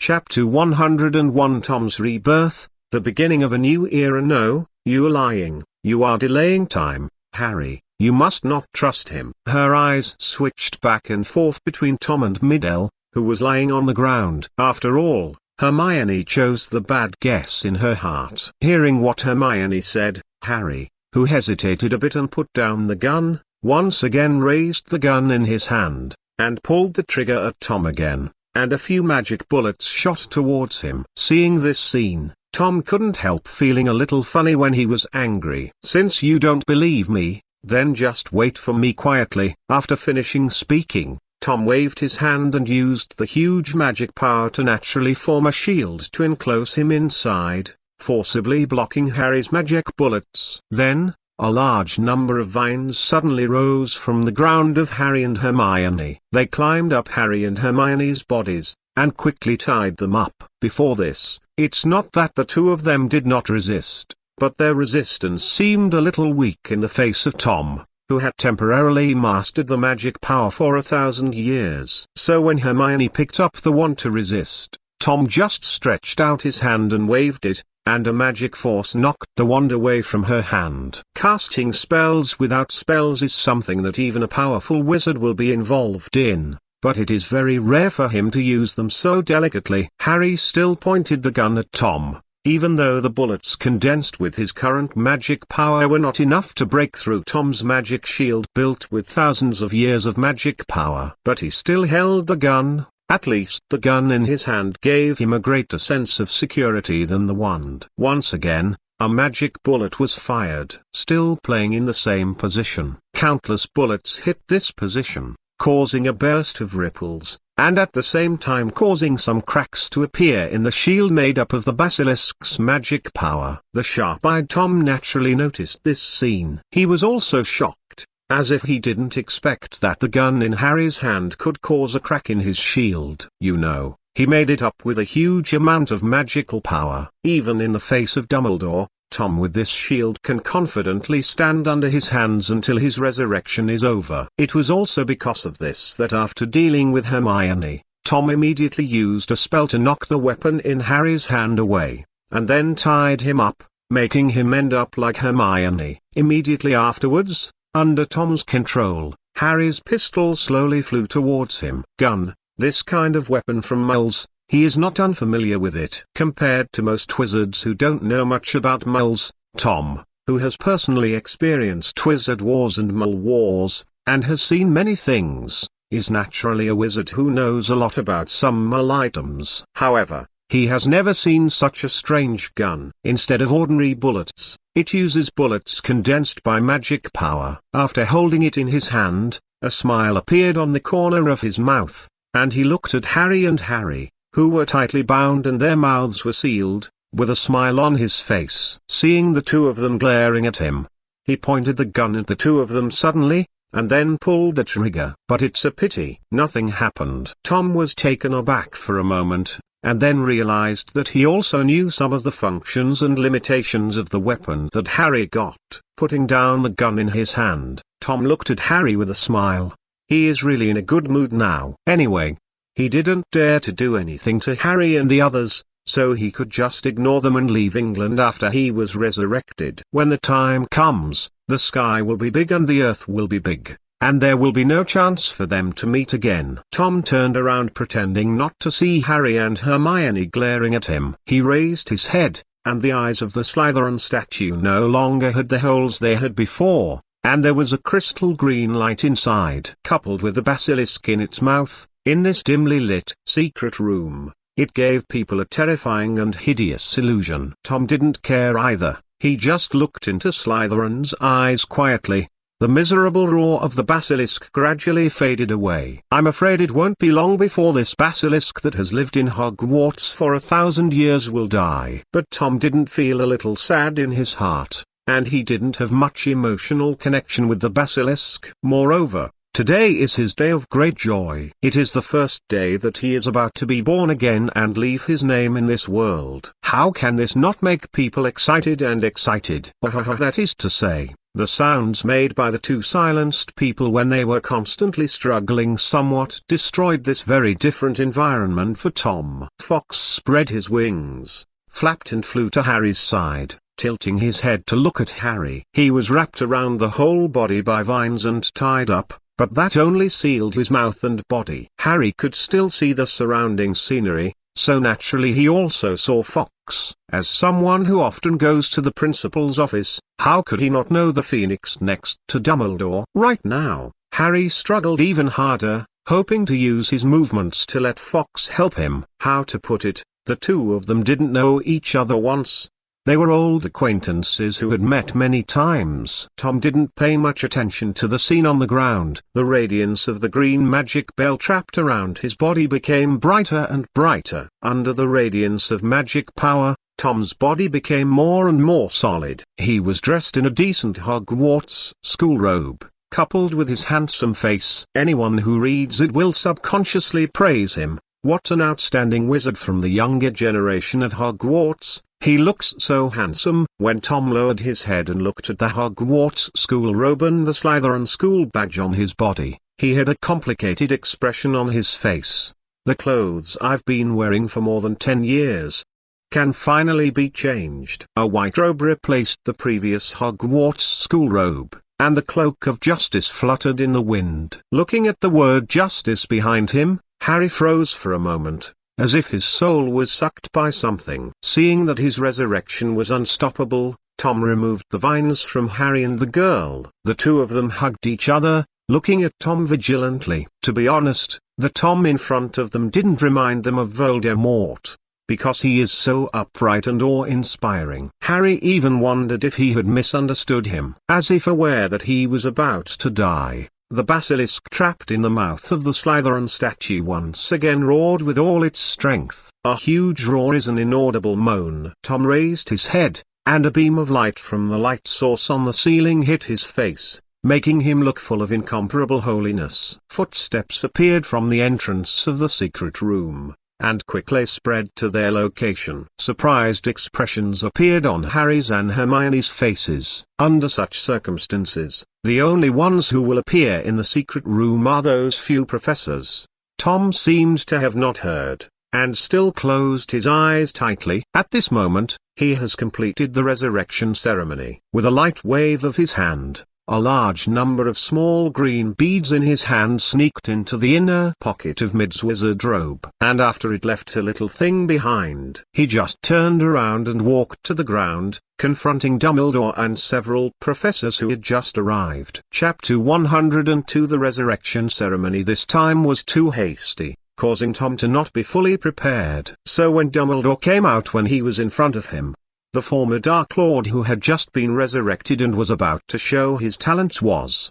Chapter 101 Tom's Rebirth, the beginning of a new era. No, you're lying, you are delaying time, Harry, you must not trust him. Her eyes switched back and forth between Tom and Middle, who was lying on the ground. After all, Hermione chose the bad guess in her heart. Hearing what Hermione said, Harry, who hesitated a bit and put down the gun, once again raised the gun in his hand, and pulled the trigger at Tom again, and a few magic bullets shot towards him. Seeing this scene, Tom couldn't help feeling a little funny when he was angry. Since you don't believe me, then just wait for me quietly. After finishing speaking, Tom waved his hand and used the huge magic power to naturally form a shield to enclose him inside, forcibly blocking Harry's magic bullets. Then, a large number of vines suddenly rose from the ground of Harry and Hermione. They climbed up Harry and Hermione's bodies, and quickly tied them up. Before this, it's not that the two of them did not resist, but their resistance seemed a little weak in the face of Tom, who had temporarily mastered the magic power for 1,000 years. So when Hermione picked up the wand to resist, Tom just stretched out his hand and waved it, and a magic force knocked the wand away from her hand. Casting spells without spells is something that even a powerful wizard will be involved in, but it is very rare for him to use them so delicately. Harry still pointed the gun at Tom, even though the bullets condensed with his current magic power were not enough to break through Tom's magic shield built with thousands of years of magic power. But he still held the gun. At least the gun in his hand gave him a greater sense of security than the wand. Once again, a magic bullet was fired. Still playing in the same position, countless bullets hit this position, causing a burst of ripples, and at the same time causing some cracks to appear in the shield made up of the basilisk's magic power. The sharp-eyed Tom naturally noticed this scene. He was also shocked, as if he didn't expect that the gun in Harry's hand could cause a crack in his shield. You know, he made it up with a huge amount of magical power. Even in the face of Dumbledore, Tom with this shield can confidently stand under his hands until his resurrection is over. It was also because of this that after dealing with Hermione, Tom immediately used a spell to knock the weapon in Harry's hand away, and then tied him up, making him end up like Hermione. Immediately afterwards, under Tom's control, Harry's pistol slowly flew towards him. Gun, this kind of weapon from muggles, he is not unfamiliar with it. Compared to most wizards who don't know much about muggles, Tom, who has personally experienced wizard wars and muggle wars, and has seen many things, is naturally a wizard who knows a lot about some muggle items. However, he has never seen such a strange gun. Instead of ordinary bullets, it uses bullets condensed by magic power. After holding it in his hand, a smile appeared on the corner of his mouth, and he looked at Harry and Harry, who were tightly bound and their mouths were sealed, with a smile on his face. Seeing the two of them glaring at him, he pointed the gun at the two of them suddenly, and then pulled the trigger. But it's a pity nothing happened. Tom was taken aback for a moment, and then realized that he also knew some of the functions and limitations of the weapon that Harry got. Putting down the gun in his hand, Tom looked at Harry with a smile. He is really in a good mood now. Anyway, he didn't dare to do anything to Harry and the others, so he could just ignore them and leave England after he was resurrected. When the time comes, the sky will be big and the earth will be big, and there will be no chance for them to meet again. Tom turned around pretending not to see Harry and Hermione glaring at him. He raised his head, and the eyes of the Slytherin statue no longer had the holes they had before, and there was a crystal green light inside. Coupled with the basilisk in its mouth, in this dimly lit secret room, it gave people a terrifying and hideous illusion. Tom didn't care either, he just looked into Slytherin's eyes quietly. The miserable roar of the basilisk gradually faded away. I'm afraid it won't be long before this basilisk that has lived in Hogwarts for 1,000 years will die. But Tom didn't feel a little sad in his heart, and he didn't have much emotional connection with the basilisk. Moreover, today is his day of great joy. It is the first day that he is about to be born again and leave his name in this world. How can this not make people excited and excited? That is to say, The sounds made by the two silenced people when they were constantly struggling somewhat destroyed this very different environment for Tom. Fox spread his wings, flapped and flew to Harry's side, tilting his head to look at Harry. He was wrapped around the whole body by vines and tied up, but that only sealed his mouth and body. Harry could still see the surrounding scenery, so naturally he also saw Fox. As someone who often goes to the principal's office, how could he not know the Phoenix next to Dumbledore? Right now, Harry struggled even harder, hoping to use his movements to let Fox help him. How to put it, the two of them didn't know each other once. They were old acquaintances who had met many times. Tom didn't pay much attention to the scene on the ground. The radiance of the green magic bell trapped around his body became brighter and brighter. Under the radiance of magic power, Tom's body became more and more solid. He was dressed in a decent Hogwarts school robe, coupled with his handsome face. Anyone who reads it will subconsciously praise him. What an outstanding wizard from the younger generation of Hogwarts. He looks so handsome. When Tom lowered his head and looked at the Hogwarts school robe and the Slytherin school badge on his body, he had a complicated expression on his face. The clothes I've been wearing for more than 10 years can finally be changed. A white robe replaced the previous Hogwarts school robe, and the cloak of justice fluttered in the wind. Looking at the word justice behind him, Harry froze for a moment, as if his soul was sucked by something. Seeing that his resurrection was unstoppable, Tom removed the vines from Harry and the girl. The two of them hugged each other, looking at Tom vigilantly. To be honest, the Tom in front of them didn't remind them of Voldemort, because he is so upright and awe-inspiring. Harry even wondered if he had misunderstood him. As if aware that he was about to die, the basilisk trapped in the mouth of the Slytherin statue once again roared with all its strength. A huge roar is an inaudible moan. Tom raised his head, and a beam of light from the light source on the ceiling hit his face, making him look full of incomparable holiness. Footsteps appeared from the entrance of the secret room, and quickly spread to their location. Surprised expressions appeared on Harry's and Hermione's faces. Under such circumstances, the only ones who will appear in the secret room are those few professors. Tom seemed to have not heard, and still closed his eyes tightly. At this moment, he has completed the resurrection ceremony. With a light wave of his hand, a large number of small green beads in his hand sneaked into the inner pocket of Mid's wizard robe. And after it left a little thing behind, he just turned around and walked to the ground, confronting Dumbledore and several professors who had just arrived. Chapter 102. The resurrection ceremony this time was too hasty, causing Tom to not be fully prepared. So when Dumbledore came out when he was in front of him, the former Dark Lord who had just been resurrected and was about to show his talents was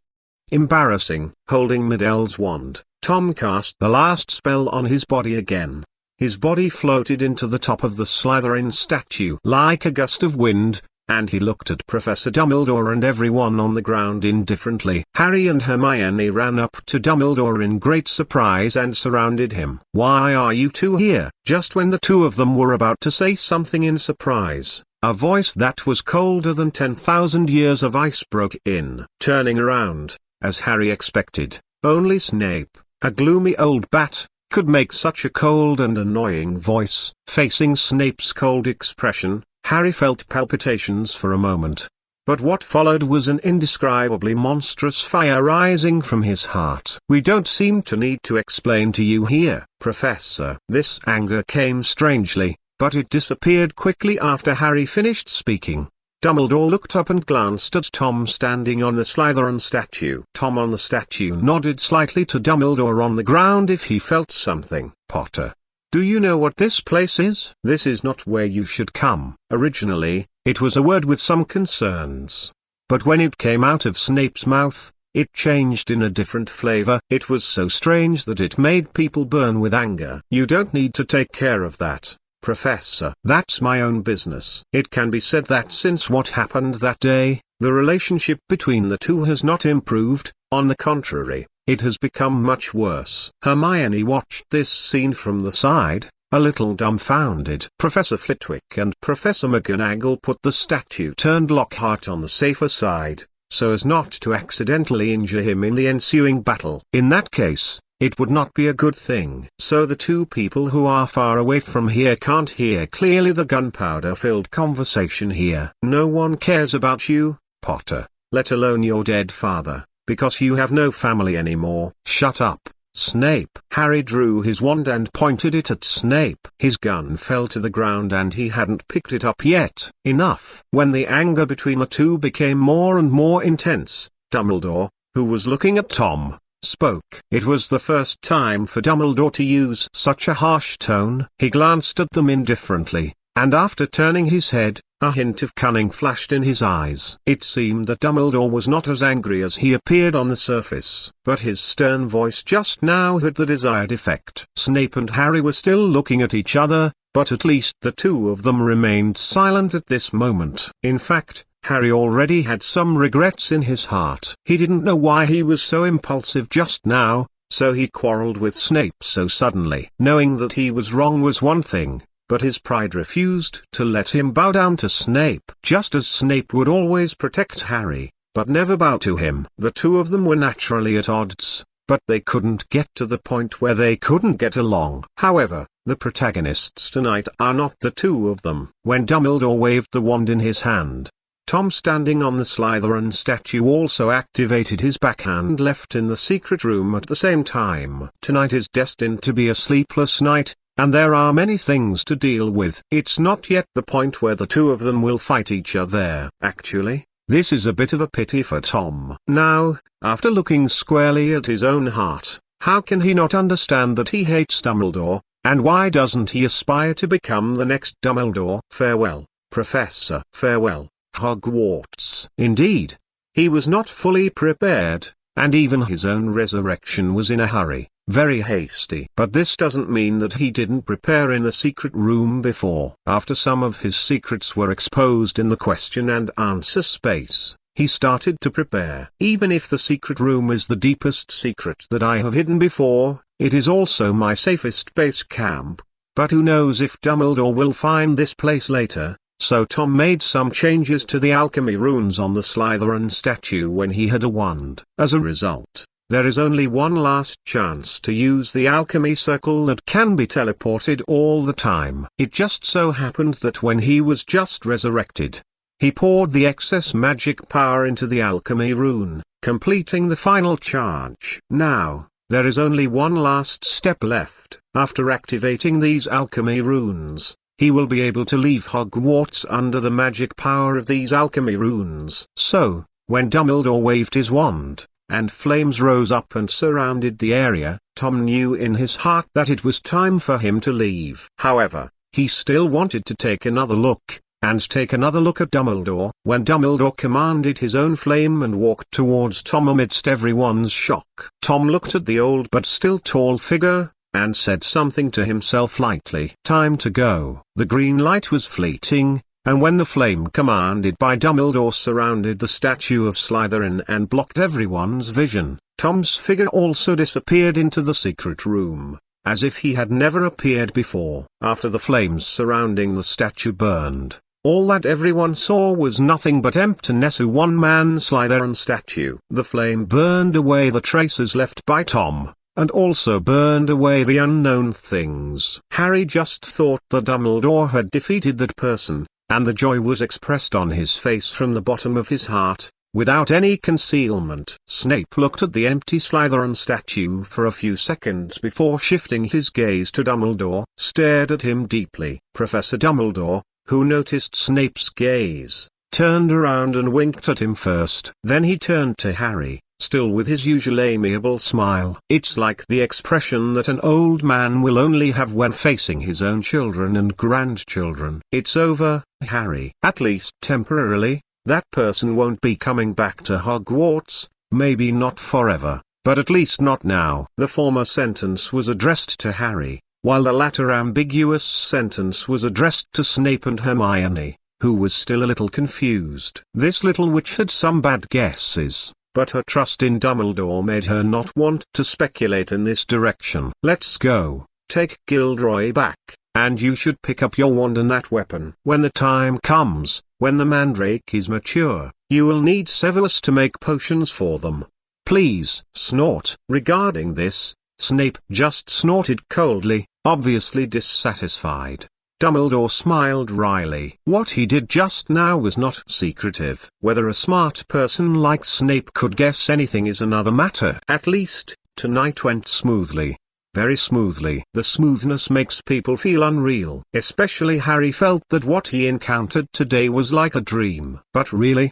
embarrassing. Holding Midel's wand, Tom cast the last spell on his body again. His body floated into the top of the Slytherin statue like a gust of wind, and he looked at Professor Dumbledore and everyone on the ground indifferently. Harry and Hermione ran up to Dumbledore in great surprise and surrounded him. "Why are you two here?" Just when the two of them were about to say something in surprise, a voice that was colder than 10,000 years of ice broke in. Turning around, as Harry expected, only Snape, a gloomy old bat, could make such a cold and annoying voice. Facing Snape's cold expression, Harry felt palpitations for a moment. But what followed was an indescribably monstrous fire rising from his heart. "We don't seem to need to explain to you here, Professor." This anger came strangely, but it disappeared quickly after Harry finished speaking. Dumbledore looked up and glanced at Tom standing on the Slytherin statue. Tom on the statue nodded slightly to Dumbledore on the ground if he felt something. "Potter, do you know what this place is? This is not where you should come." Originally, it was a word with some concerns. But when it came out of Snape's mouth, it changed in a different flavor. It was so strange that it made people burn with anger. "You don't need to take care of that, Professor. That's my own business." It can be said that since what happened that day, the relationship between the two has not improved. On the contrary, it has become much worse. Hermione watched this scene from the side, a little dumbfounded. Professor Flitwick and Professor McGonagall put the statue turned Lockhart on the safer side, so as not to accidentally injure him in the ensuing battle. In that case, it would not be a good thing. So the two people who are far away from here can't hear clearly the gunpowder-filled conversation here. No one cares about you, Potter, let alone your dead father, because you have no family anymore. Shut up, Snape. Harry drew his wand and pointed it at Snape. His gun fell to the ground and he hadn't picked it up yet. Enough. When the anger between the two became more and more intense, Dumbledore, who was looking at Tom, spoke. It was the first time for Dumbledore to use such a harsh tone. He glanced at them indifferently, and after turning his head, a hint of cunning flashed in his eyes. It seemed that Dumbledore was not as angry as he appeared on the surface, but his stern voice just now had the desired effect. Snape and Harry were still looking at each other, but at least the two of them remained silent at this moment. In fact, Harry already had some regrets in his heart. He didn't know why he was so impulsive just now, so he quarreled with Snape so suddenly. Knowing that he was wrong was one thing, but his pride refused to let him bow down to Snape. Just as Snape would always protect Harry, but never bow to him. The two of them were naturally at odds, but they couldn't get to the point where they couldn't get along. However, the protagonists tonight are not the two of them. When Dumbledore waved the wand in his hand, Tom, standing on the Slytherin statue, also activated his backhand left in the secret room at the same time. Tonight is destined to be a sleepless night, and there are many things to deal with. It's not yet the point where the two of them will fight each other. Actually, this is a bit of a pity for Tom. Now, after looking squarely at his own heart, how can he not understand that he hates Dumbledore, and why doesn't he aspire to become the next Dumbledore? Farewell, Professor. Farewell, Hogwarts. Indeed, he was not fully prepared, and even his own resurrection was in a hurry, very hasty. But this doesn't mean that he didn't prepare in the secret room before. After some of his secrets were exposed in the question and answer space, he started to prepare. Even if the secret room is the deepest secret that I have hidden before, it is also my safest base camp. But who knows if Dumbledore will find this place later. So Tom made some changes to the alchemy runes on the Slytherin statue when he had a wand. As a result, there is only one last chance to use the alchemy circle that can be teleported all the time. It just so happened that when he was just resurrected, he poured the excess magic power into the alchemy rune, completing the final charge. Now, there is only one last step left. After activating these alchemy runes, he will be able to leave Hogwarts under the magic power of these alchemy runes. So, when Dumbledore waved his wand, and flames rose up and surrounded the area, Tom knew in his heart that it was time for him to leave. However, he still wanted to take another look at Dumbledore. When Dumbledore commanded his own flame and walked towards Tom amidst everyone's shock, Tom looked at the old but still tall figure, and said something to himself lightly. Time to go. The green light was fleeting, and when the flame commanded by Dumbledore surrounded the statue of Slytherin and blocked everyone's vision, Tom's figure also disappeared into the secret room, as if he had never appeared before. After the flames surrounding the statue burned, all that everyone saw was nothing but emptiness. A one-man Slytherin statue. The flame burned away the traces left by Tom, and also burned away the unknown things. Harry just thought that Dumbledore had defeated that person, and the joy was expressed on his face from the bottom of his heart, without any concealment. Snape looked at the empty Slytherin statue for a few seconds before shifting his gaze to Dumbledore, stared at him deeply. Professor Dumbledore, who noticed Snape's gaze, turned around and winked at him first. Then he turned to Harry, still with his usual amiable smile. It's like the expression that an old man will only have when facing his own children and grandchildren. It's over, Harry. At least temporarily. That person won't be coming back to Hogwarts, maybe not forever, but at least not now. The former sentence was addressed to Harry, while the latter ambiguous sentence was addressed to Snape and Hermione, who was still a little confused. This little witch had some bad guesses, but her trust in Dumbledore made her not want to speculate in this direction. Let's go. Take Gilderoy back, and you should pick up your wand and that weapon. When the time comes, when the mandrake is mature, You will need Severus to make potions for them. Please, snort. Regarding this, Snape just snorted coldly, obviously dissatisfied. Dumbledore smiled wryly. What he did just now was not secretive. Whether a smart person like Snape could guess anything is another matter. At least, tonight went smoothly. Very smoothly. The smoothness makes people feel unreal. Especially Harry felt that what he encountered today was like a dream. But really,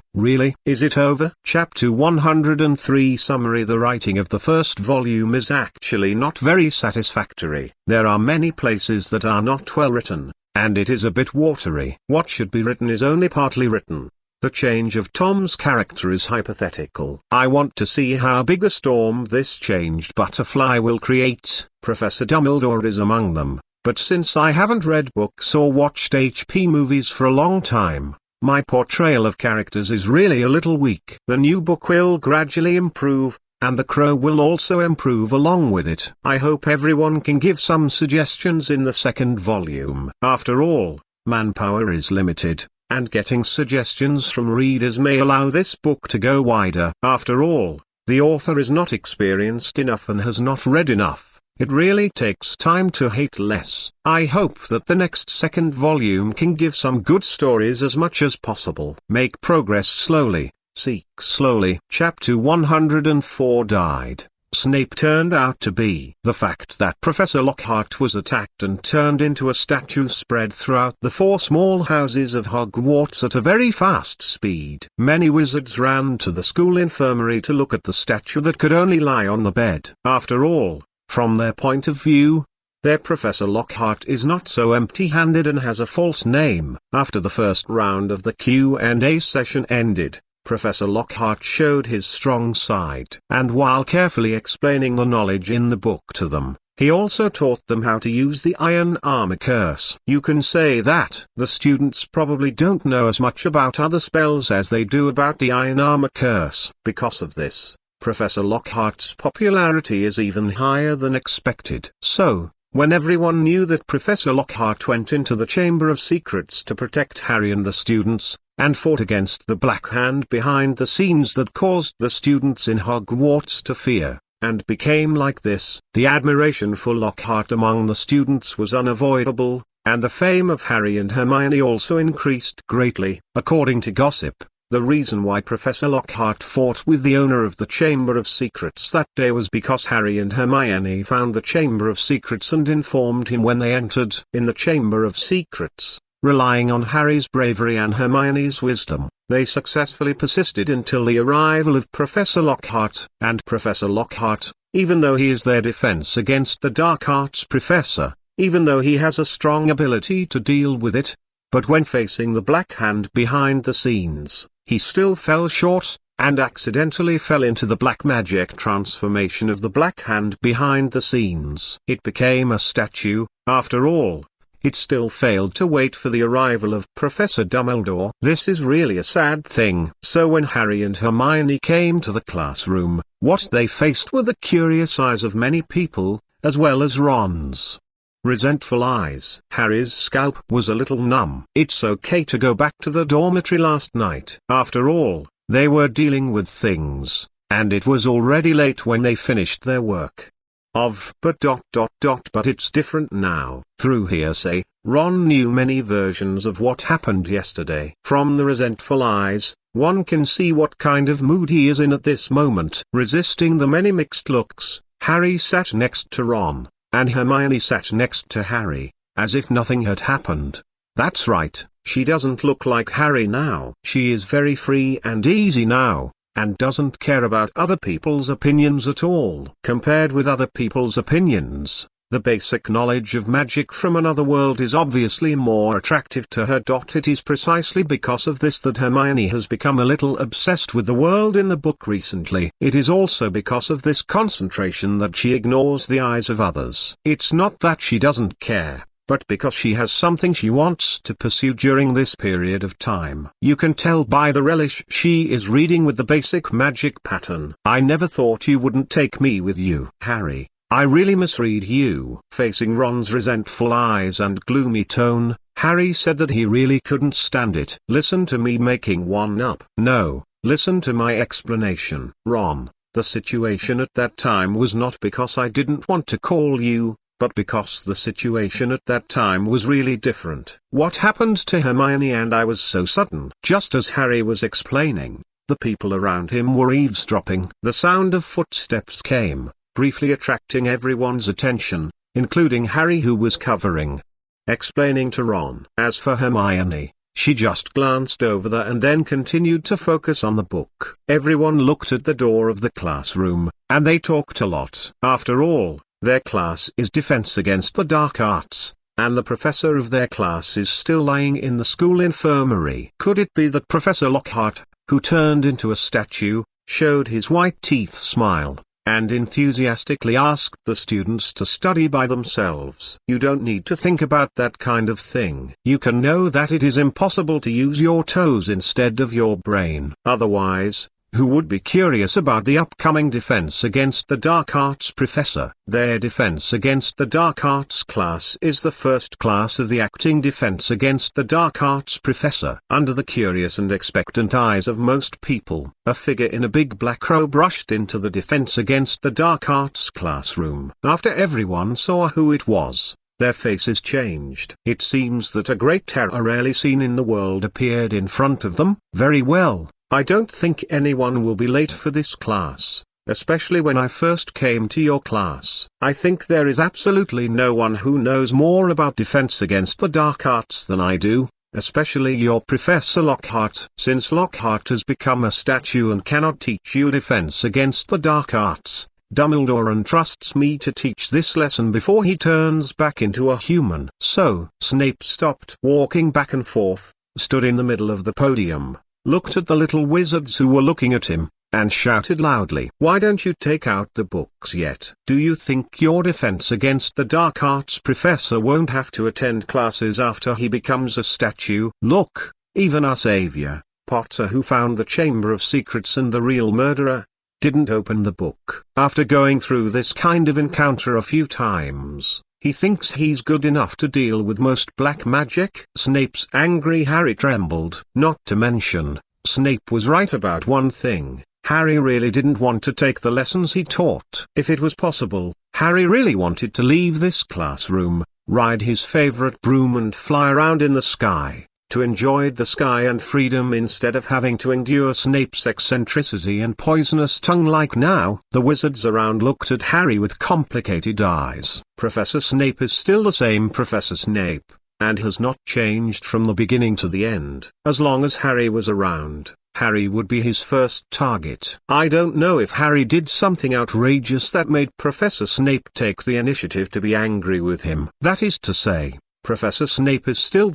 is it over? Chapter 103 Summary. The writing of the first volume is actually not very satisfactory. There are many places that are not well written, and it is a bit watery. What should be written is only partly written. The change of Tom's character is hypothetical. I want to see how big a storm this changed butterfly will create. Professor Dumbledore is among them, but since I haven't read books or watched HP movies for a long time, my portrayal of characters is really a little weak. The new book will gradually improve, and The Crow will also improve along with it. I hope everyone can give some suggestions in the second volume. After all, manpower is limited, and getting suggestions from readers may allow this book to go wider. After all, the author is not experienced enough and has not read enough. It really takes time to hate less. I hope that the next second volume can give some good stories as much as possible. Make progress slowly, seek slowly. Chapter 104 Died. Snape turned out to be. The fact that Professor Lockhart was attacked and turned into a statue spread throughout the 4 small houses of Hogwarts at a very fast speed. Many wizards ran to the school infirmary to look at the statue that could only lie on the bed. After all, from their point of view, their Professor Lockhart is not so empty-handed and has a false name. After the first round of the Q and A session ended, Professor Lockhart showed his strong side. And while carefully explaining the knowledge in the book to them, he also taught them how to use the Iron Armor Curse. You can say that the students probably don't know as much about other spells as they do about the Iron Armor Curse. Because of this, Professor Lockhart's popularity is even higher than expected. So, when everyone knew that Professor Lockhart went into the Chamber of Secrets to protect Harry and the students, and fought against the Black Hand behind the scenes that caused the students in Hogwarts to fear, and became like this, the admiration for Lockhart among the students was unavoidable, and the fame of Harry and Hermione also increased greatly. According to gossip, the reason why Professor Lockhart fought with the owner of the Chamber of Secrets that day was because Harry and Hermione found the Chamber of Secrets and informed him when they entered. In the Chamber of Secrets, relying on Harry's bravery and Hermione's wisdom, they successfully persisted until the arrival of Professor Lockhart. And Professor Lockhart, even though he is their defense against the Dark Arts Professor, even though he has a strong ability to deal with it, but when facing the Black Hand behind the scenes, he still fell short, and accidentally fell into the black magic transformation of the Black Hand behind the scenes. It became a statue. After all, it still failed to wait for the arrival of Professor Dumbledore. This is really a sad thing. So when Harry and Hermione came to the classroom, what they faced were the curious eyes of many people, as well as Ron's resentful eyes. Harry's scalp was a little numb. It's okay to go back to the dormitory last night. After all, they were dealing with things, and it was already late when they finished their work. But it's different now. Through hearsay, Ron knew many versions of what happened yesterday. From the resentful eyes, one can see what kind of mood he is in at this moment. Resisting the many mixed looks, Harry sat next to Ron, and Hermione sat next to Harry, as if nothing had happened. That's right, she doesn't look like Harry now. She is very free and easy now, and doesn't care about other people's opinions at all. Compared with other people's opinions, the basic knowledge of magic from another world is obviously more attractive to her. It is precisely because of this that Hermione has become a little obsessed with the world in the book recently. It is also because of this concentration that she ignores the eyes of others. It's not that she doesn't care, but because she has something she wants to pursue during this period of time. You can tell by the relish she is reading with the basic magic pattern. I never thought you wouldn't take me with you, Harry. I really misread you. Facing Ron's resentful eyes and gloomy tone, Harry said that he really couldn't stand it. Listen to me making one up. No, listen to my explanation. Ron, the situation at that time was not because I didn't want to call you, but because the situation at that time was really different. What happened to Hermione and I was so sudden. Just as Harry was explaining, the people around him were eavesdropping. The sound of footsteps came, briefly attracting everyone's attention, including Harry, who was covering, explaining to Ron. As for Hermione, she just glanced over there and then continued to focus on the book. Everyone looked at the door of the classroom, and they talked a lot. After all, their class is Defense Against the Dark Arts, and the professor of their class is still lying in the school infirmary. Could it be that Professor Lockhart, who turned into a statue, showed his white teeth smile, and enthusiastically asked the students to study by themselves? You don't need to think about that kind of thing. You can know that it is impossible to use your toes instead of your brain. Otherwise, who would be curious about the upcoming Defense Against the Dark Arts professor? Their Defense Against the Dark Arts class is the first class of the acting Defense Against the Dark Arts professor. Under the curious and expectant eyes of most people, a figure in a big black robe rushed into the Defense Against the Dark Arts classroom. After everyone saw who it was, their faces changed. It seems that a great terror rarely seen in the world appeared in front of them. Very well. I don't think anyone will be late for this class, especially when I first came to your class. I think there is absolutely no one who knows more about Defense Against the Dark Arts than I do, especially your Professor Lockhart. Since Lockhart has become a statue and cannot teach you Defense Against the Dark Arts, Dumbledore entrusts me to teach this lesson before he turns back into a human. So, Snape stopped walking back and forth, stood in the middle of the podium, looked at the little wizards who were looking at him, and shouted loudly, "Why don't you take out the books yet? Do you think your Defense Against the Dark Arts professor won't have to attend classes after he becomes a statue? Look, even our savior, Potter, who found the Chamber of Secrets and the real murderer, didn't open the book. After going through this kind of encounter a few times, he thinks he's good enough to deal with most black magic." Snape's angry Harry trembled. Not to mention, Snape was right about one thing. Harry really didn't want to take the lessons he taught. If it was possible, Harry really wanted to leave this classroom, ride his favorite broom and fly around in the sky, to enjoy the sky and freedom instead of having to endure Snape's eccentricity and poisonous tongue like now. The wizards around looked at Harry with complicated eyes. Professor Snape is still the same Professor Snape, and has not changed from the beginning to the end. As long as Harry was around, Harry would be his first target. I don't know if Harry did something outrageous that made Professor Snape take the initiative to be angry with him. That is to say, Professor Snape is still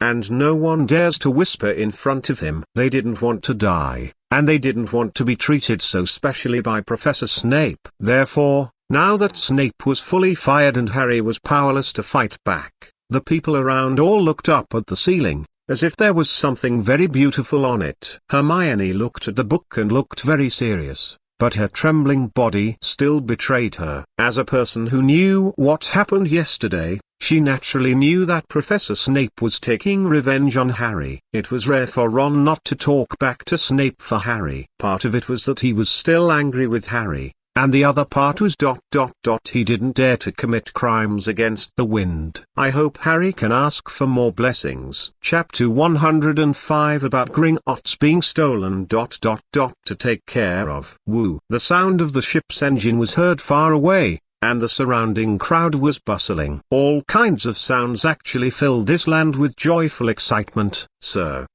and no one dares to whisper in front of him. They didn't want to die, and they didn't want to be treated so specially by Professor Snape. Therefore, now that Snape was fully fired and Harry was powerless to fight back, the people around all looked up at the ceiling, as if there was something very beautiful on it. Hermione looked at the book and looked very serious, but her trembling body still betrayed her. As a person who knew what happened yesterday, she naturally knew that Professor Snape was taking revenge on Harry. It was rare for Ron not to talk back to Snape for Harry. Part of it was that he was still angry with Harry, and the other part was ... he didn't dare to commit crimes against the wind. I hope Harry can ask for more blessings. Chapter 105 about Gringotts being stolen ... to take care of. Woo! The sound of the ship's engine was heard far away, and the surrounding crowd was bustling. All kinds of sounds actually filled this land with joyful excitement. Sir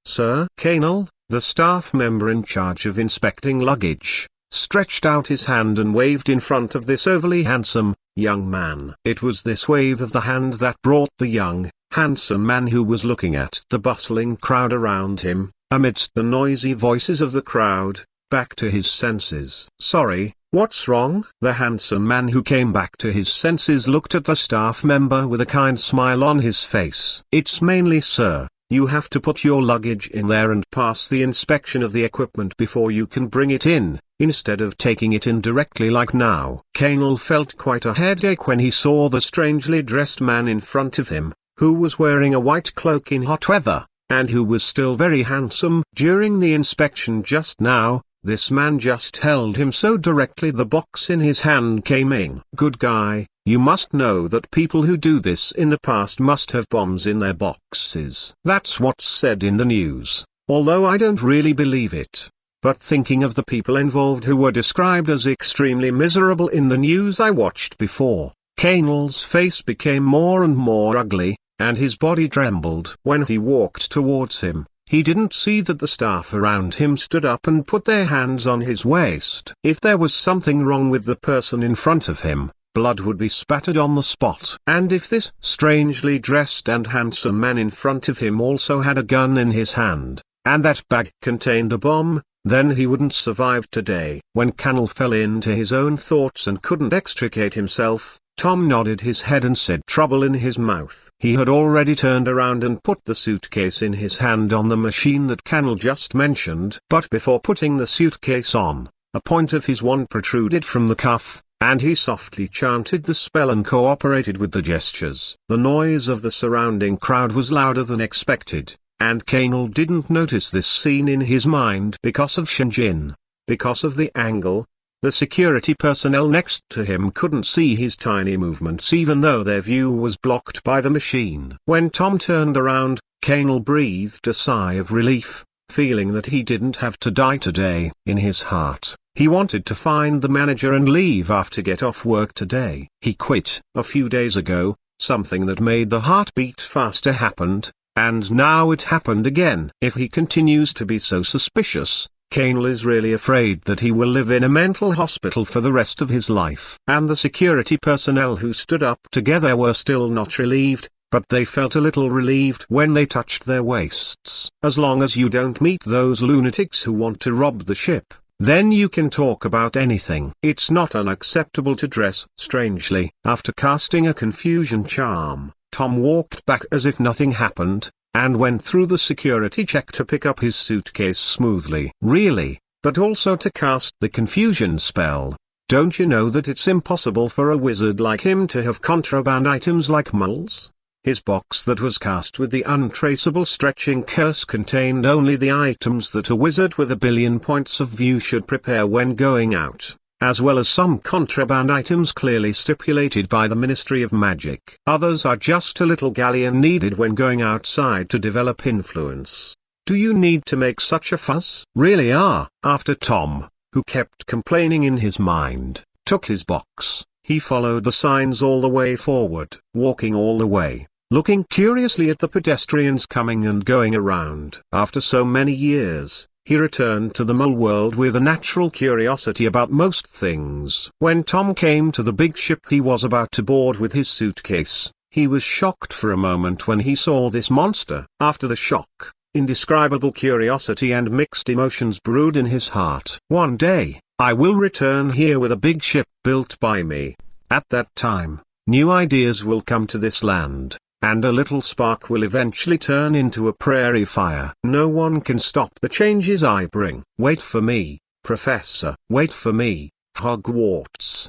Canal, the staff member in charge of inspecting luggage, stretched out his hand and waved in front of this overly handsome, young man. It was this wave of the hand that brought the young, handsome man who was looking at the bustling crowd around him, amidst the noisy voices of the crowd, back to his senses. Sorry, what's wrong? The handsome man who came back to his senses looked at the staff member with a kind smile on his face. It's mainly, sir, you have to put your luggage in there and pass the inspection of the equipment before you can bring it in, instead of taking it in directly like now. Canal felt quite a headache when he saw the strangely dressed man in front of him, who was wearing a white cloak in hot weather, and who was still very handsome. During the inspection just now, this man just held him so directly the box in his hand came in. Good guy, you must know that people who do this in the past must have bombs in their boxes. That's what's said in the news, although I don't really believe it. But thinking of the people involved who were described as extremely miserable in the news I watched before, Kanal's face became more and more ugly, and his body trembled. When he walked towards him, he didn't see that the staff around him stood up and put their hands on his waist. If there was something wrong with the person in front of him, blood would be spattered on the spot. And if this strangely dressed and handsome man in front of him also had a gun in his hand, and that bag contained a bomb, then he wouldn't survive today. When Kanal fell into his own thoughts and couldn't extricate himself, Tom nodded his head and said trouble in his mouth. He had already turned around and put the suitcase in his hand on the machine that Kanal just mentioned. But before putting the suitcase on, a point of his wand protruded from the cuff, and he softly chanted the spell and cooperated with the gestures. The noise of the surrounding crowd was louder than expected, and Kanal didn't notice this scene in his mind because of Shinjin. Because of the angle, the security personnel next to him couldn't see his tiny movements even though their view was blocked by the machine. When Tom turned around, Kanal breathed a sigh of relief, feeling that he didn't have to die today. In his heart, he wanted to find the manager and leave after get off work today. He quit a few days ago, something that made the heart beat faster happened, and now it happened again. If he continues to be so suspicious, Kanal is really afraid that he will live in a mental hospital for the rest of his life. And the security personnel who stood up together were still not relieved, but they felt a little relieved when they touched their waists. As long as you don't meet those lunatics who want to rob the ship, then you can talk about anything. It's not unacceptable to dress strangely. After casting a confusion charm, Tom walked back as if nothing happened, and went through the security check to pick up his suitcase smoothly. Really, but also to cast the confusion spell. Don't you know that it's impossible for a wizard like him to have contraband items like moles? His box that was cast with the untraceable stretching curse contained only the items that a wizard with a billion points of view should prepare when going out, as well as some contraband items clearly stipulated by the Ministry of Magic. Others are just a little galleon needed when going outside to develop influence. Do you need to make such a fuss? Really are. After Tom, who kept complaining in his mind, took his box, he followed the signs all the way forward, walking all the way, looking curiously at the pedestrians coming and going around. After so many years, he returned to the mole world with a natural curiosity about most things. When Tom came to the big ship he was about to board with his suitcase, he was shocked for a moment when he saw this monster. After the shock, indescribable curiosity and mixed emotions brewed in his heart. One day, I will return here with a big ship built by me. At that time, new ideas will come to this land, and a little spark will eventually turn into a prairie fire. No one can stop the changes I bring. Wait for me, Professor. Wait for me, Hogwarts.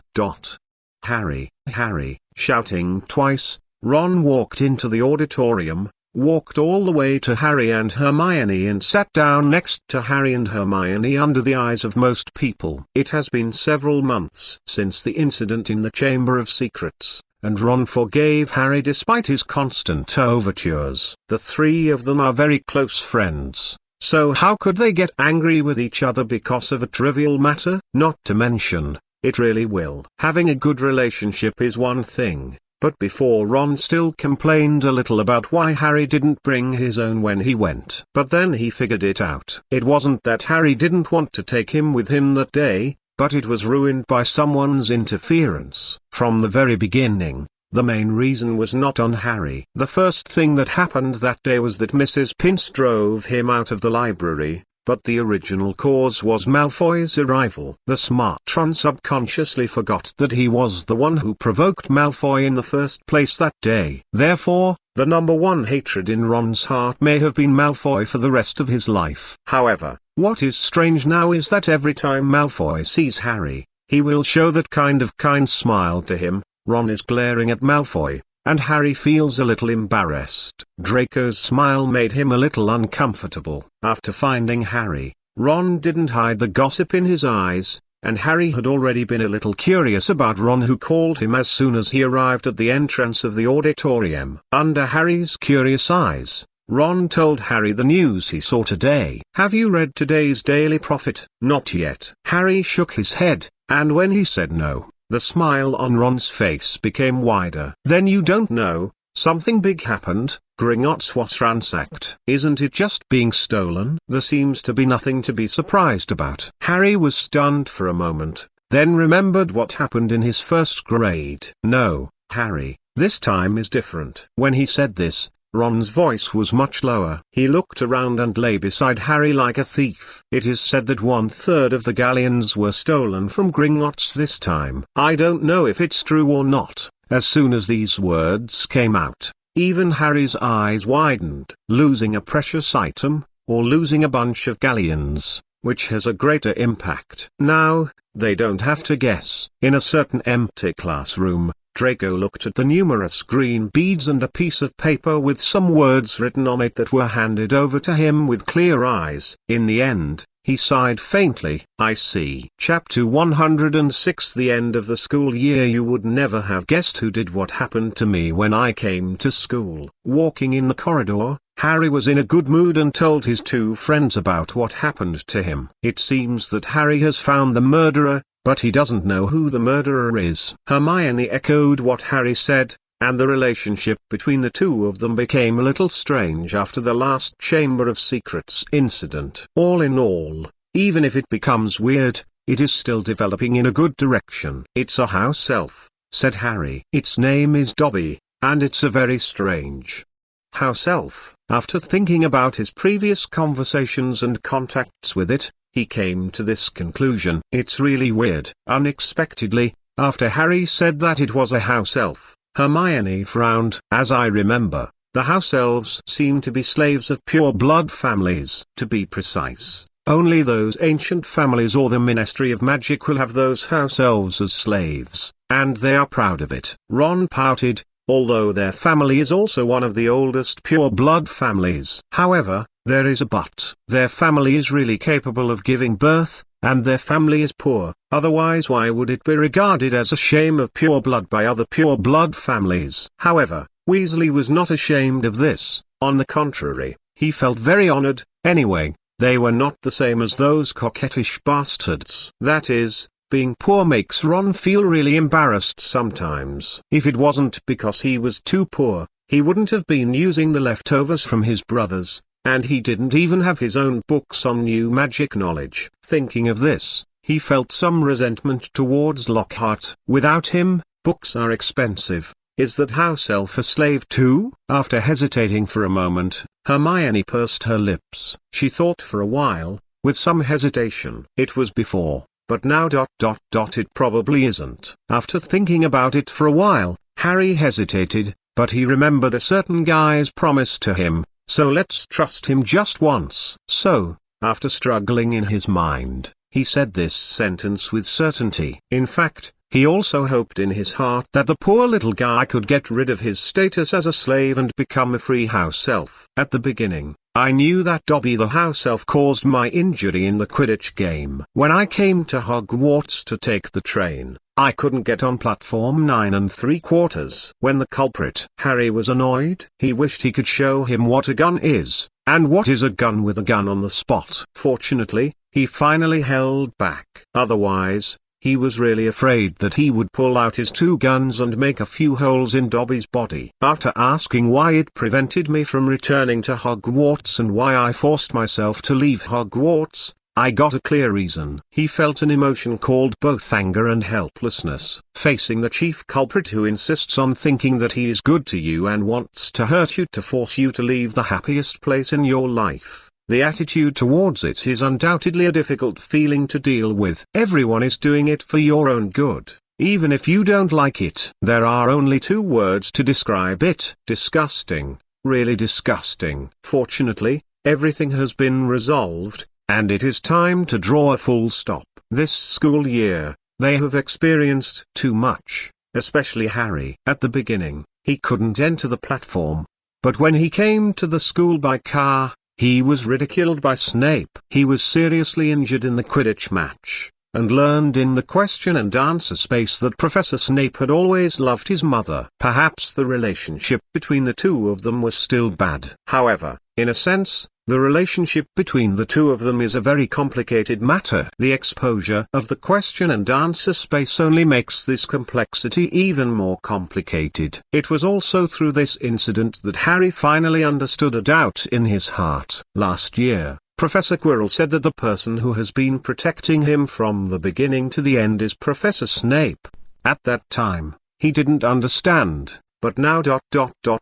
Harry, Harry, shouting twice, Ron walked into the auditorium, walked all the way to Harry and Hermione and sat down next to Harry and Hermione under the eyes of most people. It has been several months since the incident in the Chamber of Secrets, and Ron forgave Harry despite his constant overtures. The three of them are very close friends, so how could they get angry with each other because of a trivial matter? Not to mention, it really will. Having a good relationship is one thing, but before Ron still complained a little about why Harry didn't bring his own when he went. But then he figured it out. It wasn't that Harry didn't want to take him with him that day, but it was ruined by someone's interference. From the very beginning, the main reason was not on Harry. The first thing that happened that day was that Mrs. Pince drove him out of the library, but the original cause was Malfoy's arrival. The smartron subconsciously forgot that he was the one who provoked Malfoy in the first place that day. Therefore, the number one hatred in Ron's heart may have been Malfoy for the rest of his life. However, what is strange now is that every time Malfoy sees Harry, he will show that kind smile to him. Ron is glaring at Malfoy, and Harry feels a little embarrassed. Draco's smile made him a little uncomfortable. After finding Harry, Ron didn't hide the gossip in his eyes, and Harry had already been a little curious about Ron, who called him as soon as he arrived at the entrance of the auditorium. Under Harry's curious eyes, Ron told Harry the news he saw today. "Have you read today's Daily Prophet?" "Not yet." Harry shook his head, and when he said no, the smile on Ron's face became wider. "Then you don't know? Something big happened. Gringotts was ransacked." "Isn't it just being stolen?" "There seems to be nothing to be surprised about." Harry was stunned for a moment, then remembered what happened in his first grade. "No, Harry, this time is different." When he said this, Ron's voice was much lower. He looked around and lay beside Harry like a thief. "It is said that 1/3 of the galleons were stolen from Gringotts this time. I don't know if it's true or not." As soon as these words came out, even Harry's eyes widened. Losing a precious item, or losing a bunch of galleons, which has a greater impact? Now, they don't have to guess. In a certain empty classroom, Draco looked at the numerous green beads and a piece of paper with some words written on it that were handed over to him with clear eyes. In the end, he sighed faintly. "I see." Chapter 106. The end of the school year. You would never have guessed who did what happened to me when I came to school. Walking in the corridor, Harry was in a good mood and told his two friends about what happened to him. It seems that Harry has found the murderer, but he doesn't know who the murderer is. Hermione echoed what Harry said, and the relationship between the two of them became a little strange after the last Chamber of Secrets incident. All in all, even if it becomes weird, it is still developing in a good direction. "It's a house elf," said Harry. "Its name is Dobby, and it's a very strange house elf." After thinking about his previous conversations and contacts with it, he came to this conclusion. "It's really weird." Unexpectedly, after Harry said that it was a house elf, Hermione frowned. "As I remember, the house elves seem to be slaves of pure-blood families. To be precise, only those ancient families or the Ministry of Magic will have those house elves as slaves, and they are proud of it." Ron pouted, although their family is also one of the oldest pure-blood families. "However, there is a but. Their family is really capable of giving birth, and their family is poor. Otherwise, why would it be regarded as a shame of pure blood by other pure blood families?" However, Weasley was not ashamed of this. On the contrary, he felt very honored. Anyway, they were not the same as those coquettish bastards. That is, being poor makes Ron feel really embarrassed sometimes. If it wasn't because he was too poor, he wouldn't have been using the leftovers from his brothers, and he didn't even have his own books on new magic knowledge. Thinking of this, he felt some resentment towards Lockhart. Without him, books are expensive. Is that house elf a slave too? After hesitating for a moment, Hermione pursed her lips. She thought for a while, with some hesitation. "It was before, but now ... it probably isn't." After thinking about it for a while, Harry hesitated, but he remembered a certain guy's promise to him, so let's trust him just once. So, after struggling in his mind, he said this sentence with certainty. In fact, he also hoped in his heart that the poor little guy could get rid of his status as a slave and become a free house elf. "At the beginning, I knew that Dobby the house elf caused my injury in the Quidditch game. When I came to Hogwarts to take the train, I couldn't get on platform 9 3/4. When the culprit Harry was annoyed, he wished he could show him what a gun is, and what is a gun with a gun on the spot. Fortunately, he finally held back. Otherwise, he was really afraid that he would pull out his two guns and make a few holes in Dobby's body. After asking why it prevented me from returning to Hogwarts and why I forced myself to leave Hogwarts, I got a clear reason." He felt an emotion called both anger and helplessness. Facing the chief culprit who insists on thinking that he is good to you and wants to hurt you to force you to leave the happiest place in your life, the attitude towards it is undoubtedly a difficult feeling to deal with. Everyone is doing it for your own good, even if you don't like it. There are only two words to describe it: disgusting, really disgusting. Fortunately, everything has been resolved, and it is time to draw a full stop. This school year, they have experienced too much, especially Harry. At the beginning, he couldn't enter the platform. But when he came to the school by car, he was ridiculed by Snape. He was seriously injured in the Quidditch match, and learned in the question and answer space that Professor Snape had always loved his mother. Perhaps the relationship between the two of them was still bad. However, in a sense, the relationship between the two of them is a very complicated matter. The exposure of the question and answer space only makes this complexity even more complicated. It was also through this incident that Harry finally understood a doubt in his heart. Last year, Professor Quirrell said that the person who has been protecting him from the beginning to the end is Professor Snape. At that time, he didn't understand, but now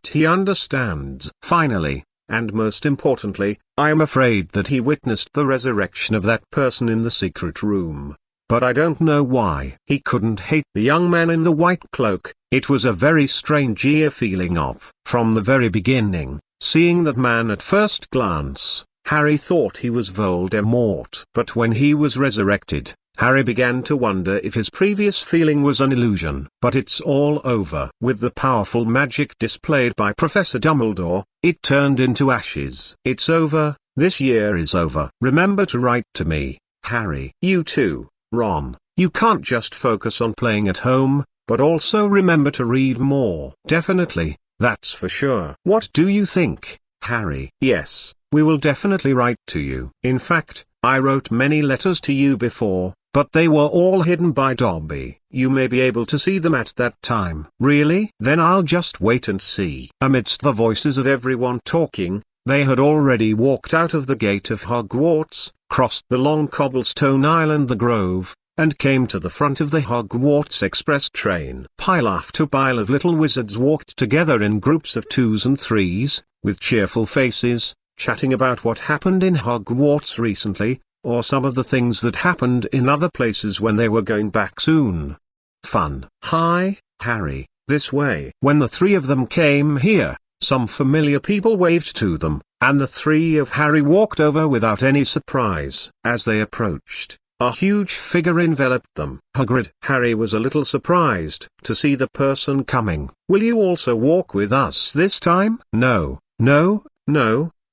he understands. Finally, and most importantly, I am afraid that he witnessed the resurrection of that person in the secret room. But I don't know why. He couldn't hate the young man in the white cloak. It was a very strange feeling of, from the very beginning, seeing that man at first glance. Harry thought he was Voldemort. But when he was resurrected, Harry began to wonder if his previous feeling was an illusion. But it's all over. With the powerful magic displayed by Professor Dumbledore, it turned into ashes. It's over, this year is over. Remember to write to me, Harry. You too, Ron. You can't just focus on playing at home, but also remember to read more. Definitely, that's for sure. What do you think, Harry? Yes, we will definitely write to you. In fact, I wrote many letters to you before, but they were all hidden by Dobby. You may be able to see them at that time. Really? Then I'll just wait and see. Amidst the voices of everyone talking, they had already walked out of the gate of Hogwarts, crossed the long cobblestone aisle and the grove, and came to the front of the Hogwarts Express train. Pile after pile of little wizards walked together in groups of twos and threes, with cheerful faces, chatting about what happened in Hogwarts recently, or some of the things that happened in other places when they were going back soon. Fun. Hi, Harry, this way. When the three of them came here, some familiar people waved to them, and the three of Harry walked over without any surprise. As they approached, a huge figure enveloped them. Hagrid. Harry was a little surprised to see the person coming. Will you also walk with us this time? No,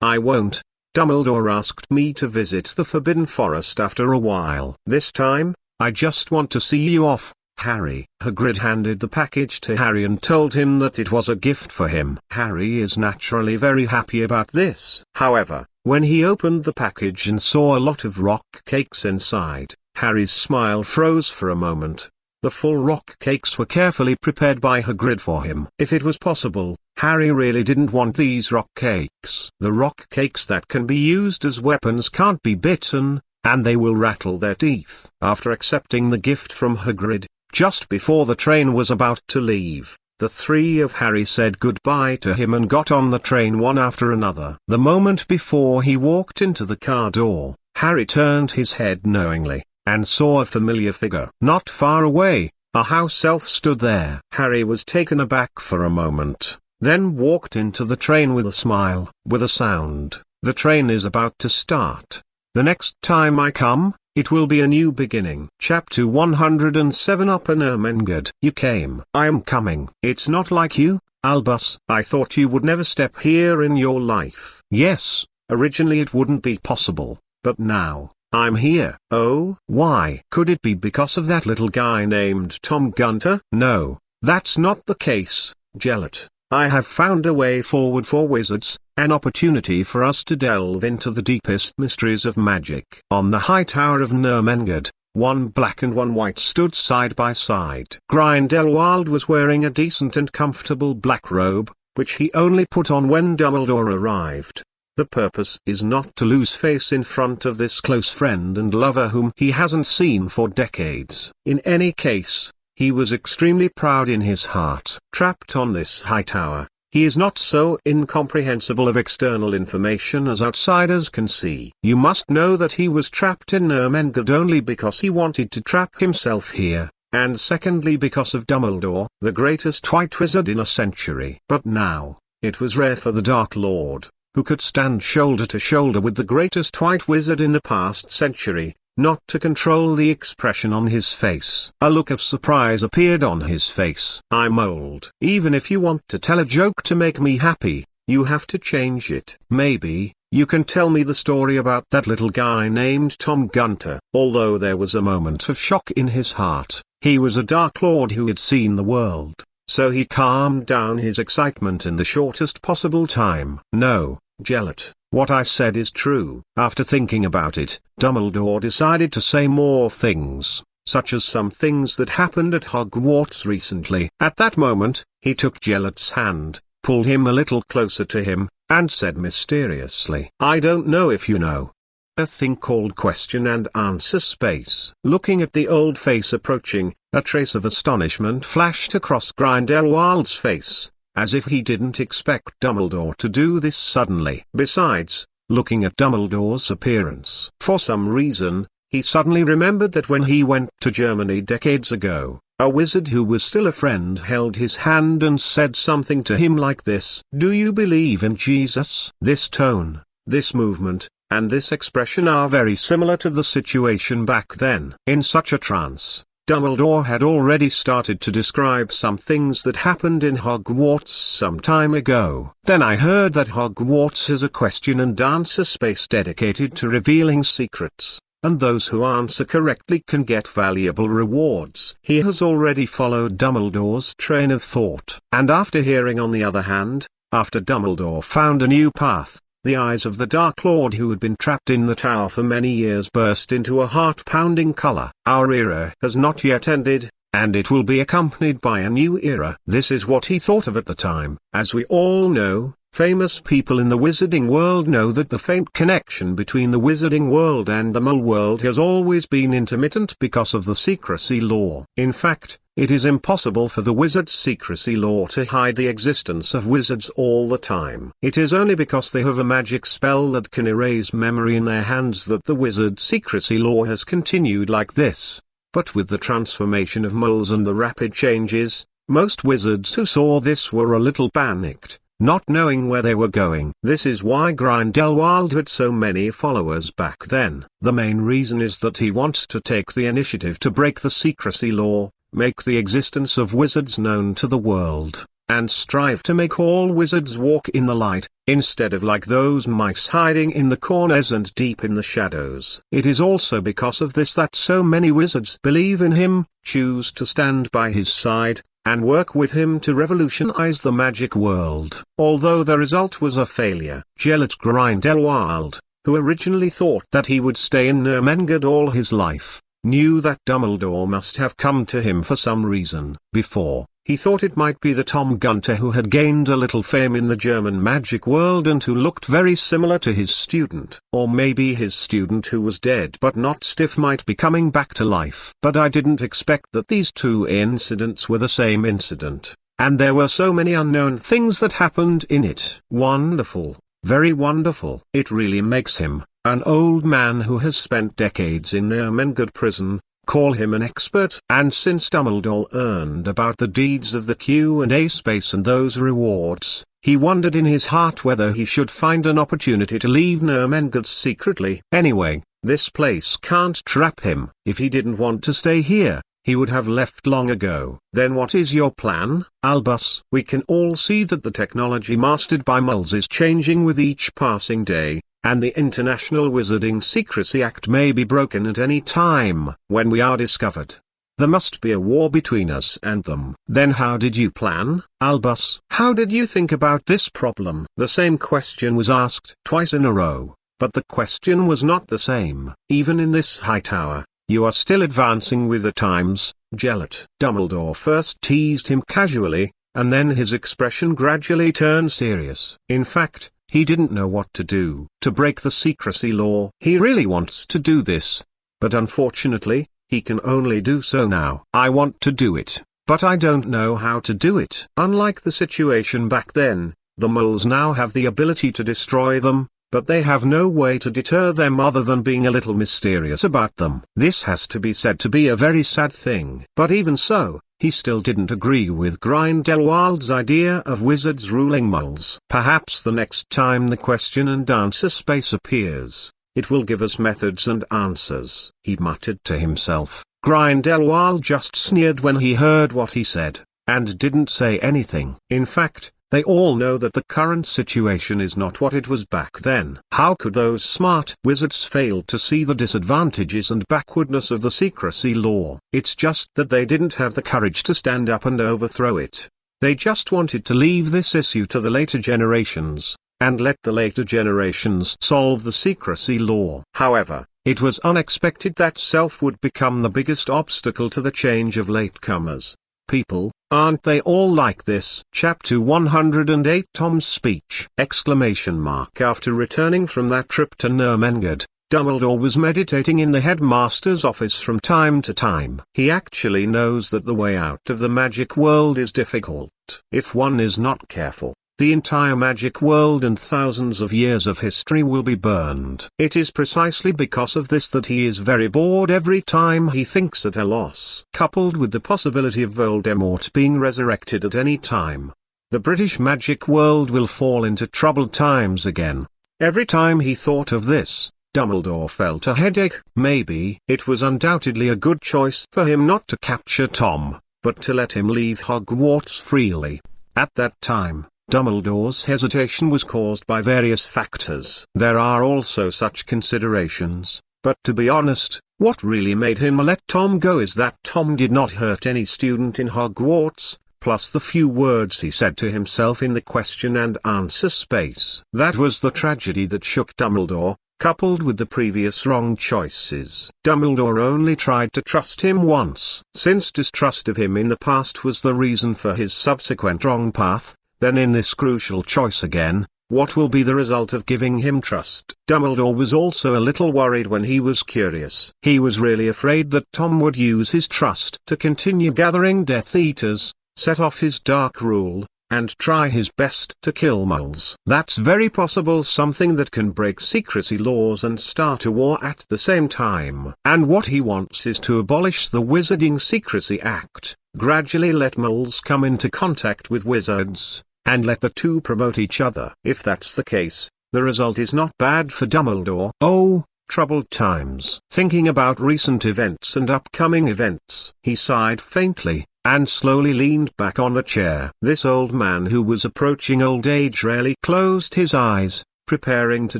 I won't. Dumbledore asked me to visit the Forbidden Forest after a while. This time, I just want to see you off, Harry. Hagrid handed the package to Harry and told him that it was a gift for him. Harry is naturally very happy about this. However, when he opened the package and saw a lot of rock cakes inside, Harry's smile froze for a moment. The full rock cakes were carefully prepared by Hagrid for him. If it was possible, Harry really didn't want these rock cakes. The rock cakes that can be used as weapons can't be bitten, and they will rattle their teeth. After accepting the gift from Hagrid, just before the train was about to leave, the three of Harry said goodbye to him and got on the train one after another. The moment before he walked into the car door, Harry turned his head knowingly, and saw a familiar figure. Not far away, a house elf stood there. Harry was taken aback for a moment, then walked into the train with a smile. With a sound, the train is about to start. The next time I come, it will be a new beginning. Chapter 107. Upper Ermengarde. You came. I am coming. It's not like you, Albus. I thought you would never step here in your life. Yes, originally it wouldn't be possible, but now, I'm here. Oh, why? Could it be because of that little guy named Tom Gunter? No, that's not the case, Gellert. I have found a way forward for wizards, an opportunity for us to delve into the deepest mysteries of magic. On the high tower of Ermengarde, one black and one white stood side by side. Grindelwald was wearing a decent and comfortable black robe, which he only put on when Dumbledore arrived. The purpose is not to lose face in front of this close friend and lover whom he hasn't seen for decades. In any case, he was extremely proud in his heart. Trapped on this high tower, he is not so incomprehensible of external information as outsiders can see. You must know that he was trapped in Ermengarde only because he wanted to trap himself here, and secondly because of Dumbledore, the greatest white wizard in a century. But now, it was rare for the Dark Lord, who could stand shoulder to shoulder with the greatest white wizard in the past century, not to control the expression on his face. A look of surprise appeared on his face. "I'm old. Even if you want to tell a joke to make me happy, you have to change it. Maybe you can tell me the story about that little guy named Tom Gunter." Although there was a moment of shock in his heart, he was a Dark Lord who had seen the world, so he calmed down his excitement in the shortest possible time. "No, Gellert, what I said is true." After thinking about it, Dumbledore decided to say more things, such as some things that happened at Hogwarts recently. At that moment, he took Gellert's hand, pulled him a little closer to him, and said mysteriously, "I don't know if you know a thing called question and answer space." Looking at the old face approaching, a trace of astonishment flashed across Grindelwald's face, as if he didn't expect Dumbledore to do this suddenly. Besides, looking at Dumbledore's appearance, for some reason, he suddenly remembered that when he went to Germany decades ago, a wizard who was still a friend held his hand and said something to him like this: "Do you believe in Jesus?" This tone, this movement, and this expression are very similar to the situation back then. In such a trance, Dumbledore had already started to describe some things that happened in Hogwarts some time ago. "Then I heard that Hogwarts is a question and answer space dedicated to revealing secrets, and those who answer correctly can get valuable rewards." He has already followed Dumbledore's train of thought. And after hearing, on the other hand, after Dumbledore found a new path, the eyes of the Dark Lord who had been trapped in the tower for many years burst into a heart-pounding color. "Our era has not yet ended, and it will be accompanied by a new era." This is what he thought of at the time. As we all know, famous people in the wizarding world know that the faint connection between the wizarding world and the Mole world has always been intermittent because of the secrecy law. In fact, it is impossible for the wizard's secrecy law to hide the existence of wizards all the time. It is only because they have a magic spell that can erase memory in their hands that the wizard's secrecy law has continued like this. But with the transformation of moles and the rapid changes, most wizards who saw this were a little panicked, not knowing where they were going. This is why Grindelwald had so many followers back then. The main reason is that he wants to take the initiative to break the secrecy law, make the existence of wizards known to the world, and strive to make all wizards walk in the light, instead of like those mice hiding in the corners and deep in the shadows. It is also because of this that so many wizards believe in him, choose to stand by his side, and work with him to revolutionize the magic world. Although the result was a failure, Gellert Grindelwald, who originally thought that he would stay in Nurmengard all his life, knew that Dumbledore must have come to him for some reason. Before, he thought it might be the Tom Gunter who had gained a little fame in the German magic world and who looked very similar to his student. Or maybe his student who was dead but not stiff might be coming back to life. But I didn't expect that these two incidents were the same incident, and there were so many unknown things that happened in it. Wonderful, very wonderful. It really makes him, an old man who has spent decades in Nurmengard prison, call him an expert. And since Dumbledore learned about the deeds of the Q and A space and those rewards, he wondered in his heart whether he should find an opportunity to leave Nurmengard secretly. Anyway, this place can't trap him. If he didn't want to stay here, he would have left long ago. Then what is your plan, Albus? We can all see that the technology mastered by moles is changing with each passing day, and the International Wizarding Secrecy Act may be broken at any time. When we are discovered, there must be a war between us and them. Then how did you plan, Albus? How did you think about this problem? The same question was asked twice in a row, but the question was not the same. Even in this high tower, you are still advancing with the times, Gellert. Dumbledore first teased him casually, and then his expression gradually turned serious. In fact, he didn't know what to do. To break the secrecy law. He really wants to do this, but unfortunately, he can only do so now. I want to do it, but I don't know how to do it. Unlike the situation back then, the moles now have the ability to destroy them, but they have no way to deter them other than being a little mysterious about them. This has to be said to be a very sad thing. But even so, he still didn't agree with Grindelwald's idea of wizards ruling moles. Perhaps the next time the question and answer space appears, it will give us methods and answers. He muttered to himself. Grindelwald just sneered when he heard what he said, and didn't say anything. In fact, they all know that the current situation is not what it was back then. How could those smart wizards fail to see the disadvantages and backwardness of the secrecy law? It's just that they didn't have the courage to stand up and overthrow it. They just wanted to leave this issue to the later generations, and let the later generations solve the secrecy law. However, it was unexpected that self would become the biggest obstacle to the change of latecomers. People, aren't they all like this? Chapter 108 Tom's Speech! After returning from that trip to Nurmengard, Dumbledore was meditating in the headmaster's office from time to time. He actually knows that the way out of the magic world is difficult. If one is not careful, the entire magic world and thousands of years of history will be burned. It is precisely because of this that he is very bored every time he thinks at a loss. Coupled with the possibility of Voldemort being resurrected at any time, the British magic world will fall into troubled times again. Every time he thought of this, Dumbledore felt a headache. Maybe it was undoubtedly a good choice for him not to capture Tom, but to let him leave Hogwarts freely. At that time, Dumbledore's hesitation was caused by various factors. There are also such considerations, but to be honest, what really made him let Tom go is that Tom did not hurt any student in Hogwarts, plus the few words he said to himself in the question and answer space. That was the tragedy that shook Dumbledore, coupled with the previous wrong choices. Dumbledore only tried to trust him once. Since distrust of him in the past was the reason for his subsequent wrong path, then in this crucial choice again, what will be the result of giving him trust? Dumbledore was also a little worried when he was curious. He was really afraid that Tom would use his trust to continue gathering Death Eaters, set off his dark rule, and try his best to kill muggles. That's very possible, something that can break secrecy laws and start a war at the same time. And what he wants is to abolish the Wizarding Secrecy Act, gradually let muggles come into contact with wizards, and let the two promote each other. If that's the case, the result is not bad for Dumbledore. Oh, troubled times. Thinking about recent events and upcoming events, he sighed faintly, and slowly leaned back on the chair. This old man who was approaching old age rarely closed his eyes, preparing to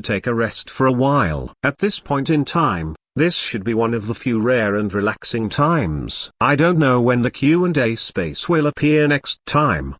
take a rest for a while. At this point in time, this should be one of the few rare and relaxing times. I don't know when the Q&A space will appear next time.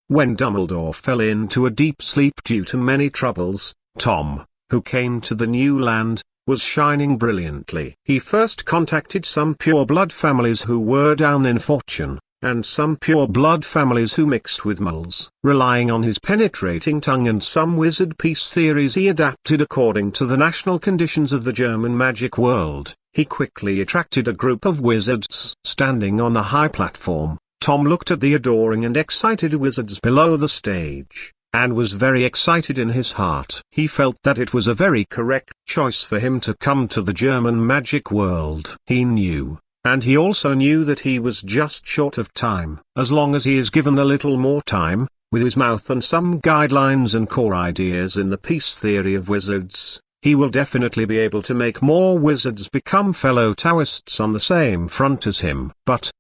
When Dumbledore fell into a deep sleep due to many troubles, Tom, who came to the new land, was shining brilliantly. He first contacted some pure-blood families who were down in fortune, and some pure-blood families who mixed with muggles. Relying on his penetrating tongue and some wizard piece theories he adapted according to the national conditions of the German magic world, he quickly attracted a group of wizards. Standing on the high platform, Tom looked at the adoring and excited wizards below the stage, and was very excited in his heart. He felt that it was a very correct choice for him to come to the German magic world. He knew, and he also knew that he was just short of time. As long as he is given a little more time, with his mouth and some guidelines and core ideas in the peace theory of wizards, he will definitely be able to make more wizards become fellow Taoists on the same front as him. But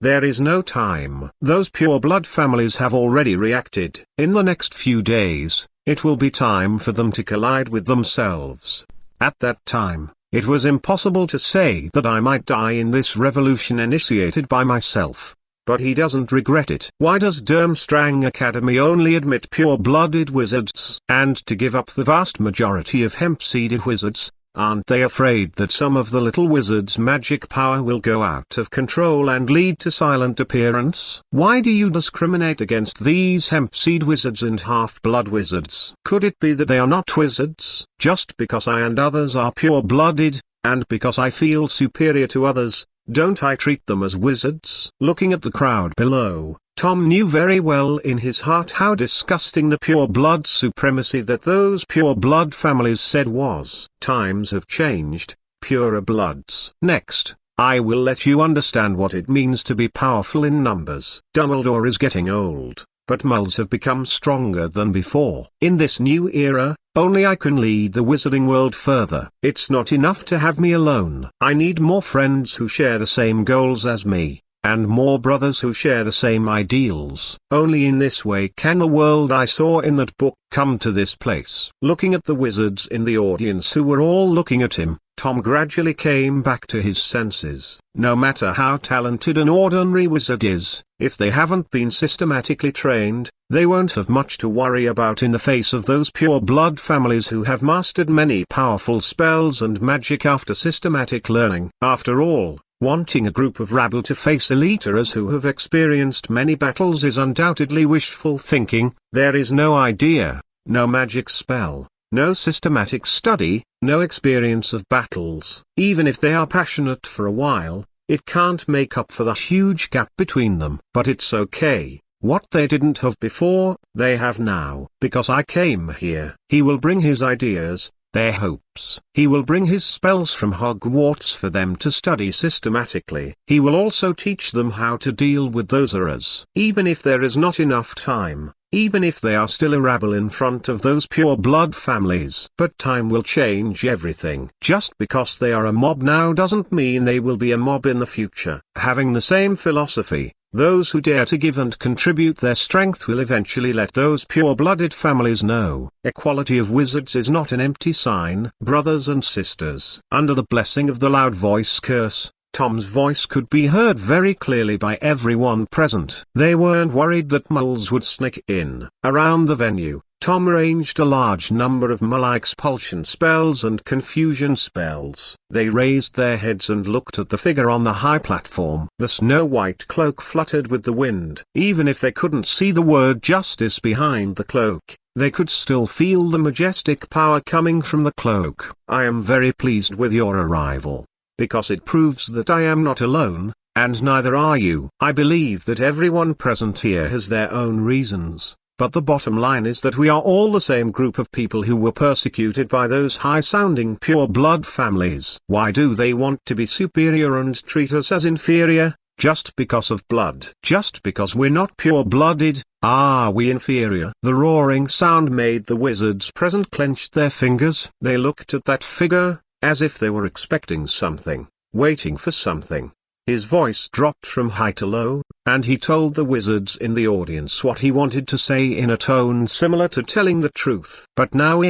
there is no time. Those pure-blood families have already reacted. In the next few days, it will be time for them to collide with themselves. At that time, it was impossible to say that I might die in this revolution initiated by myself. But he doesn't regret it. Why does Durmstrang Academy only admit pure-blooded wizards? And to give up the vast majority of hemp-seeded wizards? Aren't they afraid that some of the little wizards' magic power will go out of control and lead to silent appearance? Why do you discriminate against these hemp-seed wizards and half-blood wizards? Could it be that they are not wizards? Just because I and others are pure-blooded, and because I feel superior to others, don't I treat them as wizards? Looking at the crowd below, Tom knew very well in his heart how disgusting the pure-blood supremacy that those pure-blood families said was. Times have changed, purer bloods. Next, I will let you understand what it means to be powerful in numbers. Dumbledore is getting old. but moles have become stronger than before. In this new era, only I can lead the wizarding world further. It's not enough to have me alone. I need more friends who share the same goals as me, and more brothers who share the same ideals. Only in this way can the world I saw in that book come to this place. Looking at the wizards in the audience who were all looking at him, Tom gradually came back to his senses. No matter how talented an ordinary wizard is, if they haven't been systematically trained, they won't have much to worry about in the face of those pure-blood families who have mastered many powerful spells and magic after systematic learning. After all, wanting a group of rabble to face eliters who have experienced many battles is undoubtedly wishful thinking. There is no idea, no magic spell, no systematic study, no experience of battles. Even if they are passionate for a while, it can't make up for the huge gap between them. But it's okay. What they didn't have before, they have now. Because I came here. He will bring his ideas, their hopes. He will bring his spells from Hogwarts for them to study systematically. He will also teach them how to deal with those errors. Even if there is not enough time, even if they are still a rabble in front of those pure-blood families. But time will change everything. Just because they are a mob now doesn't mean they will be a mob in the future. Having the same philosophy, those who dare to give and contribute their strength will eventually let those pure-blooded families know. Equality of wizards is not an empty sign. Brothers and sisters. Under the blessing of the loud voice curse, Tom's voice could be heard very clearly by everyone present. They weren't worried that moles would sneak in. Around the venue, Tom arranged a large number of mole expulsion spells and confusion spells. They raised their heads and looked at the figure on the high platform. The snow-white cloak fluttered with the wind. Even if they couldn't see the word justice behind the cloak, they could still feel the majestic power coming from the cloak. I am very pleased with your arrival, because it proves that I am not alone, and neither are you. I believe that everyone present here has their own reasons, but the bottom line is that we are all the same group of people who were persecuted by those high-sounding pure-blood families. Why do they want to be superior and treat us as inferior? Just because of blood. Just because we're not pure-blooded, are we inferior? The roaring sound made the wizards present clench their fingers. They looked at that figure, as if they were expecting something, waiting for something. His voice dropped from high to low, and he told the wizards in the audience what he wanted to say in a tone similar to telling the truth. But now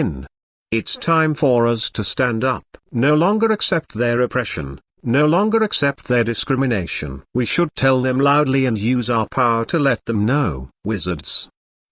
it's time for us to stand up. No longer accept their oppression. No longer accept their discrimination. We should tell them loudly and use our power to let them know. Wizards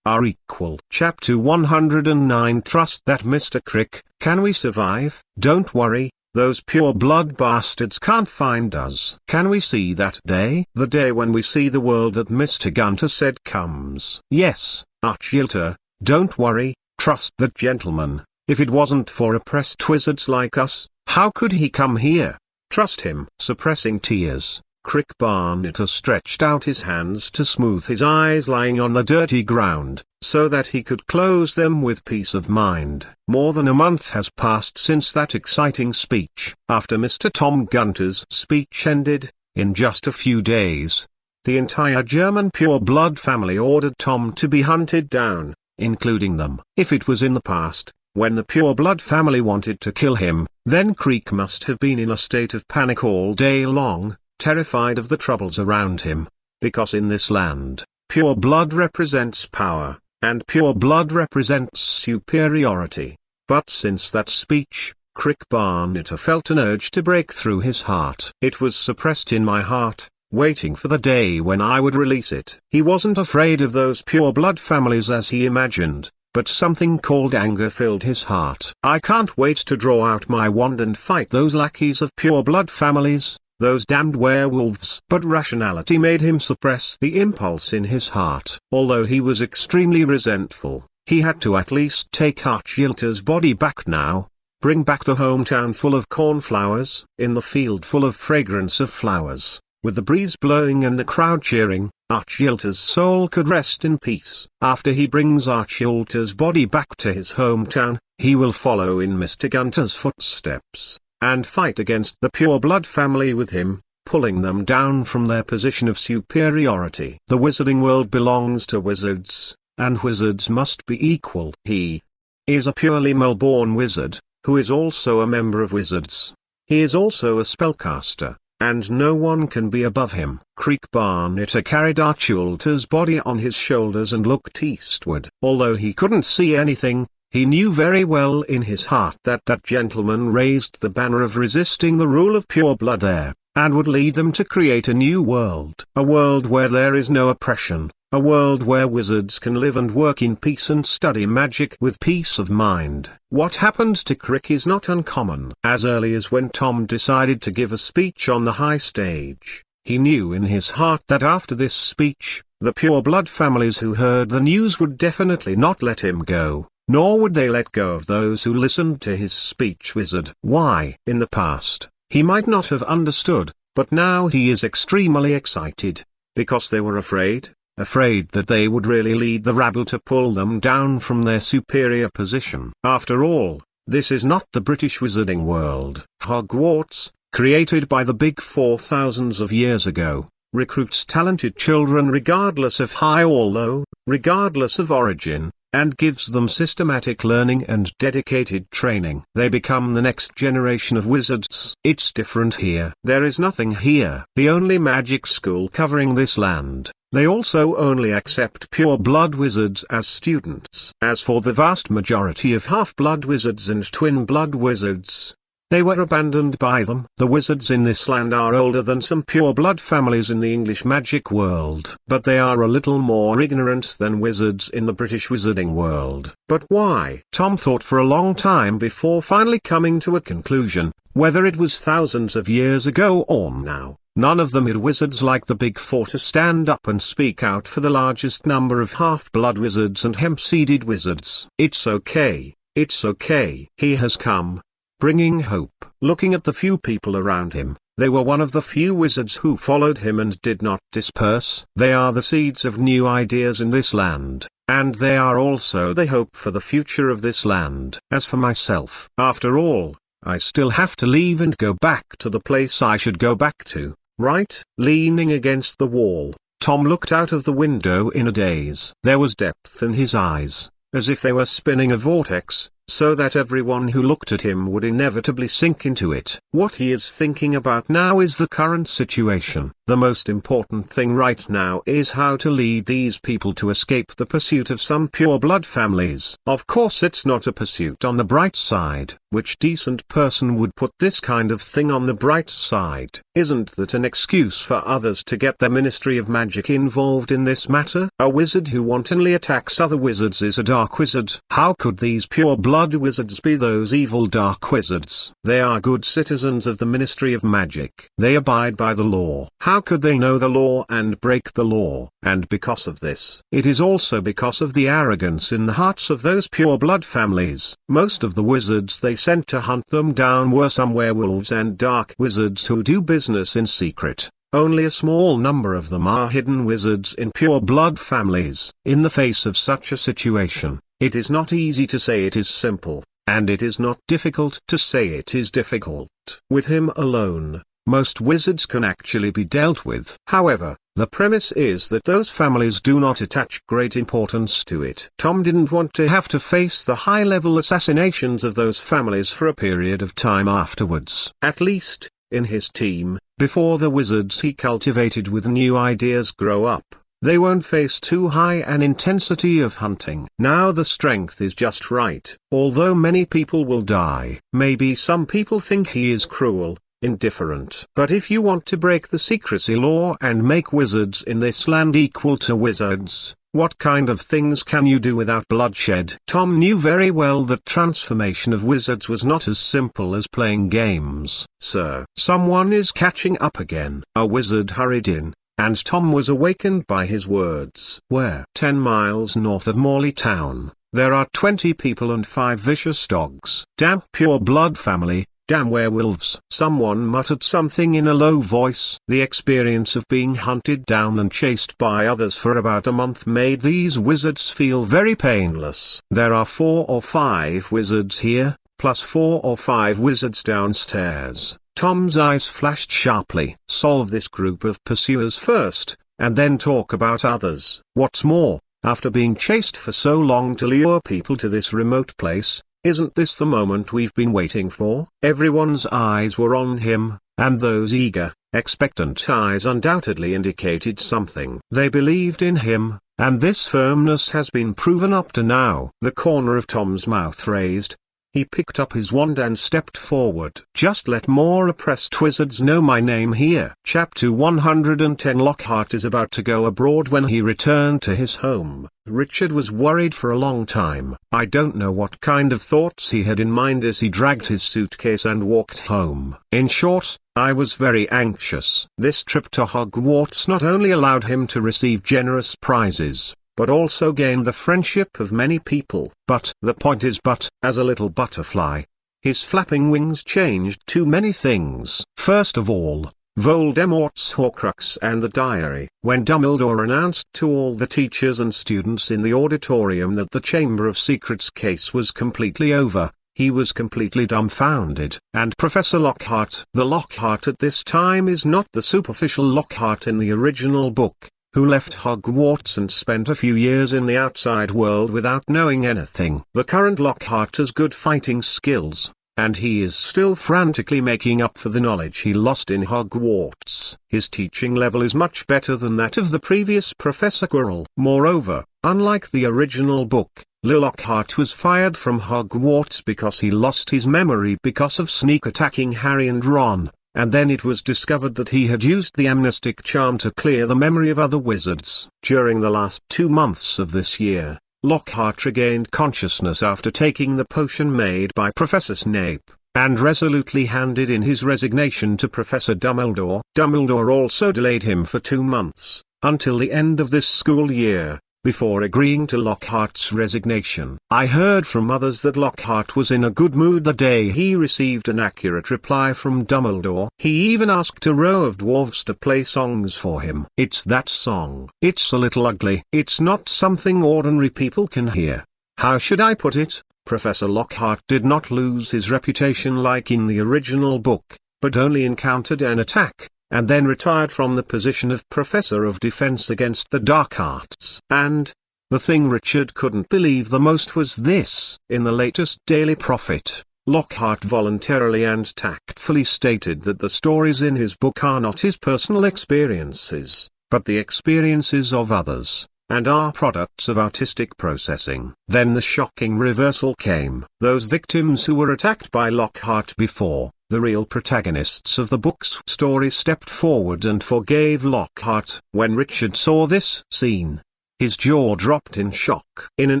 are equal. Chapter 109. Trust that, Mr. Crick. Can we survive? Don't worry, those pure-blood bastards can't find us. Can we see that day? The day when we see the world that Mr. Gunter said comes. Yes, Archilter, don't worry, trust that gentleman. If it wasn't for oppressed wizards like us, how could he come here? Trust him. Suppressing tears, Crick Barnett stretched out his hands to smooth his eyes lying on the dirty ground, so that he could close them with peace of mind. More than a month has passed since that exciting speech. After Mr. Tom Gunter's speech ended, in just a few days, the entire German pure-blood family ordered Tom to be hunted down, including them. If it was in the past, when the pure-blood family wanted to kill him, then Crick must have been in a state of panic all day long, terrified of the troubles around him, because in this land, pure blood represents power, and pure blood represents superiority. But since that speech, Crick Barnett felt an urge to break through his heart. It was suppressed in my heart, waiting for the day when I would release it. He wasn't afraid of those pure blood families as he imagined, but something called anger filled his heart. I can't wait to draw out my wand and fight those lackeys of pure blood families, those damned werewolves. But rationality made him suppress the impulse in his heart. Although he was extremely resentful, he had to at least take Archilter's body back now, bring back the hometown full of cornflowers, in the field full of fragrance of flowers, with the breeze blowing and the crowd cheering. Archilter's soul could rest in peace. After he brings Archilter's body back to his hometown, he will follow in Mr. Gunter's footsteps, and fight against the pure blood family with him, pulling them down from their position of superiority. The wizarding world belongs to wizards, and wizards must be equal. He is a purely male-born wizard, who is also a member of wizards. He is also a spellcaster, and no one can be above him. Creek Barnetter carried Archulta's body on his shoulders and looked eastward. Although he couldn't see anything, he knew very well in his heart that that gentleman raised the banner of resisting the rule of pure blood there, and would lead them to create a new world. A world where there is no oppression, a world where wizards can live and work in peace and study magic with peace of mind. What happened to Crick is not uncommon. As early as when Tom decided to give a speech on the high stage, he knew in his heart that after this speech, the pure blood families who heard the news would definitely not let him go, nor would they let go of those who listened to his speech. Wizard. Why? In the past, he might not have understood, but now he is extremely excited. Because they were afraid that they would really lead the rabble to pull them down from their superior position. After all, this is not the British wizarding world. Hogwarts, created by the Big Four thousands of years ago, recruits talented children regardless of high or low, regardless of origin, and gives them systematic learning and dedicated training. They become the next generation of wizards. It's different here. There is nothing here. The only magic school covering this land. They also only accept pure-blood wizards as students. As for the vast majority of half-blood wizards and twin-blood wizards, they were abandoned by them. The wizards in this land are older than some pure-blood families in the English magic world. But they are a little more ignorant than wizards in the British wizarding world. But why? Tom thought for a long time before finally coming to a conclusion, whether it was thousands of years ago or now. None of them had wizards like the Big Four to stand up and speak out for the largest number of half-blood wizards and hemp-seeded wizards. It's okay, it's okay. He has come, bringing hope. Looking at the few people around him, they were one of the few wizards who followed him and did not disperse. They are the seeds of new ideas in this land, and they are also the hope for the future of this land. As for myself, after all, I still have to leave and go back to the place I should go back to. Right? Leaning against the wall, Tom looked out of the window in a daze. There was depth in his eyes, as if they were spinning a vortex, so that everyone who looked at him would inevitably sink into it. What he is thinking about now is the current situation. The most important thing right now is how to lead these people to escape the pursuit of some pure-blood families. Of course it's not a pursuit on the bright side. Which decent person would put this kind of thing on the bright side? Isn't that an excuse for others to get the Ministry of Magic involved in this matter? A wizard who wantonly attacks other wizards is a dark wizard. How could these pure-blood wizards be those evil dark wizards? They are good citizens of the Ministry of Magic. They abide by the law. How could they know the law and break the law? And because of this, it is also because of the arrogance in the hearts of those pure-blood families. Most of the wizards they sent to hunt them down were some werewolves and dark wizards who do business in secret. Only a small number of them are hidden wizards in pure-blood families. In the face of such a situation, it is not easy to say it is simple, and it is not difficult to say it is difficult. With him alone, most wizards can actually be dealt with. However, the premise is that those families do not attach great importance to it. Tom didn't want to have to face the high-level assassinations of those families for a period of time afterwards. At least, in his team, before the wizards he cultivated with new ideas grow up, they won't face too high an intensity of hunting. Now the strength is just right. Although many people will die, maybe some people think he is cruel, indifferent. But if you want to break the secrecy law and make wizards in this land equal to wizards, what kind of things can you do without bloodshed? Tom knew very well that transformation of wizards was not as simple as playing games. Sir, someone is catching up again. A wizard hurried in, and Tom was awakened by his words. Where? 10 miles north of Morley Town, there are 20 people and 5 vicious dogs. Damn pure-blood family. Damn werewolves. Someone muttered something in a low voice. The experience of being hunted down and chased by others for about a month made these wizards feel very painless. There are 4 or 5 wizards here, plus 4 or 5 wizards downstairs. Tom's eyes flashed sharply. Solve this group of pursuers first, and then talk about others. What's more, after being chased for so long to lure people to this remote place, isn't this the moment we've been waiting for? Everyone's eyes were on him, and those eager, expectant eyes undoubtedly indicated something. They believed in him, and this firmness has been proven up to now. The corner of Tom's mouth raised. He picked up his wand and stepped forward. Just let more oppressed wizards know my name here. Chapter 110. Lockhart is about to go abroad. When he returned to his home, Richard was worried for a long time. I don't know what kind of thoughts he had in mind as he dragged his suitcase and walked home. In short, I was very anxious. This trip to Hogwarts not only allowed him to receive generous prizes, but also gain the friendship of many people. But the point is, as a little butterfly, his flapping wings changed to many things. First of all, Voldemort's Horcrux and the diary. When Dumbledore announced to all the teachers and students in the auditorium that the Chamber of Secrets case was completely over, he was completely dumbfounded. And Professor Lockhart, the Lockhart at this time, is not the superficial Lockhart in the original book, who left Hogwarts and spent a few years in the outside world without knowing anything. The current Lockhart has good fighting skills, and he is still frantically making up for the knowledge he lost in Hogwarts. His teaching level is much better than that of the previous Professor Quirrell. Moreover, unlike the original book, Lockhart was fired from Hogwarts because he lost his memory because of sneak attacking Harry and Ron. And then it was discovered that he had used the amnestic charm to clear the memory of other wizards. During the last 2 months of this year, Lockhart regained consciousness after taking the potion made by Professor Snape, and resolutely handed in his resignation to Professor Dumbledore. Dumbledore also delayed him for 2 months, until the end of this school year, before agreeing to Lockhart's resignation. I heard from others that Lockhart was in a good mood the day he received an accurate reply from Dumbledore. He even asked a row of dwarves to play songs for him. It's that song. It's a little ugly. It's not something ordinary people can hear. How should I put it? Professor Lockhart did not lose his reputation like in the original book, but only encountered an attack, and then retired from the position of Professor of Defense against the Dark Arts. And the thing Richard couldn't believe the most was this. In the latest Daily Prophet, Lockhart voluntarily and tactfully stated that the stories in his book are not his personal experiences, but the experiences of others, and are products of artistic processing. Then the shocking reversal came. Those victims who were attacked by Lockhart before, the real protagonists of the book's story, stepped forward and forgave Lockhart. When Richard saw this scene, his jaw dropped in shock. In an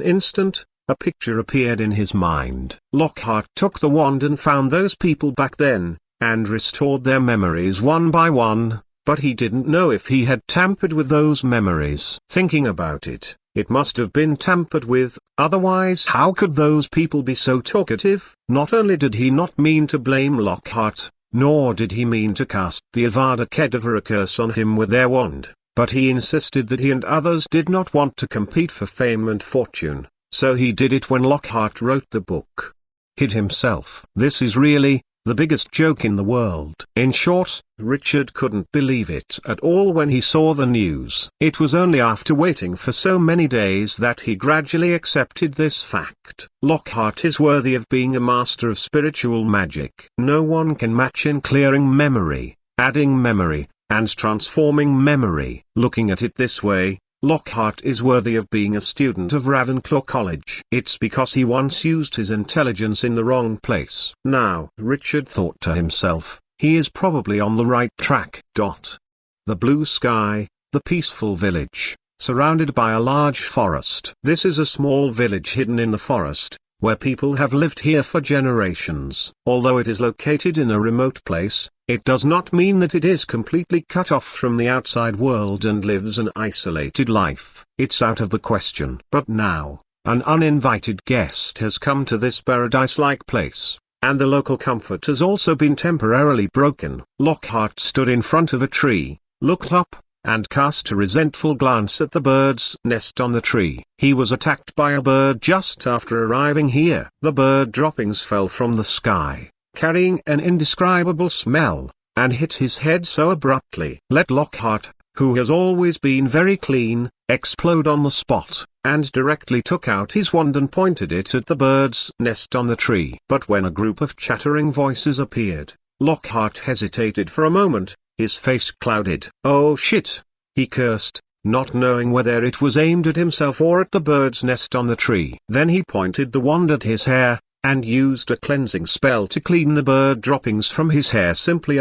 instant, a picture appeared in his mind. Lockhart took the wand and found those people back then, and restored their memories one by one, but he didn't know if he had tampered with those memories. Thinking about it, it must have been tampered with, otherwise how could those people be so talkative? Not only did he not mean to blame Lockhart, nor did he mean to cast the Avada Kedavra curse on him with their wand, but he insisted that he and others did not want to compete for fame and fortune, so he did it when Lockhart wrote the book. Hid himself. This is really the biggest joke in the world. In short, Richard couldn't believe it at all when he saw the news. It was only after waiting for so many days that he gradually accepted this fact. Lockhart is worthy of being a master of spiritual magic. No one can match in clearing memory, adding memory, and transforming memory. Looking at it this way, Lockhart is worthy of being a student of Ravenclaw College. It's because he once used his intelligence in the wrong place. Now, Richard thought to himself, he is probably on the right track. The blue sky, the peaceful village, surrounded by a large forest. This is a small village hidden in the forest, where people have lived here for generations. Although it is located in a remote place, it does not mean that it is completely cut off from the outside world and lives an isolated life. It's out of the question. But now, an uninvited guest has come to this paradise-like place, and the local comfort has also been temporarily broken. Lockhart stood in front of a tree, looked up, and cast a resentful glance at the bird's nest on the tree. He was attacked by a bird just after arriving here. The bird droppings fell from the sky, carrying an indescribable smell, and hit his head so abruptly. Let Lockhart, who has always been very clean, explode on the spot, and directly took out his wand and pointed it at the bird's nest on the tree. But when a group of chattering voices appeared, Lockhart hesitated for a moment, his face clouded. "Oh shit!" he cursed, not knowing whether it was aimed at himself or at the bird's nest on the tree. Then he pointed the wand at his hair, and used a cleansing spell to clean the bird droppings from his hair simply.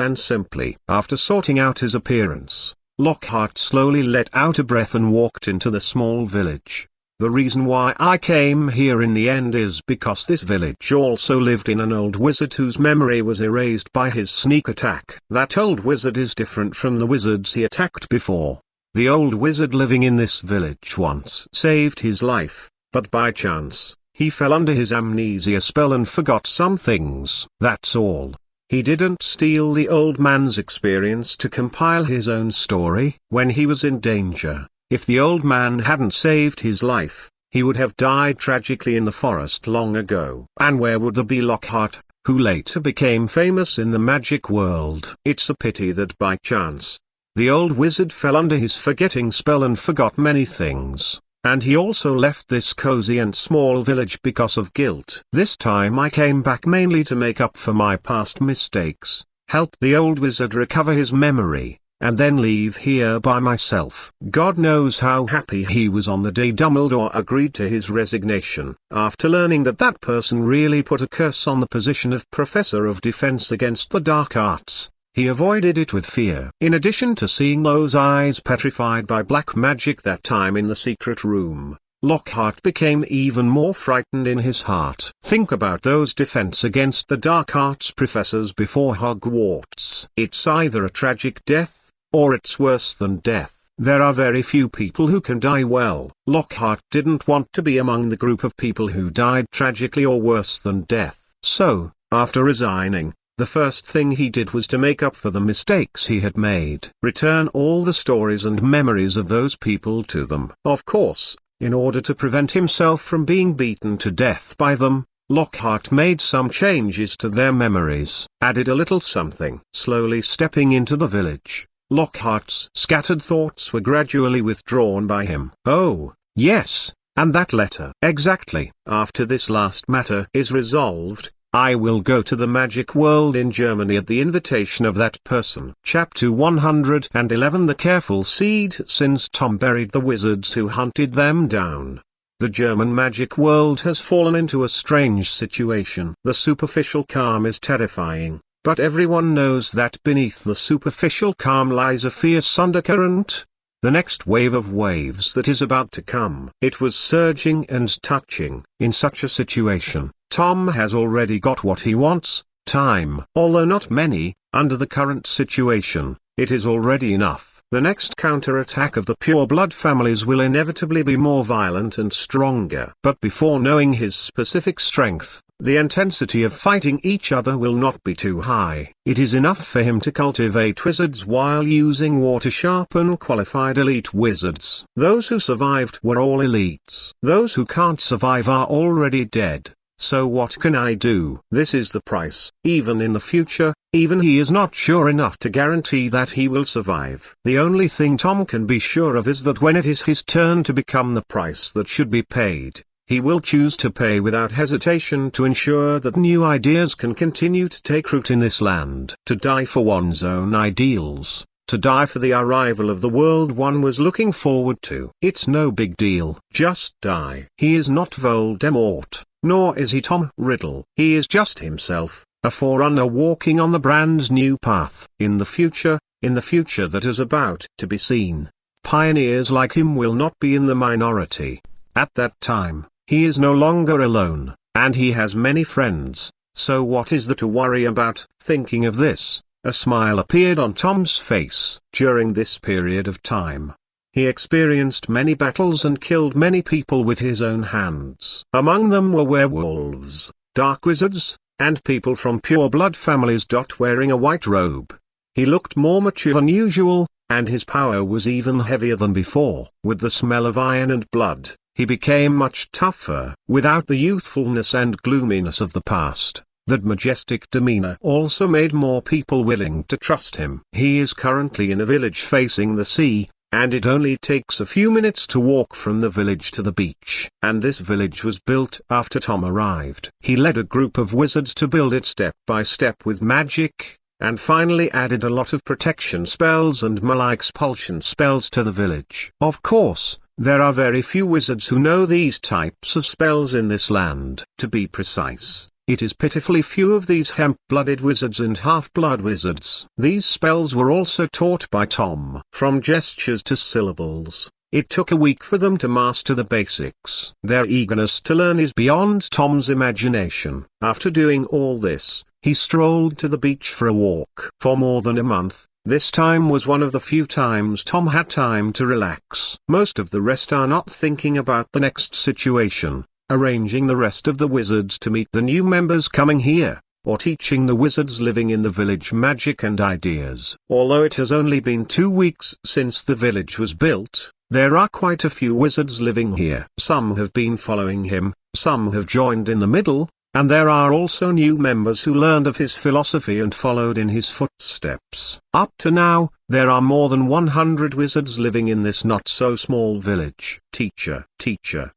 After sorting out his appearance, Lockhart slowly let out a breath and walked into the small village. The reason why I came here in the end is because this village also lived in an old wizard whose memory was erased by his sneak attack. That old wizard is different from the wizards he attacked before. The old wizard living in this village once saved his life, but by chance, he fell under his amnesia spell and forgot some things. That's all. He didn't steal the old man's experience to compile his own story. When he was in danger, if the old man hadn't saved his life, he would have died tragically in the forest long ago. And where would there be Lockhart, who later became famous in the magic world? It's a pity that by chance, the old wizard fell under his forgetting spell and forgot many things, and he also left this cozy and small village because of guilt. This time I came back mainly to make up for my past mistakes, help the old wizard recover his memory, and then leave here by myself. God knows how happy he was on the day Dumbledore agreed to his resignation. After learning that that person really put a curse on the position of Professor of Defense against the Dark Arts, he avoided it with fear. In addition to seeing those eyes petrified by black magic that time in the secret room, Lockhart became even more frightened in his heart. Think about those defense against the dark arts professors before Hogwarts. It's either a tragic death, or it's worse than death. There are very few people who can die well. Lockhart didn't want to be among the group of people who died tragically or worse than death. So, after resigning, the first thing he did was to make up for the mistakes he had made. Return all the stories and memories of those people to them. Of course, in order to prevent himself from being beaten to death by them, Lockhart made some changes to their memories, added a little something. Slowly stepping into the village, Lockhart's scattered thoughts were gradually withdrawn by him. Oh, yes, and that letter. Exactly. After this last matter is resolved, I will go to the magic world in Germany at the invitation of that person. Chapter 111. The Careful Seed. Since Tom buried the wizards who hunted them down, the German magic world has fallen into a strange situation. The superficial calm is terrifying, but everyone knows that beneath the superficial calm lies a fierce undercurrent, the next wave of waves that is about to come. It was surging and touching. In such a situation, Tom has already got what he wants, time. Although not many, under the current situation, it is already enough. The next counterattack of the pure-blood families will inevitably be more violent and stronger. But before knowing his specific strength, the intensity of fighting each other will not be too high. It is enough for him to cultivate wizards while using war to sharpen qualified elite wizards. Those who survived were all elites. Those who can't survive are already dead. So what can I do? This is the price. Even in the future, even he is not sure enough to guarantee that he will survive. The only thing Tom can be sure of is that when it is his turn to become the price that should be paid, he will choose to pay without hesitation to ensure that new ideas can continue to take root in this land. To die for one's own ideals, to die for the arrival of the world one was looking forward to. It's no big deal. Just die. He is not Voldemort, nor is he Tom Riddle. He is just himself, a forerunner walking on the brand new path. In the future that is about to be seen, pioneers like him will not be in the minority. At that time, he is no longer alone, and he has many friends, so what is there to worry about? Thinking of this, a smile appeared on Tom's face. During this period of time, he experienced many battles and killed many people with his own hands. Among them were werewolves, dark wizards, and people from pure-blood families. Wearing a white robe, he looked more mature than usual, and his power was even heavier than before. With the smell of iron and blood, he became much tougher. Without the youthfulness and gloominess of the past, That majestic demeanor also made more people willing to trust him. He is currently in a village facing the sea, and it only takes a few minutes to walk from the village to the beach. And this village was built after Tom arrived. He led a group of wizards to build it step by step with magic, and finally added a lot of protection spells and malign expulsion spells to the village. Of course, there are very few wizards who know these types of spells in this land. To be precise, it is pitifully few of these hemp-blooded wizards and half-blood wizards. These spells were also taught by Tom. From gestures to syllables, it took a week for them to master the basics. Their eagerness to learn is beyond Tom's imagination. After doing all this, he strolled to the beach for a walk. For more than a month, this time was one of the few times Tom had time to relax. Most of the rest are not thinking about the next situation, arranging the rest of the wizards to meet the new members coming here, or teaching the wizards living in the village magic and ideas. Although it has only been 2 weeks since the village was built, there are quite a few wizards living here. Some have been following him, some have joined in the middle, and there are also new members who learned of his philosophy and followed in his footsteps. Up to now, there are more than 100 wizards living in this not-so-small village. Teacher.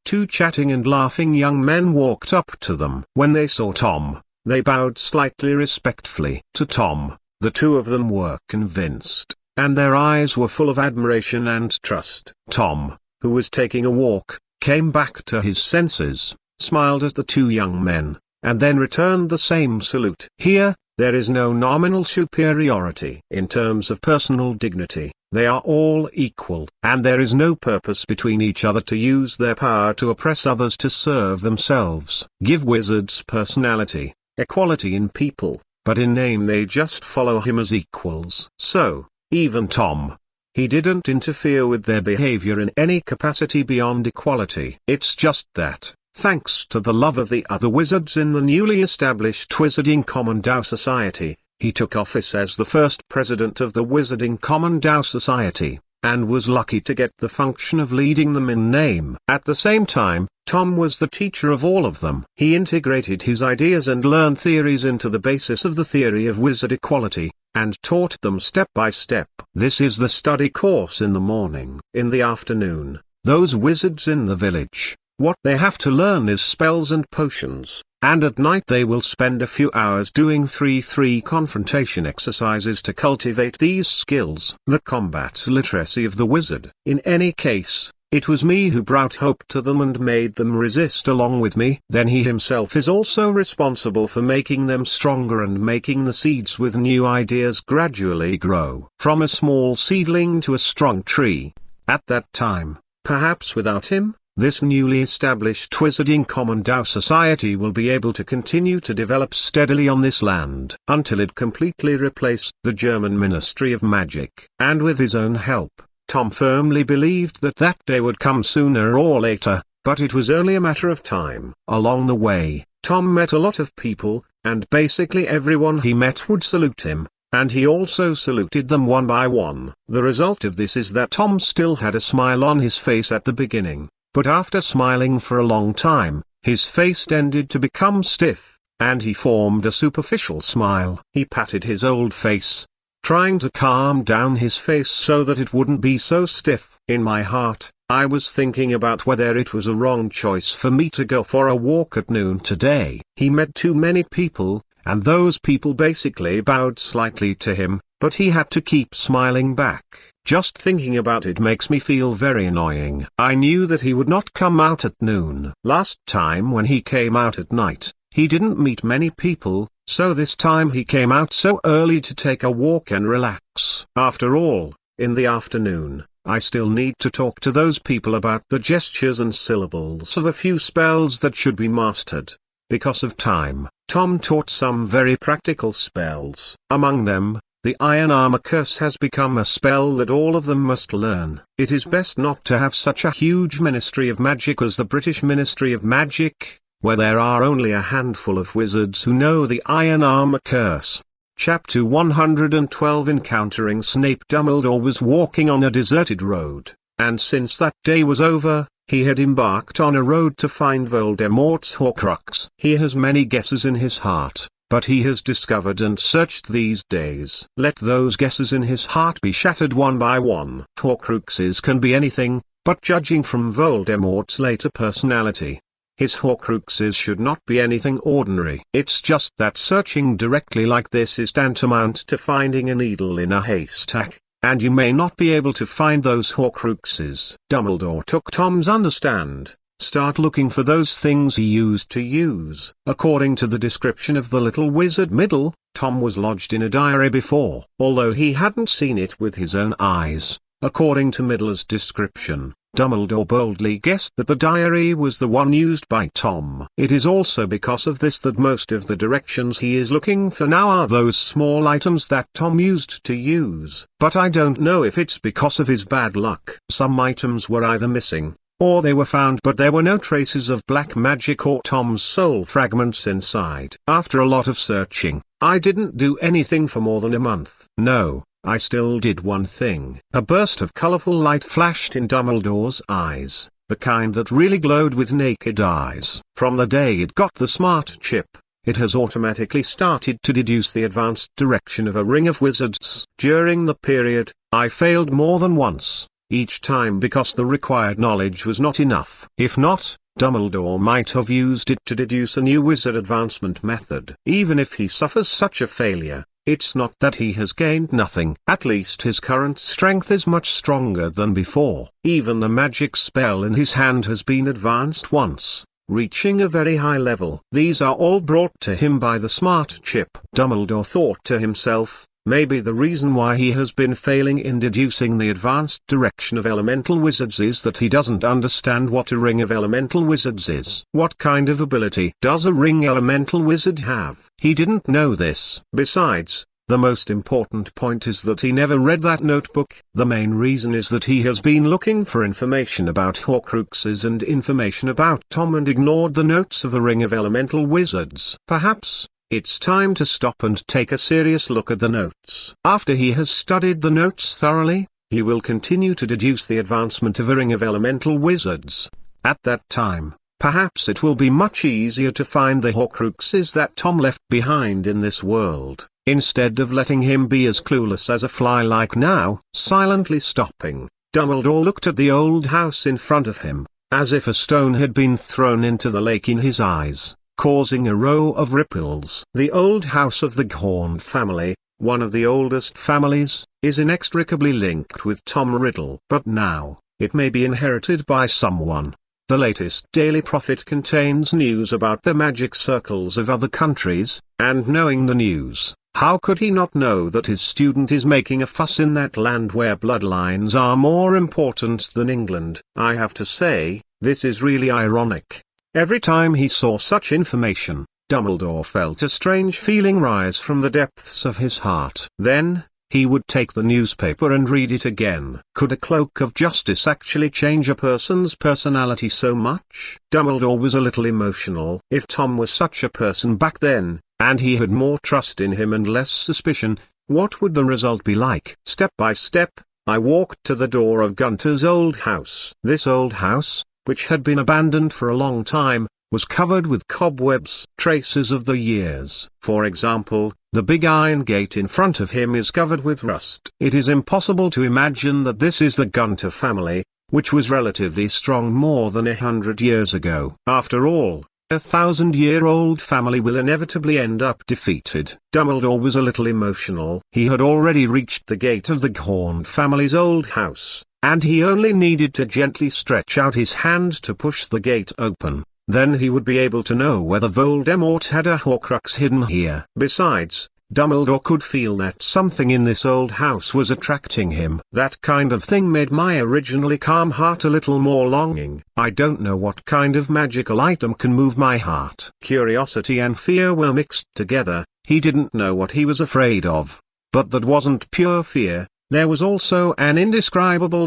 Two chatting and laughing young men walked up to them. When they saw Tom, they bowed slightly respectfully to Tom. The two of them were convinced, and their eyes were full of admiration and trust. Tom, who was taking a walk, came back to his senses, smiled at the two young men, and then returned the same salute. Here, there is no nominal superiority. In terms of personal dignity, they are all equal, and there is no purpose between each other to use their power to oppress others to serve themselves. Give wizards personality, equality in people, but in name they just follow him as equals. So, even Tom, he didn't interfere with their behavior in any capacity beyond equality. It's just that, thanks to the love of the other wizards in the newly established Wizarding Commandau Society, he took office as the first president of the Wizarding Commandau Society, and was lucky to get the function of leading them in name. At the same time, Tom was the teacher of all of them. He integrated his ideas and learned theories into the basis of the theory of wizard equality, and taught them step by step. This is the study course in the morning. In the afternoon, those wizards in the village, what they have to learn is spells and potions, and at night they will spend a few hours doing 3-3 confrontation exercises to cultivate these skills. The combat literacy of the wizard. In any case, it was me who brought hope to them and made them resist along with me. Then he himself is also responsible for making them stronger and making the seeds with new ideas gradually grow from a small seedling to a strong tree. At that time, perhaps without him, this newly established Wizarding Commandau Society will be able to continue to develop steadily on this land until it completely replaced the German Ministry of Magic. And with his own help, Tom firmly believed that that day would come sooner or later, but it was only a matter of time. Along the way, Tom met a lot of people, and basically everyone he met would salute him, and he also saluted them one by one. The result of this is that Tom still had a smile on his face at the beginning. But after smiling for a long time, his face tended to become stiff, and he formed a superficial smile. He patted his old face, trying to calm down his face so that it wouldn't be so stiff. In my heart, I was thinking about whether it was a wrong choice for me to go for a walk at noon today. He met too many people, and those people basically bowed slightly to him, but he had to keep smiling back. Just thinking about it makes me feel very annoying. I knew that he would not come out at noon. Last time when he came out at night, he didn't meet many people, so this time he came out so early to take a walk and relax. After all, in the afternoon, I still need to talk to those people about the gestures and syllables of a few spells that should be mastered. Because of time, Tom taught some very practical spells. Among them, the Iron Armor Curse has become a spell that all of them must learn. It is best not to have such a huge Ministry of Magic as the British Ministry of Magic, where there are only a handful of wizards who know the Iron Armor Curse. Chapter 112. Encountering Snape. Dumbledore was walking on a deserted road, and since that day was over, he had embarked on a road to find Voldemort's Horcrux. He has many guesses in his heart, but he has discovered and searched these days. Let those guesses in his heart be shattered one by one. Horcruxes can be anything, but judging from Voldemort's later personality, his Horcruxes should not be anything ordinary. It's just that searching directly like this is tantamount to finding a needle in a haystack, and you may not be able to find those Horcruxes. Dumbledore took Tom's understand. Start looking for those things he used to use. According to the description of the little wizard Middle, Tom was lodged in a diary before, although he hadn't seen it with his own eyes. According to Middle's description, Dumbledore boldly guessed that the diary was the one used by Tom. It is also because of this that most of the directions he is looking for now are those small items that Tom used to use. But I don't know if it's because of his bad luck. Some items were either missing, or they were found but there were no traces of black magic or Tom's soul fragments inside. After a lot of searching, I didn't do anything for more than a month. No, I still did one thing. A burst of colorful light flashed in Dumbledore's eyes, the kind that really glowed with naked eyes. From the day it got the smart chip, it has automatically started to deduce the advanced direction of a ring of wizards. During the period, I failed more than once, each time because the required knowledge was not enough. If not, Dumbledore might have used it to deduce a new wizard advancement method. Even if he suffers such a failure, it's not that he has gained nothing. At least his current strength is much stronger than before. Even the magic spell in his hand has been advanced once, reaching a very high level. These are all brought to him by the smart chip. Dumbledore thought to himself, maybe the reason why he has been failing in deducing the advanced direction of elemental wizards is that he doesn't understand what a ring of elemental wizards is. What kind of ability does a ring elemental wizard have? He didn't know this. Besides, the most important point is that he never read that notebook. The main reason is that he has been looking for information about Horcruxes and information about Tom and ignored the notes of a ring of elemental wizards. Perhaps it's time to stop and take a serious look at the notes. After he has studied the notes thoroughly, he will continue to deduce the advancement of a ring of elemental wizards. At that time, perhaps it will be much easier to find the Horcruxes that Tom left behind in this world, instead of letting him be as clueless as a fly like now. Silently stopping, Dumbledore looked at the old house in front of him, as if a stone had been thrown into the lake in his eyes, causing a row of ripples. The old house of the Gaunt family, one of the oldest families, is inextricably linked with Tom Riddle. But now, it may be inherited by someone. The latest Daily Prophet contains news about the magic circles of other countries, and knowing the news, how could he not know that his student is making a fuss in that land where bloodlines are more important than England? I have to say, this is really ironic. Every time he saw such information, Dumbledore felt a strange feeling rise from the depths of his heart. Then, he would take the newspaper and read it again. Could a cloak of justice actually change a person's personality so much? Dumbledore was a little emotional. If Tom was such a person back then, and he had more trust in him and less suspicion, what would the result be like? Step by step, I walked to the door of Gunter's old house. This old house, which had been abandoned for a long time, was covered with cobwebs, traces of the years. For example, the big iron gate in front of him is covered with rust. It is impossible to imagine that this is the Gunter family, which was relatively strong more than 100 years ago. After all, a 1,000-year-old family will inevitably end up defeated. Dumbledore was a little emotional. He had already reached the gate of the Gaunt family's old house, and he only needed to gently stretch out his hand to push the gate open. Then he would be able to know whether Voldemort had a Horcrux hidden here. Besides, Dumbledore could feel that something in this old house was attracting him. That kind of thing made my originally calm heart a little more longing. I don't know what kind of magical item can move my heart. Curiosity and fear were mixed together. He didn't know what he was afraid of. But that wasn't pure fear. There was also an indescribable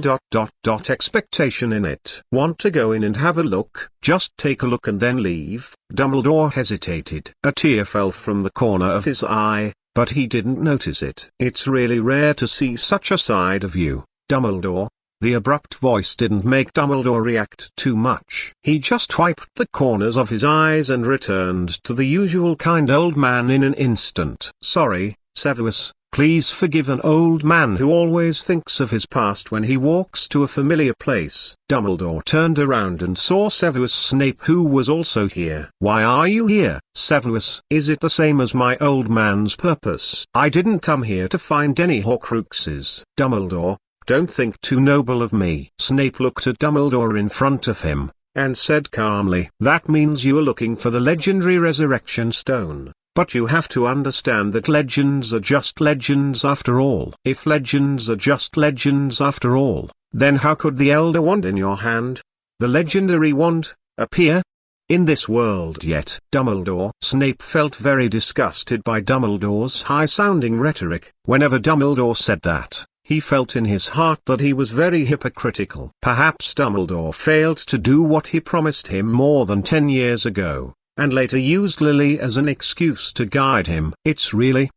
expectation in it. Want to go in and have a look? Just take a look and then leave? Dumbledore hesitated. A tear fell from the corner of his eye, but he didn't notice it. It's really rare to see such a side of you, Dumbledore. The abrupt voice didn't make Dumbledore react too much. He just wiped the corners of his eyes and returned to the usual kind old man in an instant. "Sorry, Severus. Please forgive an old man who always thinks of his past when he walks to a familiar place." Dumbledore turned around and saw Severus Snape, who was also here. "Why are you here, Severus? Is it the same as my old man's purpose?" "I didn't come here to find any Horcruxes." "Dumbledore, don't think too noble of me." Snape looked at Dumbledore in front of him, and said calmly, "That means you are looking for the legendary Resurrection Stone. But you have to understand that legends are just legends after all. If legends are just legends after all, then how could the Elder Wand in your hand, the legendary wand, appear in this world yet?" Dumbledore. Snape felt very disgusted by Dumbledore's high-sounding rhetoric. Whenever Dumbledore said that, he felt in his heart that he was very hypocritical. Perhaps Dumbledore failed to do what he promised him more than 10 years ago, and later used Lily as an excuse to guide him. "It's really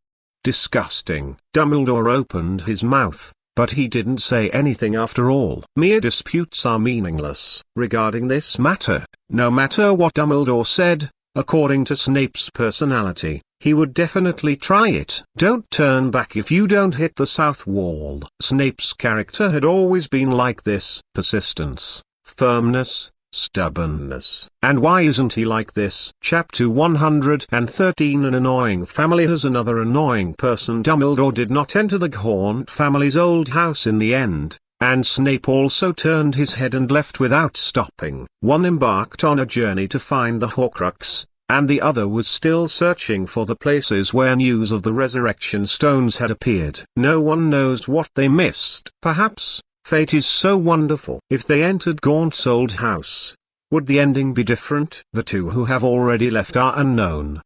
disgusting." Dumbledore opened his mouth, but he didn't say anything after all. Mere disputes are meaningless. Regarding this matter, no matter what Dumbledore said, according to Snape's personality, he would definitely try it. "Don't turn back if you don't hit the south wall." Snape's character had always been like this: persistence, firmness, stubbornness. And why isn't he like this? Chapter 113. An annoying family has another annoying person. Dumbledore did not enter the Gaunt family's old house in the end, and Snape also turned his head and left without stopping. One embarked on a journey to find the Horcrux, and the other was still searching for the places where news of the Resurrection Stones had appeared. No one knows what they missed. Perhaps fate is so wonderful. If they entered Gaunt's old house, would the ending be different? The two who have already left are unknown.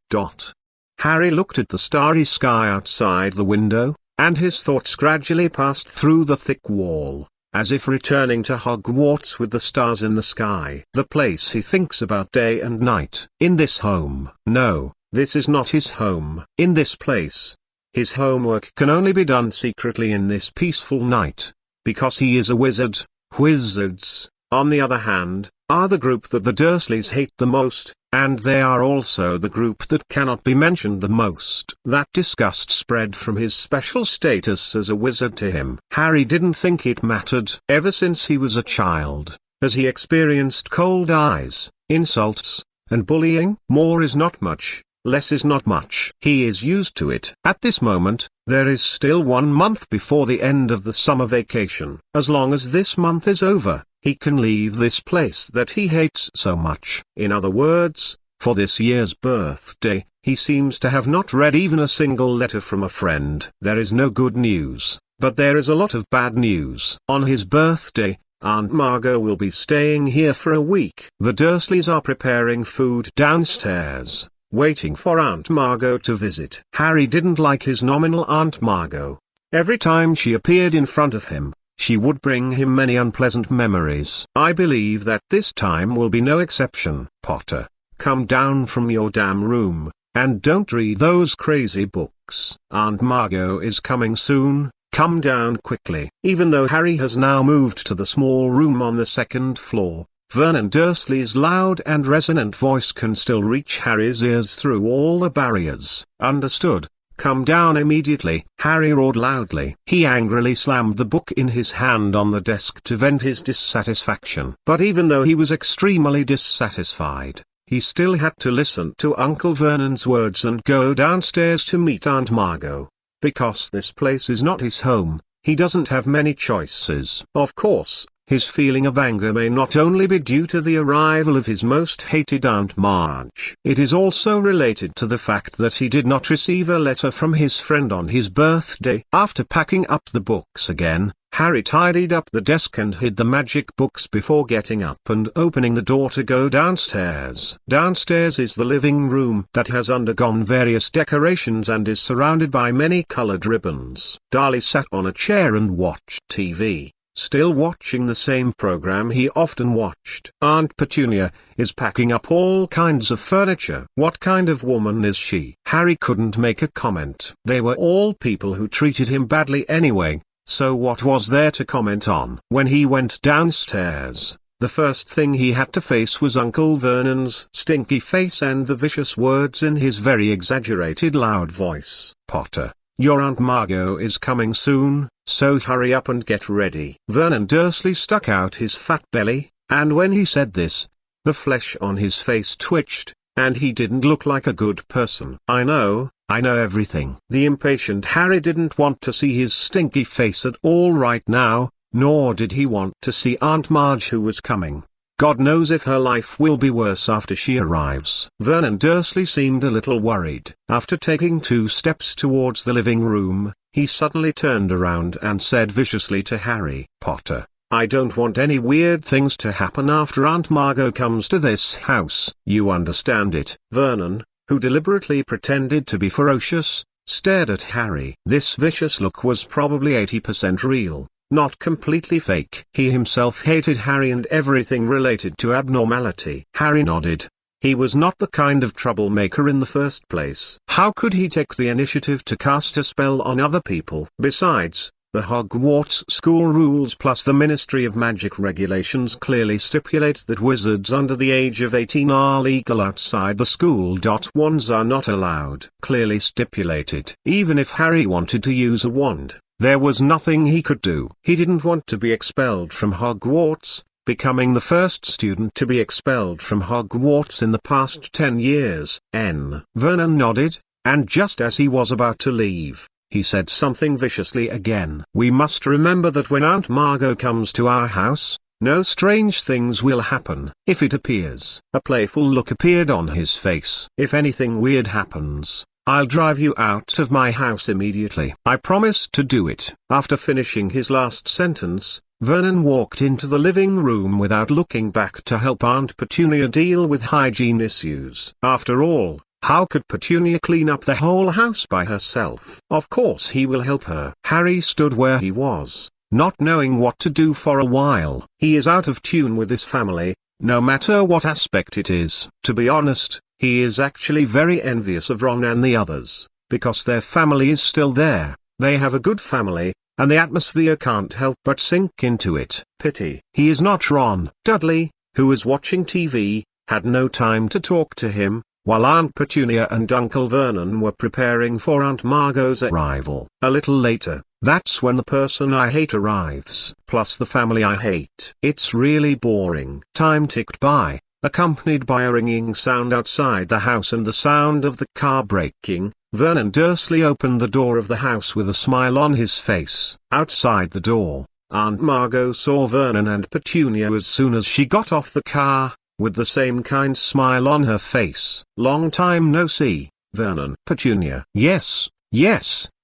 Harry looked at the starry sky outside the window, and his thoughts gradually passed through the thick wall, as if returning to Hogwarts with the stars in the sky. The place he thinks about day and night. In this home. No, this is not his home. In this place. His homework can only be done secretly in this peaceful night, because he is a wizard. Wizards, on the other hand, are the group that the Dursleys hate the most, and they are also the group that cannot be mentioned the most. That disgust spread from his special status as a wizard to him. Harry didn't think it mattered. Ever since he was a child, as he experienced cold eyes, insults, and bullying. More is not much, less is not much. He is used to it. At this moment, there is still 1 month before the end of the summer vacation. As long as this month is over, he can leave this place that he hates so much. In other words, for this year's birthday, he seems to have not read even a single letter from a friend. There is no good news, but there is a lot of bad news. On his birthday, Aunt Margot will be staying here for a week. The Dursleys are preparing food downstairs, waiting for Aunt Margot to visit. Harry didn't like his nominal Aunt Margot. Every time she appeared in front of him, she would bring him many unpleasant memories. I believe that this time will be no exception. Potter, come down from your damn room, and don't read those crazy books. Aunt Margot is coming soon, come down quickly. Even though Harry has now moved to the small room on the second floor, Vernon Dursley's loud and resonant voice can still reach Harry's ears through all the barriers. Understood. Come down immediately. Harry roared loudly. He angrily slammed the book in his hand on the desk to vent his dissatisfaction. But even though he was extremely dissatisfied, he still had to listen to Uncle Vernon's words and go downstairs to meet Aunt Margot. Because this place is not his home, he doesn't have many choices. Of course, his feeling of anger may not only be due to the arrival of his most hated Aunt Marge. It is also related to the fact that he did not receive a letter from his friend on his birthday. After packing up the books again, Harry tidied up the desk and hid the magic books before getting up and opening the door to go downstairs. Downstairs is the living room that has undergone various decorations and is surrounded by many colored ribbons. Darley sat on a chair and watched TV, still watching the same program he often watched. Aunt Petunia is packing up all kinds of furniture. What kind of woman is she? Harry couldn't make a comment. They were all people who treated him badly anyway, so what was there to comment on? When he went downstairs, the first thing he had to face was Uncle Vernon's stinky face and the vicious words in his very exaggerated loud voice. "Potter, your Aunt Margot is coming soon, so hurry up and get ready." Vernon Dursley stuck out his fat belly, and when he said this, the flesh on his face twitched, and he didn't look like a good person. I know everything." The impatient Harry didn't want to see his stinky face at all right now, nor did he want to see Aunt Marge, who was coming. God knows if her life will be worse after she arrives. Vernon Dursley seemed a little worried. After taking 2 steps towards the living room, he suddenly turned around and said viciously to Harry, "Potter, I don't want any weird things to happen after Aunt Margot comes to this house. You understand it?" Vernon, who deliberately pretended to be ferocious, stared at Harry. This vicious look was probably 80% real, not completely fake. He himself hated Harry and everything related to abnormality. Harry nodded. He was not the kind of troublemaker in the first place. How could he take the initiative to cast a spell on other people? Besides, the Hogwarts school rules plus the Ministry of Magic regulations clearly stipulate that wizards under the age of 18 are legal outside the school. Wands are not allowed. Clearly stipulated. Even if Harry wanted to use a wand, there was nothing he could do. He didn't want to be expelled from Hogwarts, becoming the first student to be expelled from Hogwarts in the past 10 years. Vernon nodded, and just as he was about to leave, he said something viciously again. "We must remember that when Aunt Margot comes to our house, no strange things will happen. If it appears." A playful look appeared on his face. "If anything weird happens, I'll drive you out of my house immediately. I promise to do it." After finishing his last sentence, Vernon walked into the living room without looking back to help Aunt Petunia deal with hygiene issues. After all, how could Petunia clean up the whole house by herself? Of course he will help her. Harry stood where he was, not knowing what to do for a while. He is out of tune with his family, no matter what aspect it is. To be honest, he is actually very envious of Ron and the others, because their family is still there. They have a good family, and the atmosphere can't help but sink into it. Pity he is not Ron. Dudley, who was watching TV, had no time to talk to him, while Aunt Petunia and Uncle Vernon were preparing for Aunt Margot's arrival. A little later, that's when the person I hate arrives, plus the family I hate. It's really boring. Time ticked by, accompanied by a ringing sound outside the house and the sound of the car braking. Vernon Dursley opened the door of the house with a smile on his face. Outside the door, Aunt Margot saw Vernon and Petunia as soon as she got off the car, with the same kind smile on her face. "Long time no see, Vernon." "Petunia." Yes,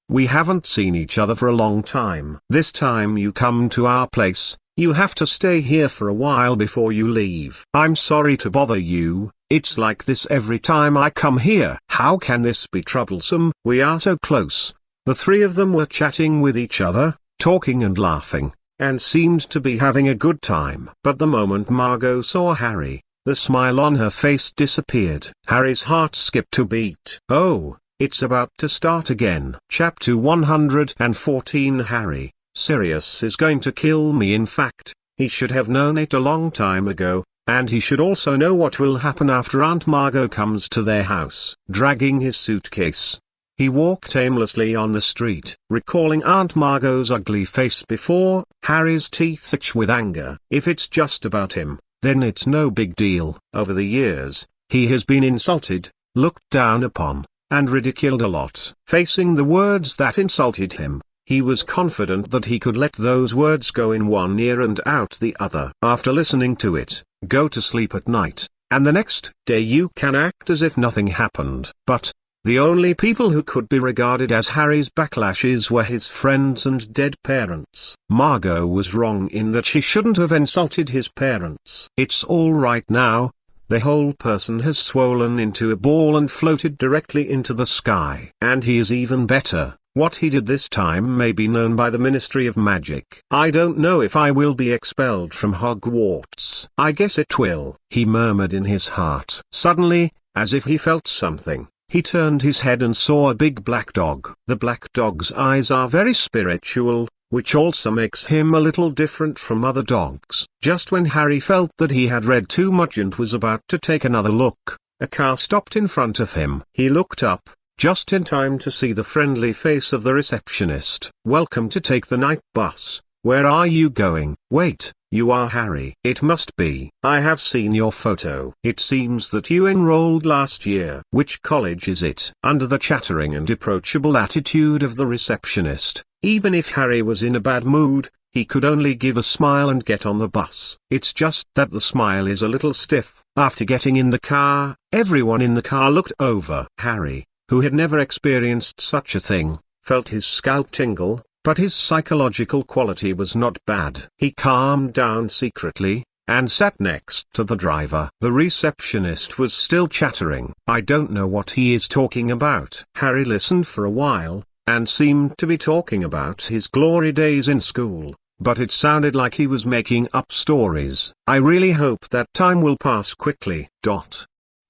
we haven't seen each other for a long time. This time you come to our place, you have to stay here for a while before you leave." "I'm sorry to bother you, it's like this every time I come here." "How can this be troublesome? We are so close." The three of them were chatting with each other, talking and laughing, and seemed to be having a good time. But the moment Margot saw Harry, the smile on her face disappeared. Harry's heart skipped a beat. Oh, it's about to start again. Chapter 114. Harry, Sirius is going to kill me. In fact, he should have known it a long time ago, and he should also know what will happen after Aunt Margot comes to their house. Dragging his suitcase, he walked aimlessly on the street, recalling Aunt Margot's ugly face before. Harry's teeth itch with anger. If it's just about him, then it's no big deal. Over the years, he has been insulted, looked down upon, and ridiculed a lot. Facing the words that insulted him, he was confident that he could let those words go in one ear and out the other. After listening to it, go to sleep at night, and the next day you can act as if nothing happened. But the only people who could be regarded as Harry's backlashes were his friends and dead parents. Margot was wrong in that she shouldn't have insulted his parents. It's all right now. The whole person has swollen into a ball and floated directly into the sky. And he is even better. What he did this time may be known by the Ministry of Magic. "I don't know if I will be expelled from Hogwarts. I guess it will," he murmured in his heart. Suddenly, as if he felt something, he turned his head and saw a big black dog. The black dog's eyes are very spiritual, which also makes him a little different from other dogs. Just when Harry felt that he had read too much and was about to take another look, a car stopped in front of him. He looked up, just in time to see the friendly face of the receptionist. "Welcome to take the night bus. Where are you going?" "Wait, you are Harry." "It must be. I have seen your photo. It seems that you enrolled last year." "Which college is it?" Under the chattering and approachable attitude of the receptionist, even if Harry was in a bad mood, he could only give a smile and get on the bus. It's just that the smile is a little stiff. After getting in the car, everyone in the car looked over. Harry, who had never experienced such a thing, felt his scalp tingle, but his psychological quality was not bad. He calmed down secretly, and sat next to the driver. The receptionist was still chattering. "I don't know what he is talking about." Harry listened for a while, and seemed to be talking about his glory days in school, but it sounded like he was making up stories. "I really hope that time will pass quickly."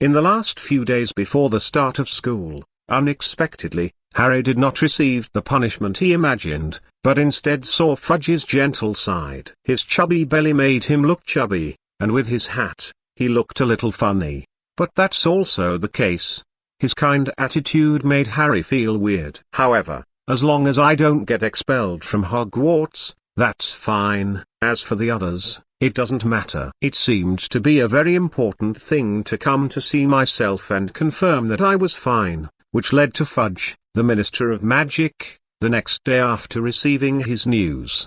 In the last few days before the start of school, unexpectedly, Harry did not receive the punishment he imagined, but instead saw Fudge's gentle side. His chubby belly made him look chubby, and with his hat, he looked a little funny. But that's also the case. His kind attitude made Harry feel weird. "However, as long as I don't get expelled from Hogwarts, that's fine. As for the others, it doesn't matter." It seemed to be a very important thing to come to see myself and confirm that I was fine, which led to Fudge, the Minister of Magic, the next day after receiving his news.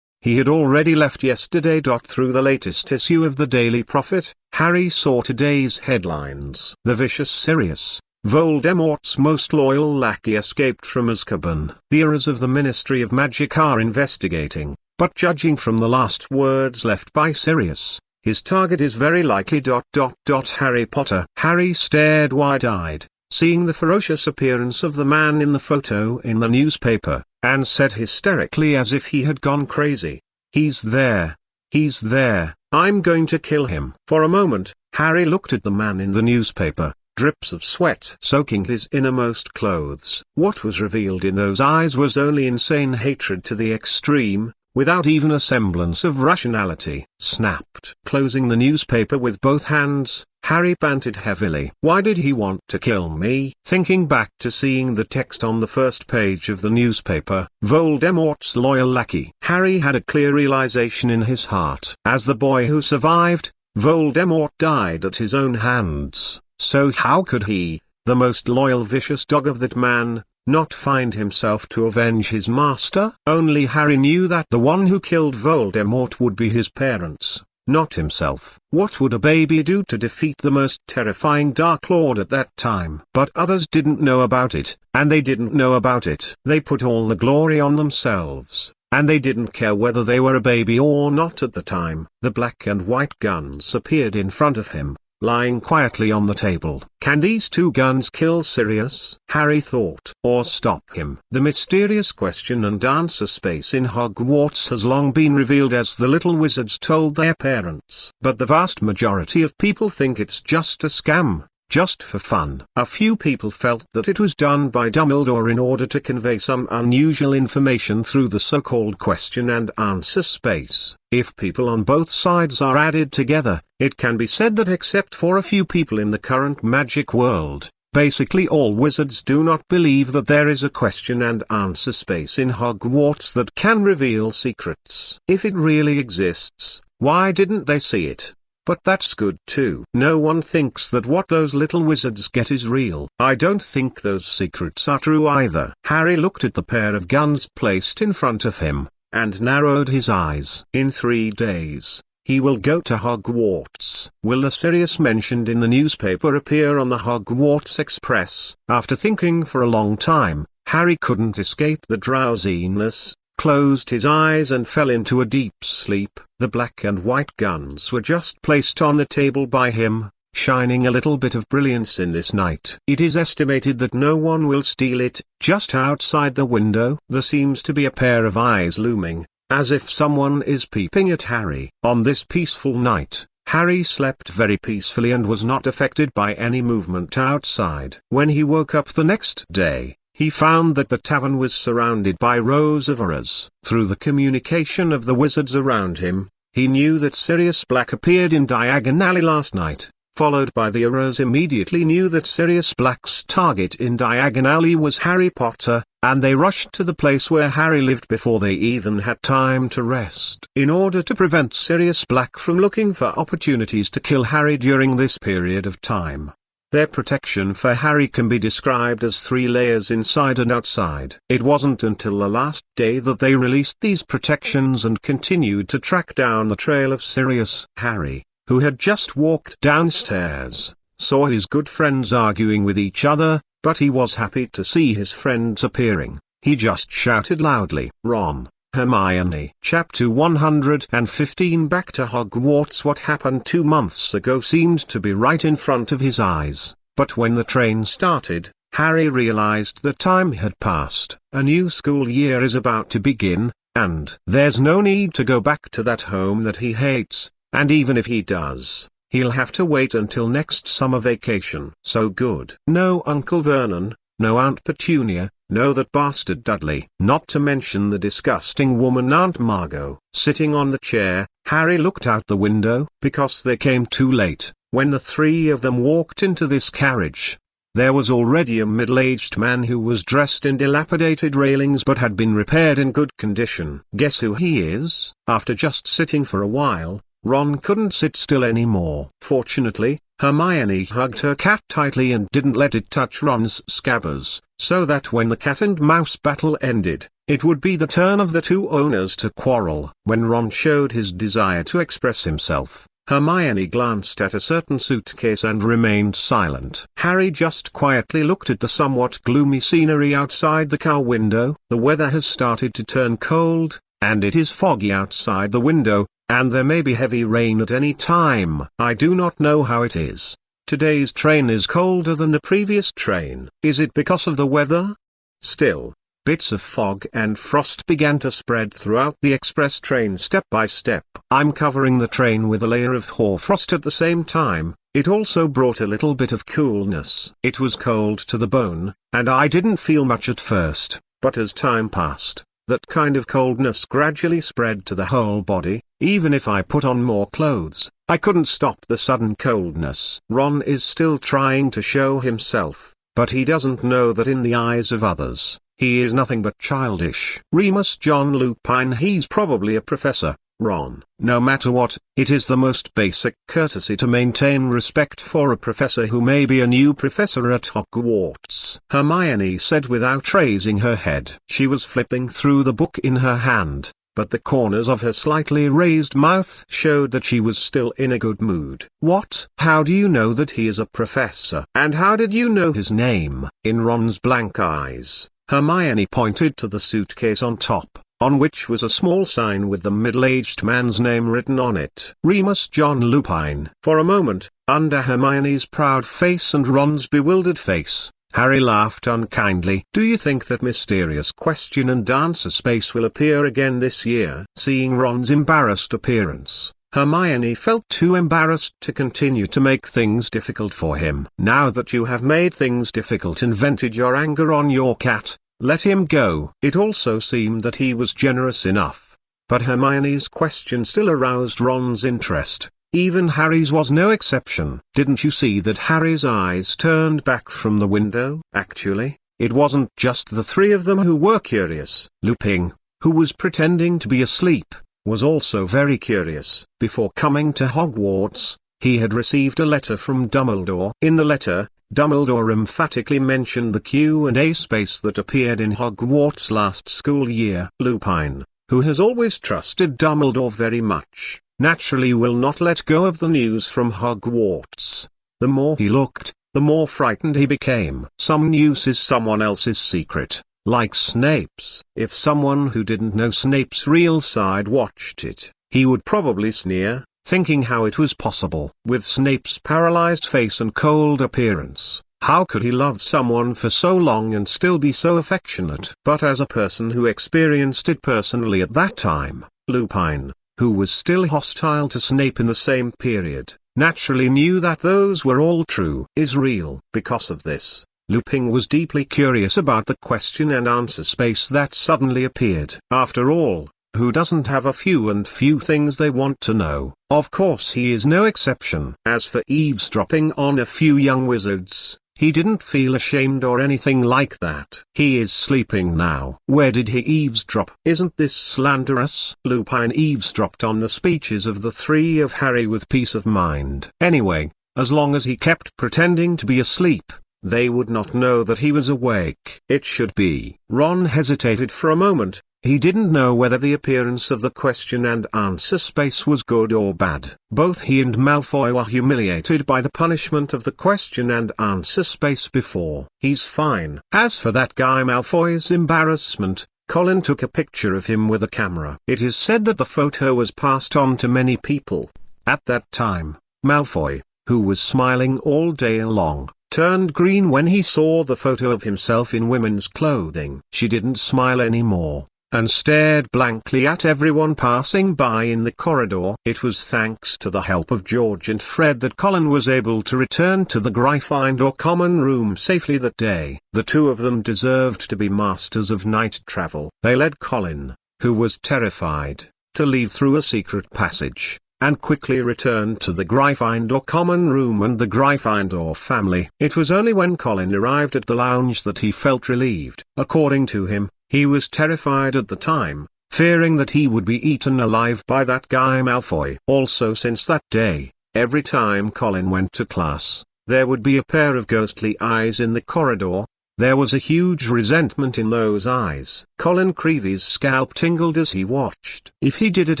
He had already left yesterday. Through the latest issue of the Daily Prophet, Harry saw today's headlines. "The vicious Sirius, Voldemort's most loyal lackey, escaped from Azkaban." The eras of the Ministry of Magic are investigating, but judging from the last words left by Sirius, his target is very likely Harry Potter. Harry stared wide-eyed, seeing the ferocious appearance of the man in the photo in the newspaper, and said hysterically as if he had gone crazy, "He's there! He's there! I'm going to kill him!" For a moment, Harry looked at the man in the newspaper, drips of sweat soaking his innermost clothes. What was revealed in those eyes was only insane hatred to the extreme, without even a semblance of rationality. Snapped. Closing the newspaper with both hands, Harry panted heavily. Why did he want to kill me? Thinking back to seeing the text on the first page of the newspaper, "Voldemort's loyal lackey," Harry had a clear realization in his heart. As the boy who survived, Voldemort died at his own hands, so how could he, the most loyal vicious dog of that man, not find himself to avenge his master? Only Harry knew that the one who killed Voldemort would be his parents, not himself. What would a baby do to defeat the most terrifying Dark Lord at that time? But others didn't know about it, and they didn't know about it. They put all the glory on themselves, and they didn't care whether they were a baby or not at the time. The black and white guns appeared in front of him, lying quietly on the table. Can these two guns kill Sirius? Harry thought. Or stop him? The mysterious question and answer space in Hogwarts has long been revealed as the little wizards told their parents. But the vast majority of people think it's just a scam, just for fun. A few people felt that it was done by Dumbledore in order to convey some unusual information through the so-called question and answer space. If people on both sides are added together, it can be said that except for a few people in the current magic world, basically all wizards do not believe that there is a question and answer space in Hogwarts that can reveal secrets. If it really exists, why didn't they see it? But that's good too. No one thinks that what those little wizards get is real. I don't think those secrets are true either. Harry looked at the pair of guns placed in front of him, and narrowed his eyes. In 3 days, he will go to Hogwarts. Will the Sirius mentioned in the newspaper appear on the Hogwarts Express? After thinking for a long time, Harry couldn't escape the drowsiness, closed his eyes and fell into a deep sleep. The black and white guns were just placed on the table by him, shining a little bit of brilliance in this night. It is estimated that no one will steal it. Just outside the window, there seems to be a pair of eyes looming, as if someone is peeping at Harry. On this peaceful night, Harry slept very peacefully and was not affected by any movement outside. When he woke up the next day, he found that the tavern was surrounded by rows of arrows. Through the communication of the wizards around him, he knew that Sirius Black appeared in Diagon Alley last night, followed by the arrows immediately knew that Sirius Black's target in Diagon Alley was Harry Potter, and they rushed to the place where Harry lived before they even had time to rest. In order to prevent Sirius Black from looking for opportunities to kill Harry during this period of time, their protection for Harry can be described as 3 layers inside and outside. It wasn't until the last day that they released these protections and continued to track down the trail of Sirius. Harry, who had just walked downstairs, saw his good friends arguing with each other, but he was happy to see his friends appearing. He just shouted loudly, "Ron, Hermione." Chapter 115. Back to Hogwarts. What happened 2 months ago seemed to be right in front of his eyes, but when the train started, Harry realized that time had passed. A new school year is about to begin, and there's no need to go back to that home that he hates, and even if he does, he'll have to wait until next summer vacation. So good. No Uncle Vernon, no Aunt Petunia, no that bastard Dudley. Not to mention the disgusting woman Aunt Margot. Sitting on the chair, Harry looked out the window. Because they came too late, when the 3 of them walked into this carriage, there was already a middle-aged man who was dressed in dilapidated railings but had been repaired in good condition. Guess who he is? After just sitting for a while, Ron couldn't sit still anymore. Fortunately, Hermione hugged her cat tightly and didn't let it touch Ron's scabbers, so that when the cat and mouse battle ended, it would be the turn of the 2 owners to quarrel. When Ron showed his desire to express himself, Hermione glanced at a certain suitcase and remained silent. Harry just quietly looked at the somewhat gloomy scenery outside the car window. The weather has started to turn cold, and it is foggy outside the window, and there may be heavy rain at any time. I do not know how it is. Today's train is colder than the previous train. Is it because of the weather? Still, bits of fog and frost began to spread throughout the express train step by step. I'm covering the train with a layer of hoarfrost at the same time. It also brought a little bit of coolness. It was cold to the bone, and I didn't feel much at first, but as time passed, that kind of coldness gradually spread to the whole body. Even if I put on more clothes, I couldn't stop the sudden coldness. Ron is still trying to show himself, but he doesn't know that in the eyes of others, he is nothing but childish. Remus John Lupin. He's probably a professor, Ron. No matter what, it is the most basic courtesy to maintain respect for a professor who may be a new professor at Hogwarts, Hermione said without raising her head. She was flipping through the book in her hand, but the corners of her slightly raised mouth showed that she was still in a good mood. What? How do you know that he is a professor? And how did you know his name? In Ron's blank eyes, Hermione pointed to the suitcase on top, on which was a small sign with the middle-aged man's name written on it. Remus John Lupin. For a moment, under Hermione's proud face and Ron's bewildered face, Harry laughed unkindly. Do you think that mysterious question and answer space will appear again this year? Seeing Ron's embarrassed appearance, Hermione felt too embarrassed to continue to make things difficult for him. Now that you have made things difficult and vented your anger on your cat, let him go. It also seemed that he was generous enough. But Hermione's question still aroused Ron's interest. Even Harry's was no exception. Didn't you see that Harry's eyes turned back from the window? Actually, it wasn't just the 3 of them who were curious. Lupin, who was pretending to be asleep, was also very curious. Before coming to Hogwarts, he had received a letter from Dumbledore. In the letter, Dumbledore emphatically mentioned the Q and A space that appeared in Hogwarts last school year. Lupin, who has always trusted Dumbledore very much, naturally will not let go of the news from Hogwarts. The more he looked, the more frightened he became. Some news is someone else's secret, like Snape's. If someone who didn't know Snape's real side watched it, he would probably sneer, thinking how it was possible. With Snape's paralyzed face and cold appearance, how could he love someone for so long and still be so affectionate? But as a person who experienced it personally at that time, Lupin, who was still hostile to Snape in the same period, naturally knew that those were all true. Is real. Because of this, Lupin was deeply curious about the question and answer space that suddenly appeared. After all, who doesn't have a few things they want to know? Of course he is no exception. As for eavesdropping on a few young wizards, he didn't feel ashamed or anything like that. He is sleeping now. Where did he eavesdrop? Isn't this slanderous? Lupin eavesdropped on the speeches of the three of Harry with peace of mind. Anyway, as long as he kept pretending to be asleep, they would not know that he was awake. It should be. Ron hesitated for a moment. He didn't know whether the appearance of the question and answer space was good or bad. Both he and Malfoy were humiliated by the punishment of the question and answer space before. He's fine. As for that guy Malfoy's embarrassment, Colin took a picture of him with a camera. It is said that the photo was passed on to many people. At that time, Malfoy, who was smiling all day long, turned green when he saw the photo of himself in women's clothing. She didn't smile anymore, and stared blankly at everyone passing by in the corridor. It was thanks to the help of George and Fred that Colin was able to return to the Gryffindor common room safely that day. The two of them deserved to be masters of night travel. They led Colin, who was terrified, to leave through a secret passage, and quickly returned to the Gryffindor common room and the Gryffindor family. It was only when Colin arrived at the lounge that he felt relieved. According to him, he was terrified at the time, fearing that he would be eaten alive by that guy Malfoy. Also, since that day, every time Colin went to class, there would be a pair of ghostly eyes in the corridor. There was a huge resentment in those eyes. Colin Creevy's scalp tingled as he watched. If he did it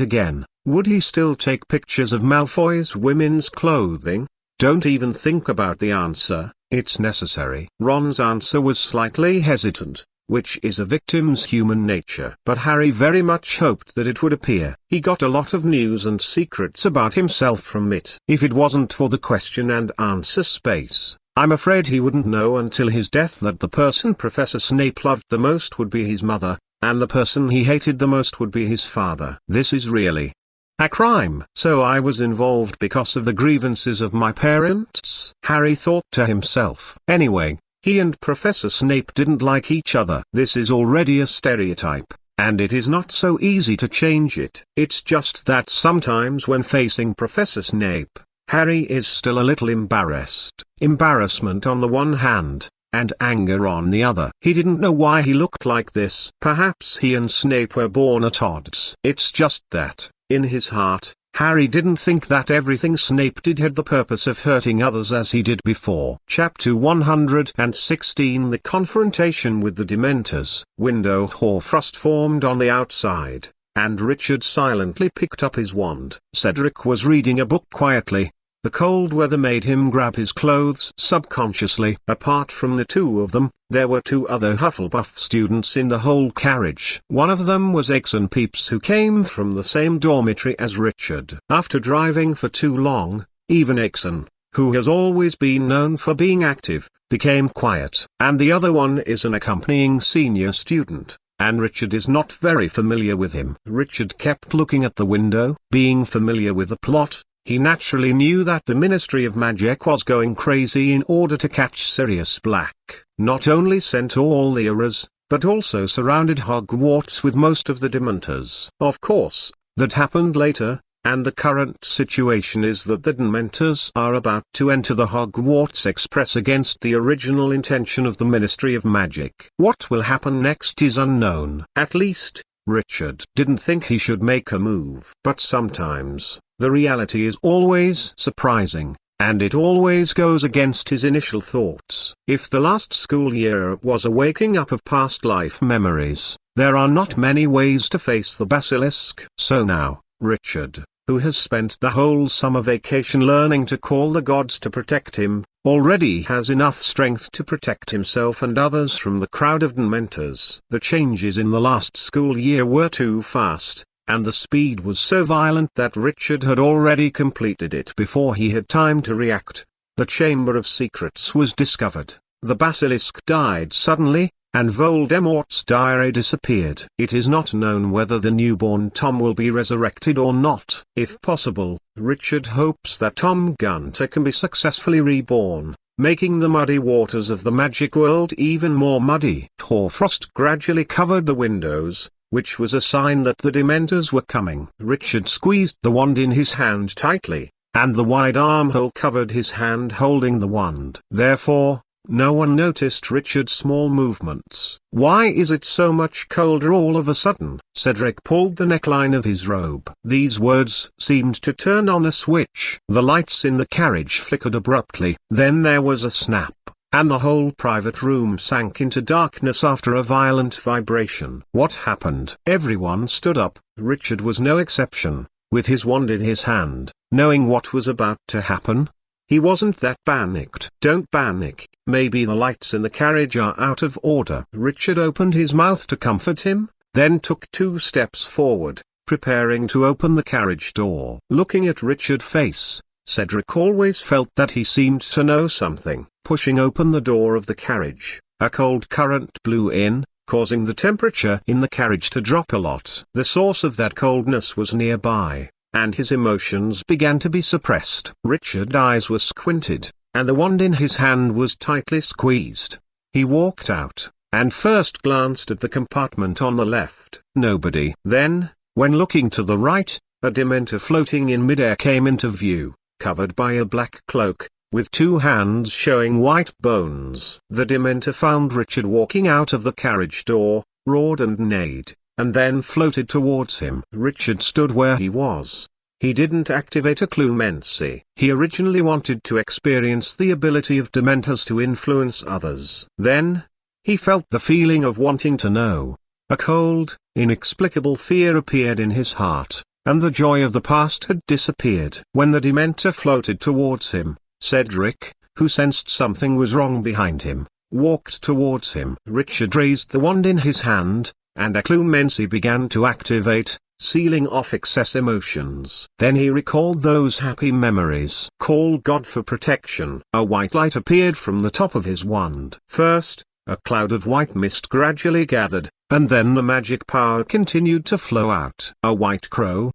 again, would he still take pictures of Malfoy's women's clothing? Don't even think about the answer, it's necessary. Ron's answer was slightly hesitant, which is a victim's human nature. But Harry very much hoped that it would appear. He got a lot of news and secrets about himself from it. If it wasn't for the question and answer space, I'm afraid he wouldn't know until his death that the person Professor Snape loved the most would be his mother, and the person he hated the most would be his father. This is really a crime. So I was involved because of the grievances of my parents? Harry thought to himself. Anyway, he and Professor Snape didn't like each other. This is already a stereotype, and it is not so easy to change it. It's just that sometimes when facing Professor Snape, Harry is still a little embarrassed. Embarrassment on the one hand, and anger on the other. He didn't know why he looked like this. Perhaps he and Snape were born at odds. It's just that, in his heart, Harry didn't think that everything Snape did had the purpose of hurting others as he did before. Chapter 116 The Confrontation with the Dementors. Window hoarfrost formed on the outside, and Richard silently picked up his wand. Cedric was reading a book quietly. The cold weather made him grab his clothes subconsciously. Apart from the two of them, there were two other Hufflepuff students in the whole carriage. One of them was Exon Peeps, who came from the same dormitory as Richard. After driving for too long, even Exon, who has always been known for being active, became quiet. And the other one is an accompanying senior student, and Richard is not very familiar with him. Richard kept looking at the window. Being familiar with the plot, he naturally knew that the Ministry of Magic was going crazy in order to catch Sirius Black. Not only sent all the Aurors, but also surrounded Hogwarts with most of the Dementors. Of course, that happened later, and the current situation is that the Dementors are about to enter the Hogwarts Express against the original intention of the Ministry of Magic. What will happen next is unknown. At least, Richard didn't think he should make a move. But sometimes, the reality is always surprising, and it always goes against his initial thoughts. If the last school year was a waking up of past life memories, there are not many ways to face the basilisk. So now, Richard, who has spent the whole summer vacation learning to call the gods to protect him, already has enough strength to protect himself and others from the crowd of Dementors. The changes in the last school year were too fast, and the speed was so violent that Richard had already completed it before he had time to react. The Chamber of Secrets was discovered, the basilisk died suddenly, and Voldemort's diary disappeared. It is not known whether the newborn Tom will be resurrected or not. If possible, Richard hopes that Tom Gunter can be successfully reborn, making the muddy waters of the magic world even more muddy. Hoarfrost gradually covered the windows, which was a sign that the Dementors were coming. Richard squeezed the wand in his hand tightly, and the wide armhole covered his hand holding the wand. Therefore, no one noticed Richard's small movements. "Why is it so much colder all of a sudden?" Cedric pulled the neckline of his robe. These words seemed to turn on a switch. The lights in the carriage flickered abruptly. Then there was a snap, and the whole private room sank into darkness after a violent vibration. What happened? Everyone stood up. Richard was no exception, with his wand in his hand, knowing what was about to happen. He wasn't that panicked. "Don't panic, maybe the lights in the carriage are out of order." Richard opened his mouth to comfort him, then took 2 steps forward, preparing to open the carriage door. Looking at Richard's face, Cedric always felt that he seemed to know something. Pushing open the door of the carriage, a cold current blew in, causing the temperature in the carriage to drop a lot. The source of that coldness was nearby, and his emotions began to be suppressed. Richard's eyes were squinted, and the wand in his hand was tightly squeezed. He walked out, and first glanced at the compartment on the left. Nobody. Then, when looking to the right, a Dementor floating in midair came into view, covered by a black cloak, with 2 hands showing white bones. The Dementor found Richard walking out of the carriage door, roared and neighed, and then floated towards him. Richard stood where he was. He didn't activate a Clumency. He originally wanted to experience the ability of Dementors to influence others. Then, he felt the feeling of wanting to know. A cold, inexplicable fear appeared in his heart, and the joy of the past had disappeared. When the Dementor floated towards him, Cedric, who sensed something was wrong behind him, walked towards him. Richard raised the wand in his hand, and a Clumency began to activate, sealing off excess emotions. Then he recalled those happy memories. "Call God for protection." A white light appeared from the top of his wand. First, a cloud of white mist gradually gathered, and then the magic power continued to flow out. A white crow,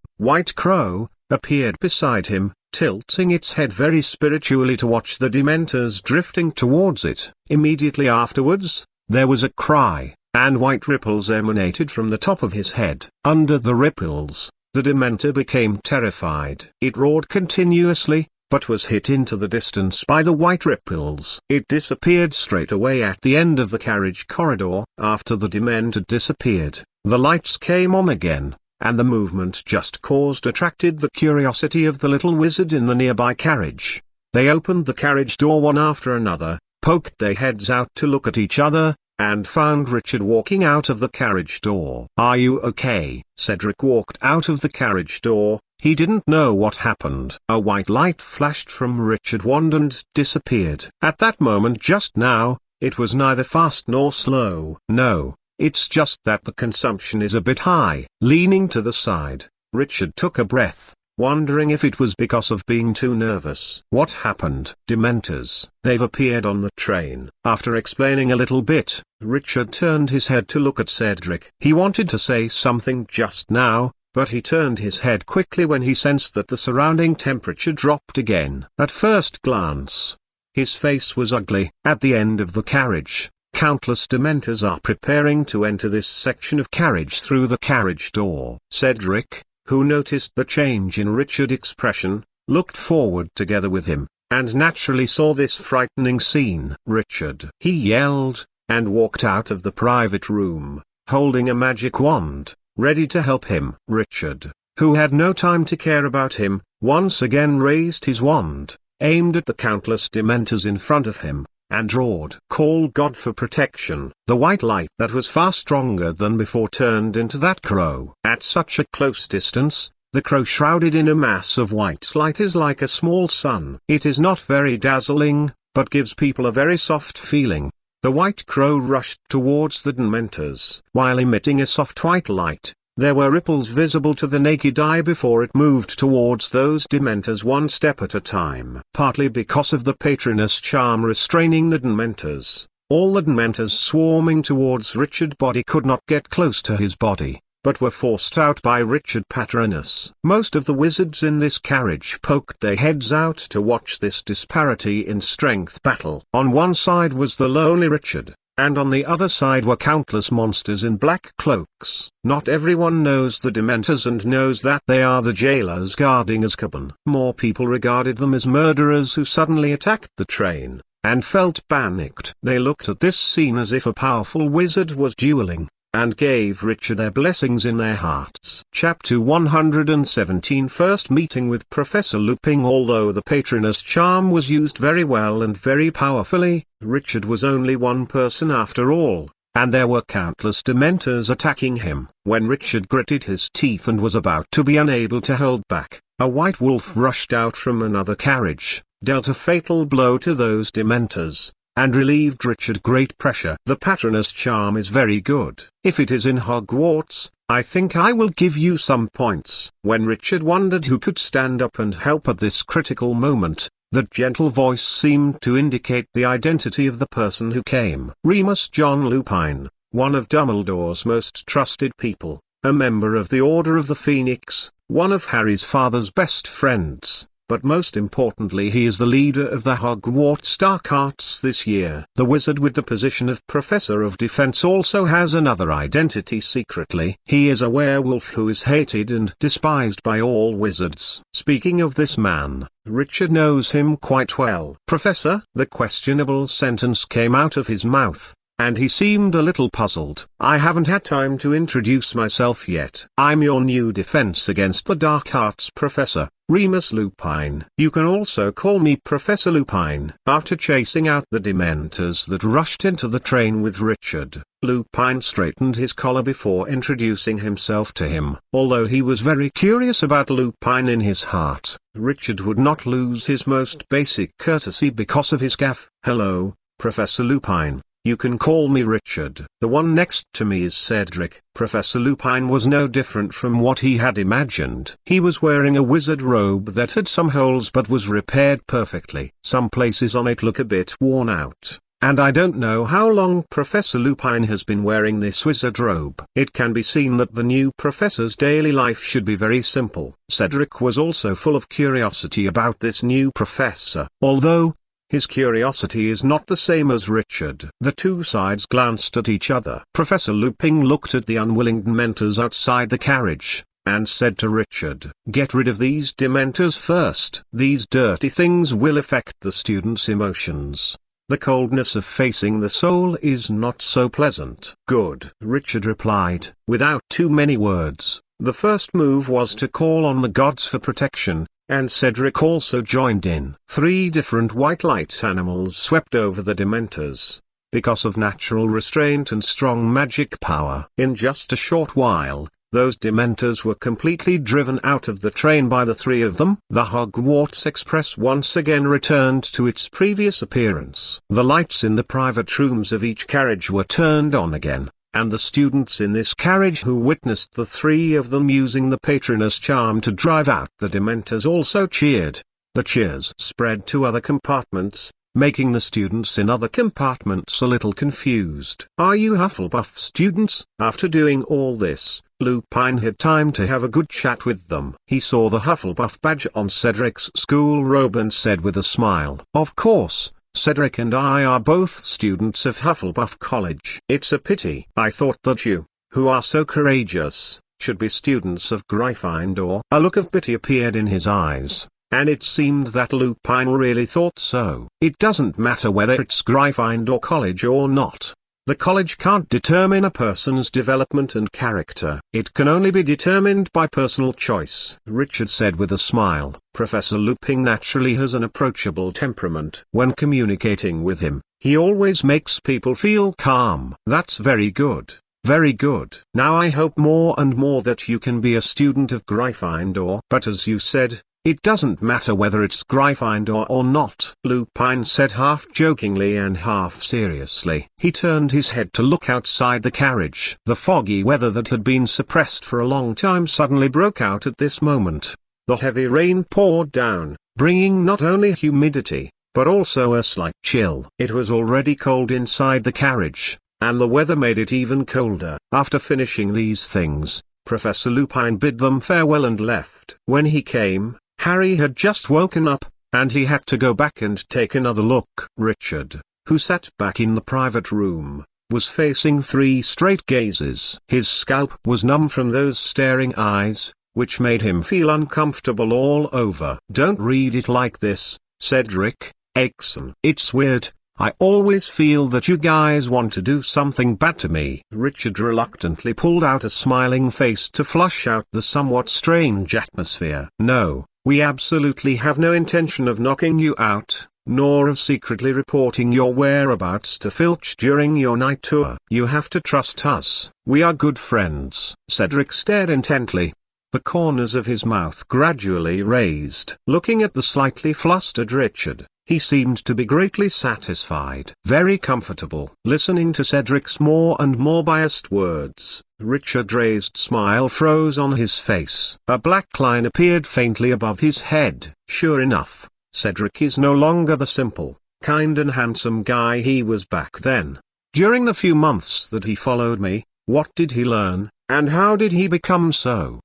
appeared beside him, tilting its head very spiritually to watch the Dementors drifting towards it. Immediately afterwards, there was a cry, and white ripples emanated from the top of his head. Under the ripples, the Dementor became terrified. It roared continuously, but was hit into the distance by the white ripples. It disappeared straight away at the end of the carriage corridor. After the Dementor disappeared, the lights came on again, and the movement just caused attracted the curiosity of the little wizard in the nearby carriage. They opened the carriage door one after another, poked their heads out to look at each other, and found Richard walking out of the carriage door. "Are you okay?" Cedric walked out of the carriage door. He didn't know what happened. A white light flashed from Richard's wand and disappeared. At that moment just now, it was neither fast nor slow. "No, it's just that the consumption is a bit high." Leaning to the side, Richard took a breath, wondering if it was because of being too nervous. "What happened?" "Dementors. They've appeared on the train." After explaining a little bit, Richard turned his head to look at Cedric. He wanted to say something just now, but he turned his head quickly when he sensed that the surrounding temperature dropped again. At first glance, his face was ugly. At the end of the carriage, countless Dementors are preparing to enter this section of carriage through the carriage door. Cedric, who noticed the change in Richard's expression, looked forward together with him, and naturally saw this frightening scene. "Richard!" he yelled, and walked out of the private room, holding a magic wand, ready to help him. Richard, who had no time to care about him, once again raised his wand, aimed at the countless Dementors in front of him, and roared, "Call God for protection." The white light that was far stronger than before turned into that crow. At such a close distance, the crow shrouded in a mass of white light is like a small sun. It is not very dazzling, but gives people a very soft feeling. The white crow rushed towards the Dementors. While emitting a soft white light, there were ripples visible to the naked eye before it moved towards those Dementors one step at a time. Partly because of the patroness charm restraining the Dementors, all the Dementors swarming towards Richard's body could not get close to his body, but were forced out by Richard Patronus. Most of the wizards in this carriage poked their heads out to watch this disparity in strength battle. On one side was the lonely Richard, and on the other side were countless monsters in black cloaks. Not everyone knows the Dementors and knows that they are the jailers guarding Azkaban. More people regarded them as murderers who suddenly attacked the train, and felt panicked. They looked at this scene as if a powerful wizard was dueling, and gave Richard their blessings in their hearts. Chapter 117 First meeting with Professor Lupin. Although the Patronus charm was used very well and very powerfully, Richard was only one person after all, and there were countless Dementors attacking him. When Richard gritted his teeth and was about to be unable to hold back, a white wolf rushed out from another carriage, dealt a fatal blow to those Dementors, and relieved Richard great pressure. The Patronus charm is very good. If it is in Hogwarts, I think I will give you some points. When Richard wondered who could stand up and help at this critical moment, that gentle voice seemed to indicate the identity of the person who came. Remus John Lupin, one of Dumbledore's most trusted people, a member of the Order of the Phoenix, one of Harry's father's best friends. But most importantly, he is the leader of the Hogwarts Dark Arts this year. The wizard with the position of Professor of Defense also has another identity secretly. He is a werewolf who is hated and despised by all wizards. Speaking of this man, Richard knows him quite well. Professor? The questionable sentence came out of his mouth, and he seemed a little puzzled. I haven't had time to introduce myself yet. I'm your new defense against the dark arts professor, Remus Lupin. You can also call me Professor Lupin. After chasing out the Dementors that rushed into the train with Richard, Lupin straightened his collar before introducing himself to him. Although he was very curious about Lupin in his heart, Richard would not lose his most basic courtesy because of his gaffe. Hello, Professor Lupin. You can call me Richard. The one next to me is Cedric. Professor Lupin was no different from what he had imagined. He was wearing a wizard robe that had some holes but was repaired perfectly. Some places on it look a bit worn out, and I don't know how long Professor Lupin has been wearing this wizard robe. It can be seen that the new professor's daily life should be very simple. Cedric was also full of curiosity about this new professor, although his curiosity is not the same as Richard. The two sides glanced at each other. Professor Lupin looked at the unwilling Dementors outside the carriage, and said to Richard, "Get rid of these Dementors first. These dirty things will affect the students' emotions. The coldness of facing the soul is not so pleasant." "Good," Richard replied, without too many words. The first move was to call on the gods for protection, and Cedric also joined in. 3 different white light animals swept over the Dementors, because of natural restraint and strong magic power. In just a short while, those Dementors were completely driven out of the train by the 3 of them. The Hogwarts Express once again returned to its previous appearance. The lights in the private rooms of each carriage were turned on again, and the students in this carriage who witnessed the 3 of them using the Patronus charm to drive out the Dementors also cheered. The cheers spread to other compartments, making the students in other compartments a little confused. "Are you Hufflepuff students?" After doing all this, Lupin had time to have a good chat with them. He saw the Hufflepuff badge on Cedric's school robe and said with a smile, "Of course. Cedric and I are both students of Hufflepuff College. It's a pity. I thought that you, who are so courageous, should be students of Gryffindor." A look of pity appeared in his eyes, and it seemed that Lupin really thought so. "It doesn't matter whether it's Gryffindor College or not. The college can't determine a person's development and character. It can only be determined by personal choice," Richard said with a smile. Professor Lupin naturally has an approachable temperament. When communicating with him, he always makes people feel calm. "That's very good. Very good. Now I hope more and more that you can be a student of Gryffindor." "But as you said, it doesn't matter whether it's Gryffindor or not," Lupin said half jokingly and half seriously. He turned his head to look outside the carriage. The foggy weather that had been suppressed for a long time suddenly broke out at this moment. The heavy rain poured down, bringing not only humidity, but also a slight chill. It was already cold inside the carriage, and the weather made it even colder. After finishing these things, Professor Lupin bid them farewell and left. When he came, Harry had just woken up, and he had to go back and take another look. Richard, who sat back in the private room, was facing 3 straight gazes. His scalp was numb from those staring eyes, which made him feel uncomfortable all over. "Don't read it like this," said Rick Aikson. "It's weird. I always feel that you guys want to do something bad to me." Richard reluctantly pulled out a smiling face to flush out the somewhat strange atmosphere. "No, we absolutely have no intention of knocking you out, nor of secretly reporting your whereabouts to Filch during your night tour. You have to trust us. We are good friends." Cedric stared intently. The corners of his mouth gradually raised. Looking at the slightly flustered Richard, he seemed to be greatly satisfied. Very comfortable. Listening to Cedric's more and more biased words, Richard's raised smile froze on his face. A black line appeared faintly above his head. Sure enough, Cedric is no longer the simple, kind and handsome guy he was back then. During the few months that he followed me, what did he learn, and how did he become so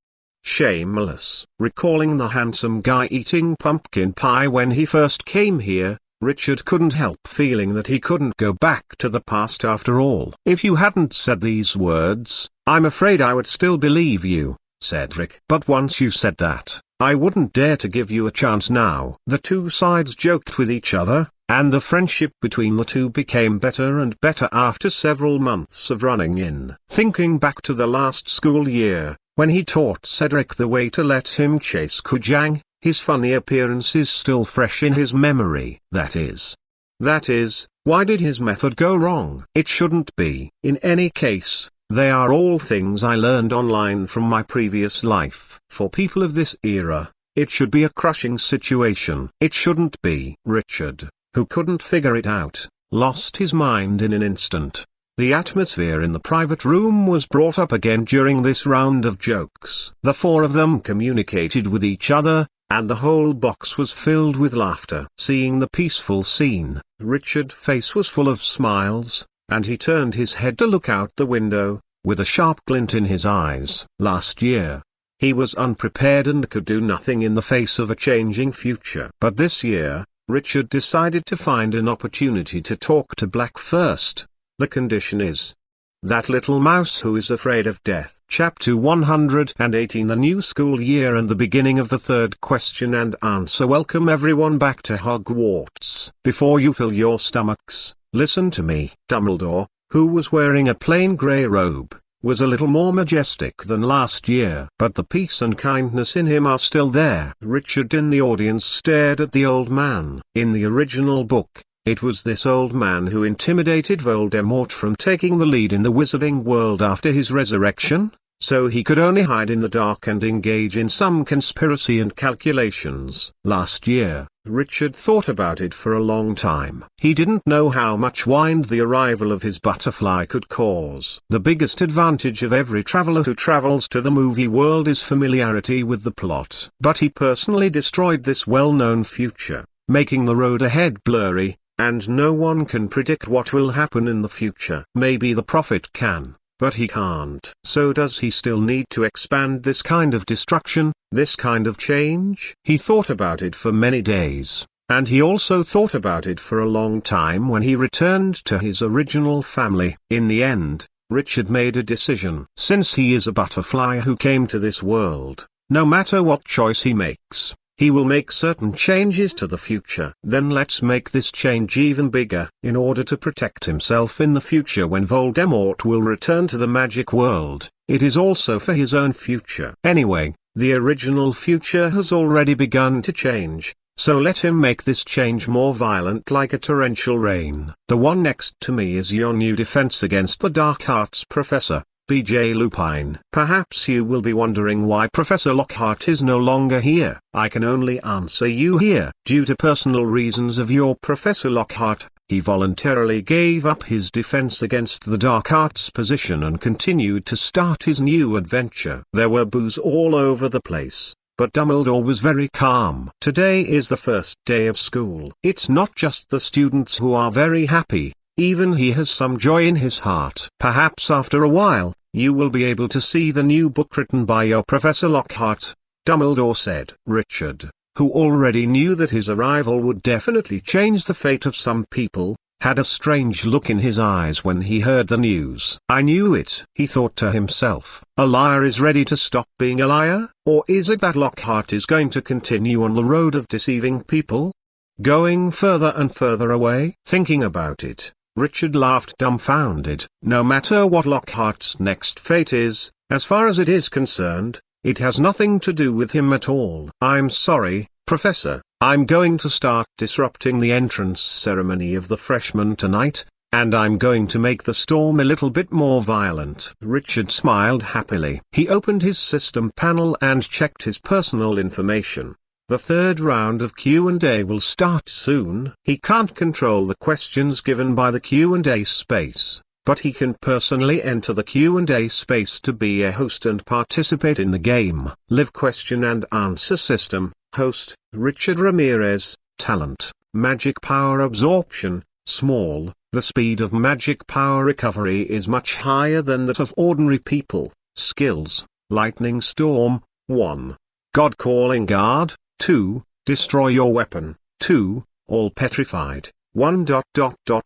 shameless? Recalling the handsome guy eating pumpkin pie when he first came here, Richard couldn't help feeling that he couldn't go back to the past after all. "If you hadn't said these words, I'm afraid I would still believe you, Cedric. But once you said that, I wouldn't dare to give you a chance now." The two sides joked with each other, and the friendship between the two became better and better after several months of running in. Thinking back to the last school year, when he taught Cedric the way to let him chase Kujang, his funny appearance is still fresh in his memory. That is, why did his method go wrong? It shouldn't be. In any case, they are all things I learned online from my previous life. For people of this era, it should be a crushing situation. It shouldn't be. Richard, who couldn't figure it out, lost his mind in an instant. The atmosphere in the private room was brought up again during this round of jokes. The 4 of them communicated with each other, and the whole box was filled with laughter. Seeing the peaceful scene, Richard's face was full of smiles, and he turned his head to look out the window, with a sharp glint in his eyes. Last year, he was unprepared and could do nothing in the face of a changing future. But this year, Richard decided to find an opportunity to talk to Black first. The condition is that little mouse who is afraid of death. Chapter 118. The new school year and the beginning of the 3rd question and answer. Welcome everyone back to Hogwarts. Before you fill your stomachs, listen to me. Dumbledore, who was wearing a plain grey robe, was a little more majestic than last year. But the peace and kindness in him are still there. Richard in the audience stared at the old man. In the original book, it was this old man who intimidated Voldemort from taking the lead in the wizarding world after his resurrection, so he could only hide in the dark and engage in some conspiracy and calculations. Last year, Richard thought about it for a long time. He didn't know how much wind the arrival of his butterfly could cause. The biggest advantage of every traveler who travels to the movie world is familiarity with the plot. But he personally destroyed this well-known future, making the road ahead blurry, and no one can predict what will happen in the future. Maybe the prophet can, but he can't. So does he still need to expand this kind of destruction, this kind of change? He thought about it for many days, and he also thought about it for a long time when he returned to his original family. In the end, Richard made a decision. Since he is a butterfly who came to this world, no matter what choice he makes, he will make certain changes to the future. Then let's make this change even bigger. In order to protect himself in the future when Voldemort will return to the magic world, it is also for his own future. Anyway, the original future has already begun to change, so let him make this change more violent like a torrential rain. The one next to me is your new defense against the dark arts professor, B.J. Lupin. Perhaps you will be wondering why Professor Lockhart is no longer here. I can only answer you here. Due to personal reasons of your Professor Lockhart, he voluntarily gave up his defense against the dark arts position and continued to start his new adventure. There were boos all over the place, but Dumbledore was very calm. Today is the first day of school. It's not just the students who are very happy, even he has some joy in his heart. Perhaps after a while, you will be able to see the new book written by your Professor Lockhart, Dumbledore said. Richard, who already knew that his arrival would definitely change the fate of some people, had a strange look in his eyes when he heard the news. I knew it, he thought to himself. A liar is ready to stop being a liar? Or is it that Lockhart is going to continue on the road of deceiving people? Going further and further away? Thinking about it, Richard laughed dumbfounded. No matter what Lockhart's next fate is, as far as it is concerned, it has nothing to do with him at all. I'm sorry, Professor, I'm going to start disrupting the entrance ceremony of the freshmen tonight, and I'm going to make the storm a little bit more violent. Richard smiled happily. He opened his system panel and checked his personal information. The third round of Q and A will start soon. He can't control the questions given by the Q and A space, but he can personally enter the Q and A space to be a host and participate in the game. Live question and answer system. Host, Richard Ramirez. Talent, magic power absorption, small. The speed of magic power recovery is much higher than that of ordinary people. Skills, lightning storm, 1. God calling guard, 2. Destroy your weapon, 2. All petrified, 1.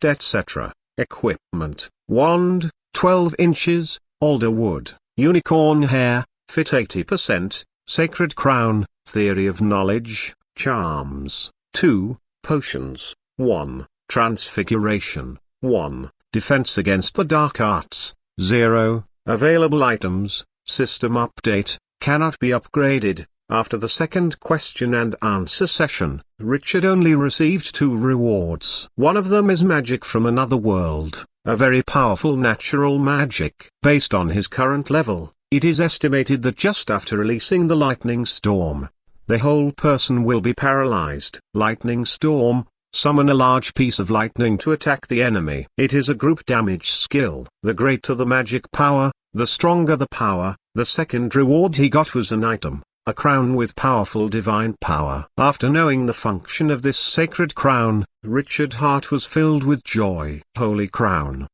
etc. Equipment, wand, 12 inches, alder wood, unicorn hair, fit 80%, sacred crown, theory of knowledge, charms, 2. Potions, 1. Transfiguration, 1. Defense against the dark arts, 0. Available items, system update, cannot be upgraded. After the second question and answer session, Richard only received 2 rewards. One of them is magic from another world, a very powerful natural magic. Based on his current level, it is estimated that just after releasing the lightning storm, the whole person will be paralyzed. Lightning storm, summon a large piece of lightning to attack the enemy. It is a group damage skill. The greater the magic power, the stronger the power. The second reward he got was an item, a crown with powerful divine power. After knowing the function of this sacred crown, Richard's heart was filled with joy. Holy Crown.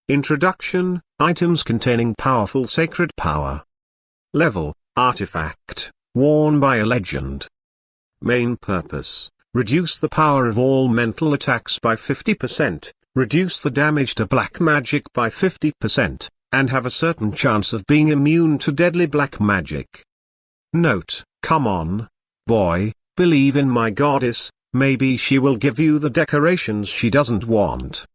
Introduction, items containing powerful sacred power. Level, artifact, worn by a legend. Main purpose, reduce the power of all mental attacks by 50%, reduce the damage to black magic by 50%, and have a certain chance of being immune to deadly black magic. Note, come on, boy, believe in my goddess, maybe she will give you the decorations she doesn't want.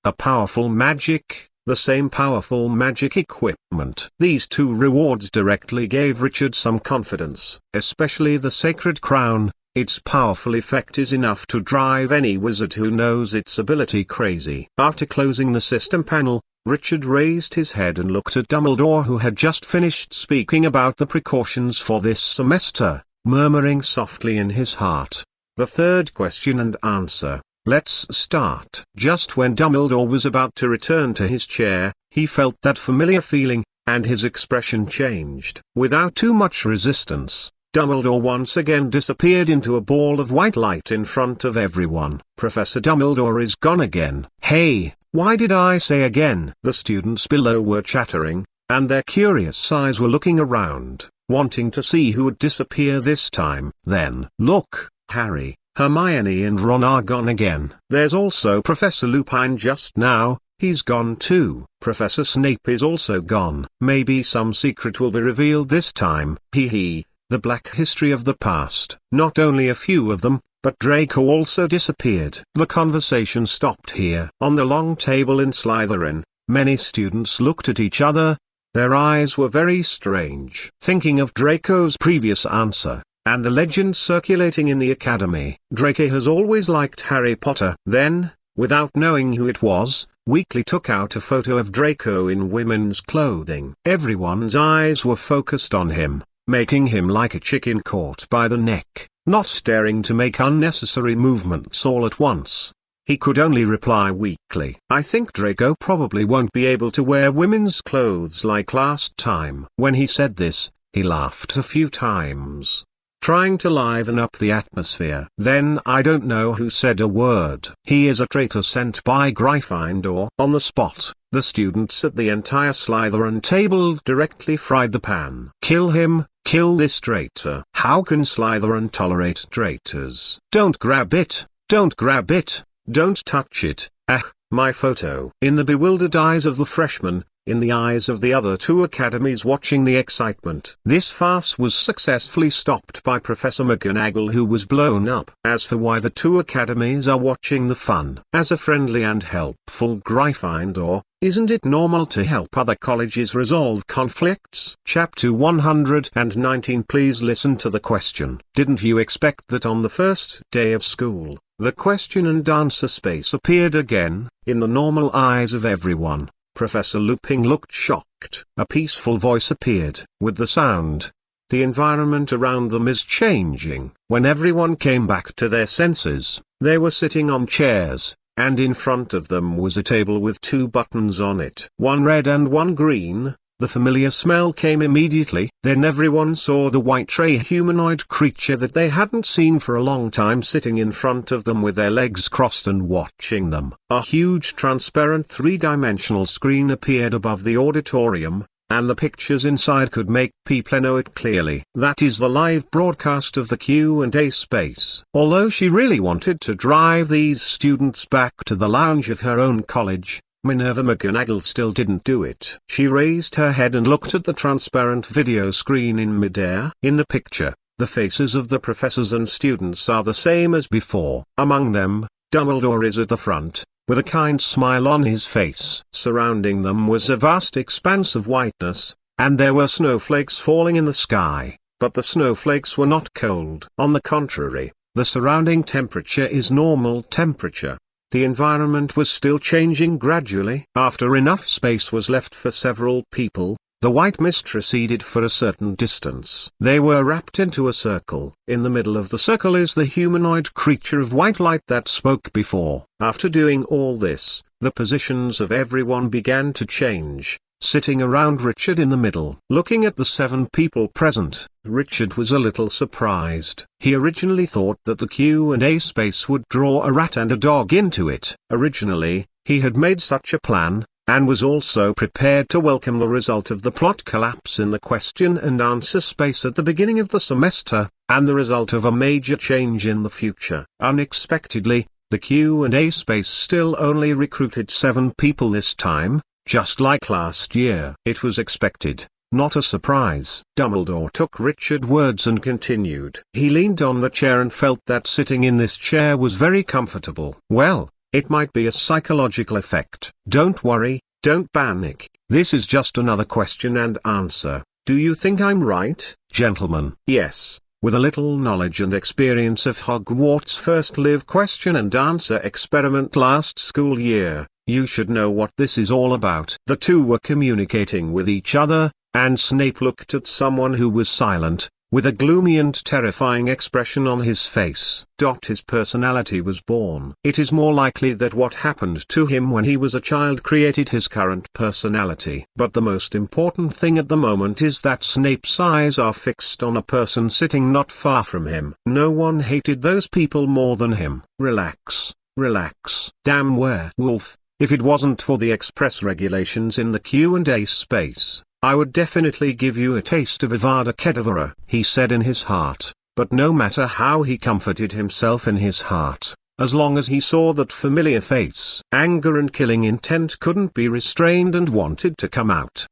A powerful magic, the same powerful magic equipment. These 2 rewards directly gave Richard some confidence, especially the sacred crown. Its powerful effect is enough to drive any wizard who knows its ability crazy. After closing the system panel, Richard raised his head and looked at Dumbledore, who had just finished speaking about the precautions for this semester, murmuring softly in his heart, the third question and answer. Let's start. Just when Dumbledore was about to return to his chair, he felt that familiar feeling, and his expression changed. Without too much resistance, Dumbledore once again disappeared into a ball of white light in front of everyone. Professor Dumbledore is gone again. Hey, why did I say again? The students below were chattering, and their curious eyes were looking around, wanting to see who would disappear this time. Then, look, Harry, Hermione and Ron are gone again. There's also Professor Lupin just now, he's gone too. Professor Snape is also gone. Maybe some secret will be revealed this time. Hee hee. The black history of the past. Not only a few of them, but Draco also disappeared. The conversation stopped here. On the long table in Slytherin, many students looked at each other. Their eyes were very strange. Thinking of Draco's previous answer, and the legend circulating in the academy. Draco has always liked Harry Potter. Then, without knowing who it was, Weasley took out a photo of Draco in women's clothing. Everyone's eyes were focused on him, making him like a chicken caught by the neck, not daring to make unnecessary movements all at once. He could only reply weakly, I think Draco probably won't be able to wear women's clothes like last time. When he said this, he laughed a few times. trying to liven up the atmosphere. Then I don't know who said a word. He is a traitor sent by Gryffindor. On the spot, the students at the entire Slytherin table directly fried the pan. Kill him, kill this traitor. How can Slytherin tolerate traitors? Don't grab it, don't grab it, don't touch it. Ah, my photo. In the bewildered eyes of the freshmen, in the eyes of the other two academies watching the excitement, this farce was successfully stopped by Professor McGonagall, who was blown up. As for why the two academies are watching the fun, as a friendly and helpful Gryffindor, isn't it normal to help other colleges resolve conflicts? Chapter 119. Please listen to the question. Didn't you expect that on the first day of school, the question and answer space appeared again, in the normal eyes of everyone? Professor Lupin looked shocked. A peaceful voice appeared. With the sound, the environment around them is changing. When everyone came back to their senses, they were sitting on chairs, and in front of them was a table with two buttons on it. One red and one green. The familiar smell came immediately. Then everyone saw the white tray humanoid creature that they hadn't seen for a long time sitting in front of them with their legs crossed and watching them. A huge transparent three-dimensional screen appeared above the auditorium, and the pictures inside could make people know it clearly. That is the live broadcast of the Q and A space. Although she really wanted to drive these students back to the lounge of her own college, Minerva McGonagall still didn't do it. She raised her head and looked at the transparent video screen in midair. In the picture, the faces of the professors and students are the same as before. Among them, Dumbledore is at the front, with a kind smile on his face. Surrounding them was a vast expanse of whiteness, and there were snowflakes falling in the sky, but the snowflakes were not cold. On the contrary, the surrounding temperature is normal temperature. The environment was still changing gradually. After enough space was left for several people, the white mist receded for a certain distance. They were wrapped into a circle. In the middle of the circle is the humanoid creature of white light that spoke before. After doing all this, the positions of everyone began to change, sitting around Richard in the middle. Looking at the 7 people present, Richard was a little surprised. He originally thought that the Q and A space would draw a rat and a dog into it. Originally, he had made such a plan, and was also prepared to welcome the result of the plot collapse in the question and answer space at the beginning of the semester, and the result of a major change in the future. Unexpectedly, the Q and A space still only recruited 7 people this time, just like last year. It was expected, not a surprise. Dumbledore took Richard's words and continued. He leaned on the chair and felt that sitting in this chair was very comfortable. Well, it might be a psychological effect. Don't worry, don't panic. This is just another question and answer. Do you think I'm right, gentlemen? Yes. With a little knowledge and experience of Hogwarts' first live question and answer experiment last school year, you should know what this is all about. The two were communicating with each other, and Snape looked at someone who was silent, with a gloomy and terrifying expression on his face. His personality was born. It is more likely that what happened to him when he was a child created his current personality. But the most important thing at the moment is that Snape's eyes are fixed on a person sitting not far from him. No one hated those people more than him. Relax, relax. Damn werewolf. If it wasn't for the express regulations in the Q and A space, I would definitely give you a taste of Avada Kedavra, he said in his heart. But no matter how he comforted himself in his heart, as long as he saw that familiar face, anger and killing intent couldn't be restrained and wanted to come out.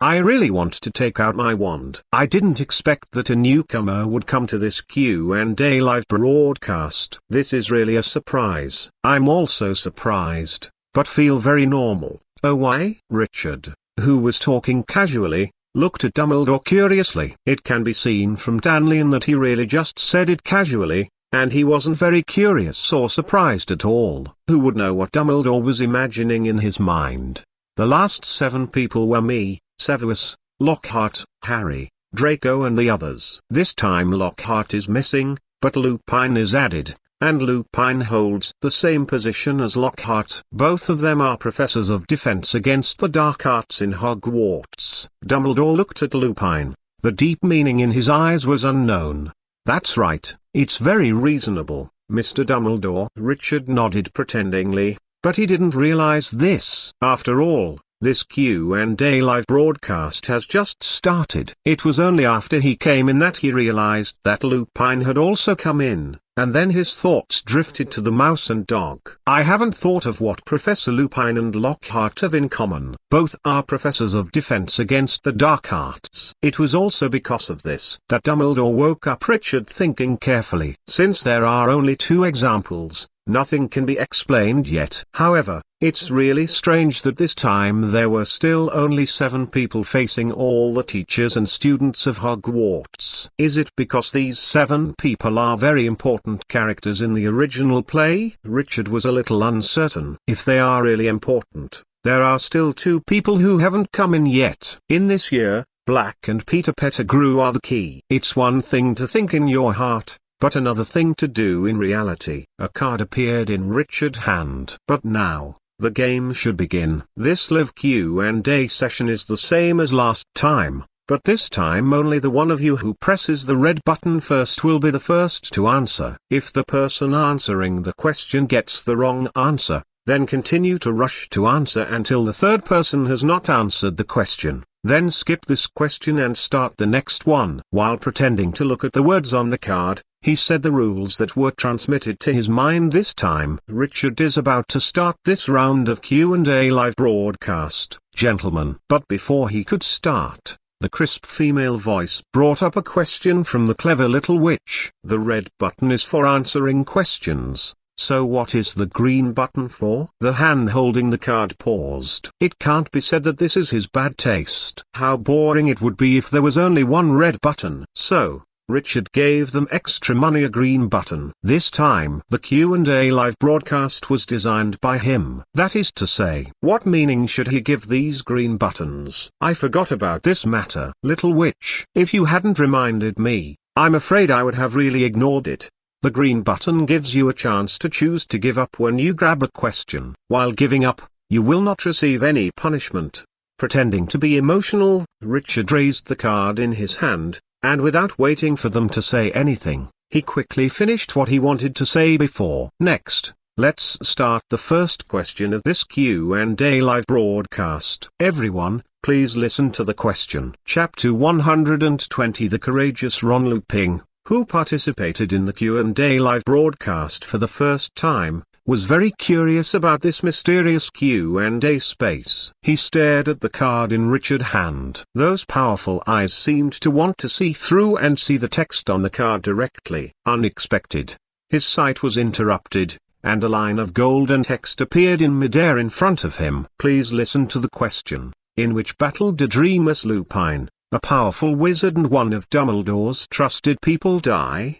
I really want to take out my wand. I didn't expect that a newcomer would come to this Q and A live broadcast. This is really a surprise. I'm also surprised, but feel very normal. Oh, why? Richard, who was talking casually, looked at Dumbledore curiously. It can be seen from Danlian that he really just said it casually, and he wasn't very curious or surprised at all. Who would know what Dumbledore was imagining in his mind? The last 7 people were me, Severus, Lockhart, Harry, Draco and the others. This time Lockhart is missing, but Lupin is added, and Lupin holds the same position as Lockhart. Both of them are professors of defense against the dark arts in Hogwarts. Dumbledore looked at Lupin. The deep meaning in his eyes was unknown. That's right, it's very reasonable, Mr. Dumbledore. Richard nodded pretendingly, but he didn't realize this. After all, this Q&A live broadcast has just started. It was only after he came in that he realized that Lupin had also come in, and then his thoughts drifted to the mouse and dog. I haven't thought of what Professor Lupin and Lockhart have in common. Both are professors of defense against the dark arts. It was also because of this that Dumbledore woke up Richard thinking carefully. Since there are only 2 examples, nothing can be explained yet. However, it's really strange that this time there were still only 7 people facing all the teachers and students of Hogwarts. Is it because these 7 people are very important characters in the original play? Richard was a little uncertain. If they are really important, there are still 2 people who haven't come in yet. In this year, Black and Peter Pettigrew are the key. It's one thing to think in your heart, but another thing to do in reality. A card appeared in Richard's hand. But now, the game should begin. This live Q&A session is the same as last time, but this time only the one of you who presses the red button first will be the first to answer. If the person answering the question gets the wrong answer, then continue to rush to answer until the third person has not answered the question. Then skip this question and start the next one. While pretending to look at the words on the card, he said the rules that were transmitted to his mind this time. Richard is about to start this round of Q&A live broadcast, gentlemen. But before he could start, the crisp female voice brought up a question from the clever little witch. The red button is for answering questions. So what is the green button for? The hand holding the card paused. It can't be said that this is his bad taste. How boring it would be if there was only one red button. So, Richard gave them extra money, a green button. This time, the Q&A live broadcast was designed by him. That is to say, what meaning should he give these green buttons? I forgot about this matter. Little witch, if you hadn't reminded me, I'm afraid I would have really ignored it. The green button gives you a chance to choose to give up when you grab a question. While giving up, you will not receive any punishment. Pretending to be emotional, Richard raised the card in his hand, and without waiting for them to say anything, he quickly finished what he wanted to say before. Next, let's start the first question of this Q&A live broadcast. Everyone, please listen to the question. Chapter 120. The courageous Ron Lupin, who participated in the Q&A live broadcast for the first time, was very curious about this mysterious Q&A space. He stared at the card in Richard's hand. Those powerful eyes seemed to want to see through and see the text on the card directly. Unexpected, his sight was interrupted, and a line of golden text appeared in midair in front of him. Please listen to the question. In which battle did Remus Lupin, a powerful wizard and one of Dumbledore's trusted people, die?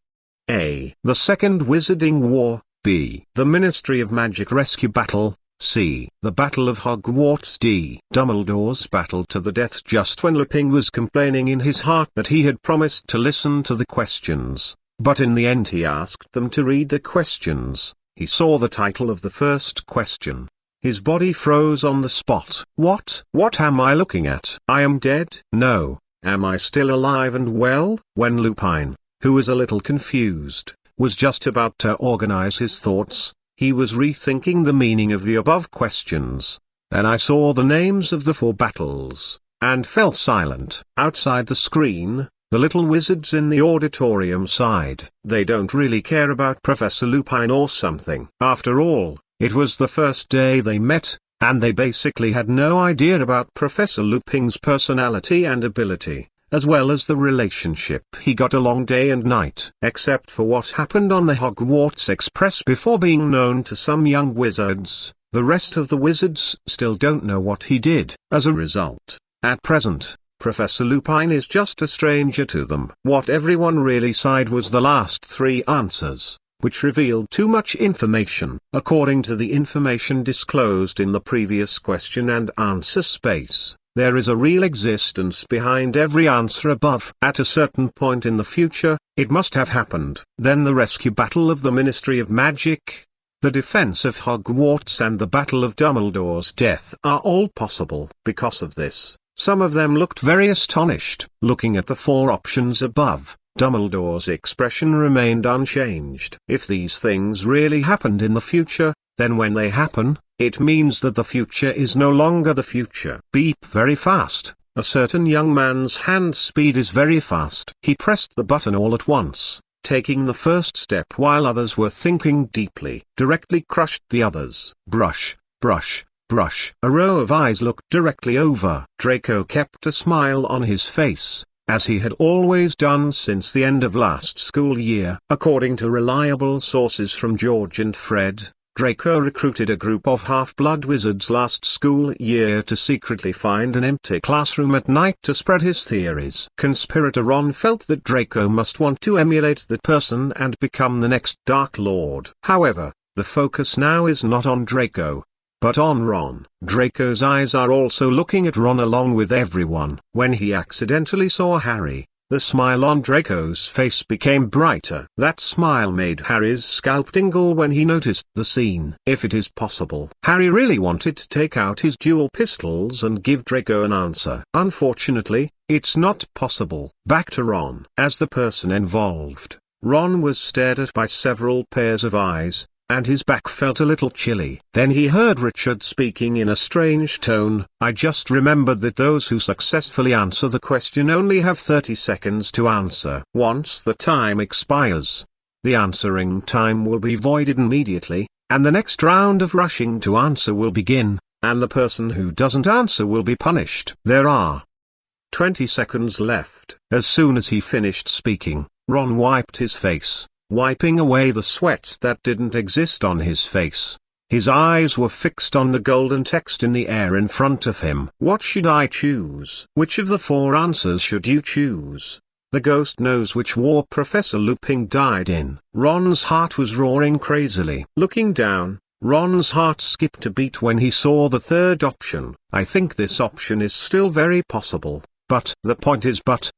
A. The Second Wizarding War. B. The Ministry of Magic Rescue Battle. C. The Battle of Hogwarts. D. Dumbledore's battle to the death. Just when Lupin was complaining in his heart that he had promised to listen to the questions, but in the end he asked them to read the questions, he saw the title of the first question. His body froze on the spot. What am I looking at? I am dead? No. Am I still alive and well? When Lupin, who was a little confused, was just about to organize his thoughts, he was rethinking the meaning of the above questions. Then I saw the names of the 4 battles, and fell silent. Outside the screen, the little wizards in the auditorium sighed. They don't really care about Professor Lupin or something. After all, it was the first day they met, and they basically had no idea about Professor Lupin's personality and ability, as well as the relationship he got along day and night. Except for what happened on the Hogwarts Express before being known to some young wizards, the rest of the wizards still don't know what he did. As a result, at present, Professor Lupin is just a stranger to them. What everyone really sighed was the last 3 answers, which revealed too much information. According to the information disclosed in the previous question and answer space, there is a real existence behind every answer above. At a certain point in the future, it must have happened. Then the rescue battle of the Ministry of Magic, the defense of Hogwarts and the battle of Dumbledore's death are all possible. Because of this, some of them looked very astonished. Looking at the 4 options above, Dumbledore's expression remained unchanged. If these things really happened in the future, then when they happen, it means that the future is no longer the future. Beep very fast. A certain young man's hand speed is very fast. He pressed the button all at once, taking the first step while others were thinking deeply. Directly crushed the others. Brush, brush, brush. A row of eyes looked directly over. Draco kept a smile on his face, as he had always done since the end of last school year. According to reliable sources from George and Fred, Draco recruited a group of half-blood wizards last school year to secretly find an empty classroom at night to spread his theories. Conspirator Ron felt that Draco must want to emulate that person and become the next Dark Lord. However, the focus now is not on Draco, but on Ron. Draco's eyes are also looking at Ron along with everyone. When he accidentally saw Harry, the smile on Draco's face became brighter. That smile made Harry's scalp tingle when he noticed the scene. If it is possible, Harry really wanted to take out his dual pistols and give Draco an answer. Unfortunately, it's not possible. Back to Ron. As the person involved, Ron was stared at by several pairs of eyes, and his back felt a little chilly. Then he heard Richard speaking in a strange tone. I just remembered that those who successfully answer the question only have 30 seconds to answer. Once the time expires, the answering time will be voided immediately, and the next round of rushing to answer will begin, and the person who doesn't answer will be punished. There are 20 seconds left. As soon as he finished speaking, Ron wiped his face, wiping away the sweat that didn't exist on his face. His eyes were fixed on the golden text in the air in front of him. What should I choose? Which of the 4 answers should you choose? The ghost knows which war Professor Lupin died in. Ron's heart was roaring crazily. Looking down, Ron's heart skipped a beat when he saw the 3rd option. I think this option is still very possible. But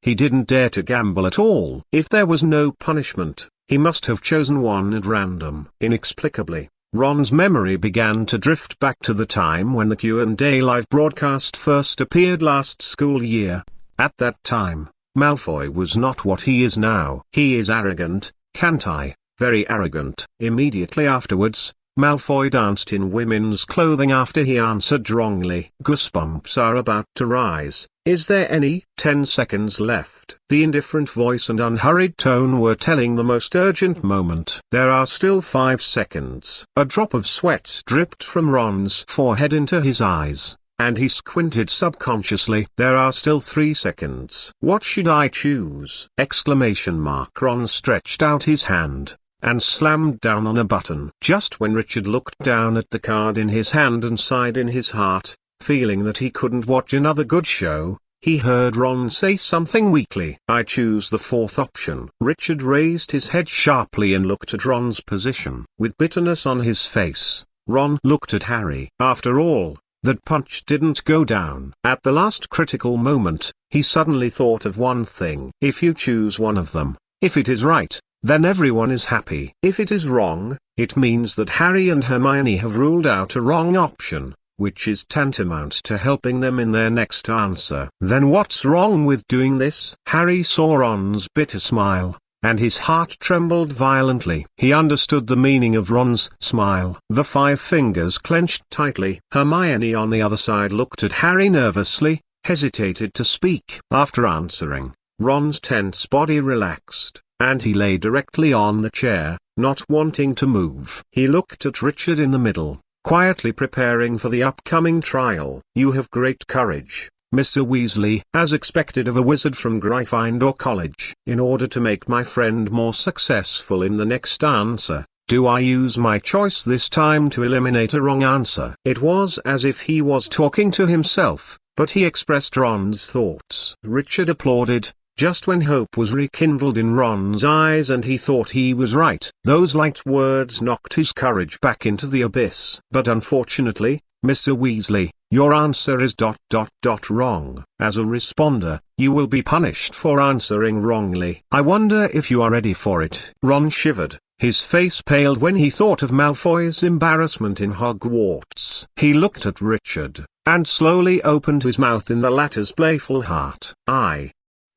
he didn't dare to gamble at all. If there was no punishment, he must have chosen one at random. Inexplicably, Ron's memory began to drift back to the time when the Q and A live broadcast first appeared last school year. At that time, Malfoy was not what he is now. He is arrogant, can't I? Very arrogant. Immediately afterwards, Malfoy danced in women's clothing after he answered wrongly. Goosebumps are about to rise. Is there any? 10 seconds left. The indifferent voice and unhurried tone were telling the most urgent moment. There are still 5 seconds. A drop of sweat dripped from Ron's forehead into his eyes, and he squinted subconsciously. There are still 3 seconds. What should I choose? Exclamation mark. Ron stretched out his hand and slammed down on a button. Just when Richard looked down at the card in his hand and sighed in his heart, feeling that he couldn't watch another good show, he heard Ron say something weakly. I choose the 4th option. Richard raised his head sharply and looked at Ron's position. With bitterness on his face, Ron looked at Harry. After all, that punch didn't go down. At the last critical moment, he suddenly thought of one thing. If you choose one of them, if it is right, then everyone is happy. If it is wrong, it means that Harry and Hermione have ruled out a wrong option, which is tantamount to helping them in their next answer. Then what's wrong with doing this? Harry saw Ron's bitter smile, and his heart trembled violently. He understood the meaning of Ron's smile. The 5 fingers clenched tightly. Hermione on the other side looked at Harry nervously, hesitated to speak. After answering, Ron's tense body relaxed, and he lay directly on the chair, not wanting to move. He looked at Richard in the middle, quietly preparing for the upcoming trial. You have great courage, Mr. Weasley, as expected of a wizard from Gryffindor College. In order to make my friend more successful in the next answer, do I use my choice this time to eliminate a wrong answer? It was as if he was talking to himself, but he expressed Ron's thoughts. Richard applauded, just when hope was rekindled in Ron's eyes and he thought he was right. Those light words knocked his courage back into the abyss. But unfortunately, Mr. Weasley, your answer is ... wrong. As a responder, you will be punished for answering wrongly. I wonder if you are ready for it. Ron shivered. His face paled when he thought of Malfoy's embarrassment in Hogwarts. He looked at Richard, and slowly opened his mouth in the latter's playful heart.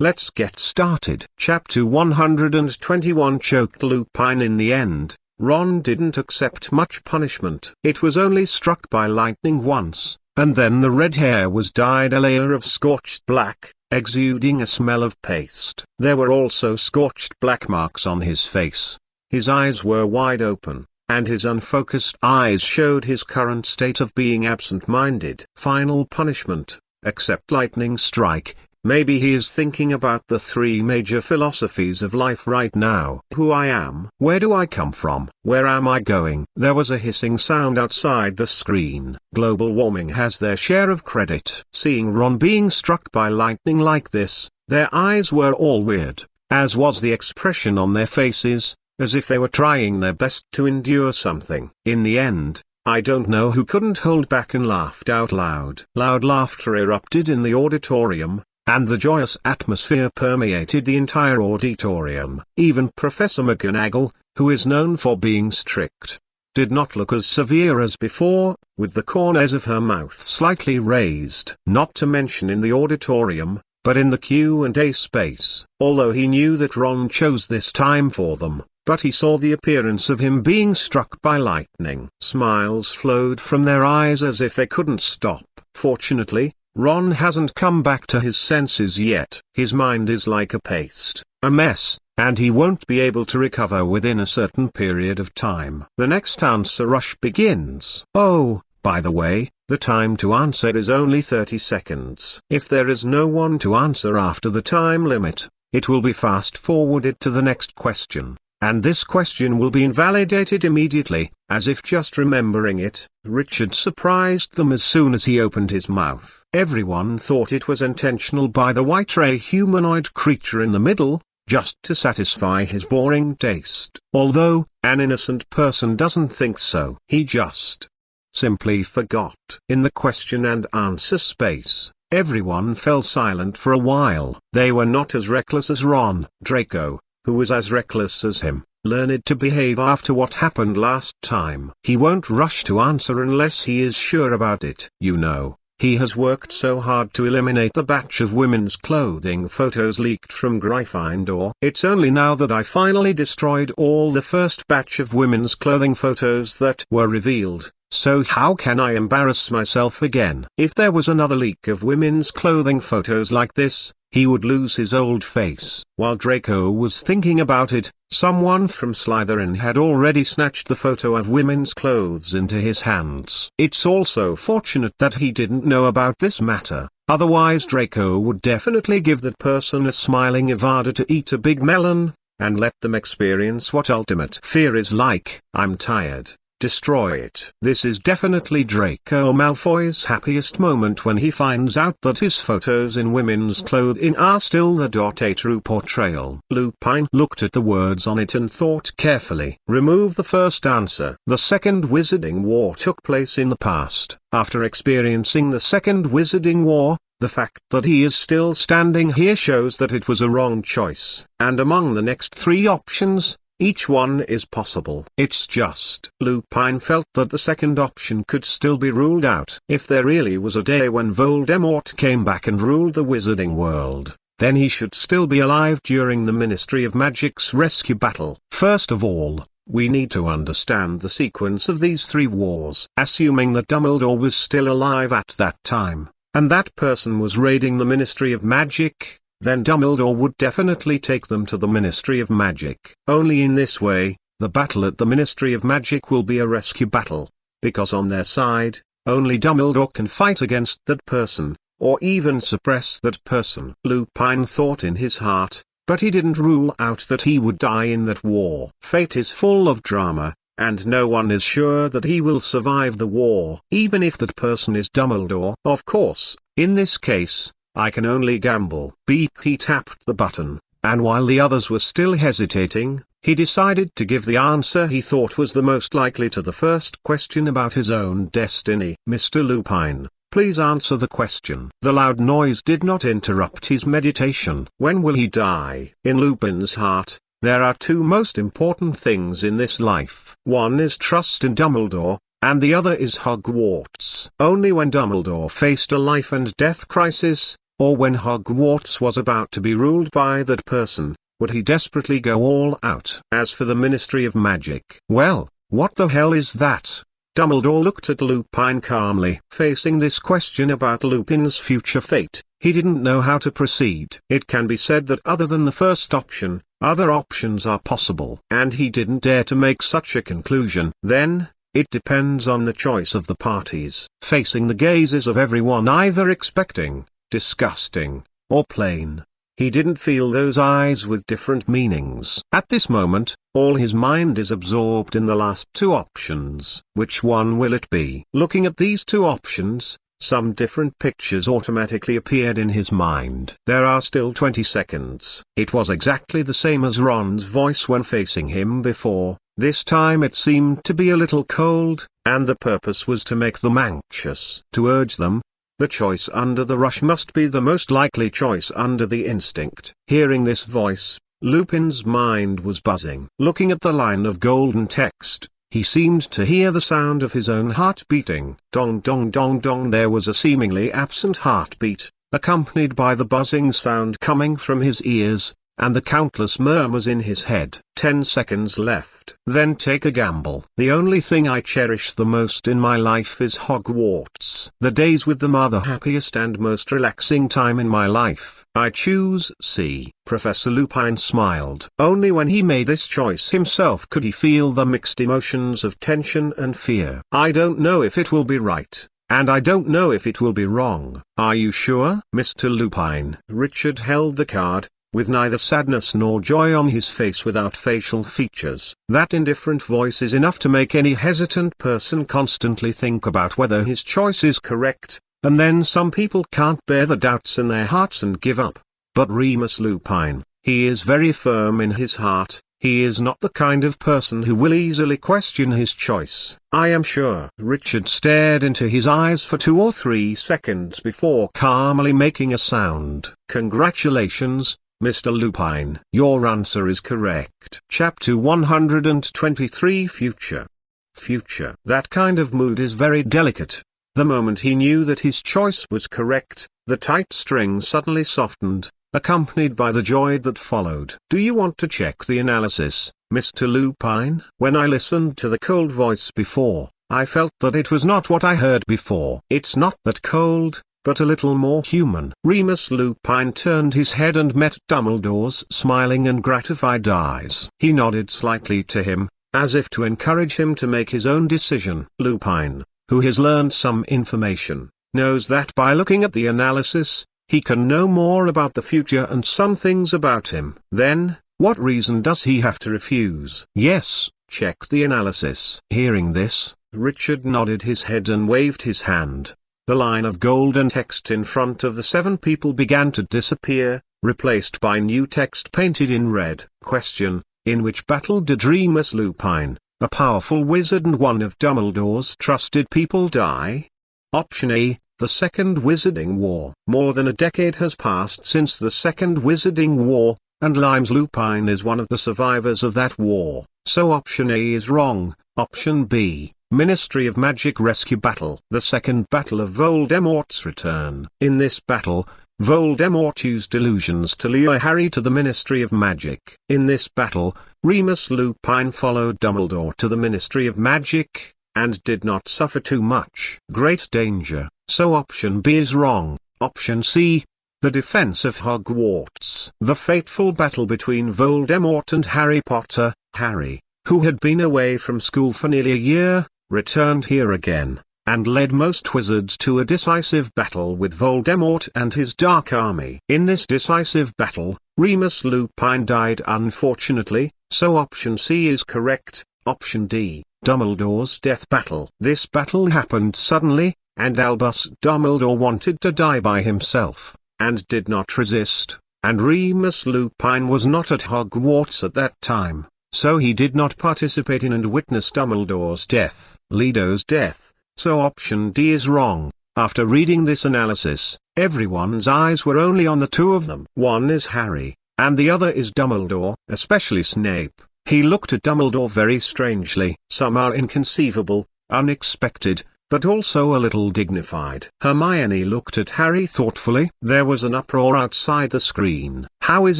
Let's get started. Chapter 121. Choked Lupin. In the end, Ron didn't accept much punishment. It was only struck by lightning once, and then the red hair was dyed a layer of scorched black, exuding a smell of paste. There were also scorched black marks on his face. His eyes were wide open, and his unfocused eyes showed his current state of being absent-minded. Final punishment, except lightning strike. Maybe he is thinking about the three major philosophies of life right now. Who I am. Where do I come from? Where am I going? There was a hissing sound outside the screen. Global warming has their share of credit. Seeing Ron being struck by lightning like this, their eyes were all weird, as was the expression on their faces, as if they were trying their best to endure something. In the end, I don't know who couldn't hold back and laughed out loud. Loud laughter erupted in the auditorium, and the joyous atmosphere permeated the entire auditorium. Even Professor McGonagall, who is known for being strict, did not look as severe as before, with the corners of her mouth slightly raised. Not to mention in the auditorium, but in the Q and A space. Although he knew that Ron chose this time for them, but he saw the appearance of him being struck by lightning. Smiles flowed from their eyes as if they couldn't stop. Fortunately, Ron hasn't come back to his senses yet. His mind is like a paste, a mess, and he won't be able to recover within a certain period of time. The next answer rush begins. Oh, by the way, the time to answer is only 30 seconds. If there is no one to answer after the time limit, it will be fast-forwarded to the next question, and this question will be invalidated immediately, as if just remembering it. Richard surprised them as soon as he opened his mouth. Everyone thought it was intentional by the white ray humanoid creature in the middle, just to satisfy his boring taste. Although, an innocent person doesn't think so. He just simply forgot. In the question and answer space, everyone fell silent for a while. They were not as reckless as Ron. Draco, who was as reckless as him, learned to behave after what happened last time. He won't rush to answer unless he is sure about it. You know, he has worked so hard to eliminate the batch of women's clothing photos leaked from Gryffindor. It's only now that I finally destroyed all the first batch of women's clothing photos that were revealed, so how can I embarrass myself again? If there was another leak of women's clothing photos like this, he would lose his old face. While Draco was thinking about it, someone from Slytherin had already snatched the photo of women's clothes into his hands. It's also fortunate that he didn't know about this matter, otherwise Draco would definitely give that person a smiling Avada to eat a big melon, and let them experience what ultimate fear is like. I'm tired. Destroy it. This is definitely Draco Malfoy's happiest moment when he finds out that his photos in women's clothing are still a true portrayal. Lupin looked at the words on it and thought carefully. Remove the first answer. The Second Wizarding War took place in the past. After experiencing the Second Wizarding War, the fact that he is still standing here shows that it was a wrong choice. And among the next three options, each one is possible. It's just. Lupin felt that the second option could still be ruled out. If there really was a day when Voldemort came back and ruled the wizarding world, then he should still be alive during the Ministry of Magic's rescue battle. First of all, we need to understand the sequence of these three wars. Assuming that Dumbledore was still alive at that time, and that person was raiding the Ministry of Magic, then Dumbledore would definitely take them to the Ministry of Magic. Only in this way, the battle at the Ministry of Magic will be a rescue battle, because on their side, only Dumbledore can fight against that person, or even suppress that person. Lupin thought in his heart, but he didn't rule out that he would die in that war. Fate is full of drama, and no one is sure that he will survive the war. Even if that person is Dumbledore. Of course, in this case, I can only gamble. Beep. He tapped the button, and while the others were still hesitating, he decided to give the answer he thought was the most likely to the first question about his own destiny. Mr. Lupin, please answer the question. The loud noise did not interrupt his meditation. When will he die? In Lupin's heart, there are two most important things in this life. One is trust in Dumbledore, and the other is Hogwarts. Only when Dumbledore faced a life and death crisis, or when Hogwarts was about to be ruled by that person, would he desperately go all out? As for the Ministry of Magic, well, what the hell is that? Dumbledore looked at Lupin calmly. Facing this question about Lupin's future fate, he didn't know how to proceed. It can be said that other than the first option, other options are possible. And he didn't dare to make such a conclusion. Then, it depends on the choice of the parties. Facing the gazes of everyone either expecting, disgusting, or plain, he didn't feel those eyes with different meanings. At this moment, all his mind is absorbed in the last two options. Which one will it be? Looking at these two options, some different pictures automatically appeared in his mind. There are still 20 seconds. It was exactly the same as Ron's voice when facing him before. This time it seemed to be a little cold, and the purpose was to make them anxious. To urge them. The choice under the rush must be the most likely choice under the instinct. Hearing this voice, Lupin's mind was buzzing. Looking at the line of golden text, he seemed to hear the sound of his own heart beating. Dong dong dong dong. There was a seemingly absent heartbeat, accompanied by the buzzing sound coming from his ears, and the countless murmurs in his head. 10 seconds left. Then take a gamble. The only thing I cherish the most in my life is Hogwarts. The days with them are the happiest and most relaxing time in my life. I choose C. Professor Lupin smiled. Only when he made this choice himself could he feel the mixed emotions of tension and fear. I don't know if it will be right, and I don't know if it will be wrong. Are you sure, Mr. Lupin? Richard held the card, with neither sadness nor joy on his face, without facial features. That indifferent voice is enough to make any hesitant person constantly think about whether his choice is correct, and then some people can't bear the doubts in their hearts and give up. But Remus Lupin, he is very firm in his heart. He is not the kind of person who will easily question his choice. I am sure. Richard stared into his eyes for 2 or 3 seconds before calmly making a sound. Congratulations, Mr. Lupin. Your answer is correct. Chapter 123. Future. Future. That kind of mood is very delicate. The moment he knew that his choice was correct, the tight string suddenly softened, accompanied by the joy that followed. Do you want to check the analysis, Mr. Lupin? When I listened to the cold voice before, I felt that it was not what I heard before. It's not that cold, but a little more human. Remus Lupin turned his head and met Dumbledore's smiling and gratified eyes. He nodded slightly to him, as if to encourage him to make his own decision. Lupin, who has learned some information, knows that by looking at the analysis, he can know more about the future and some things about him. Then, what reason does he have to refuse? Yes, check the analysis. Hearing this, Richard nodded his head and waved his hand. The line of golden text in front of the 7 people began to disappear, replaced by new text painted in red. Question: in which battle did Remus Lupin, a powerful wizard and one of Dumbledore's trusted people, die? Option A, the Second Wizarding War. More than a decade has passed since the Second Wizarding War, and Remus Lupin is one of the survivors of that war, so option A is wrong. Option B, Ministry of Magic Rescue Battle. The second battle of Voldemort's return. In this battle, Voldemort used illusions to lure Harry to the Ministry of Magic. In this battle, Remus Lupin followed Dumbledore to the Ministry of Magic, and did not suffer too much. Great danger, so option B is wrong. Option C, the defense of Hogwarts. The fateful battle between Voldemort and Harry Potter. Harry, who had been away from school for nearly a year, returned here again, and led most wizards to a decisive battle with Voldemort and his dark army. In this decisive battle, Remus Lupin died unfortunately, so option C is correct. Option D, Dumbledore's death battle. This battle happened suddenly, and Albus Dumbledore wanted to die by himself, and did not resist, and Remus Lupin was not at Hogwarts at that time, so he did not participate in and witness Dumbledore's death. Ledo's death, so option D is wrong. After reading this analysis, everyone's eyes were only on the 2 of them. One is Harry, and the other is Dumbledore, especially Snape. He looked at Dumbledore very strangely. Some are inconceivable, unexpected, but also a little dignified. Hermione looked at Harry thoughtfully. There was an uproar outside the screen. How is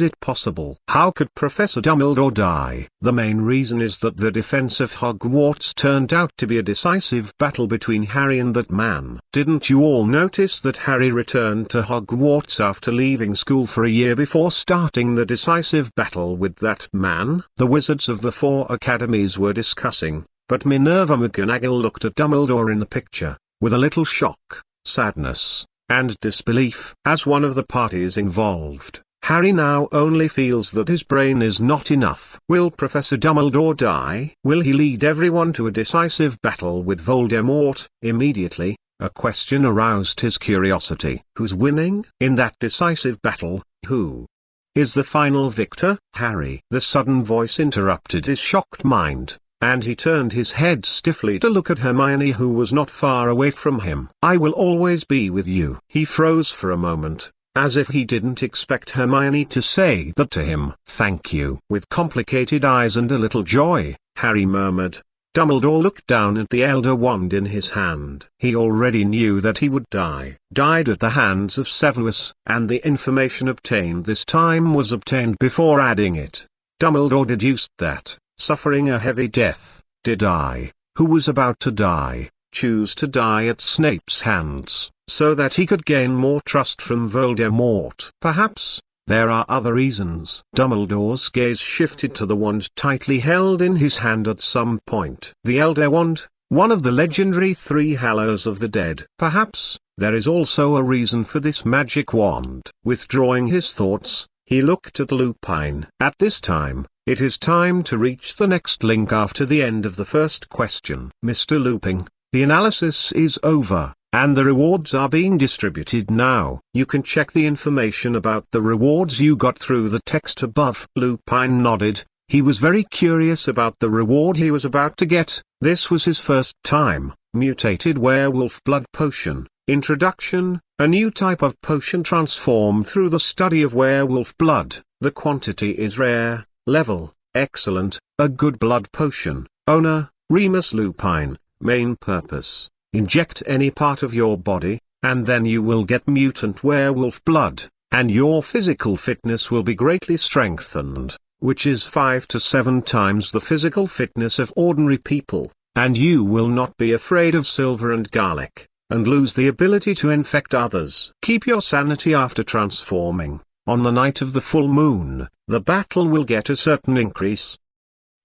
it possible? How could Professor Dumbledore die? The main reason is that the defense of Hogwarts turned out to be a decisive battle between Harry and that man. Didn't you all notice that Harry returned to Hogwarts after leaving school for a year before starting the decisive battle with that man? The wizards of the 4 academies were discussing, but Minerva McGonagall looked at Dumbledore in the picture, with a little shock, sadness, and disbelief. As one of the parties involved, Harry now only feels that his brain is not enough. Will Professor Dumbledore die? Will he lead everyone to a decisive battle with Voldemort? Immediately, a question aroused his curiosity. Who's winning? In that decisive battle, who is the final victor? Harry. The sudden voice interrupted his shocked mind, and he turned his head stiffly to look at Hermione, who was not far away from him. I will always be with you. He froze for a moment, as if he didn't expect Hermione to say that to him. Thank you. With complicated eyes and a little joy, Harry murmured. Dumbledore looked down at the Elder Wand in his hand. He already knew that he would die. Died at the hands of Severus, and the information obtained this time was obtained before adding it. Dumbledore deduced that, suffering a heavy death, did I, who was about to die, choose to die at Snape's hands, so that he could gain more trust from Voldemort. Perhaps there are other reasons. Dumbledore's gaze shifted to the wand tightly held in his hand at some point. The Elder Wand, one of the legendary 3 Hallows of the Dead. Perhaps there is also a reason for this magic wand. Withdrawing his thoughts, he looked at Lupin. At this time, it is time to reach the next link after the end of the first question. Mr. Lupin, the analysis is over, and the rewards are being distributed now. You can check the information about the rewards you got through the text above. Lupin nodded. He was very curious about the reward he was about to get. This was his first time. Mutated werewolf blood potion. Introduction, a new type of potion transformed through the study of werewolf blood. The quantity is rare. Level, excellent, a good blood potion. Owner, Remus Lupin. Main purpose, inject any part of your body, and then you will get mutant werewolf blood, and your physical fitness will be greatly strengthened, which is 5 to 7 times the physical fitness of ordinary people, and you will not be afraid of silver and garlic, and lose the ability to infect others. Keep your sanity after transforming. On the night of the full moon, the battle will get a certain increase.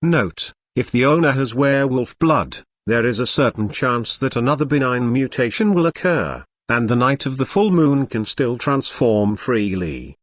Note, if the owner has werewolf blood, there is a certain chance that another benign mutation will occur, and the night of the full moon can still transform freely.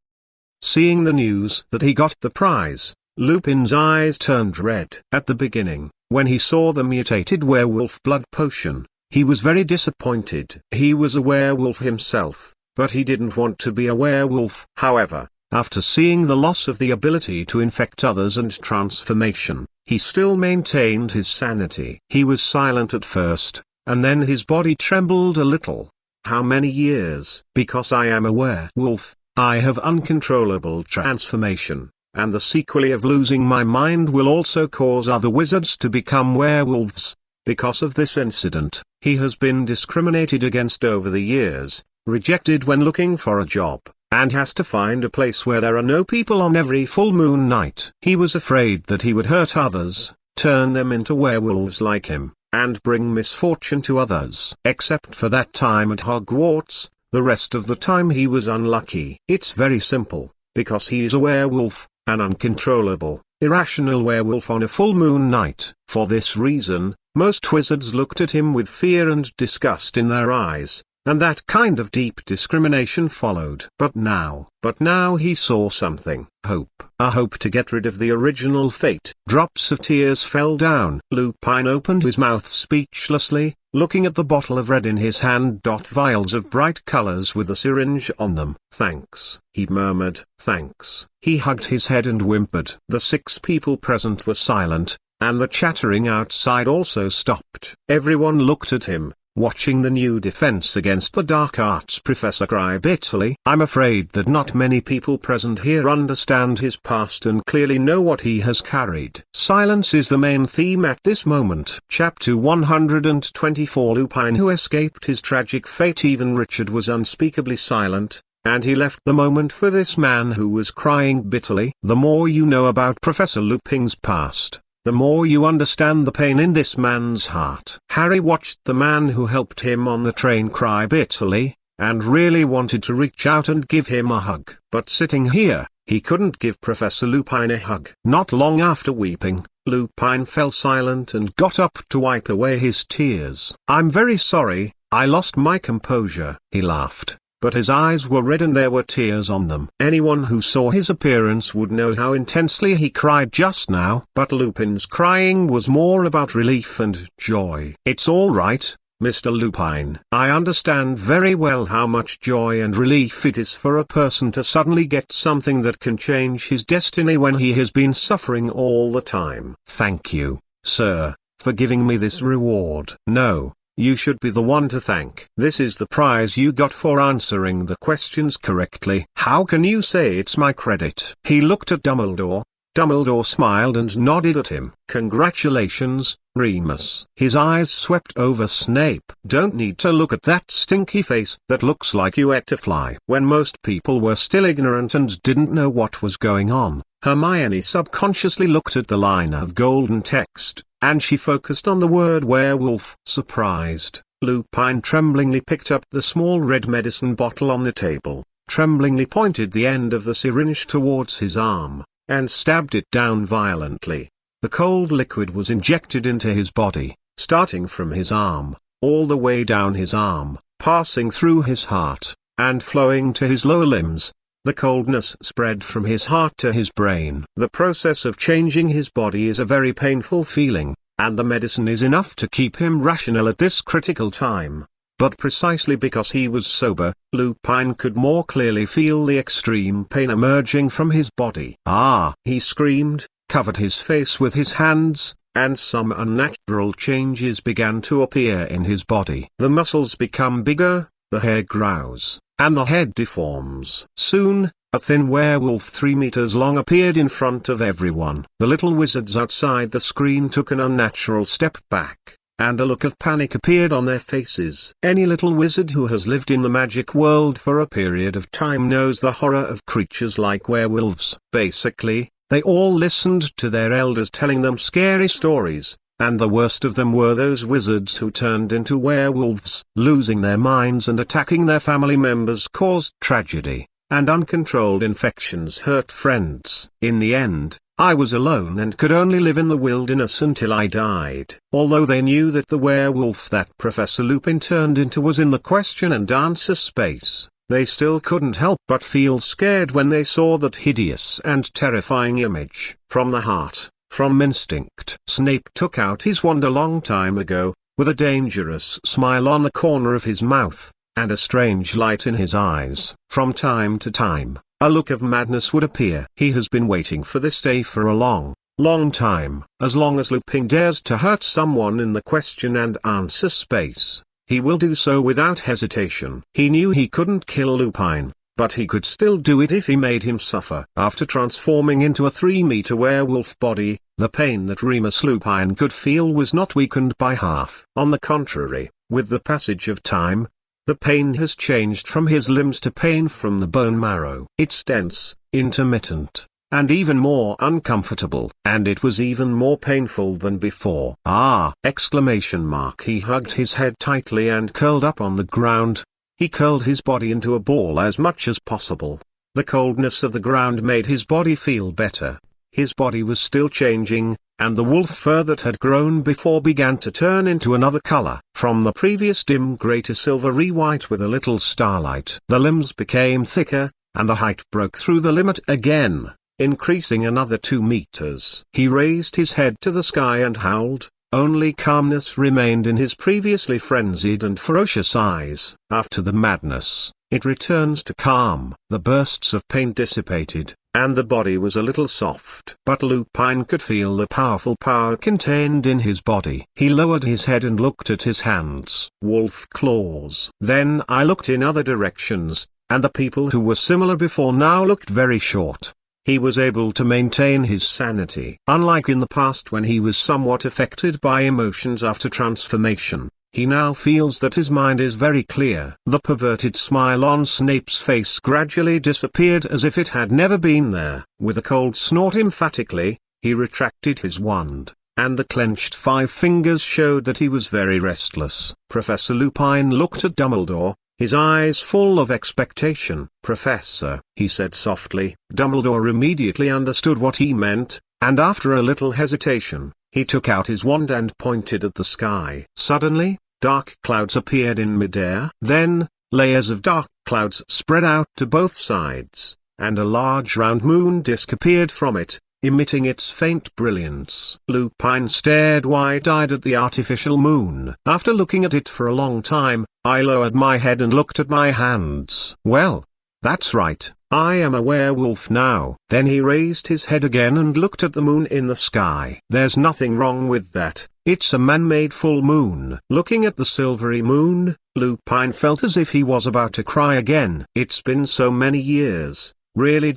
Seeing the news that he got the prize, Lupin's eyes turned red. At the beginning, when he saw the mutated werewolf blood potion, he was very disappointed. He was a werewolf himself, but he didn't want to be a werewolf. However, after seeing the loss of the ability to infect others and transformation, he still maintained his sanity. He was silent at first, and then his body trembled a little. How many years? Because I am a werewolf, I have uncontrollable transformation, and the sequelae of losing my mind will also cause other wizards to become werewolves. Because of this incident, he has been discriminated against over the years, rejected when looking for a job, and has to find a place where there are no people on every full moon night. He was afraid that he would hurt others, turn them into werewolves like him, and bring misfortune to others. Except for that time at Hogwarts, the rest of the time he was unlucky. It's very simple, because he is a werewolf, an uncontrollable, irrational werewolf on a full moon night. For this reason, most wizards looked at him with fear and disgust in their eyes, and that kind of deep discrimination followed. But now he saw something. Hope. A hope to get rid of the original fate. Drops of tears fell down. Lupin opened his mouth speechlessly, looking at the bottle of red in his hand. Vials of bright colors with a syringe on them. Thanks, he murmured. Thanks. He hugged his head and whimpered. The 6 people present were silent, and the chattering outside also stopped. Everyone looked at him, watching the new defense against the dark arts professor cry bitterly. I'm afraid that not many people present here understand his past and clearly know what he has carried. Silence is the main theme at this moment. Chapter 124. Lupin, who escaped his tragic fate. Even Richard was unspeakably silent, and he left the moment for this man who was crying bitterly. The more you know about Professor Lupin's past, the more you understand the pain in this man's heart. Harry watched the man who helped him on the train cry bitterly, and really wanted to reach out and give him a hug. But sitting here, he couldn't give Professor Lupin a hug. Not long after weeping, Lupin fell silent and got up to wipe away his tears. I'm very sorry, I lost my composure, he laughed. But his eyes were red and there were tears on them. Anyone who saw his appearance would know how intensely he cried just now. But Lupin's crying was more about relief and joy. It's all right, Mr. Lupin. I understand very well how much joy and relief it is for a person to suddenly get something that can change his destiny when he has been suffering all the time. Thank you, sir, for giving me this reward. No. You should be the one to thank. This is the prize you got for answering the questions correctly. How can you say it's my credit? He looked at Dumbledore. Dumbledore smiled and nodded at him. Congratulations, Remus. His eyes swept over Snape. Don't need to look at that stinky face that looks like you ate a fly. When most people were still ignorant and didn't know what was going on, Hermione subconsciously looked at the line of golden text, and she focused on the word werewolf. Surprised, Lupin tremblingly picked up the small red medicine bottle on the table, tremblingly pointed the end of the syringe towards his arm, and stabbed it down violently. The cold liquid was injected into his body, starting from his arm, all the way down his arm, passing through his heart, and flowing to his lower limbs. The coldness spread from his heart to his brain. The process of changing his body is a very painful feeling, and the medicine is enough to keep him rational at this critical time. But precisely because he was sober, Lupin could more clearly feel the extreme pain emerging from his body. Ah! He screamed, covered his face with his hands, and some unnatural changes began to appear in his body. The muscles become bigger, the hair grows, and the head deforms. Soon, a thin werewolf 3 meters long appeared in front of everyone. The little wizards outside the screen took an unnatural step back, and a look of panic appeared on their faces. Any little wizard who has lived in the magic world for a period of time knows the horror of creatures like werewolves. Basically, they all listened to their elders telling them scary stories, and the worst of them were those wizards who turned into werewolves. Losing their minds and attacking their family members caused tragedy, and uncontrolled infections hurt friends. In the end, I was alone and could only live in the wilderness until I died. Although they knew that the werewolf that Professor Lupin turned into was in the question and answer space, they still couldn't help but feel scared when they saw that hideous and terrifying image. From the heart, from instinct, Snape took out his wand a long time ago, with a dangerous smile on the corner of his mouth, and a strange light in his eyes. From time to time, a look of madness would appear. He has been waiting for this day for a long, long time. As long as Lupin dares to hurt someone in the question and answer space, he will do so without hesitation. He knew he couldn't kill Lupin, but he could still do it if he made him suffer. After transforming into a 3-meter werewolf body, the pain that Remus Lupin could feel was not weakened by half. On the contrary, with the passage of time, the pain has changed from his limbs to pain from the bone marrow. It's dense, intermittent, and even more uncomfortable. And it was even more painful than before. Ah! Exclamation mark. He hugged his head tightly and curled up on the ground. He curled his body into a ball as much as possible. The coldness of the ground made his body feel better. His body was still changing, and the wolf fur that had grown before began to turn into another color. From the previous dim gray to silvery white with a little starlight. The limbs became thicker, and the height broke through the limit again, increasing another 2 meters. He raised his head to the sky and howled. Only calmness remained in his previously frenzied and ferocious eyes. After the madness, it returns to calm. The bursts of pain dissipated, and the body was a little soft. But Lupin could feel the powerful power contained in his body. He lowered his head and looked at his hands. Wolf claws. Then I looked in other directions, and the people who were similar before now looked very short. He was able to maintain his sanity. Unlike in the past when he was somewhat affected by emotions after transformation, he now feels that his mind is very clear. The perverted smile on Snape's face gradually disappeared as if it had never been there. With a cold snort emphatically, he retracted his wand, and the clenched 5 fingers showed that he was very restless. Professor Lupin looked at Dumbledore, his eyes full of expectation. "Professor," he said softly. Dumbledore immediately understood what he meant, and after a little hesitation, he took out his wand and pointed at the sky. Suddenly, dark clouds appeared in midair. Then, layers of dark clouds spread out to both sides, and a large round moon disk appeared from it, emitting its faint brilliance. Lupin stared wide-eyed at the artificial moon. After looking at it for a long time, I lowered my head and looked at my hands. "Well, that's right, I am a werewolf now." Then he raised his head again and looked at the moon in the sky. "There's nothing wrong with that, it's a man-made full moon." Looking at the silvery moon, Lupin felt as if he was about to cry again. "It's been so many years. Really.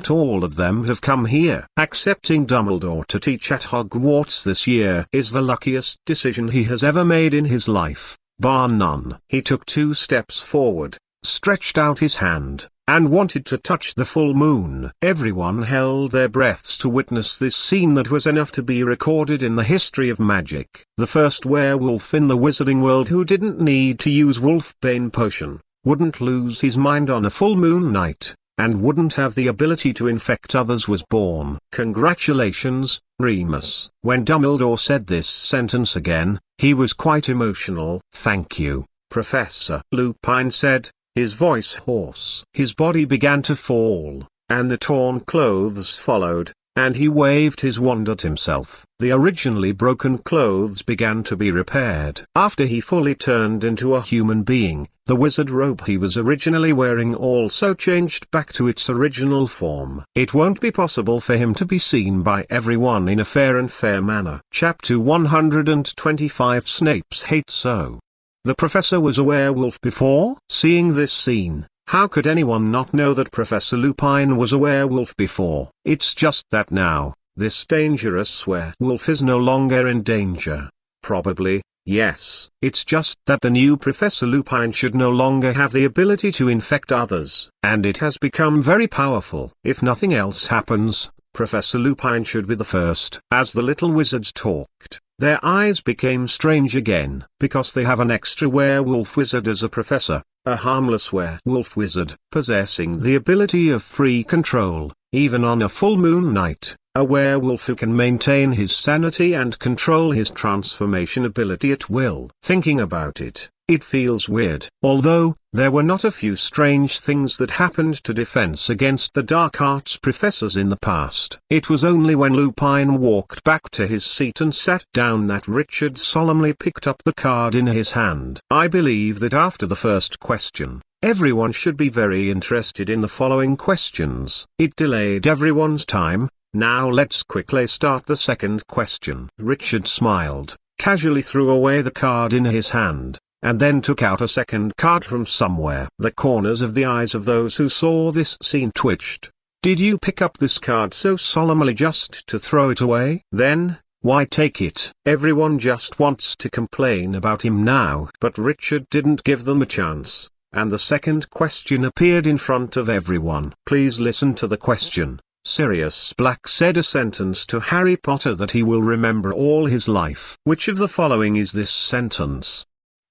All of them have come here. Accepting Dumbledore to teach at Hogwarts this year is the luckiest decision he has ever made in his life, bar none." He took 2 steps forward, stretched out his hand, and wanted to touch the full moon. Everyone held their breaths to witness this scene that was enough to be recorded in the history of magic. The first werewolf in the wizarding world who didn't need to use Wolfbane potion, wouldn't lose his mind on a full moon night, and wouldn't have the ability to infect others was born. "Congratulations, Remus." When Dumbledore said this sentence again, he was quite emotional. "Thank you, Professor," Lupin said, his voice hoarse. His body began to fall, and the torn clothes followed, and he waved his wand at himself. The originally broken clothes began to be repaired. After he fully turned into a human being, the wizard robe he was originally wearing also changed back to its original form. It won't be possible for him to be seen by everyone in a fair manner. Chapter 125 Snape's Hate. So the professor was a werewolf before? Seeing this scene, how could anyone not know that Professor Lupin was a werewolf before? It's just that now, this dangerous werewolf is no longer in danger. Probably, yes. It's just that the new Professor Lupin should no longer have the ability to infect others. And it has become very powerful. If nothing else happens, Professor Lupin should be the first. As the little wizards talked, their eyes became strange again, because they have an extra werewolf wizard as a professor, a harmless werewolf wizard, possessing the ability of free control, even on a full moon night, a werewolf who can maintain his sanity and control his transformation ability at will. Thinking about it, it feels weird. Although, there were not a few strange things that happened to Defense Against the Dark Arts professors in the past. It was only when Lupin walked back to his seat and sat down that Richard solemnly picked up the card in his hand. I believe that after the first question, everyone should be very interested in the following questions. It delayed everyone's time. Now let's quickly start the second question. Richard smiled, casually threw away the card in his hand, and then took out a second card from somewhere. The corners of the eyes of those who saw this scene twitched. Did you pick up this card so solemnly just to throw it away? Then, why take it? Everyone just wants to complain about him now. But Richard didn't give them a chance, and the second question appeared in front of everyone. Please listen to the question. Sirius Black said a sentence to Harry Potter that he will remember all his life. Which of the following is this sentence?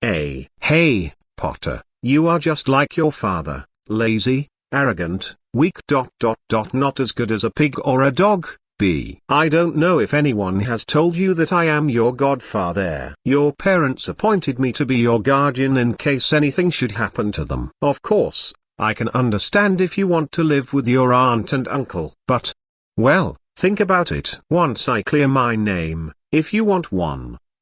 A. Hey, Potter, you are just like your father, lazy, arrogant, weak. Not as good as a pig or a dog. B. I don't know if anyone has told you that I am your godfather. Your parents appointed me to be your guardian in case anything should happen to them. Of course, I can understand if you want to live with your aunt and uncle. But, well, think about it. Once I clear my name, if you want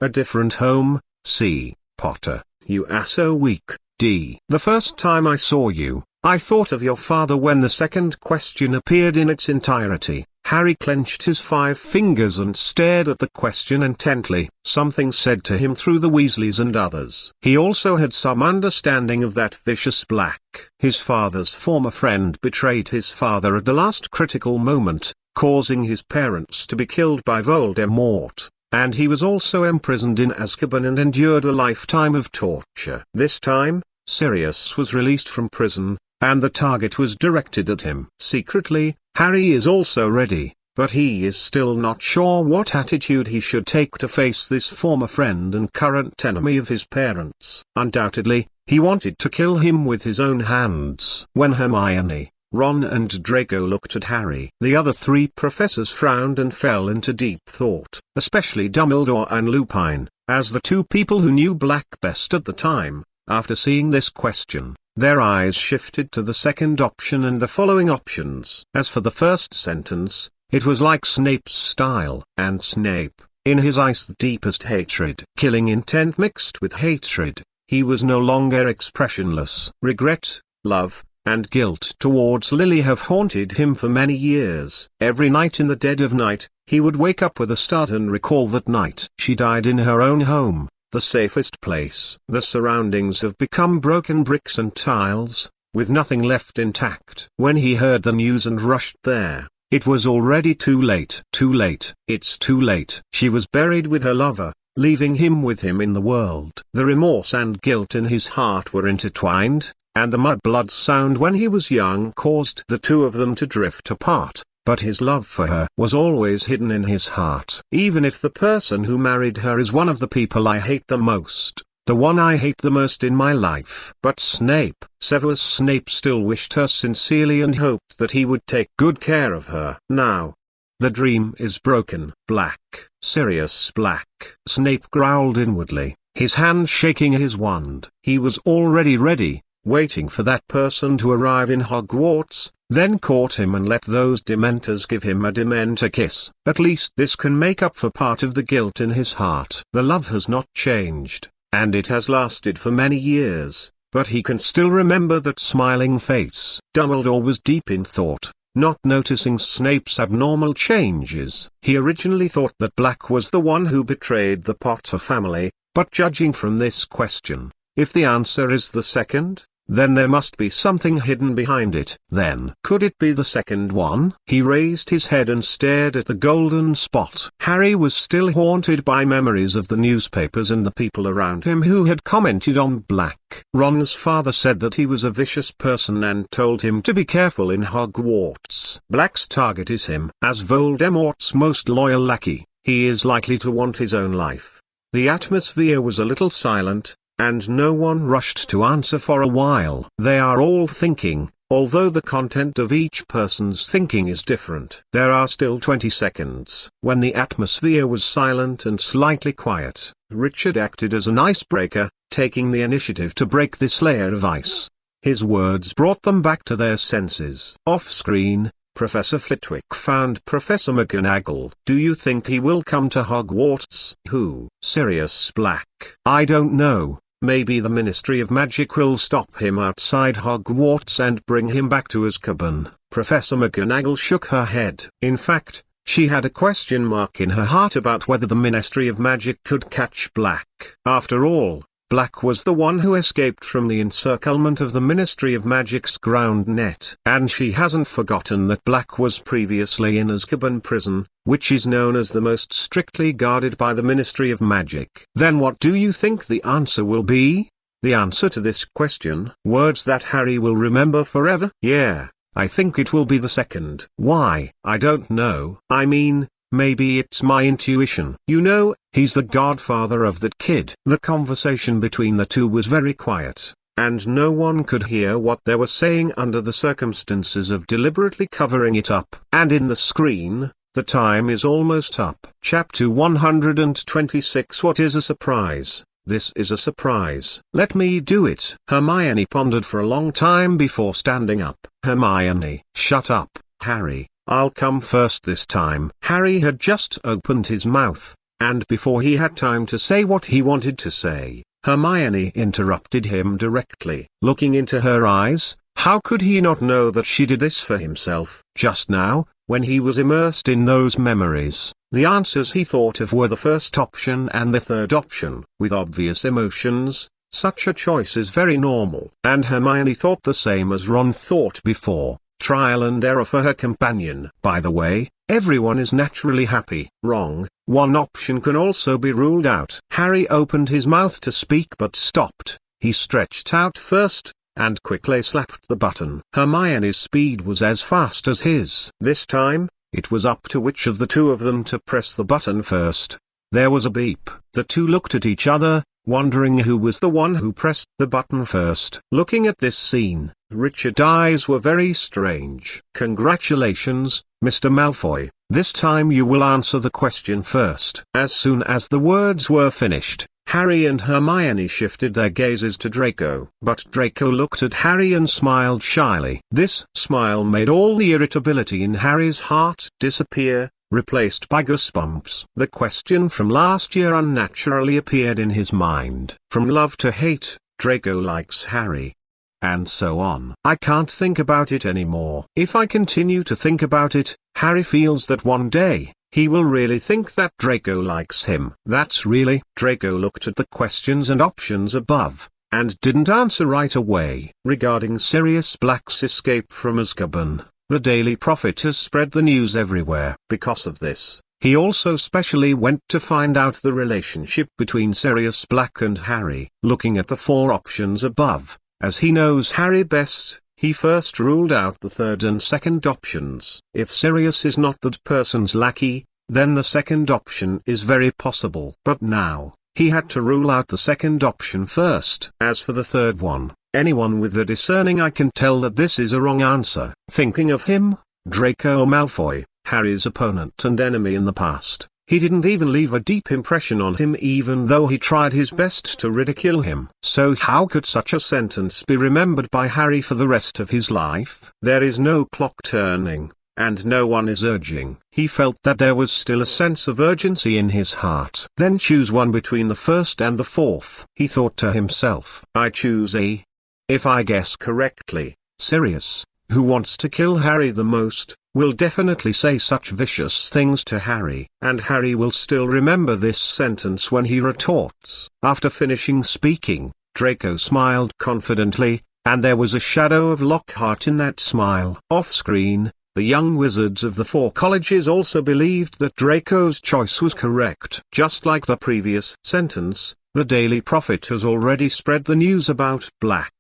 a different home. C. Potter, you are so weak. D. The first time I saw you, I thought of your father when the second question appeared in its entirety. Harry clenched his 5 fingers and stared at the question intently. Something said to him through the Weasleys and others. He also had some understanding of that vicious Black. His father's former friend betrayed his father at the last critical moment, causing his parents to be killed by Voldemort, and he was also imprisoned in Azkaban and endured a lifetime of torture. This time, Sirius was released from prison, and the target was directed at him. Secretly, Harry is also ready, but he is still not sure what attitude he should take to face this former friend and current enemy of his parents. Undoubtedly, he wanted to kill him with his own hands. When Hermione, Ron and Draco looked at Harry, the other 3 professors frowned and fell into deep thought, especially Dumbledore and Lupin, as the 2 people who knew Black best at the time. After seeing this question, their eyes shifted to the second option and the following options. As for the first sentence, it was like Snape's style, and Snape, in his eyes the deepest hatred, killing intent mixed with hatred. He was no longer expressionless. Regret, love, and guilt towards Lily have haunted him for many years. Every night in the dead of night, he would wake up with a start and recall that night she died in her own home, the safest place. The surroundings have become broken bricks and tiles, with nothing left intact. When he heard the news and rushed there, it was already too late. Too late. It's too late. She was buried with her lover, leaving him with him in the world. The remorse and guilt in his heart were intertwined, and the mudblood sound when he was young caused the 2 of them to drift apart. But his love for her was always hidden in his heart. Even if the person who married her is one of the people I hate the most, the one I hate the most in my life. But Severus Snape still wished her sincerely and hoped that he would take good care of her. Now, the dream is broken. Black. Sirius Black. Snape growled inwardly, his hand shaking his wand. He was already ready, waiting for that person to arrive in Hogwarts, then caught him and let those Dementors give him a Dementor kiss. At least this can make up for part of the guilt in his heart. The love has not changed, and it has lasted for many years, but he can still remember that smiling face. Dumbledore was deep in thought, not noticing Snape's abnormal changes. He originally thought that Black was the one who betrayed the Potter family, but judging from this question, if the answer is the second, then there must be something hidden behind it. Then, could it be the second one? He raised his head and stared at the golden spot. Harry was still haunted by memories of the newspapers and the people around him who had commented on Black. Ron's father said that he was a vicious person and told him to be careful in Hogwarts. Black's target is him. As Voldemort's most loyal lackey, he is likely to want his own life. The atmosphere was a little silent, and no one rushed to answer for a while. They are all thinking, although the content of each person's thinking is different. There are still 20 seconds. When the atmosphere was silent and slightly quiet, Richard acted as an icebreaker, taking the initiative to break this layer of ice. His words brought them back to their senses. Off-screen, Professor Flitwick found Professor McGonagall. Do you think he will come to Hogwarts? Who? Sirius Black. I don't know. Maybe the Ministry of Magic will stop him outside Hogwarts and bring him back to Azkaban. Professor McGonagall shook her head. In fact, she had a question mark in her heart about whether the Ministry of Magic could catch Black. After all, Black was the one who escaped from the encirclement of the Ministry of Magic's ground net. And she hasn't forgotten that Black was previously in Azkaban prison, which is known as the most strictly guarded by the Ministry of Magic. Then what do you think the answer will be? The answer to this question? Words that Harry will remember forever? Yeah, I think it will be the second. Why? I don't know. I mean, maybe it's my intuition. You know, he's the godfather of that kid. The conversation between the two was very quiet, and no one could hear what they were saying under the circumstances of deliberately covering it up. And in the screen, the time is almost up. Chapter 126. What is a surprise? This is a surprise. Let me do it. Hermione pondered for a long time before standing up. Hermione, shut up, Harry. I'll come first this time. Harry had just opened his mouth, and before he had time to say what he wanted to say, Hermione interrupted him directly. Looking into her eyes, How could he not know that she did this for himself? Just now, when he was immersed in those memories, the answers he thought of were the first option and the third option. With obvious emotions, such a choice is very normal. And Hermione thought the same as Ron thought before. Trial and error for her companion. By the way, everyone is naturally happy. Wrong. One option can also be ruled out. Harry opened his mouth to speak but stopped. He stretched out first, and quickly slapped the button. Hermione's speed was as fast as his. This time, it was up to which of the two of them to press the button first. There was a beep. The two looked at each other, wondering who was the one who pressed the button first. Looking at this scene, Richard's eyes were very strange. Congratulations, Mr. Malfoy. This time you will answer the question first. As soon as the words were finished, Harry and Hermione shifted their gazes to Draco. But Draco looked at Harry and smiled shyly. This smile made all the irritability in Harry's heart disappear, replaced by goosebumps. The question from last year unnaturally appeared in his mind. From love to hate, Draco likes Harry. And so on. I can't think about it anymore. If I continue to think about it, Harry feels that one day, he will really think that Draco likes him. That's really. Draco looked at the questions and options above, and didn't answer right away. Regarding Sirius Black's escape from Azkaban, the Daily Prophet has spread the news everywhere. Because of this, he also specially went to find out the relationship between Sirius Black and Harry. Looking at the four options above, as he knows Harry best, he first ruled out the third and second options. If Sirius is not that person's lackey, then the second option is very possible. But now, he had to rule out the second option first. As for the third one, anyone with the discerning eye can tell that this is a wrong answer. Thinking of him, Draco Malfoy, Harry's opponent and enemy in the past, he didn't even leave a deep impression on him even though he tried his best to ridicule him. So how could such a sentence be remembered by Harry for the rest of his life? There is no clock turning, and no one is urging. He felt that there was still a sense of urgency in his heart. Then choose one between the first and the fourth. He thought to himself, I choose A. If I guess correctly, Sirius, who wants to kill Harry the most, will definitely say such vicious things to Harry. And Harry will still remember this sentence when he retorts. After finishing speaking, Draco smiled confidently, and there was a shadow of Lockhart in that smile. Off-screen, the young wizards of the four colleges also believed that Draco's choice was correct. Just like the previous sentence, the Daily Prophet has already spread the news about Black,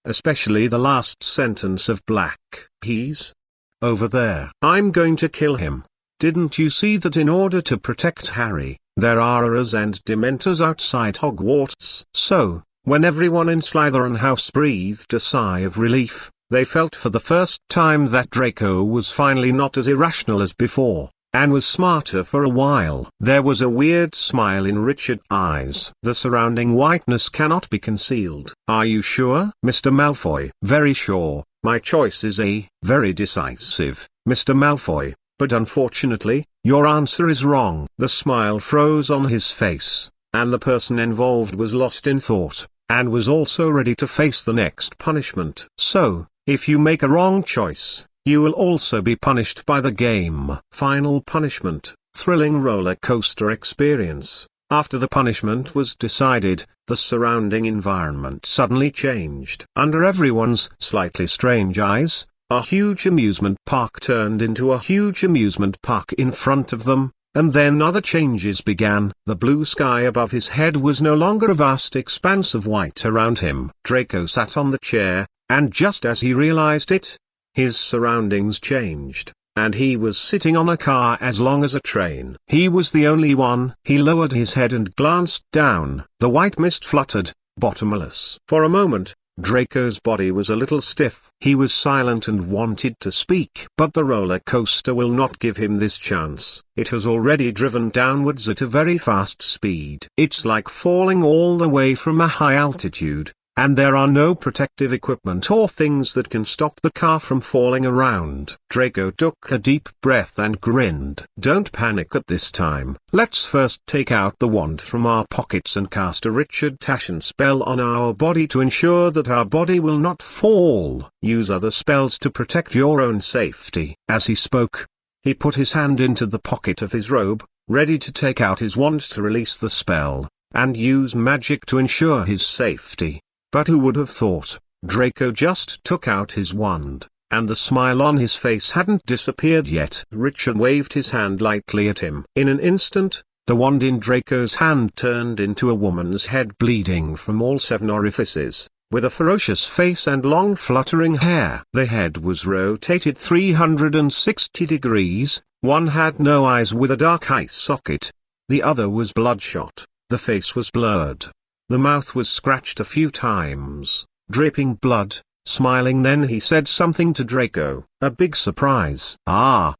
especially the last sentence of Black. He's over there. I'm going to kill him. Didn't you see that in order to protect Harry, there are Aurors and Dementors outside Hogwarts? So, when everyone in Slytherin House breathed a sigh of relief, they felt for the first time that Draco was finally not as irrational as before, and was smarter for a while. There was a weird smile in Richard's eyes. The surrounding whiteness cannot be concealed. Are you sure, Mr. Malfoy? Very sure. My choice is A. Very decisive, Mr. Malfoy, but unfortunately, your answer is wrong. The smile froze on his face, and the person involved was lost in thought, and was also ready to face the next punishment. So, if you make a wrong choice, you will also be punished by the game. Final punishment, thrilling roller coaster experience. After the punishment was decided, the surrounding environment suddenly changed. Under everyone's slightly strange eyes, a huge amusement park turned into a huge amusement park in front of them, and then other changes began. The blue sky above his head was no longer a vast expanse of white around him. Draco sat on the chair, and just as he realized it, his surroundings changed, and he was sitting on a car as long as a train. He was the only one. He lowered his head and glanced down. The white mist fluttered, bottomless. For a moment, Draco's body was a little stiff. He was silent and wanted to speak. But the roller coaster will not give him this chance. It has already driven downwards at a very fast speed. It's like falling all the way from a high altitude, and there are no protective equipment or things that can stop the car from falling around. Draco took a deep breath and grinned. Don't panic at this time. Let's first take out the wand from our pockets and cast a Richard Tashin spell on our body to ensure that our body will not fall. Use other spells to protect your own safety. As he spoke, he put his hand into the pocket of his robe, ready to take out his wand to release the spell, and use magic to ensure his safety. But who would have thought? Draco just took out his wand, and the smile on his face hadn't disappeared yet. Richard waved his hand lightly at him. In an instant, the wand in Draco's hand turned into a woman's head bleeding from all 7 orifices, with a ferocious face and long fluttering hair. The head was rotated 360 degrees, one had no eyes with a dark eye socket, the other was bloodshot, the face was blurred. The mouth was scratched a few times, dripping blood. Smiling, then he said something to Draco, a big surprise.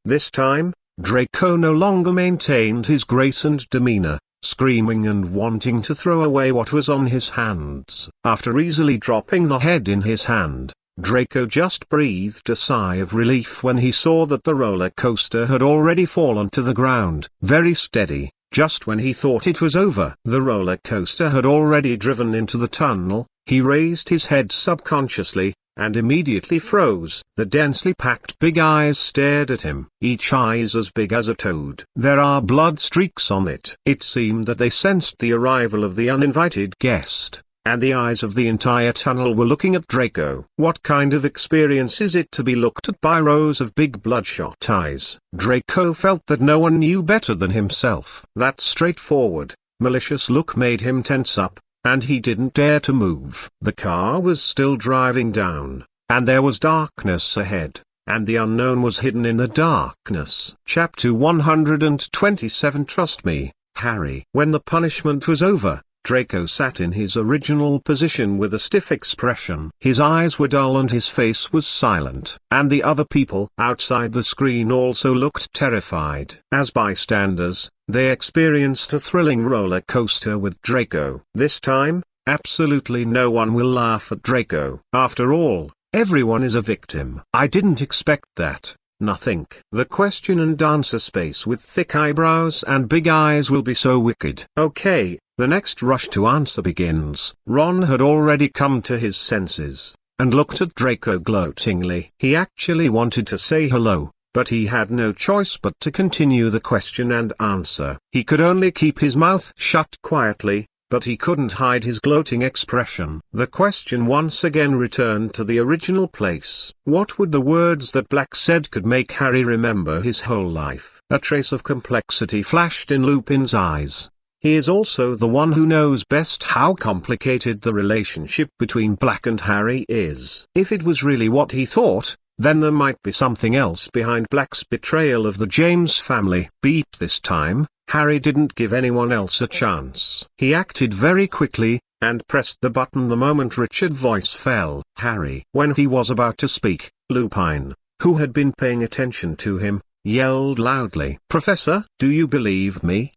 This time, Draco no longer maintained his grace and demeanor, screaming and wanting to throw away what was on his hands. After easily dropping the head in his hand, Draco just breathed a sigh of relief when he saw that the roller coaster had already fallen to the ground. Very steady. Just when he thought it was over, the roller coaster had already driven into the tunnel. He raised his head subconsciously, and immediately froze. The densely packed big eyes stared at him. Each eye is as big as a toad. There are blood streaks on it. It seemed that they sensed the arrival of the uninvited guest, and the eyes of the entire tunnel were looking at Draco. What kind of experience is it to be looked at by rows of big bloodshot eyes? Draco felt that no one knew better than himself. That straightforward, malicious look made him tense up, and he didn't dare to move. The car was still driving down, and there was darkness ahead, and the unknown was hidden in the darkness. Chapter 127. Trust me, Harry. When the punishment was over, Draco sat in his original position with a stiff expression. His eyes were dull and his face was silent. And the other people outside the screen also looked terrified. As bystanders, they experienced a thrilling roller coaster with Draco. This time, absolutely no one will laugh at Draco. After all, everyone is a victim. I didn't expect that. Nothing. The question and answer space with thick eyebrows and big eyes will be so wicked. Okay, the next rush to answer begins. Ron had already come to his senses, and looked at Draco gloatingly. He actually wanted to say hello, but he had no choice but to continue the question and answer. He could only keep his mouth shut quietly, but he couldn't hide his gloating expression. The question once again returned to the original place. What would the words that Black said could make Harry remember his whole life? A trace of complexity flashed in Lupin's eyes. He is also the one who knows best how complicated the relationship between Black and Harry is. If it was really what he thought, then there might be something else behind Black's betrayal of the James family. Beep. This time, Harry didn't give anyone else a chance. He acted very quickly, and pressed the button the moment Richard's voice fell. Harry. When he was about to speak, Lupin, who had been paying attention to him, yelled loudly, "Professor, do you believe me?"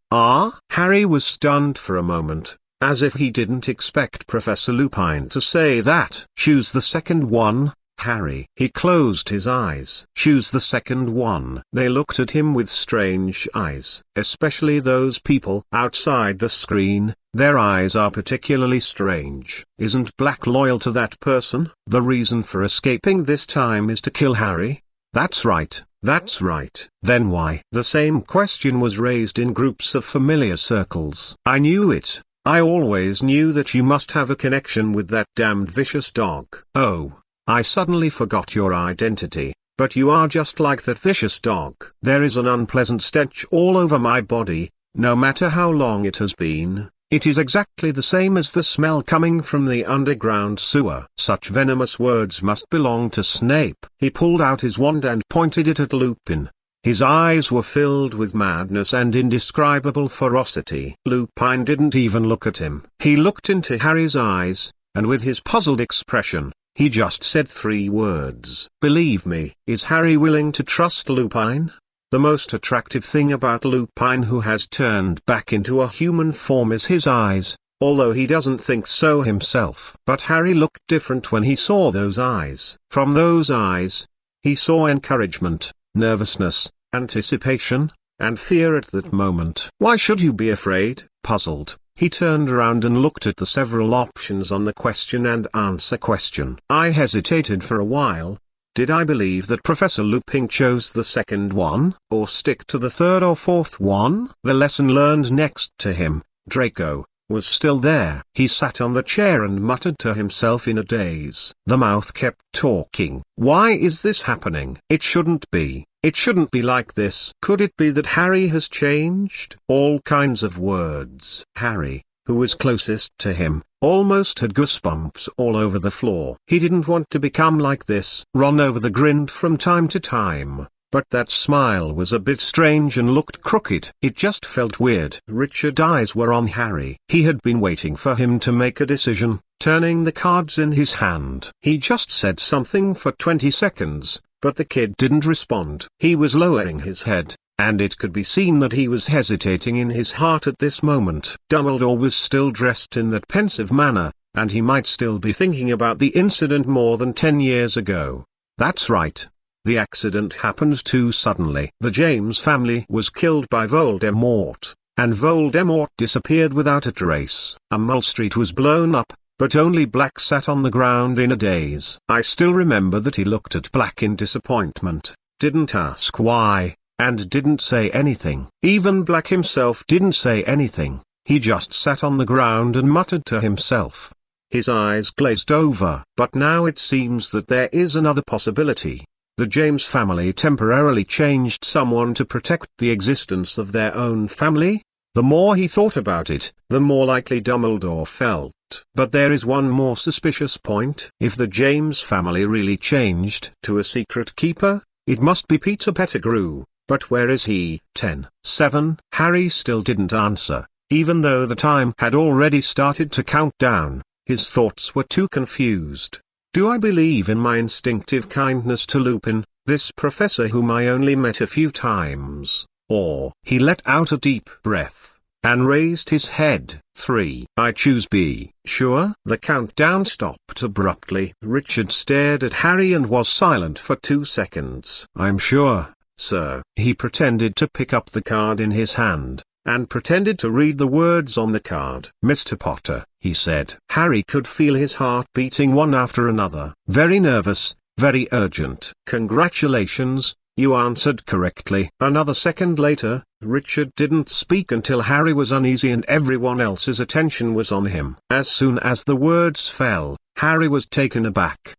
Harry was stunned for a moment, as if he didn't expect Professor Lupin to say that. Choose the second one, Harry. He closed his eyes. Choose the second one. They looked at him with strange eyes, especially those people outside the screen. Their eyes are particularly strange. Isn't Black loyal to that person? The reason for escaping this time is to kill Harry? That's right. That's right. Then why? The same question was raised in groups of familiar circles. I knew it. I always knew that you must have a connection with that damned vicious dog. Oh, I suddenly forgot your identity, but you are just like that vicious dog. There is an unpleasant stench all over my body, no matter how long it has been. It is exactly the same as the smell coming from the underground sewer. Such venomous words must belong to Snape. He pulled out his wand and pointed it at Lupin. His eyes were filled with madness and indescribable ferocity. Lupin didn't even look at him. He looked into Harry's eyes, and with his puzzled expression, he just said 3 words. Believe me. Is Harry willing to trust Lupin? The most attractive thing about Lupin, who has turned back into a human form, is his eyes. although he doesn't think so himself. But Harry looked different when he saw those eyes. From those eyes, he saw encouragement, nervousness, anticipation, and fear at that moment. "Why should you be afraid?" Puzzled, he turned around and looked at the several options on the question and answer question. I hesitated for a while. Did I believe that Professor Lupin chose the second one, or stick to the third or fourth one? The lesson learned next to him, Draco, was still there. He sat on the chair and muttered to himself in a daze. The mouth kept talking. Why is this happening? It shouldn't be. It shouldn't be like this. Could it be that Harry has changed? All kinds of words. Harry, who was closest to him, almost had goosebumps all over the floor. He didn't want to become like this. Ron over the grinned from time to time, but that smile was a bit strange and looked crooked. It just felt weird. Richard's eyes were on Harry. He had been waiting for him to make a decision, turning the cards in his hand. He just said something for 20 seconds, but the kid didn't respond. He was lowering his head, and it could be seen that he was hesitating in his heart at this moment. Dumbledore was still dressed in that pensive manner, and he might still be thinking about the incident more than 10 years ago. That's right. The accident happened too suddenly. The James family was killed by Voldemort, and Voldemort disappeared without a trace. Mole Street was blown up, but only Black sat on the ground in a daze. I still remember that he looked at Black in disappointment, didn't ask why, and didn't say anything. Even Black himself didn't say anything. He just sat on the ground and muttered to himself. His eyes glazed over. But now it seems that there is another possibility. The James family temporarily changed someone to protect the existence of their own family. The more he thought about it, the more likely Dumbledore felt. But there is one more suspicious point. If the James family really changed to a secret keeper, it must be Peter Pettigrew. But where is he? 10-7. Harry still didn't answer, even though the time had already started to count down. His thoughts were too confused. Do I believe in my instinctive kindness to Lupin, this professor whom I only met a few times, or... He let out a deep breath, and raised his head. 3. I choose B. Sure? The countdown stopped abruptly. Richard stared at Harry and was silent for 2 seconds. I'm sure, sir. He pretended to pick up the card in his hand, and pretended to read the words on the card. Mr. Potter, he said. Harry could feel his heart beating one after another. Very nervous, very urgent. Congratulations, you answered correctly. Another second later, Richard didn't speak until Harry was uneasy and everyone else's attention was on him. As soon as the words fell, Harry was taken aback.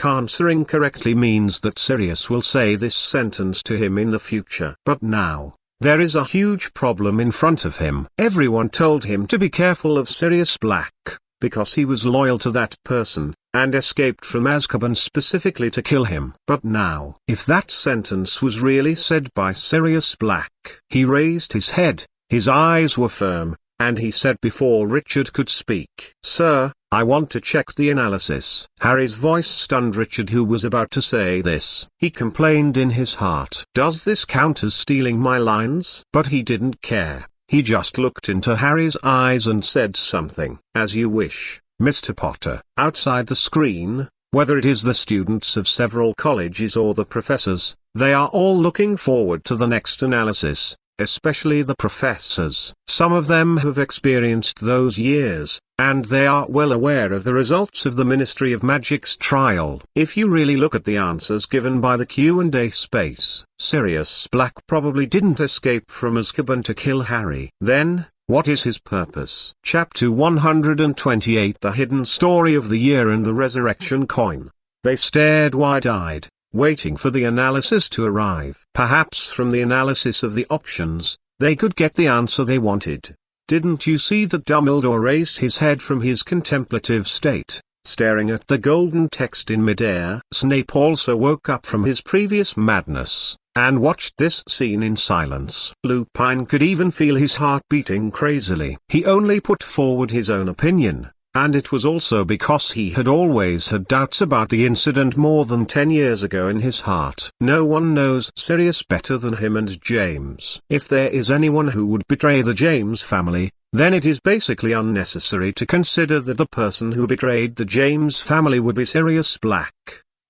Answering correctly means that Sirius will say this sentence to him in the future. But now, there is a huge problem in front of him. Everyone told him to be careful of Sirius Black, because he was loyal to that person, and escaped from Azkaban specifically to kill him. But now, if that sentence was really said by Sirius Black, he raised his head, his eyes were firm, and he said before Richard could speak, "Sir, I want to check the analysis." Harry's voice stunned Richard, who was about to say this. He complained in his heart, "Does this count as stealing my lines?" But he didn't care. He just looked into Harry's eyes and said something. "As you wish, Mr. Potter." Outside the screen, whether it is the students of several colleges or the professors, they are all looking forward to the next analysis, especially the professors. Some of them have experienced those years, and they are well aware of the results of the Ministry of Magic's trial. If you really look at the answers given by the Q and A space, Sirius Black probably didn't escape from Azkaban to kill Harry. Then, what is his purpose? Chapter 128: The Hidden Story of the Year and the Resurrection Coin. They stared wide-eyed, waiting for the analysis to arrive. Perhaps from the analysis of the options, they could get the answer they wanted. Didn't you see that Dumbledore raised his head from his contemplative state, staring at the golden text in midair? Snape also woke up from his previous madness, and watched this scene in silence. Lupin could even feel his heart beating crazily. He only put forward his own opinion, and it was also because he had always had doubts about the incident more than 10 years ago in his heart. No one knows Sirius better than him and James. If there is anyone who would betray the James family, then it is basically unnecessary to consider that the person who betrayed the James family would be Sirius Black.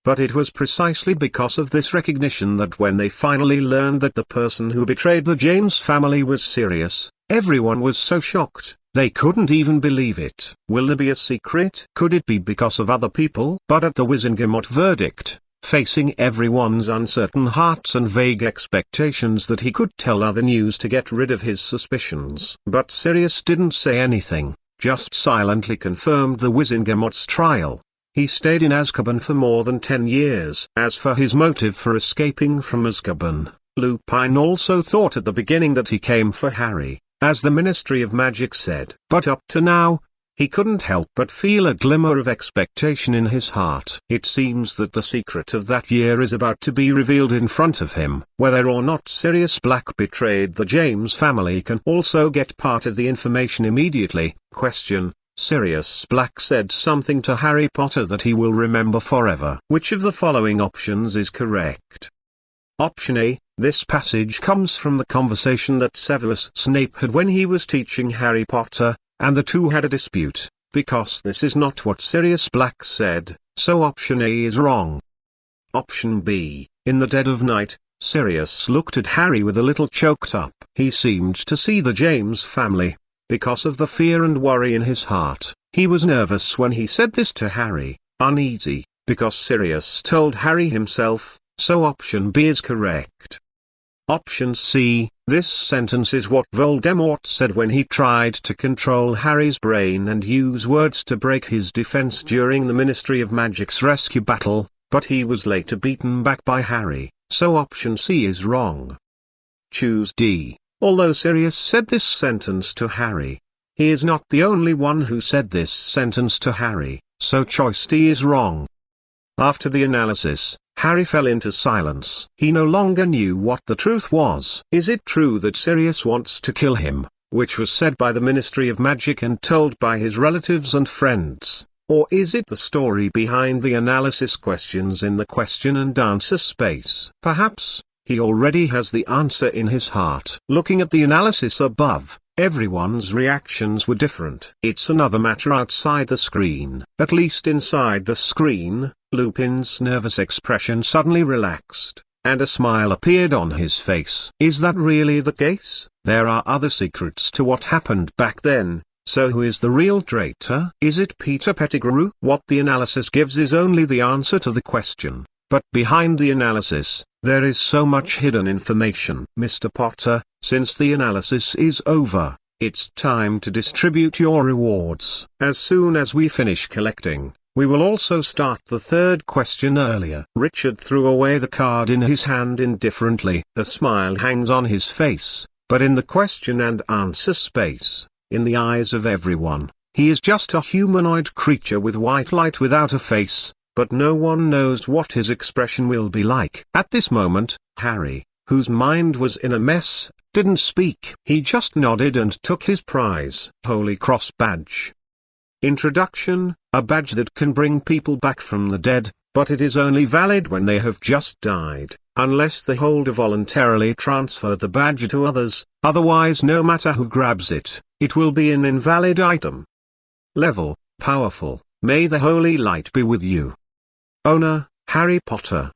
But it was precisely because of this recognition that when they finally learned that the person who betrayed the James family was Sirius, everyone was so shocked, they couldn't even believe it. Will there be a secret? Could it be because of other people? But at the Wizengamot verdict, facing everyone's uncertain hearts and vague expectations that he could tell other news to get rid of his suspicions. But Sirius didn't say anything, just silently confirmed the Wizengamot's trial. He stayed in Azkaban for more than 10 years. As for his motive for escaping from Azkaban, Lupin also thought at the beginning that he came for Harry, as the Ministry of Magic said. But up to now, he couldn't help but feel a glimmer of expectation in his heart. It seems that the secret of that year is about to be revealed in front of him. Whether or not Sirius Black betrayed the James family can also get part of the information immediately. Question: Sirius Black said something to Harry Potter that he will remember forever. Which of the following options is correct? Option A: this passage comes from the conversation that Severus Snape had when he was teaching Harry Potter, and the two had a dispute. Because this is not what Sirius Black said, so option A is wrong. Option B: in the dead of night, Sirius looked at Harry with a little choked up. He seemed to see the James family. Because of the fear and worry in his heart, he was nervous when he said this to Harry, uneasy, because Sirius told Harry himself, so option B is correct. Option C: this sentence is what Voldemort said when he tried to control Harry's brain and use words to break his defense during the Ministry of Magic's rescue battle, but he was later beaten back by Harry, so option C is wrong. Choose D. Although Sirius said this sentence to Harry, he is not the only one who said this sentence to Harry, so choice D is wrong. After the analysis, Harry fell into silence. He no longer knew what the truth was. Is it true that Sirius wants to kill him, which was said by the Ministry of Magic and told by his relatives and friends? Or is it the story behind the analysis questions in the question and answer space? Perhaps he already has the answer in his heart. Looking at the analysis above, everyone's reactions were different. It's another matter outside the screen. At least inside the screen, Lupin's nervous expression suddenly relaxed, and a smile appeared on his face. Is that really the case? There are other secrets to what happened back then, so who is the real traitor? Is it Peter Pettigrew? What the analysis gives is only the answer to the question, but behind the analysis, there is so much hidden information. Mr. Potter, since the analysis is over, it's time to distribute your rewards. As soon as we finish collecting, we will also start the third question earlier. Richard threw away the card in his hand indifferently. A smile hangs on his face, but in the question and answer space, in the eyes of everyone, he is just a humanoid creature with white light without a face. But no one knows what his expression will be like. At this moment, Harry, whose mind was in a mess, didn't speak. He just nodded and took his prize. Holy Cross Badge. Introduction: a badge that can bring people back from the dead, but it is only valid when they have just died, unless the holder voluntarily transfer the badge to others, otherwise no matter who grabs it, it will be an invalid item. Level: powerful. May the holy light be with you. Owner: Harry Potter.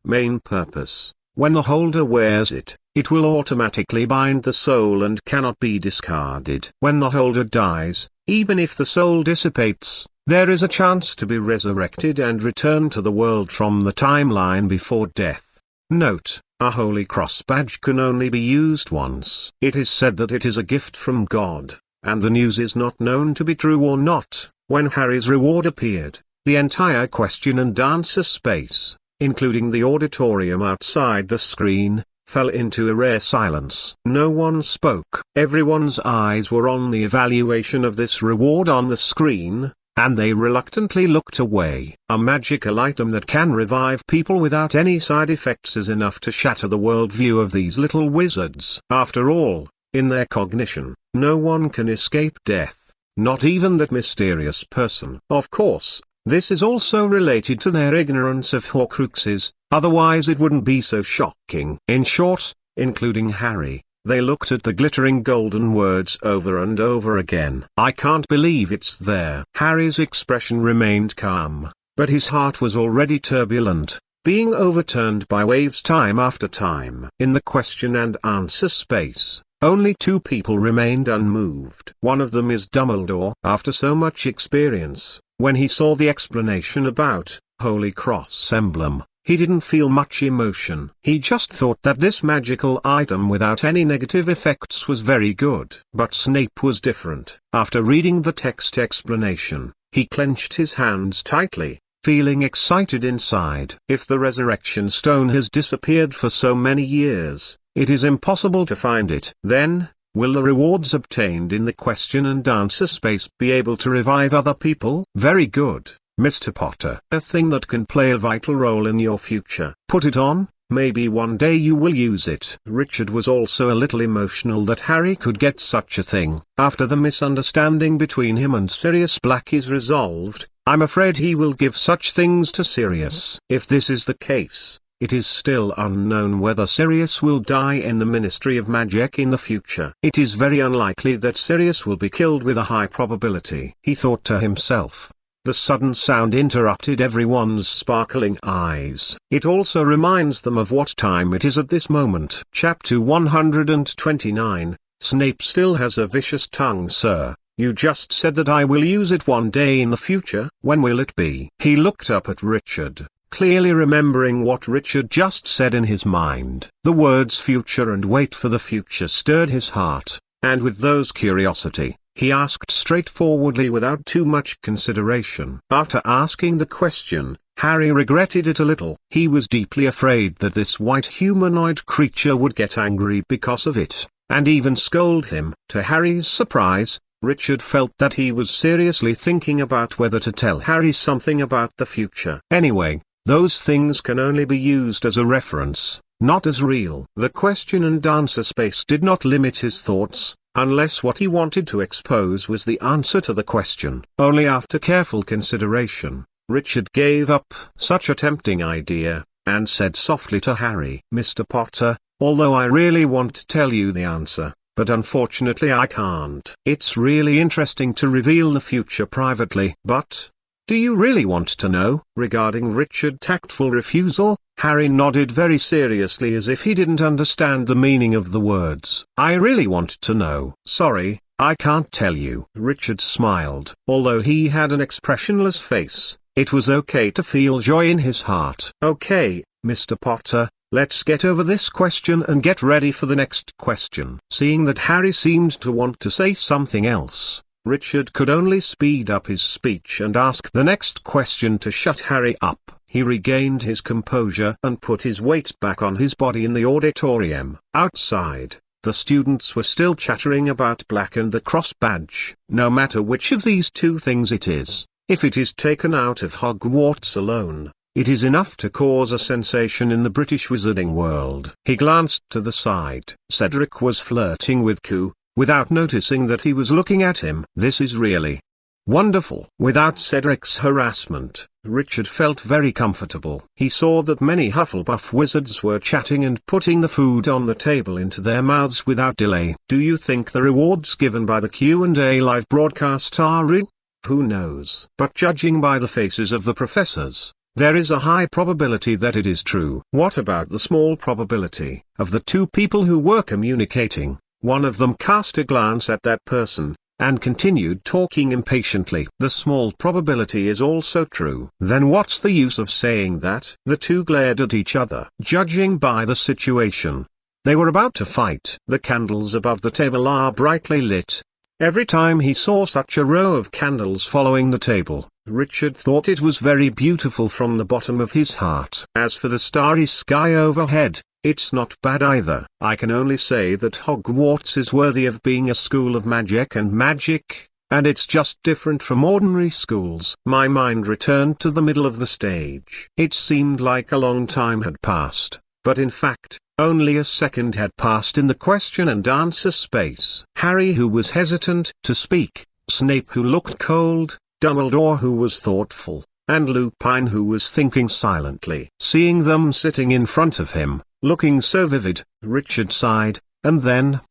Main purpose: when the holder wears it, it will automatically bind the soul and cannot be discarded. When the holder dies, even if the soul dissipates, there is a chance to be resurrected and return to the world from the timeline before death. Note: a Holy Cross badge can only be used once. It is said that it is a gift from God, and the news is not known to be true or not. When Harry's reward appeared, the entire question and answer space, including the auditorium outside the screen, fell into a rare silence. No one spoke. Everyone's eyes were on the evaluation of this reward on the screen, and they reluctantly looked away. A magical item that can revive people without any side effects is enough to shatter the worldview of these little wizards. After all, in their cognition, no one can escape death, not even that mysterious person. Of course, this is also related to their ignorance of Horcruxes, otherwise it wouldn't be so shocking. In short, including Harry, They looked at the glittering golden words over and over again. "I can't believe it's there." Harry's expression remained calm, but his heart was already turbulent, being overturned by waves time after time. In the question and answer space, only two people remained unmoved. One of them is Dumbledore. After so much experience, when he saw the explanation about Holy Cross emblem, he didn't feel much emotion. He just thought that this magical item without any negative effects was very good. But Snape was different. After reading the text explanation, he clenched his hands tightly, feeling excited inside. If the resurrection stone has disappeared for so many years, it is impossible to find it. Then, will the rewards obtained in the question and answer space be able to revive other people? Very good, Mr. Potter. A thing that can play a vital role in your future. Put it on, maybe one day you will use it. Richard was also a little emotional that Harry could get such a thing. After the misunderstanding between him and Sirius Black is resolved, I'm afraid he will give such things to Sirius. If this is the case, it is still unknown whether Sirius will die in the Ministry of Magic in the future. It is very unlikely that Sirius will be killed with a high probability, he thought to himself. The sudden sound interrupted everyone's sparkling eyes. It also reminds them of what time it is at this moment. Chapter 129, Snape still has a vicious tongue, sir. You just said that I will use it one day in the future. When will it be? He looked up at Richard, clearly remembering what Richard just said in his mind. The words future and wait for the future stirred his heart, and with those curiosity, he asked straightforwardly without too much consideration. After asking the question, Harry regretted it a little. He was deeply afraid that this white humanoid creature would get angry because of it, and even scold him. To Harry's surprise, Richard felt that he was seriously thinking about whether to tell Harry something about the future. Anyway, those things can only be used as a reference, not as real. The question and answer space did not limit his thoughts, unless what he wanted to expose was the answer to the question. Only after careful consideration, Richard gave up such a tempting idea, and said softly to Harry, "Mr. Potter, although I really want to tell you the answer, but unfortunately I can't. It's really interesting to reveal the future privately. But, do you really want to know?" Regarding Richard's tactful refusal, Harry nodded very seriously as if he didn't understand the meaning of the words. "I really want to know." "Sorry, I can't tell you." Richard smiled. Although he had an expressionless face, it was okay to feel joy in his heart. "Okay, Mr. Potter, let's get over this question and get ready for the next question." Seeing that Harry seemed to want to say something else, Richard could only speed up his speech and ask the next question to shut Harry up. He regained his composure and put his weight back on his body in the auditorium. Outside, the students were still chattering about Black and the Cross badge. No matter which of these two things it is, if it is taken out of Hogwarts alone, it is enough to cause a sensation in the British wizarding world. He glanced to the side. Cedric was flirting with Q, without noticing that he was looking at him. This is really wonderful. Without Cedric's harassment, Richard felt very comfortable. He saw that many Hufflepuff wizards were chatting and putting the food on the table into their mouths without delay. Do you think the rewards given by the Q and A live broadcast are real? Who knows? But judging by the faces of the professors, there is a high probability that it is true. What about the small probability of the two people who were communicating? One of them cast a glance at that person, and continued talking impatiently. The small probability is also true. Then what's the use of saying that? The two glared at each other. Judging by the situation, they were about to fight. The candles above the table are brightly lit. Every time he saw such a row of candles following the table, Richard thought it was very beautiful from the bottom of his heart. As for the starry sky overhead, it's not bad either. I can only say that Hogwarts is worthy of being a school of magic, and it's just different from ordinary schools. My mind returned to the middle of the stage. It seemed like a long time had passed, but in fact, only a second had passed in the question and answer space. Harry, who was hesitant to speak, Snape, who looked cold, Dumbledore, who was thoughtful, and Lupin, who was thinking silently. Seeing them sitting in front of him, looking so vivid, Richard sighed, and then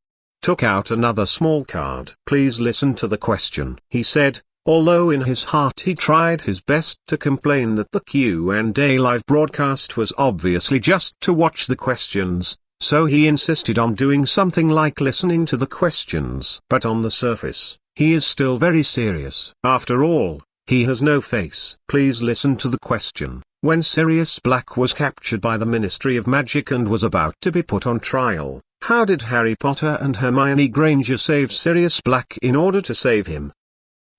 took out another small card. "Please listen to the question," he said, although in his heart he tried his best to complain that the Q and A live broadcast was obviously just to watch the questions, so he insisted on doing something like listening to the questions. But on the surface, he is still very serious. After all, he has no face. Please listen to the question. When Sirius Black was captured by the Ministry of Magic and was about to be put on trial, how did Harry Potter and Hermione Granger save Sirius Black in order to save him?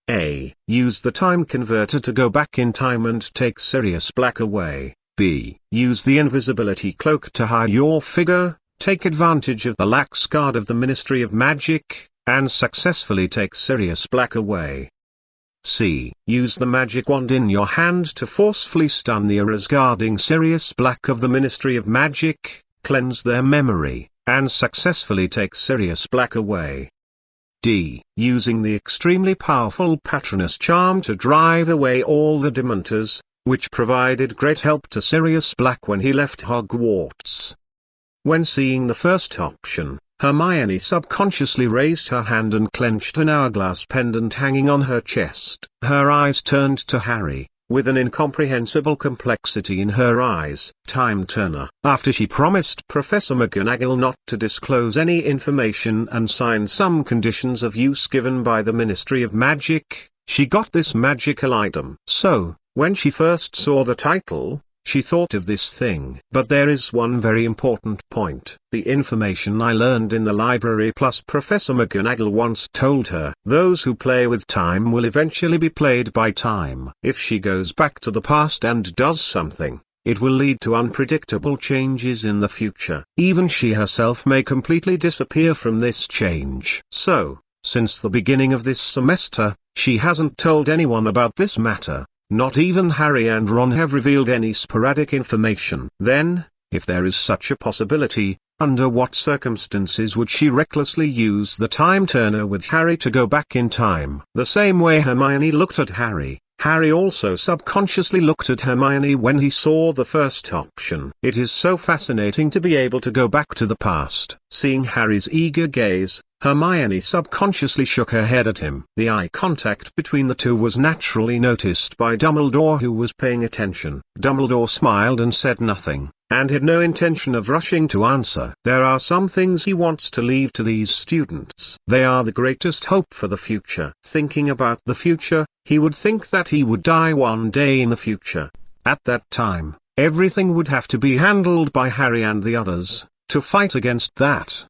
A. Use the time converter to go back in time and take Sirius Black away. B. Use the invisibility cloak to hide your figure, take advantage of the lax guard of the Ministry of Magic, and successfully take Sirius Black away. C. Use the magic wand in your hand to forcefully stun the Aurors guarding Sirius Black of the Ministry of Magic, cleanse their memory, and successfully take Sirius Black away. D. Using the extremely powerful Patronus charm to drive away all the Dementors, which provided great help to Sirius Black when he left Hogwarts. When seeing the first option, Hermione subconsciously raised her hand and clenched an hourglass pendant hanging on her chest. Her eyes turned to Harry, with an incomprehensible complexity in her eyes. Time Turner. After she promised Professor McGonagall not to disclose any information and sign some conditions of use given by the Ministry of Magic, she got this magical item. So, when she first saw the title, she thought of this thing. But there is one very important point. The information I learned in the library plus Professor McGonagall once told her. Those who play with time will eventually be played by time. If she goes back to the past and does something, it will lead to unpredictable changes in the future. Even she herself may completely disappear from this change. So, since the beginning of this semester, she hasn't told anyone about this matter. Not even Harry and Ron have revealed any sporadic information. Then, if there is such a possibility, under what circumstances would she recklessly use the Time Turner with Harry to go back in time? The same way Hermione looked at Harry, Harry also subconsciously looked at Hermione when he saw the first option. It is so fascinating to be able to go back to the past. Seeing Harry's eager gaze, Hermione subconsciously shook her head at him. The eye contact between the two was naturally noticed by Dumbledore, who was paying attention. Dumbledore smiled and said nothing, and had no intention of rushing to answer. There are some things he wants to leave to these students. They are the greatest hope for the future. Thinking about the future, he would think that he would die one day in the future. At that time, everything would have to be handled by Harry and the others, to fight against that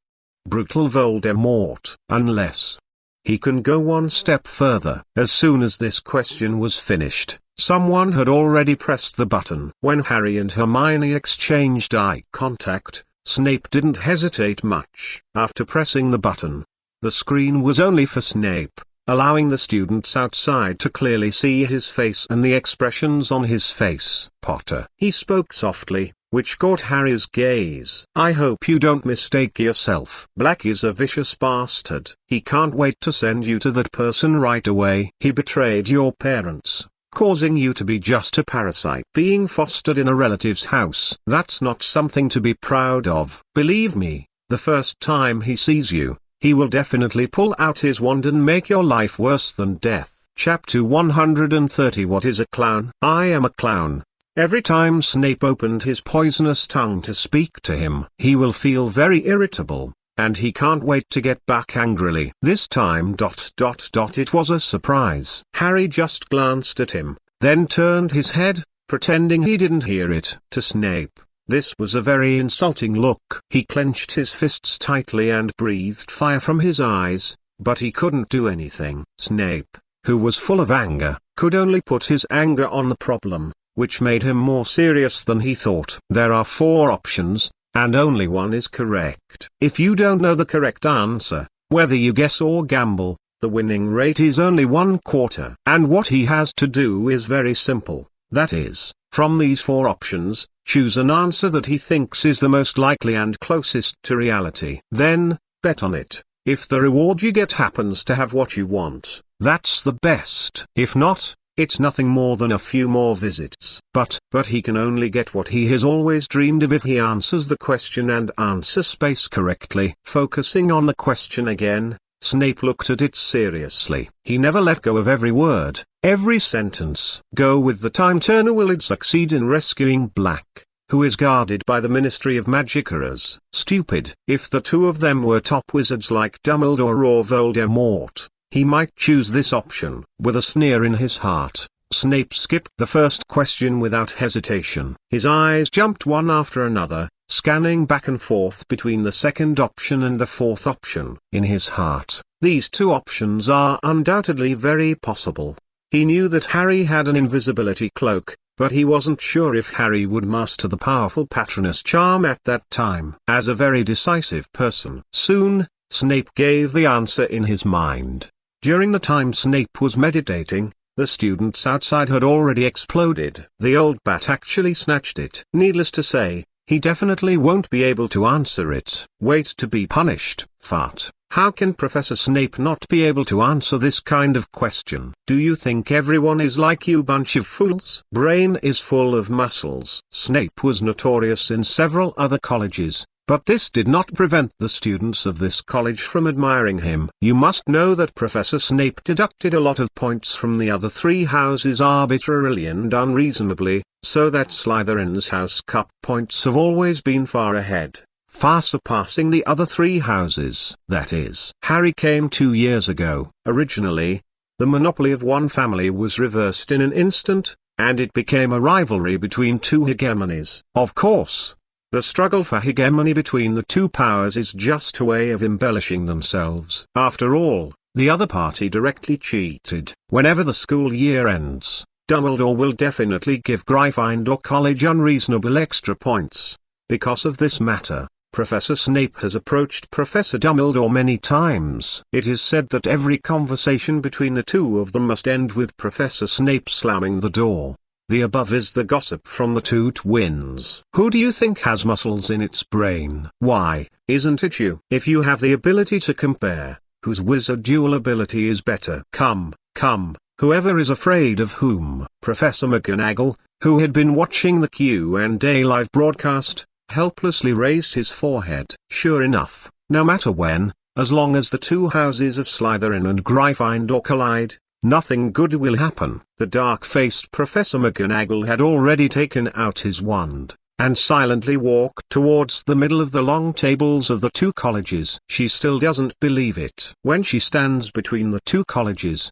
brutal Voldemort. Unless he can go one step further. As soon as this question was finished, someone had already pressed the button. When Harry and Hermione exchanged eye contact, Snape didn't hesitate much. After pressing the button, the screen was only for Snape, allowing the students outside to clearly see his face and the expressions on his face. Potter. He spoke softly, which caught Harry's gaze. I hope you don't mistake yourself. Black is a vicious bastard. He can't wait to send you to that person right away. He betrayed your parents, causing you to be just a parasite being fostered in a relative's house. That's not something to be proud of. Believe me, the first time he sees you, he will definitely pull out his wand and make your life worse than death. Chapter 130. What is a clown? I am a clown. Every time Snape opened his poisonous tongue to speak to him, he will feel very irritable, and he can't wait to get back angrily. This time ... it was a surprise. Harry just glanced at him, then turned his head, pretending he didn't hear it. To Snape, this was a very insulting look. He clenched his fists tightly and breathed fire from his eyes, but he couldn't do anything. Snape, who was full of anger, could only put his anger on the problem, which made him more serious than he thought. There are 4 options, and only one is correct. If you don't know the correct answer, whether you guess or gamble, the winning rate is only 1/4. And what he has to do is very simple, that is, from these 4 options, choose an answer that he thinks is the most likely and closest to reality. Then, bet on it. If the reward you get happens to have what you want, that's the best. If not, It's nothing more than a few more visits. But he can only get what he has always dreamed of if he answers the question and answer space correctly. Focusing on the question again, Snape looked at it seriously. He never let go of every word, every sentence. Go with the time turner will it succeed in rescuing Black, who is guarded by the Ministry of Magic, or as stupid? If the two of them were top wizards like Dumbledore or Voldemort, he might choose this option. With a sneer in his heart, Snape skipped the first question without hesitation. His eyes jumped one after another, scanning back and forth between the second option and the fourth option. In his heart, these two options are undoubtedly very possible. He knew that Harry had an invisibility cloak, but he wasn't sure if Harry would master the powerful Patronus charm at that time. As a very decisive person, soon, Snape gave the answer in his mind. During the time Snape was meditating, the students outside had already exploded. The old bat actually snatched it. Needless to say, he definitely won't be able to answer it. Wait to be punished. Fart. How can Professor Snape not be able to answer this kind of question? Do you think everyone is like you bunch of fools? Brain is full of muscles. Snape was notorious in several other colleges, but this did not prevent the students of this college from admiring him. You must know that Professor Snape deducted a lot of points from the other three houses arbitrarily and unreasonably, so that Slytherin's house cup points have always been far ahead, far surpassing the other three houses. That is, Harry came 2 years ago. Originally, the monopoly of one family was reversed in an instant, and it became a rivalry between two hegemonies. Of course, the struggle for hegemony between the two powers is just a way of embellishing themselves. After all, the other party directly cheated. Whenever the school year ends, Dumbledore will definitely give Gryffindor College unreasonable extra points. Because of this matter, Professor Snape has approached Professor Dumbledore many times. It is said that every conversation between the two of them must end with Professor Snape slamming the door. The above is the gossip from the two twins. Who do you think has muscles in its brain? Why, isn't it you? If you have the ability to compare, whose wizard duel ability is better? Come, whoever is afraid of whom? Professor McGonagall, who had been watching the Q and A live broadcast, helplessly raised his forehead. Sure enough, no matter when, as long as the two houses of Slytherin and Gryffindor collide, nothing good will happen. The dark-faced Professor McGonagall had already taken out his wand, and silently walked towards the middle of the long tables of the two colleges. She still doesn't believe it. When she stands between the two colleges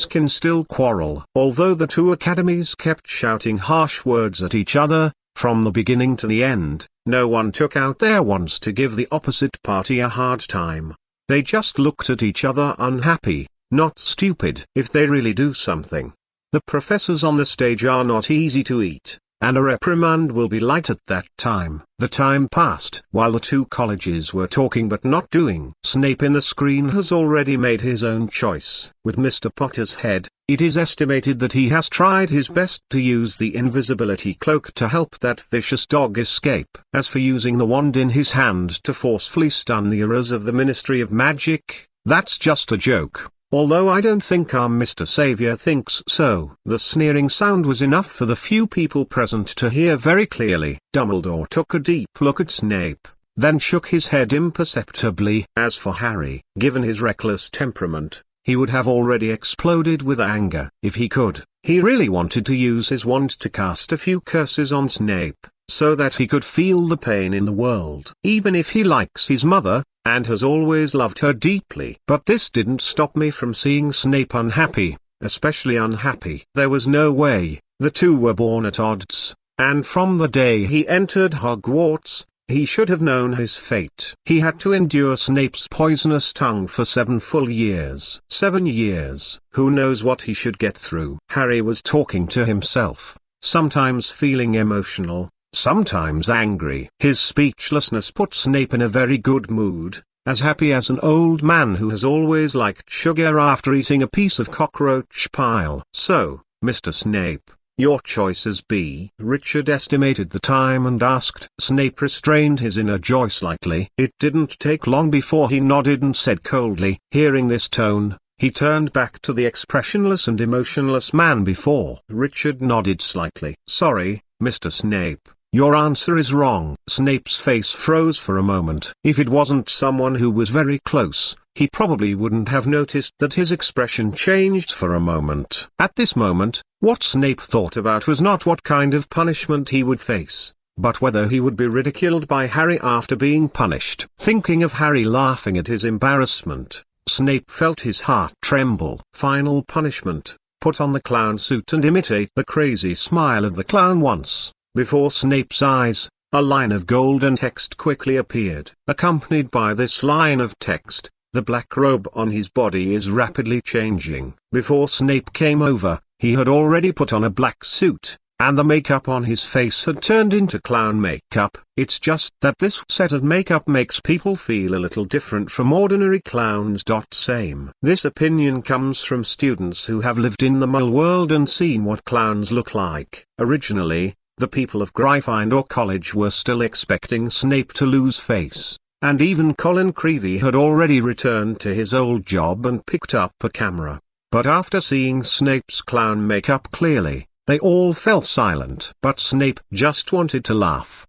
can still quarrel. Although the two academies kept shouting harsh words at each other, from the beginning to the end, no one took out their wands to give the opposite party a hard time. They just looked at each other unhappy, not stupid. If they really do something, the professors on the stage are not easy to eat, and a reprimand will be light at that time. The time passed while the two colleges were talking but not doing. Snape in the screen has already made his own choice. With Mr. Potter's head, it is estimated that he has tried his best to use the invisibility cloak to help that vicious dog escape. As for using the wand in his hand to forcefully stun the errors of the Ministry of Magic, that's just a joke. Although I don't think our Mr. Savior thinks so. The sneering sound was enough for the few people present to hear very clearly. Dumbledore took a deep look at Snape, then shook his head imperceptibly. As for Harry, given his reckless temperament, he would have already exploded with anger. If he could, he really wanted to use his wand to cast a few curses on Snape, so that he could feel the pain in the world. Even if he likes his mother, and has always loved her deeply. But this didn't stop me from seeing Snape unhappy, especially unhappy. There was no way, the two were born at odds, and from the day he entered Hogwarts, he should have known his fate. He had to endure Snape's poisonous tongue for 7 full years. 7 years. Who knows what he should get through. Harry was talking to himself, sometimes feeling emotional, sometimes angry. His speechlessness put Snape in a very good mood, as happy as an old man who has always liked sugar after eating a piece of cockroach pile. So, Mr. Snape, your choice is B. Richard estimated the time and asked. Snape restrained his inner joy slightly. It didn't take long before he nodded and said coldly. Hearing this tone, He turned back to the expressionless and emotionless man before. Richard nodded slightly. "Sorry, Mr. Snape. Your answer is wrong." Snape's face froze for a moment. If it wasn't someone who was very close, he probably wouldn't have noticed that his expression changed for a moment. At this moment, what Snape thought about was not what kind of punishment he would face, but whether he would be ridiculed by Harry after being punished. Thinking of Harry laughing at his embarrassment, Snape felt his heart tremble. Final punishment: put on the clown suit and imitate the crazy smile of the clown once. Before Snape's eyes, a line of golden text quickly appeared. Accompanied by this line of text, the black robe on his body is rapidly changing. Before Snape came over, he had already put on a black suit, and the makeup on his face had turned into clown makeup. It's just that this set of makeup makes people feel a little different from ordinary clowns. Same. This opinion comes from students who have lived in the Muggle world and seen what clowns look like. Originally, the people of Gryffindor College were still expecting Snape to lose face, and even Colin Creevey had already returned to his old job and picked up a camera. But after seeing Snape's clown makeup clearly, they all fell silent. But Snape just wanted to laugh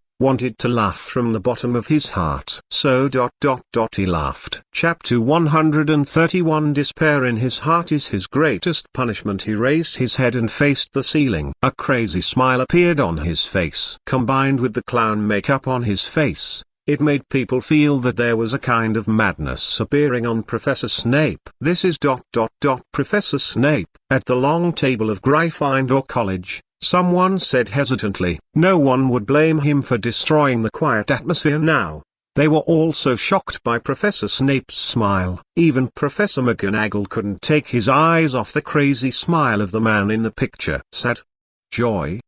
from the bottom of his heart. So he laughed. Chapter 131. Despair in his heart is his greatest punishment. He raised his head and faced the ceiling. A crazy smile appeared on his face. Combined with the clown makeup on his face, it made people feel that there was a kind of madness appearing on Professor Snape. This is Professor Snape. At the long table of Gryffindor College, someone said hesitantly. No one would blame him for destroying the quiet atmosphere now. They were all so shocked by Professor Snape's smile. Even Professor McGonagall couldn't take his eyes off the crazy smile of the man in the picture. Sad? Joy?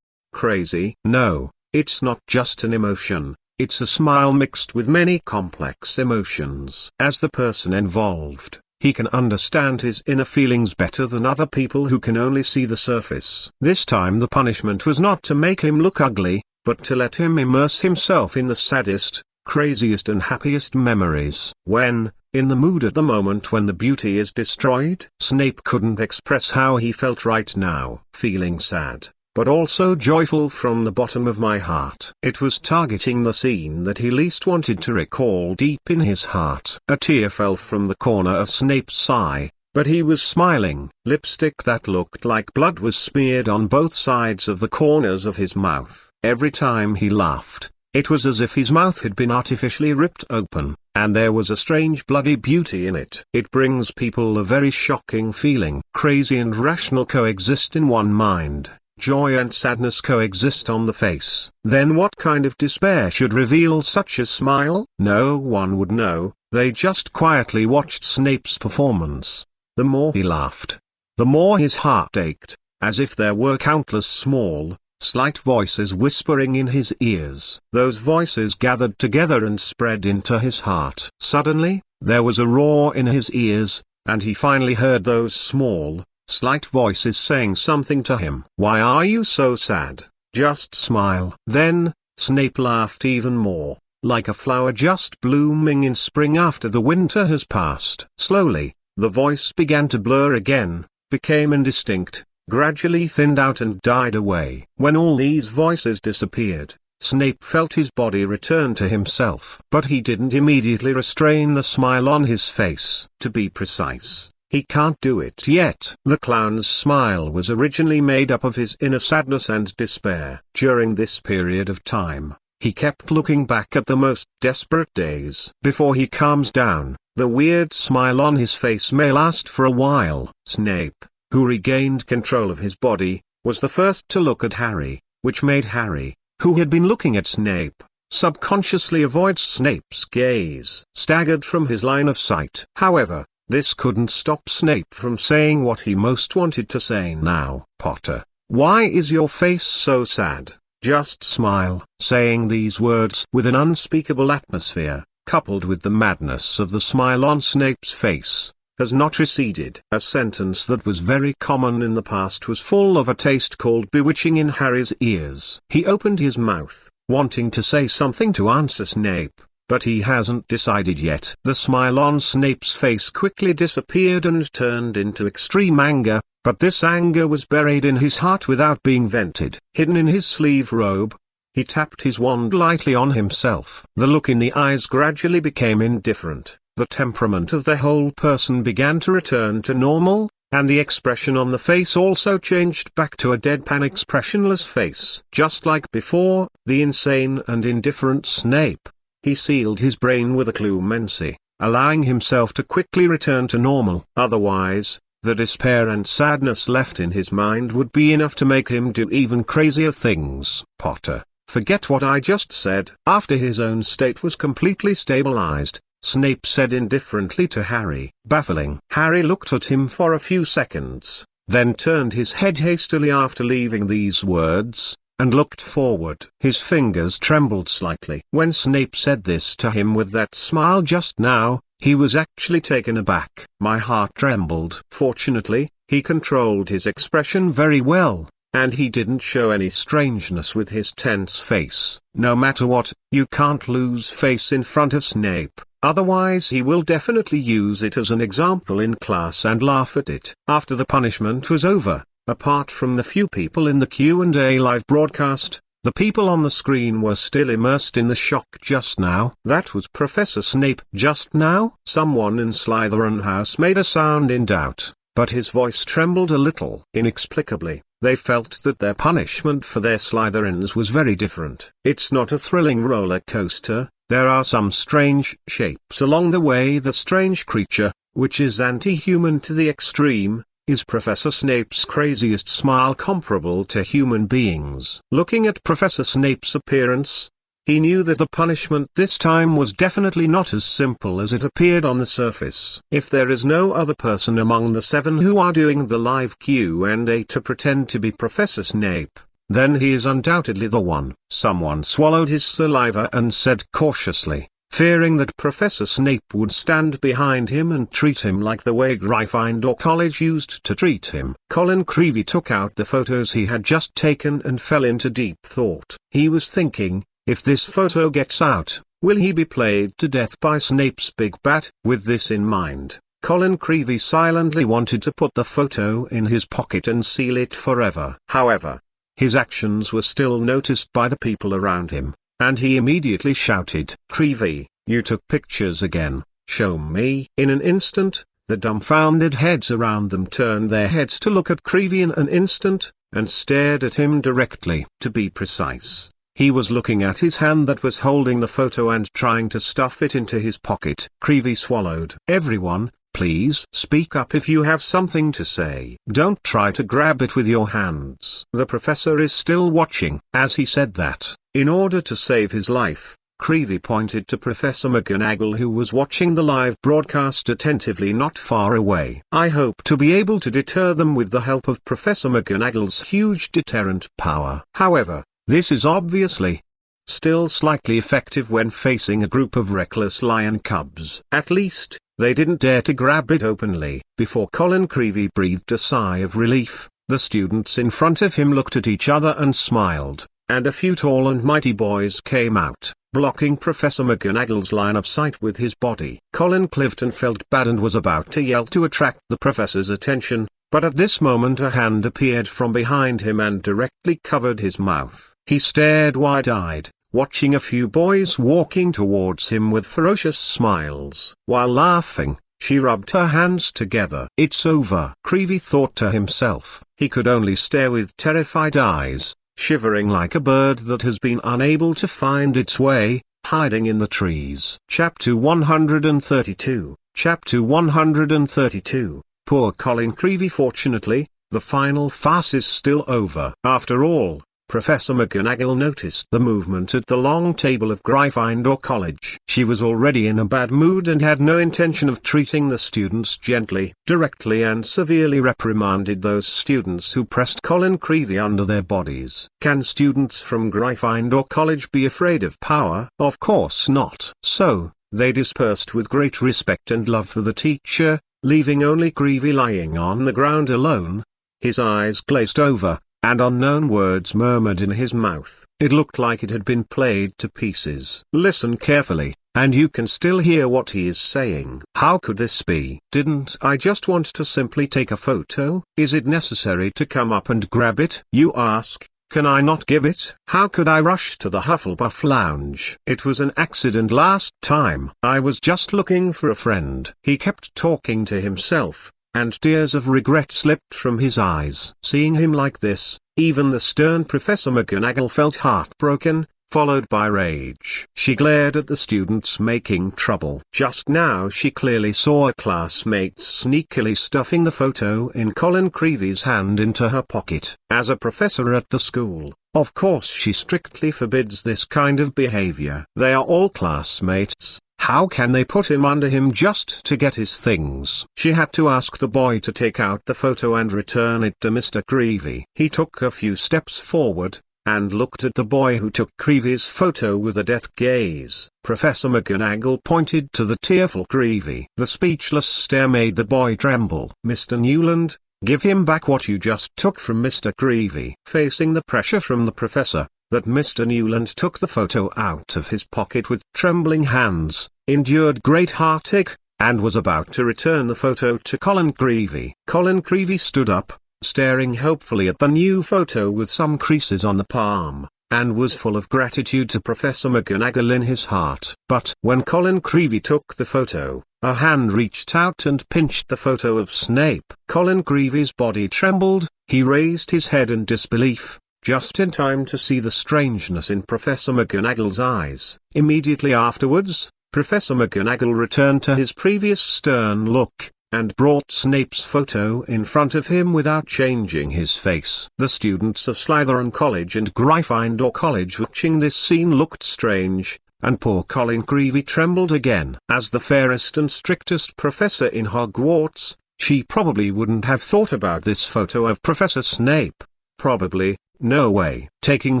Crazy? No, it's not just an emotion. It's a smile mixed with many complex emotions. As the person involved, he can understand his inner feelings better than other people who can only see the surface. This time the punishment was not to make him look ugly, but to let him immerse himself in the saddest, craziest and happiest memories. When, in the mood at the moment when the beauty is destroyed, Snape couldn't express how he felt right now. Feeling sad, but also joyful from the bottom of my heart. It was targeting the scene that he least wanted to recall deep in his heart. A tear fell from the corner of Snape's eye, but he was smiling. Lipstick that looked like blood was smeared on both sides of the corners of his mouth. Every time he laughed, it was as if his mouth had been artificially ripped open, and there was a strange bloody beauty in it. It brings people a very shocking feeling. Crazy and rational coexist in one mind. Joy and sadness coexist on the face. Then what kind of despair should reveal such a smile? No one would know. They just quietly watched Snape's performance. The more he laughed, the more his heart ached, as if there were countless small, slight voices whispering in his ears. Those voices gathered together and spread into his heart. Suddenly, there was a roar in his ears, and he finally heard those small, slight voices saying something to him. Why are you so sad? Just smile. Then, Snape laughed even more, like a flower just blooming in spring after the winter has passed. Slowly, the voice began to blur again, became indistinct, gradually thinned out and died away. When all these voices disappeared, Snape felt his body return to himself. But he didn't immediately restrain the smile on his face. To be precise, he can't do it yet. The clown's smile was originally made up of his inner sadness and despair. During this period of time, he kept looking back at the most desperate days. Before he calms down, the weird smile on his face may last for a while. Snape, who regained control of his body, was the first to look at Harry, which made Harry, who had been looking at Snape, subconsciously avoid Snape's gaze. Staggered from his line of sight. However, this couldn't stop Snape from saying what he most wanted to say now. Potter, why is your face so sad? Just smile. Saying these words with an unspeakable atmosphere, coupled with the madness of the smile on Snape's face, has not receded. A sentence that was very common in the past was full of a taste called bewitching in Harry's ears. He opened his mouth, wanting to say something to answer Snape, but he hasn't decided yet. The smile on Snape's face quickly disappeared and turned into extreme anger, but this anger was buried in his heart without being vented. Hidden in his sleeve robe, he tapped his wand lightly on himself. The look in the eyes gradually became indifferent, the temperament of the whole person began to return to normal, and the expression on the face also changed back to a deadpan expressionless face. Just like before, the insane and indifferent Snape, he sealed his brain with a clemency, allowing himself to quickly return to normal. Otherwise, the despair and sadness left in his mind would be enough to make him do even crazier things. Potter, forget what I just said. After his own state was completely stabilized, Snape said indifferently to Harry. Baffling. Harry looked at him for a few seconds, then turned his head hastily after leaving these words, and looked forward. His fingers trembled slightly. When Snape said this to him with that smile just now, he was actually taken aback. My heart trembled. Fortunately, he controlled his expression very well, and he didn't show any strangeness with his tense face. No matter what, you can't lose face in front of Snape. Otherwise he will definitely use it as an example in class and laugh at it. After the punishment was over, apart from the few people in the Q and A live broadcast, the people on the screen were still immersed in the shock just now. That was Professor Snape just now? Someone in Slytherin House made a sound in doubt, but his voice trembled a little. Inexplicably, they felt that their punishment for their Slytherins was very different. It's not a thrilling roller coaster. There are some strange shapes along the way. The strange creature, which is anti-human to the extreme, is Professor Snape's craziest smile comparable to human beings. Looking at Professor Snape's appearance, he knew that the punishment this time was definitely not as simple as it appeared on the surface. If there is no other person among the 7 who are doing the live Q and A to pretend to be Professor Snape, then he is undoubtedly the one. Someone swallowed his saliva and said cautiously, fearing that Professor Snape would stand behind him and treat him like the way Gryffindor College used to treat him. Colin Creevey took out the photos he had just taken and fell into deep thought. He was thinking, if this photo gets out, will he be played to death by Snape's big bat? With this in mind, Colin Creevey silently wanted to put the photo in his pocket and seal it forever. However, his actions were still noticed by the people around him, and he immediately shouted, "Creevey, you took pictures again, show me." In an instant, the dumbfounded heads around them turned their heads to look at Creevey in an instant, and stared at him directly. To be precise, he was looking at his hand that was holding the photo and trying to stuff it into his pocket. Creevey swallowed. "Everyone, please speak up if you have something to say. Don't try to grab it with your hands. The professor is still watching." As he said that, in order to save his life, Creevey pointed to Professor McGonagall, who was watching the live broadcast attentively not far away. "I hope to be able to deter them with the help of Professor McGonagall's huge deterrent power. However, this is obviously still slightly effective when facing a group of reckless lion cubs. At least, they didn't dare to grab it openly." Before Colin Creevey breathed a sigh of relief, the students in front of him looked at each other and smiled, and a few tall and mighty boys came out, blocking Professor McGonagall's line of sight with his body. Colin Clifton felt bad and was about to yell to attract the professor's attention, but at this moment a hand appeared from behind him and directly covered his mouth. He stared wide-eyed, watching a few boys walking towards him with ferocious smiles. While laughing, she rubbed her hands together. "It's over," Creevey thought to himself. He could only stare with terrified eyes, shivering like a bird that has been unable to find its way, hiding in the trees. Chapter 132. Chapter 132. Poor Colin Creevey. Fortunately, the final farce is still over. After all, Professor McGonagall noticed the movement at the long table of Gryffindor College. She was already in a bad mood and had no intention of treating the students gently. Directly and severely reprimanded those students who pressed Colin Creevey under their bodies. Can students from Gryffindor College be afraid of power? Of course not. So, they dispersed with great respect and love for the teacher, leaving only Creevey lying on the ground alone, his eyes glazed over, and unknown words murmured in his mouth. It looked like it had been played to pieces. "Listen carefully," and you can still hear what he is saying. How could this be? Didn't I just want to simply take a photo? Is it necessary to come up and grab it? You ask. Can I not give it? How could I rush to the Hufflepuff lounge? It was an accident last time. I was just looking for a friend. He kept talking to himself, and tears of regret slipped from his eyes. Seeing him like this, even the stern Professor McGonagall felt heartbroken, followed by rage. She glared at the students making trouble. Just now she clearly saw a classmate sneakily stuffing the photo in Colin Creevy's hand into her pocket. As a professor at the school, of course she strictly forbids this kind of behavior. They are all classmates. How can they put him under him just to get his things? She had to ask the boy to take out the photo and return it to Mr. Creevy. He took a few steps forward, and looked at the boy who took Creevy's photo with a death gaze. Professor McGonagall pointed to the tearful Creevy. The speechless stare made the boy tremble. Mr. Newland, give him back what you just took from Mr. Creevy. Facing the pressure from the professor, that Mr. Newland took the photo out of his pocket with trembling hands, endured great heartache, and was about to return the photo to Colin Creevy. Colin Creevy stood up, staring hopefully at the new photo with some creases on the palm, and was full of gratitude to Professor McGonagall in his heart. But when Colin Creevy took the photo, a hand reached out and pinched the photo of Snape. Colin Creevy's body trembled, he raised his head in disbelief, just in time to see the strangeness in Professor McGonagall's eyes. Immediately afterwards, Professor McGonagall returned to his previous stern look, and brought Snape's photo in front of him without changing his face. The students of Slytherin College and Gryffindor College watching this scene looked strange, and poor Colin Creevy trembled again. As the fairest and strictest professor in Hogwarts, she probably wouldn't have thought about this photo of Professor Snape. Probably, no way. Taking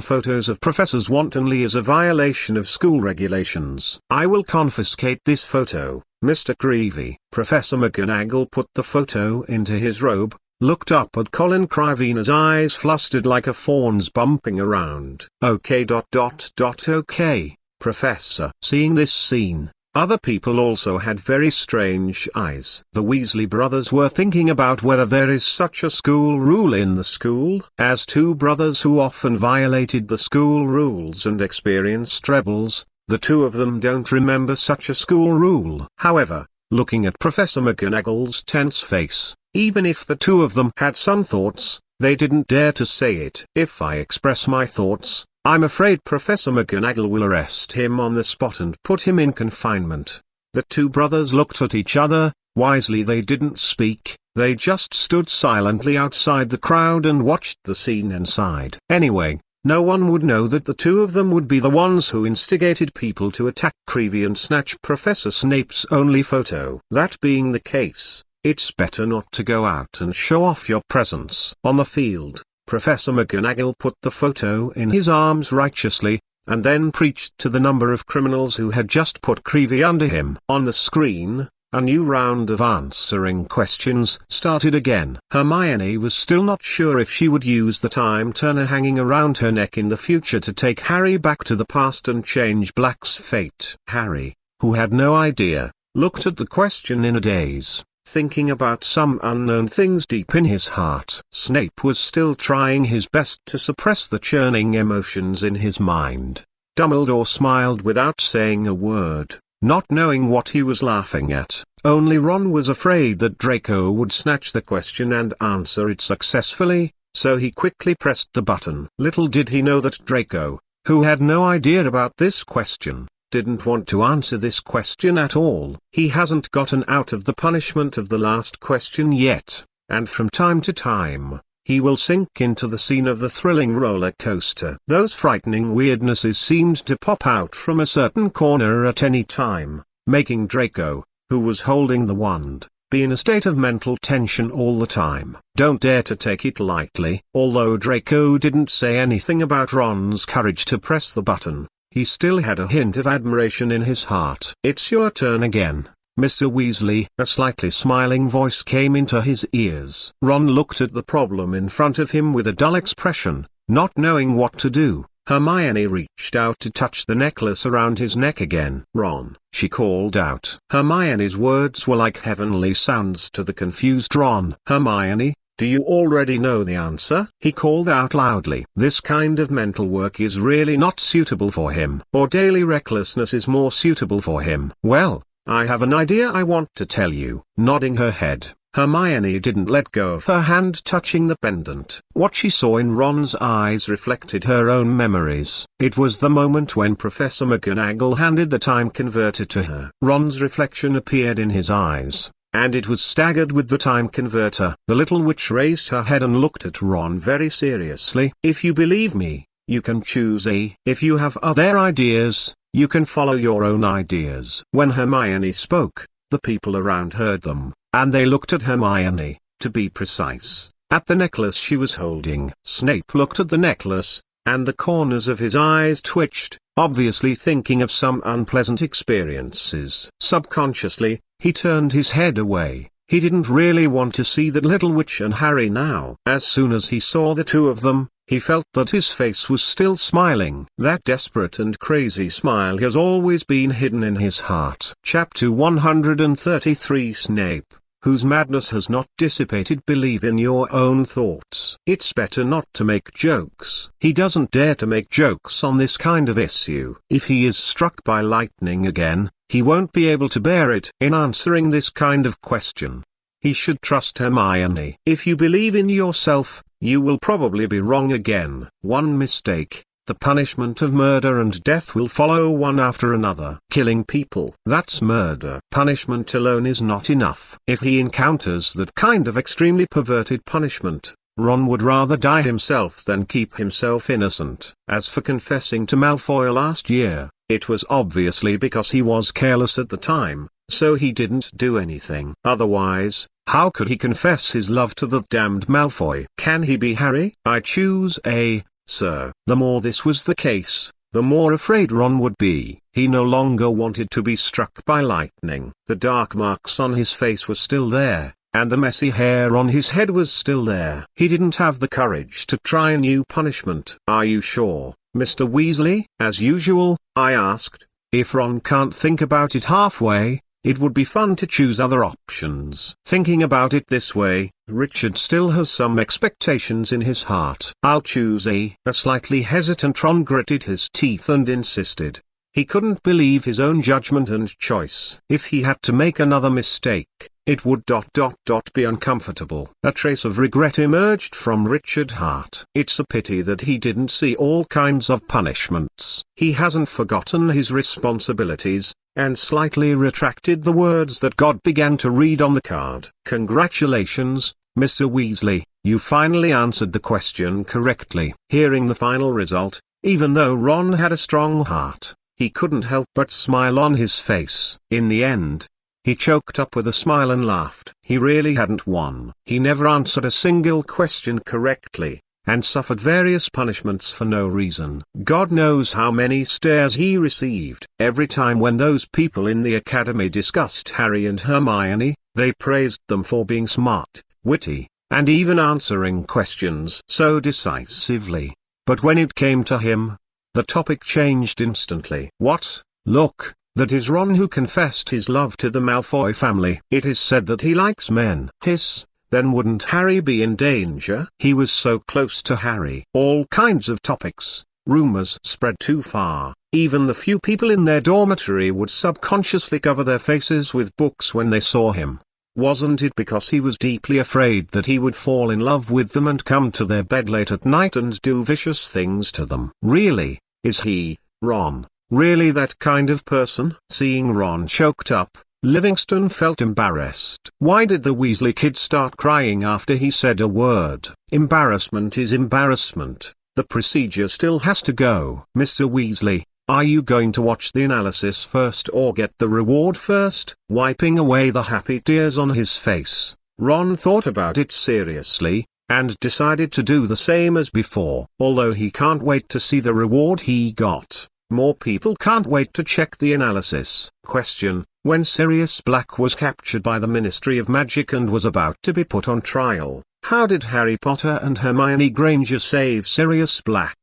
photos of professors wantonly is a violation of school regulations. I will confiscate this photo, Mr. Creevy. Professor McGonagall put the photo into his robe, looked up at Colin Creevy and his eyes flustered like a fawn's bumping around. Okay. Okay, Professor. Seeing this scene, other people also had very strange eyes. The Weasley brothers were thinking about whether there is such a school rule in the school. As two brothers who often violated the school rules and experienced troubles, the two of them don't remember such a school rule. However, looking at Professor McGonagall's tense face, even if the two of them had some thoughts, they didn't dare to say it. If I express my thoughts, I'm afraid Professor McGonagall will arrest him on the spot and put him in confinement. The two brothers looked at each other. Wisely they didn't speak, they just stood silently outside the crowd and watched the scene inside. Anyway, no one would know that the two of them would be the ones who instigated people to attack Creevy and snatch Professor Snape's only photo. That being the case, it's better not to go out and show off your presence. On the field, Professor McGonagall put the photo in his arms righteously, and then preached to the number of criminals who had just put Creevy under him. On the screen, a new round of answering questions started again. Hermione was still not sure if she would use the time turner hanging around her neck in the future to take Harry back to the past and change Black's fate. Harry, who had no idea, looked at the question in a daze, thinking about some unknown things deep in his heart. Snape was still trying his best to suppress the churning emotions in his mind. Dumbledore smiled without saying a word, not knowing what he was laughing at. Only Ron was afraid that Draco would snatch the question and answer it successfully, so he quickly pressed the button. Little did he know that Draco, who had no idea about this question, didn't want to answer this question at all. He hasn't gotten out of the punishment of the last question yet, and from time to time, he will sink into the scene of the thrilling roller coaster. Those frightening weirdnesses seemed to pop out from a certain corner at any time, making Draco, who was holding the wand, be in a state of mental tension all the time. Don't dare to take it lightly. Although Draco didn't say anything about Ron's courage to press the button, he still had a hint of admiration in his heart. It's your turn again, Mr. Weasley. A slightly smiling voice came into his ears. Ron looked at the problem in front of him with a dull expression, not knowing what to do. Hermione reached out to touch the necklace around his neck again. "Ron," she called out. Hermione's words were like heavenly sounds to the confused Ron. "Hermione, do you already know the answer?" he called out loudly. This kind of mental work is really not suitable for him. Or daily recklessness is more suitable for him. "Well, I have an idea I want to tell you." Nodding her head, Hermione didn't let go of her hand touching the pendant. What she saw in Ron's eyes reflected her own memories. It was the moment when Professor McGonagall handed the time converter to her. Ron's reflection appeared in his eyes, and it was staggered with the time converter. The little witch raised her head and looked at Ron very seriously. "If you believe me, you can choose A. If you have other ideas, you can follow your own ideas." When Hermione spoke, the people around heard them, and they looked at Hermione, to be precise, at the necklace she was holding. Snape looked at the necklace, and the corners of his eyes twitched, obviously thinking of some unpleasant experiences. Subconsciously, he turned his head away. He didn't really want to see the little witch and Harry now. As soon as he saw the two of them, he felt that his face was still smiling. That desperate and crazy smile has always been hidden in his heart. Chapter 133 Snape, whose madness has not dissipated. Believe in your own thoughts. It's better not to make jokes. He doesn't dare to make jokes on this kind of issue. If he is struck by lightning again, he won't be able to bear it. In answering this kind of question, he should trust Hermione. If you believe in yourself, you will probably be wrong again. One mistake, the punishment of murder and death will follow one after another. Killing people, that's murder. Punishment alone is not enough. If he encounters that kind of extremely perverted punishment, Ron would rather die himself than keep himself innocent. As for confessing to Malfoy last year, it was obviously because he was careless at the time, so he didn't do anything. Otherwise, how could he confess his love to the damned Malfoy? Can he be Harry? I choose A, sir. The more this was the case, the more afraid Ron would be. He no longer wanted to be struck by lightning. The dark marks on his face were still there, and the messy hair on his head was still there. He didn't have the courage to try a new punishment. "Are you sure, Mr. Weasley?" As usual, I asked. If Ron can't think about it halfway, it would be fun to choose other options. Thinking about it this way, Richard still has some expectations in his heart. "I'll choose A." A slightly hesitant Ron gritted his teeth and insisted. He couldn't believe his own judgment and choice. If he had to make another mistake, it would be uncomfortable. A trace of regret emerged from Richard's heart. It's a pity that he didn't see all kinds of punishments. He hasn't forgotten his responsibilities, and slightly retracted the words that God began to read on the card. "Congratulations, Mr. Weasley, you finally answered the question correctly." Hearing the final result, even though Ron had a strong heart, he couldn't help but smile on his face. In the end, he choked up with a smile and laughed. He really hadn't won. He never answered a single question correctly, and suffered various punishments for no reason. God knows how many stares he received. Every time when those people in the academy discussed Harry and Hermione, they praised them for being smart, witty, and even answering questions so decisively. But when it came to him, the topic changed instantly. "What? Look, that is Ron who confessed his love to the Malfoy family. It is said that he likes men." Hiss. Then wouldn't Harry be in danger? He was so close to Harry. All kinds of topics, rumors spread too far. Even the few people in their dormitory would subconsciously cover their faces with books when they saw him. Wasn't it because he was deeply afraid that he would fall in love with them and come to their bed late at night and do vicious things to them? Really, is he, Ron, really that kind of person? Seeing Ron choked up, Livingston felt embarrassed. Why did the Weasley kid start crying after he said a word? Embarrassment is embarrassment. The procedure still has to go. "Mr. Weasley, are you going to watch the analysis first or get the reward first?" Wiping away the happy tears on his face, Ron thought about it seriously, and decided to do the same as before. Although he can't wait to see the reward he got, more people can't wait to check the analysis. Question: when Sirius Black was captured by the Ministry of Magic and was about to be put on trial, how did Harry Potter and Hermione Granger save Sirius Black?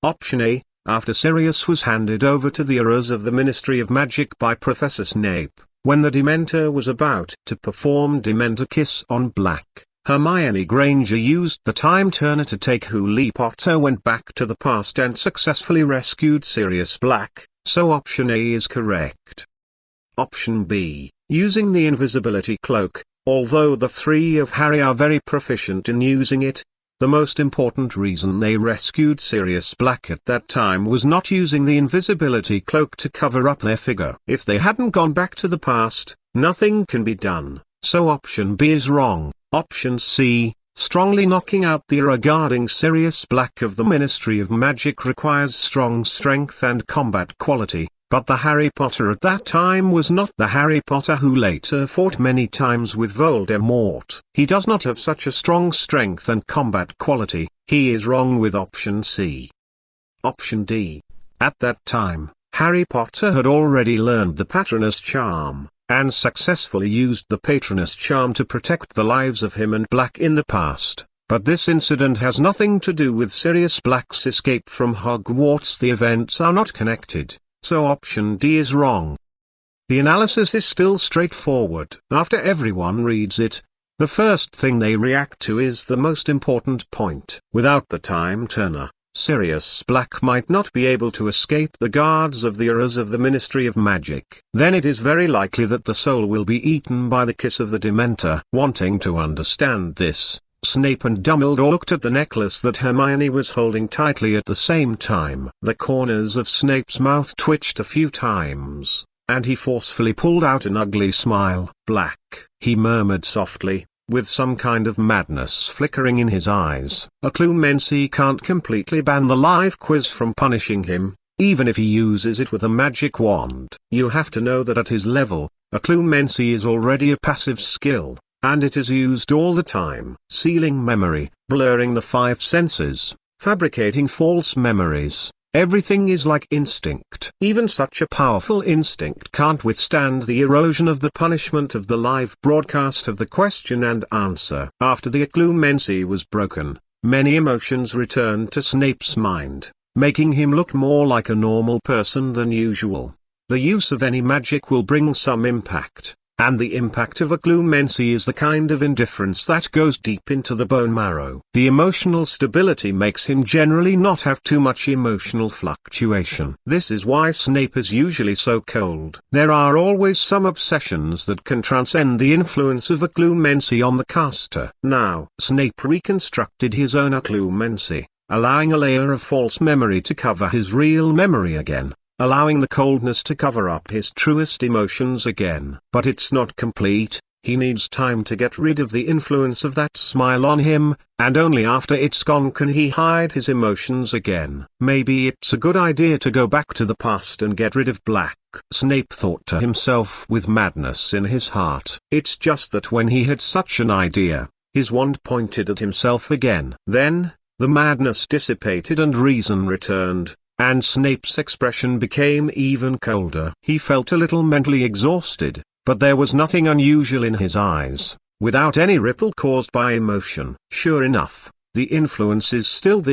Option A. After Sirius was handed over to the errors of the Ministry of Magic by Professor Snape, when the Dementor was about to perform Dementor Kiss on Black, Hermione Granger used the Time Turner to take Harry Potter went back to the past and successfully rescued Sirius Black, so option A is correct. Option B. Using the invisibility cloak. Although the three of Harry are very proficient in using it, the most important reason they rescued Sirius Black at that time was not using the invisibility cloak to cover up their figure. If they hadn't gone back to the past, nothing can be done, so option B is wrong. Option C, strongly knocking out the regarding Sirius Black of the Ministry of Magic requires strong strength and combat quality. But the Harry Potter at that time was not the Harry Potter who later fought many times with Voldemort. He does not have such a strong strength and combat quality. He is wrong with option C. Option D. At that time, Harry Potter had already learned the Patronus Charm, and successfully used the Patronus Charm to protect the lives of him and Black in the past. But this incident has nothing to do with Sirius Black's escape from Hogwarts. The events are not connected. So option D is wrong. The analysis is still straightforward. After everyone reads it, the first thing they react to is the most important point. Without the Time Turner, Sirius Black might not be able to escape the guards of the errors of the Ministry of Magic. Then it is very likely that the soul will be eaten by the kiss of the Dementor. Wanting to understand this, Snape and Dumbledore looked at the necklace that Hermione was holding tightly at the same time. The corners of Snape's mouth twitched a few times, and he forcefully pulled out an ugly smile. Black, he murmured softly, with some kind of madness flickering in his eyes. A Clumency can't completely ban the live quiz from punishing him, even if he uses it with a magic wand. You have to know that at his level, a Clumency is already a passive skill, and it is used all the time. Sealing memory, blurring the five senses, fabricating false memories, everything is like instinct. Even such a powerful instinct can't withstand the erosion of the punishment of the live broadcast of the question and answer. After the Clumency was broken, many emotions returned to Snape's mind, making him look more like a normal person than usual. The use of any magic will bring some impact. And the impact of a Clumency is the kind of indifference that goes deep into the bone marrow. The emotional stability makes him generally not have too much emotional fluctuation. This is why Snape is usually so cold. There are always some obsessions that can transcend the influence of a Clumency on the caster. Now, Snape reconstructed his own Clumency, allowing a layer of false memory to cover his real memory again, allowing the coldness to cover up his truest emotions again. But it's not complete. He needs time to get rid of the influence of that smile on him, and only after it's gone can he hide his emotions again. Maybe it's a good idea to go back to the past and get rid of Black, Snape thought to himself with madness in his heart. It's just that when he had such an idea, his wand pointed at himself again. Then, the madness dissipated and reason returned, and Snape's expression became even colder. He felt a little mentally exhausted, but there was nothing unusual in his eyes, without any ripple caused by emotion. Sure enough, the influence is still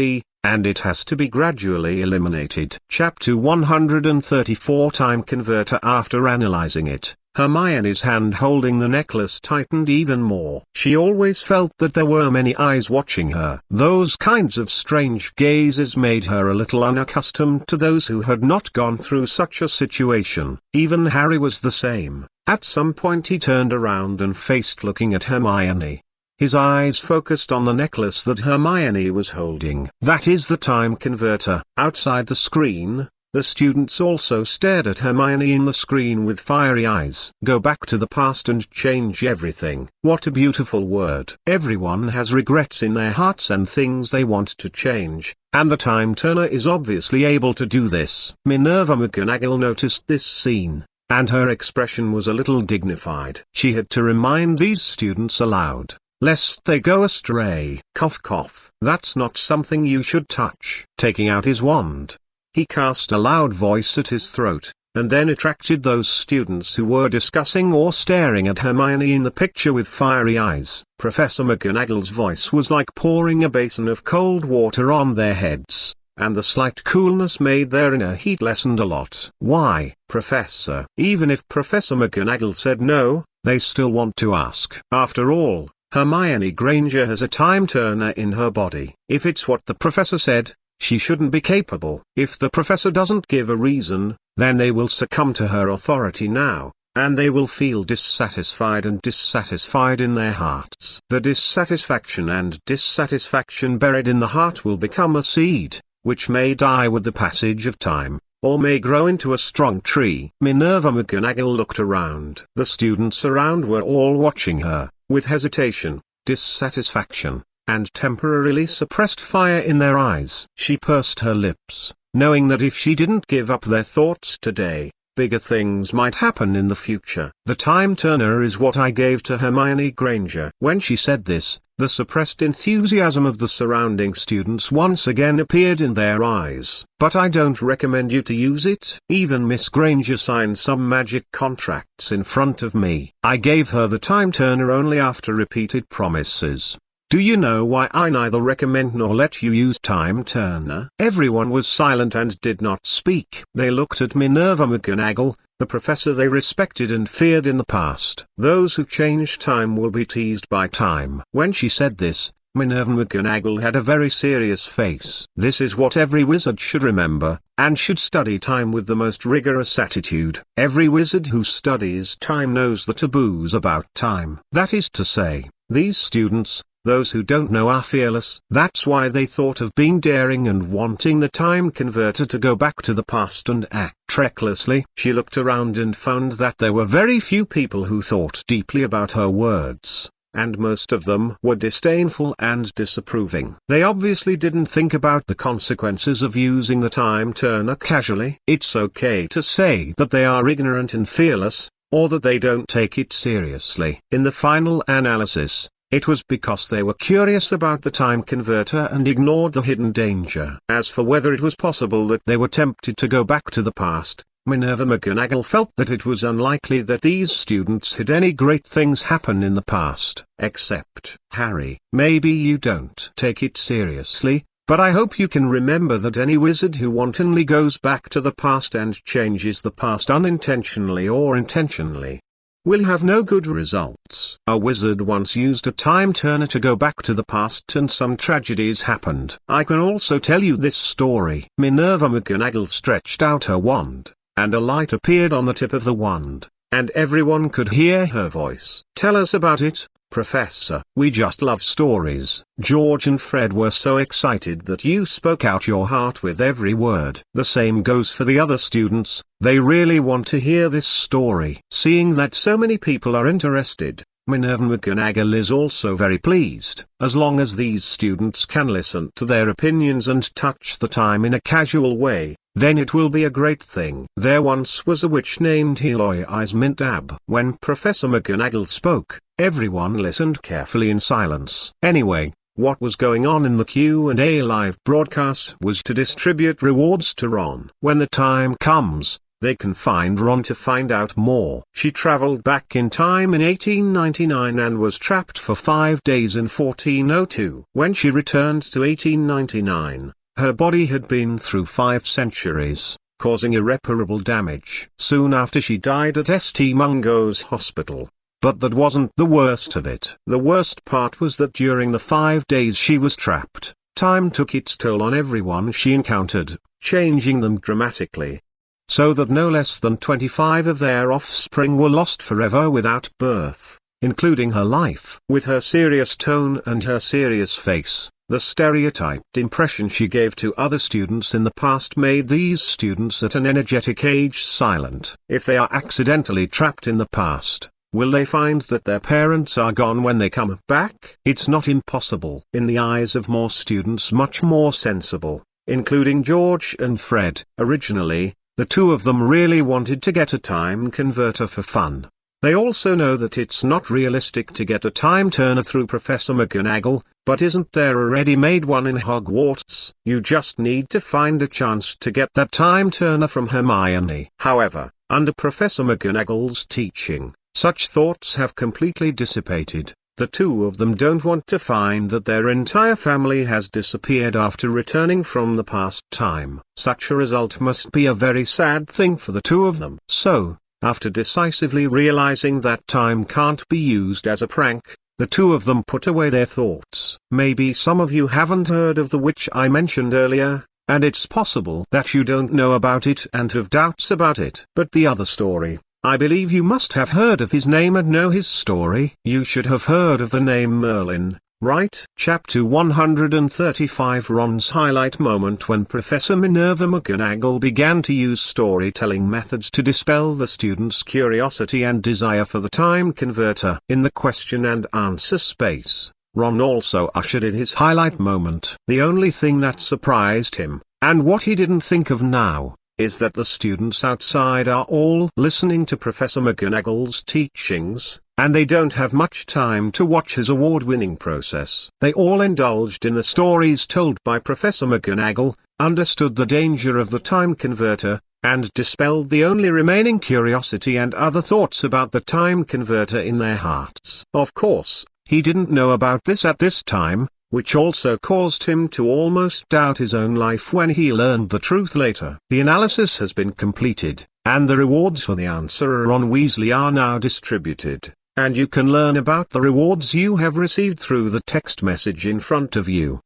and it has to be gradually eliminated. Chapter 134 Time Converter. After analyzing it, Hermione's hand holding the necklace tightened even more. She always felt that there were many eyes watching her. Those kinds of strange gazes made her a little unaccustomed to those who had not gone through such a situation. Even Harry was the same. At some point he turned around and faced looking at Hermione. His eyes focused on the necklace that Hermione was holding. That is the Time Converter. Outside the screen, the students also stared at Hermione in the screen with fiery eyes. Go back to the past and change everything. What a beautiful word. Everyone has regrets in their hearts and things they want to change, and the Time Turner is obviously able to do this. Minerva McGonagall noticed this scene, and her expression was a little dignified. She had to remind these students aloud, lest they go astray. Cough cough. That's not something you should touch. Taking out his wand, he cast a loud voice at his throat, and then attracted those students who were discussing or staring at Hermione in the picture with fiery eyes. Professor McGonagall's voice was like pouring a basin of cold water on their heads. and the slight coolness made their inner heat lessened a lot. "Why, Professor?" Even if Professor McGonagall said no, they still want to ask. After all, Hermione Granger has a time turner in her body. If it's what the professor said, she shouldn't be capable. If the professor doesn't give a reason, then they will succumb to her authority now, and they will feel dissatisfied in their hearts. The dissatisfaction and dissatisfaction buried in the heart will become a seed, which may die with the passage of time, or may grow into a strong tree. Minerva McGonagall looked around. The students around were all watching her, with hesitation, dissatisfaction, and temporarily suppressed fire in their eyes. She pursed her lips, knowing that if she didn't give up their thoughts today, bigger things might happen in the future. "The time turner is what I gave to Hermione Granger." When she said this, the suppressed enthusiasm of the surrounding students once again appeared in their eyes. "But I don't recommend you to use it." Even Miss Granger signed some magic contracts in front of me. "I gave her the time turner only after repeated promises. Do you know why I neither recommend nor let you use time turner?" Everyone was silent and did not speak. They looked at Minerva McGonagall, the professor they respected and feared in the past. "Those who change time will be teased by time." When she said this, Minerva McGonagall had a very serious face. This is what every wizard should remember, and should study time with the most rigorous attitude. Every wizard who studies time knows the taboos about time. That is to say, these students, those who don't know, are fearless. That's why they thought of being daring and wanting the time converter to go back to the past and act recklessly. She looked around and found that there were very few people who thought deeply about her words, and most of them were disdainful and disapproving. They obviously didn't think about the consequences of using the time turner casually. It's okay to say that they are ignorant and fearless, or that they don't take it seriously. In the final analysis, it was because they were curious about the time converter and ignored the hidden danger. As for whether it was possible that they were tempted to go back to the past, Minerva McGonagall felt that it was unlikely that these students had any great things happen in the past. "Except, Harry, maybe you don't take it seriously, but I hope you can remember that any wizard who wantonly goes back to the past and changes the past unintentionally or intentionally will have no good results." A wizard once used a time turner to go back to the past and some tragedies happened. "I can also tell you this story." Minerva McGonagall stretched out her wand, and a light appeared on the tip of the wand, and everyone could hear her voice. "Tell us about it, Professor." "We just love stories." George and Fred were so excited that you spoke out your heart with every word. The same goes for the other students, they really want to hear this story. Seeing that so many people are interested, Minerva McGonagall is also very pleased. As long as these students can listen to their opinions and touch the time in a casual way, then it will be a great thing. "There once was a witch named Heloise Mintab." When Professor McGonagall spoke, everyone listened carefully in silence. Anyway, what was going on in the Q and A live broadcast was to distribute rewards to Ron. When the time comes, they can find Ron to find out more. She traveled back in time in 1899 and was trapped for 5 days in 1402. When she returned to 1899, her body had been through 5 centuries, causing irreparable damage. Soon after she died at St. Mungo's Hospital. But that wasn't the worst of it. The worst part was that during the 5 days she was trapped, time took its toll on everyone she encountered, changing them dramatically. So that no less than 25 of their offspring were lost forever without birth, including her life. With her serious tone and her serious face, the stereotyped impression she gave to other students in the past made these students at an energetic age silent. If they are accidentally trapped in the past, will they find that their parents are gone when they come back? It's not impossible. In the eyes of more students much more sensible, including George and Fred, originally, the two of them really wanted to get a time converter for fun. They also know that it's not realistic to get a time turner through Professor McGonagall, but isn't there a ready-made one in Hogwarts? You just need to find a chance to get that time turner from Hermione. However, under Professor McGonagall's teaching, such thoughts have completely dissipated. The two of them don't want to find that their entire family has disappeared after returning from the past time. Such a result must be a very sad thing for the two of them. So, after decisively realizing that time can't be used as a prank, the two of them put away their thoughts. Maybe some of you haven't heard of the witch I mentioned earlier, and it's possible that you don't know about it and have doubts about it. But the other story, I believe you must have heard of his name and know his story. You should have heard of the name Merlin, right? Chapter 135. Ron's highlight moment when Professor Minerva McGonagall began to use storytelling methods to dispel the students' curiosity and desire for the time converter. In the question and answer space, Ron also ushered in his highlight moment. The only thing that surprised him, and what he didn't think of now, is that the students outside are all listening to Professor McGonagall's teachings, and they don't have much time to watch his award-winning process. They all indulged in the stories told by Professor McGonagall, understood the danger of the time converter, and dispelled the only remaining curiosity and other thoughts about the time converter in their hearts. Of course, he didn't know about this at this time, which also caused him to almost doubt his own life when he learned the truth later. The analysis has been completed, and the rewards for the answerer Ron Weasley are now distributed, and you can learn about the rewards you have received through the text message in front of you.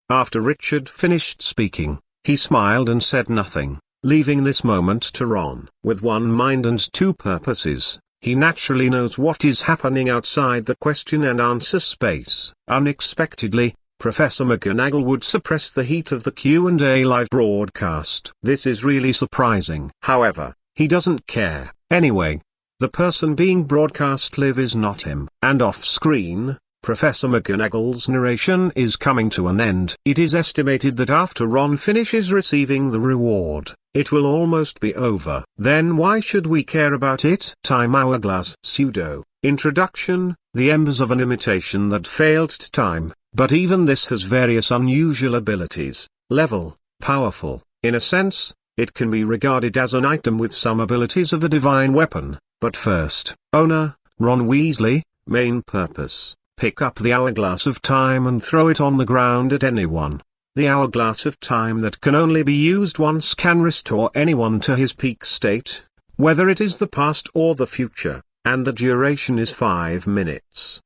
After Richard finished speaking, he smiled and said nothing, leaving this moment to Ron. With one mind and two purposes, he naturally knows what is happening outside the question and answer space. Unexpectedly, Professor McGonagall would suppress the heat of the Q and A live broadcast. This is really surprising. However, he doesn't care. Anyway, the person being broadcast live is not him. And off-screen, Professor McGonagall's narration is coming to an end. It is estimated that after Ron finishes receiving the reward, it will almost be over. Then why should we care about it? Time Hourglass. Pseudo Introduction. The embers of an imitation that failed to time, but even this has various unusual abilities. Level, powerful. In a sense, it can be regarded as an item with some abilities of a divine weapon. But first, owner, Ron Weasley. Main purpose, pick up the Hourglass of Time and throw it on the ground at anyone. The Hourglass of Time that can only be used once can restore anyone to his peak state, whether it is the past or the future, and the duration is 5 minutes.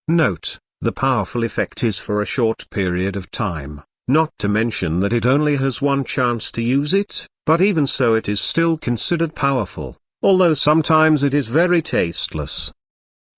Note, the powerful effect is for a short period of time, not to mention that it only has one chance to use it, but even so it is still considered powerful, although sometimes it is very tasteless.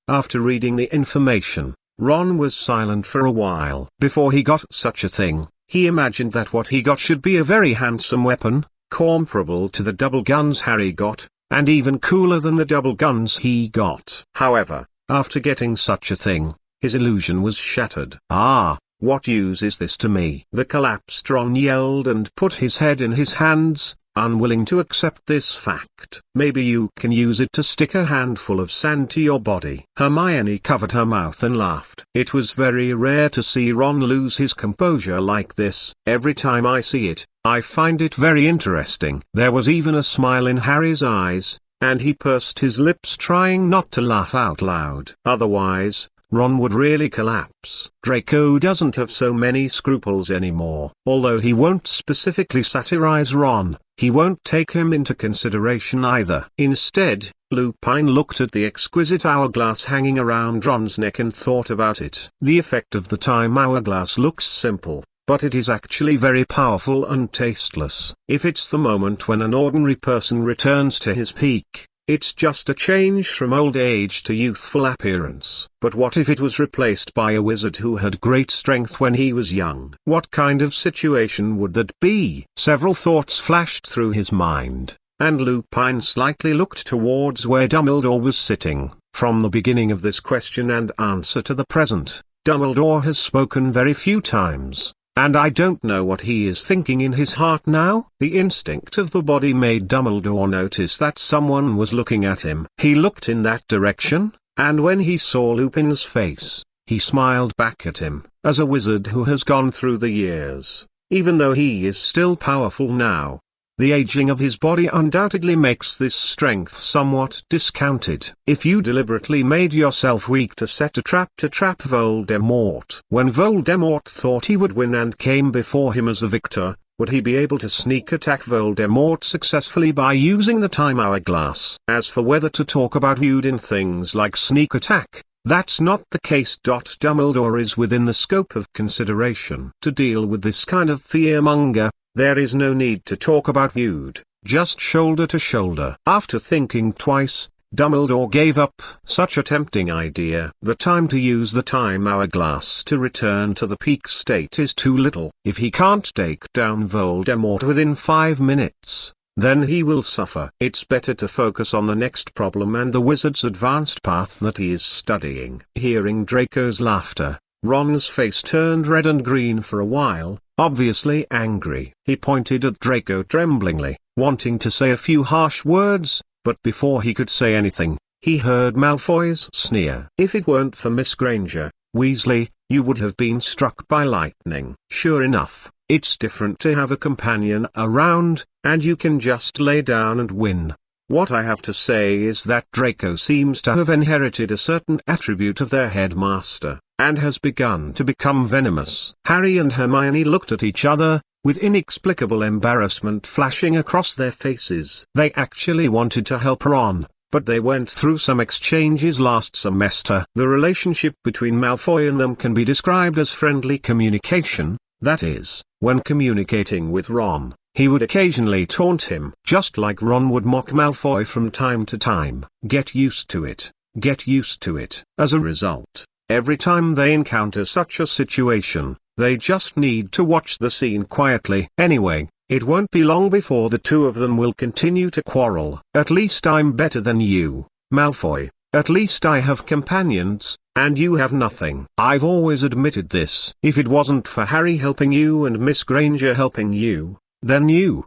After reading the information, Ron was silent for a while. Before he got such a thing, he imagined that what he got should be a very handsome weapon, comparable to the double guns Harry got, and even cooler than the double guns he got. However, after getting such a thing, his illusion was shattered. Ah, what use is this to me? The collapsed Ron yelled and put his head in his hands, unwilling to accept this fact. Maybe you can use it to stick a handful of sand to your body. Hermione covered her mouth and laughed. It was very rare to see Ron lose his composure like this. Every time I see it, I find it very interesting. There was even a smile in Harry's eyes, and he pursed his lips trying not to laugh out loud. Otherwise, Ron would really collapse. Draco doesn't have so many scruples anymore. Although he won't specifically satirize Ron, he won't take him into consideration either. Instead, Lupin looked at the exquisite hourglass hanging around Ron's neck and thought about it. The effect of the time hourglass looks simple, but it is actually very powerful and tasteless. If it's the moment when an ordinary person returns to his peak, it's just a change from old age to youthful appearance. But what if it was replaced by a wizard who had great strength when he was young? What kind of situation would that be? Several thoughts flashed through his mind, and Lupin slightly looked towards where Dumbledore was sitting. From the beginning of this question and answer to the present, Dumbledore has spoken very few times. And I don't know what he is thinking in his heart now. The instinct of the body made Dumbledore notice that someone was looking at him. He looked in that direction, and when he saw Lupin's face, he smiled back at him. As a wizard who has gone through the years, even though he is still powerful now, The aging of his body undoubtedly makes this strength somewhat discounted. If you deliberately made yourself weak to set a trap to trap Voldemort, when Voldemort thought he would win and came before him as a victor, would he be able to sneak attack Voldemort successfully by using the time hourglass? As for whether to talk about feud in things like sneak attack, that's not the case. Dumbledore is within the scope of consideration. To deal with this kind of fearmonger, there is no need to talk about feud, just shoulder to shoulder. After thinking twice, Dumbledore gave up such a tempting idea. The time to use the time hourglass to return to the peak state is too little. If he can't take down Voldemort within 5 minutes, then he will suffer. It's better to focus on the next problem and the wizard's advanced path that he is studying. Hearing Draco's laughter, Ron's face turned red and green for a while, obviously angry. He pointed at Draco tremblingly, wanting to say a few harsh words, but before he could say anything, he heard Malfoy's sneer. "If it weren't for Miss Granger, Weasley, you would have been struck by lightning." Sure enough, it's different to have a companion around, and you can just lay down and win. What I have to say is that Draco seems to have inherited a certain attribute of their headmaster, and has begun to become venomous. Harry and Hermione looked at each other, with inexplicable embarrassment flashing across their faces. They actually wanted to help Ron, but they went through some exchanges last semester. The relationship between Malfoy and them can be described as friendly communication. That is, when communicating with Ron, he would occasionally taunt him, just like Ron would mock Malfoy from time to time. Get used to it. Get used to it. As a result, every time they encounter such a situation, they just need to watch the scene quietly. Anyway, it won't be long before the two of them will continue to quarrel. "At least I'm better than you, Malfoy. At least I have companions, and you have nothing. I've always admitted this. If it wasn't for Harry helping you and Miss Granger helping you, then you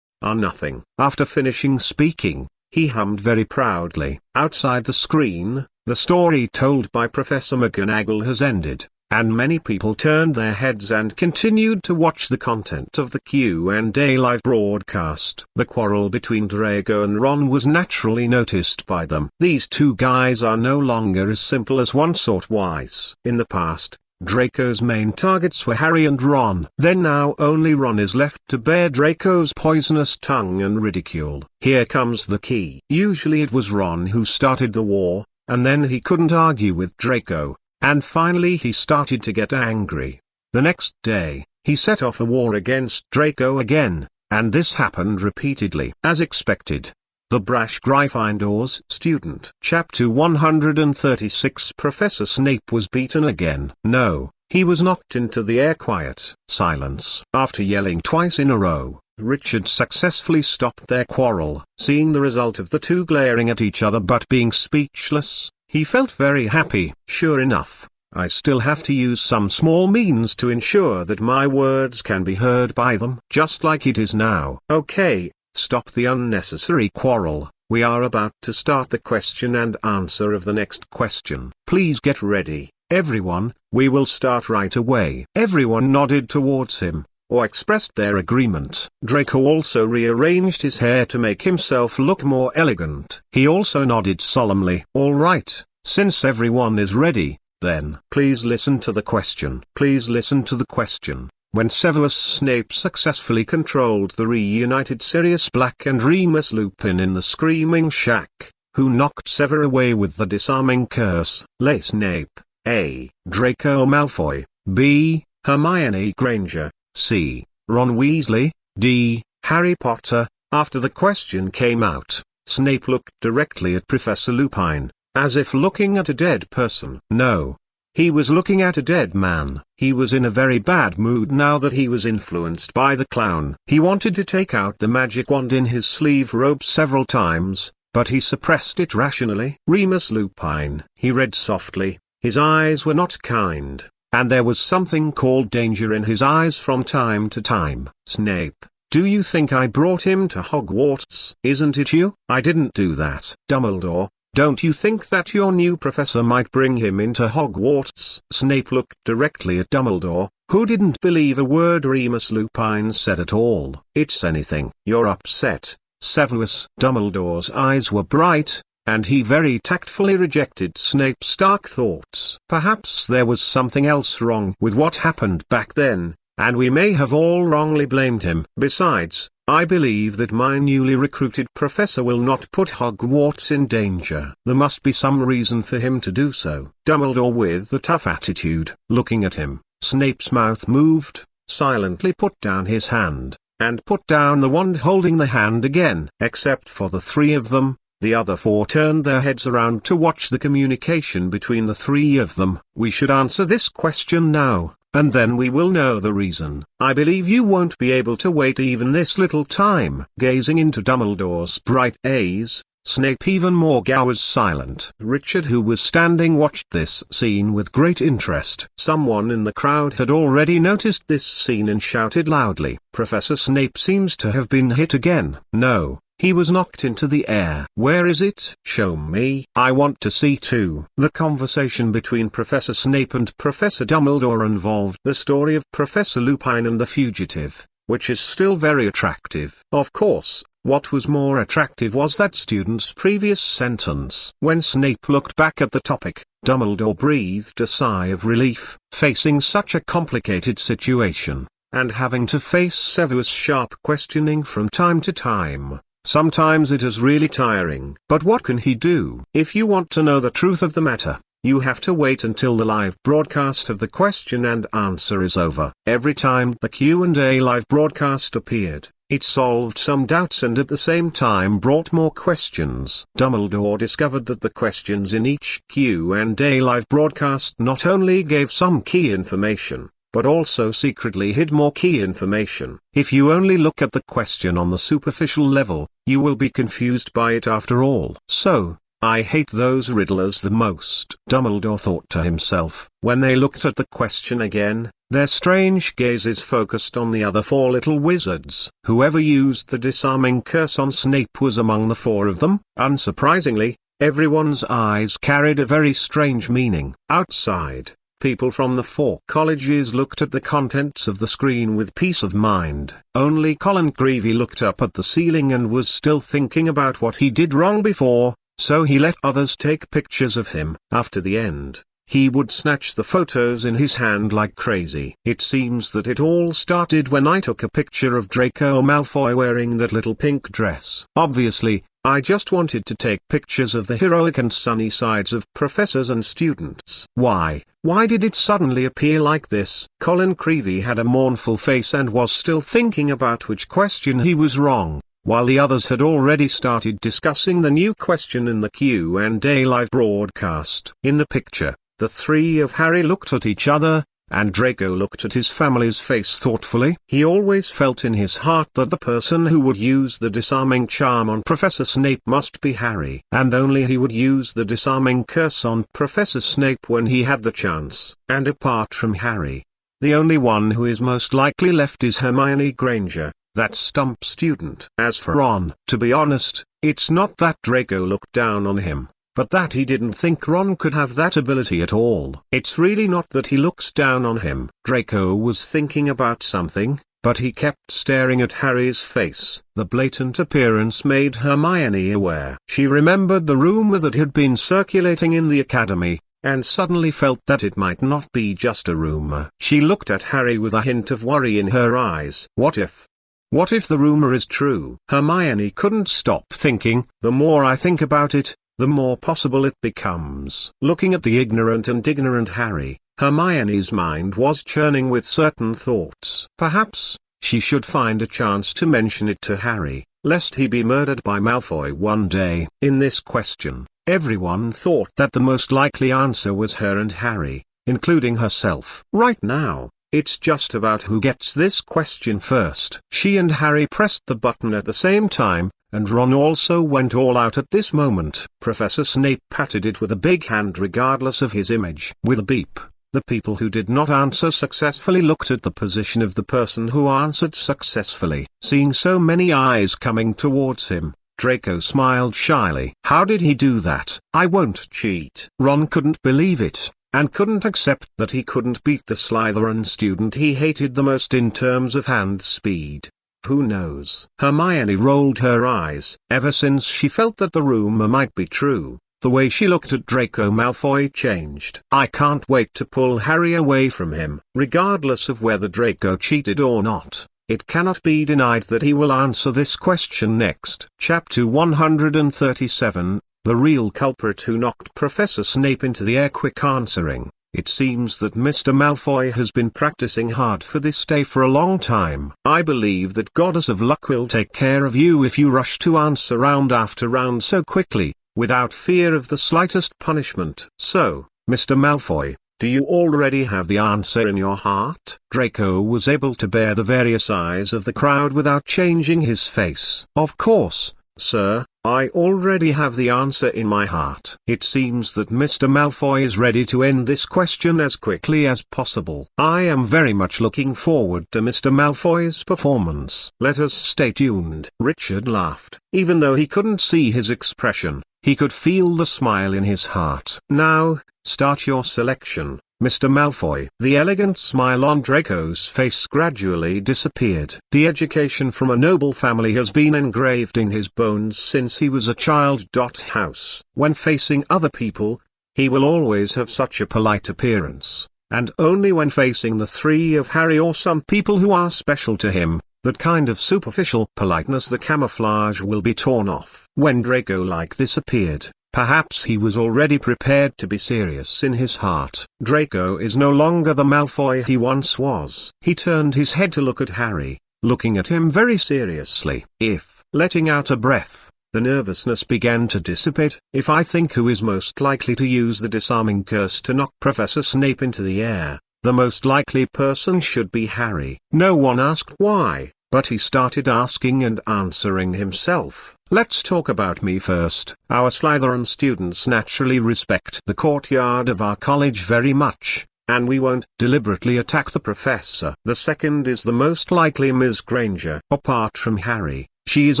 are nothing." After finishing speaking, he hummed very proudly. Outside the screen, the story told by Professor McGonagall has ended, and many people turned their heads and continued to watch the content of the Q and A live broadcast. The quarrel between Draco and Ron was naturally noticed by them. These two guys are no longer as simple as once or twice. In the past, Draco's main targets were Harry and Ron. Then now only Ron is left to bear Draco's poisonous tongue and ridicule. Here comes the key. Usually it was Ron who started the war, and then he couldn't argue with Draco, and finally he started to get angry. The next day, he set off a war against Draco again, and this happened repeatedly. As expected, the brash Gryffindor's student. Chapter 136. Professor Snape was beaten again. No, he was knocked into the air. Quiet. Silence. After yelling twice in a row, Richard successfully stopped their quarrel. Seeing the result of the two glaring at each other but being speechless, he felt very happy. Sure enough, I still have to use some small means to ensure that my words can be heard by them. Just like it is now. Okay, stop the unnecessary quarrel. We are about to start the question and answer of the next question. Please get ready, everyone. We will start right away. Everyone nodded towards him, or expressed their agreement. Draco also rearranged his hair to make himself look more elegant. He also nodded solemnly. All right, since everyone is ready, then please listen to the question. Please listen to the question. When Severus Snape successfully controlled the reunited Sirius Black and Remus Lupin in the Screaming Shack, who knocked Sever away with the disarming curse? Lay Snape. A. Draco Malfoy. B. Hermione Granger. C. Ron Weasley. D. Harry Potter. After the question came out, Snape looked directly at Professor Lupin, as if looking at a dead person. No. He was looking at a dead man. He was in a very bad mood now that he was influenced by the clown. He wanted to take out the magic wand in his sleeve robe several times, but he suppressed it rationally. Remus Lupin. He read softly. His eyes were not kind, and there was something called danger in his eyes from time to time. Snape, do you think I brought him to Hogwarts? Isn't it you? I didn't do that. Dumbledore, don't you think that your new professor might bring him into Hogwarts? Snape looked directly at Dumbledore, who didn't believe a word Remus Lupin said at all. "It's anything. You're upset, Severus." Dumbledore's eyes were bright, and he very tactfully rejected Snape's dark thoughts. Perhaps there was something else wrong with what happened back then, and we may have all wrongly blamed him. Besides, I believe that my newly recruited professor will not put Hogwarts in danger. There must be some reason for him to do so. Dumbledore, with a tough attitude, looking at him. Snape's mouth moved, silently put down his hand, and put down the wand holding the hand again. Except for the three of them, the other four turned their heads around to watch the communication between the three of them. "We should answer this question now, and then we will know the reason. I believe you won't be able to wait even this little time." Gazing into Dumbledore's bright eyes, Snape even more was silent. Richard, who was standing, watched this scene with great interest. Someone in the crowd had already noticed this scene and shouted loudly, "Professor Snape seems to have been hit again." "No, he was knocked into the air." "Where is it? Show me. I want to see too." The conversation between Professor Snape and Professor Dumbledore involved the story of Professor Lupin and the fugitive, which is still very attractive. Of course, what was more attractive was that student's previous sentence. When Snape looked back at the topic, Dumbledore breathed a sigh of relief. Facing such a complicated situation, and having to face Severus' sharp questioning from time to time, sometimes it is really tiring. But what can he do? If you want to know the truth of the matter, you have to wait until the live broadcast of the question and answer is over. Every time the Q&A live broadcast appeared, it solved some doubts and at the same time brought more questions. Dumbledore discovered that the questions in each Q&A live broadcast not only gave some key information, but also secretly hid more key information. If you only look at the question on the superficial level, you will be confused by it after all. "So, I hate those riddlers the most," Dumbledore thought to himself. When they looked at the question again, their strange gazes focused on the other four little wizards. Whoever used the disarming curse on Snape was among the four of them. Unsurprisingly, everyone's eyes carried a very strange meaning. Outside, people from the four colleges looked at the contents of the screen with peace of mind. Only Colin Creevey looked up at the ceiling and was still thinking about what he did wrong before, so he let others take pictures of him. After the end, he would snatch the photos in his hand like crazy. "It seems that it all started when I took a picture of Draco Malfoy wearing that little pink dress. Obviously, I just wanted to take pictures of the heroic and sunny sides of professors and students." Why did it suddenly appear like this? Colin Creevey had a mournful face and was still thinking about which question he was wrong, while the others had already started discussing the new question in the Q&A live broadcast. In the picture, the three of Harry looked at each other, and Draco looked at his family's face thoughtfully. He always felt in his heart that the person who would use the disarming charm on Professor Snape must be Harry. And only he would use the disarming curse on Professor Snape when he had the chance. And apart from Harry, the only one who is most likely left is Hermione Granger, that stump student. As for Ron, to be honest, it's not that Draco looked down on him, but that he didn't think Ron could have that ability at all. It's really not that he looks down on him. Draco was thinking about something, but he kept staring at Harry's face. The blatant appearance made Hermione aware. She remembered the rumor that had been circulating in the academy, and suddenly felt that it might not be just a rumor. She looked at Harry with a hint of worry in her eyes. What if the rumor is true? Hermione couldn't stop thinking. The more I think about it, the more possible it becomes. Looking at the ignorant Harry, Hermione's mind was churning with certain thoughts. Perhaps she should find a chance to mention it to Harry, lest he be murdered by Malfoy one day. In this question, everyone thought that the most likely answer was her and Harry, including herself. Right now, it's just about who gets this question first. She and Harry pressed the button at the same time, and Ron also went all out at this moment. Professor Snape patted it with a big hand regardless of his image. With a beep, the people who did not answer successfully looked at the position of the person who answered successfully. Seeing so many eyes coming towards him, Draco smiled shyly. How did he do that? I won't cheat. Ron couldn't believe it. and couldn't accept that he couldn't beat the Slytherin student he hated the most in terms of hand speed. Who knows? Hermione rolled her eyes. Ever since she felt that the rumor might be true, the way she looked at Draco Malfoy changed. I can't wait to pull Harry away from him. Regardless of whether Draco cheated or not, it cannot be denied that he will answer this question next. Chapter 137, The Real Culprit Who Knocked Professor Snape into the Air. Quick answering. It seems that Mr. Malfoy has been practicing hard for this day for a long time. I believe that Goddess of Luck will take care of you if you rush to answer round after round so quickly, without fear of the slightest punishment. So, Mr. Malfoy, do you already have the answer in your heart? Draco was able to bear the various eyes of the crowd without changing his face. Of course, sir, I already have the answer in my heart. It seems that Mr. Malfoy is ready to end this question as quickly as possible. I am very much looking forward to Mr. Malfoy's performance. Let us stay tuned. Richard laughed. Even though he couldn't see his expression, he could feel the smile in his heart. Now, start your selection, Mr. Malfoy. The elegant smile on Draco's face gradually disappeared. The education from a noble family has been engraved in his bones since he was a child. House. When facing other people, he will always have such a polite appearance, and only when facing the three of Harry or some people who are special to him, that kind of superficial politeness, the camouflage, will be torn off. When Draco like this appeared, perhaps he was already prepared to be serious in his heart. Draco is no longer the Malfoy he once was. He turned his head to look at Harry, looking at him very seriously. If, letting out a breath, the nervousness began to dissipate. If I think who is most likely to use the disarming curse to knock Professor Snape into the air, the most likely person should be Harry. No one asked why, but he started asking and answering himself. Let's talk about me first. Our Slytherin students naturally respect the courtyard of our college very much, and we won't deliberately attack the professor. The second is the most likely Ms. Granger. Apart from Harry, she is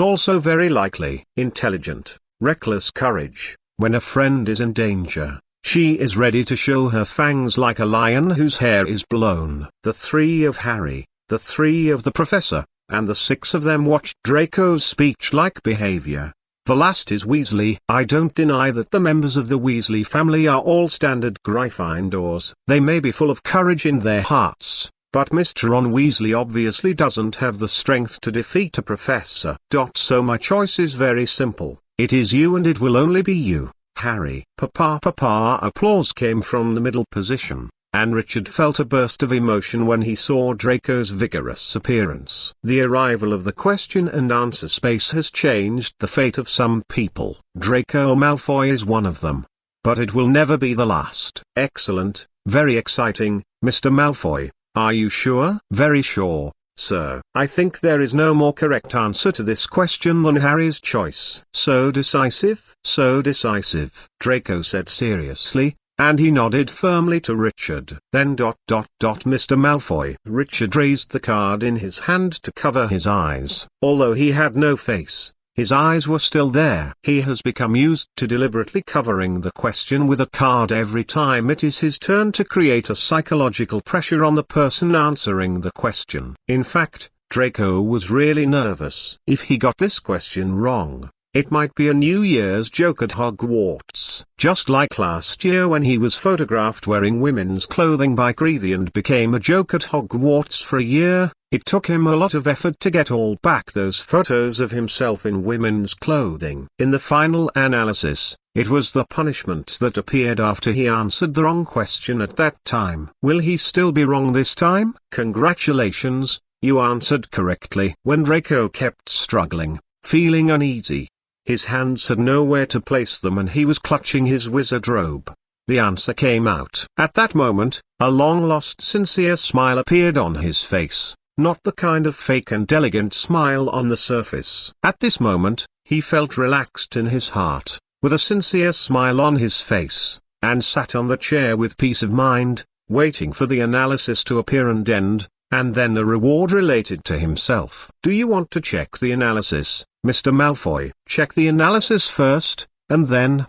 also very likely. Intelligent, reckless courage. When a friend is in danger, she is ready to show her fangs like a lion whose hair is blown. The three of Harry, the three of the professor, and the six of them watched Draco's speech-like behavior. The last is Weasley. I don't deny that the members of the Weasley family are all standard Gryffindors. They may be full of courage in their hearts, but Mr. Ron Weasley obviously doesn't have the strength to defeat a professor. So my choice is very simple. It is you, and it will only be you, Harry. Papa. Applause came from the middle position, and Richard felt a burst of emotion when he saw Draco's vigorous appearance. The arrival of the question and answer space has changed the fate of some people. Draco Malfoy is one of them. But it will never be the last. Excellent, very exciting, Mr. Malfoy. Are you sure? Very sure, sir. I think there is no more correct answer to this question than Harry's choice. So decisive? So decisive, Draco said seriously, and he nodded firmly to Richard. Then Mr. Malfoy. Richard raised the card in his hand to cover his eyes. Although he had no face, his eyes were still there. He has become used to deliberately covering the question with a card every time it is his turn to create a psychological pressure on the person answering the question. In fact, Draco was really nervous. If he got this question wrong, it might be a New Year's joke at Hogwarts. Just like last year when he was photographed wearing women's clothing by Creevy and became a joke at Hogwarts for a year, it took him a lot of effort to get all back those photos of himself in women's clothing. In the final analysis, it was the punishment that appeared after he answered the wrong question at that time. Will he still be wrong this time? Congratulations, you answered correctly. When Draco kept struggling, feeling uneasy, his hands had nowhere to place them and he was clutching his wizard robe, the answer came out. At that moment, a long-lost sincere smile appeared on his face, not the kind of fake and elegant smile on the surface. At this moment, he felt relaxed in his heart, with a sincere smile on his face, and sat on the chair with peace of mind, waiting for the analysis to appear and end, and then the reward related to himself. Do you want to check the analysis, Mr. Malfoy? Check the analysis first, and then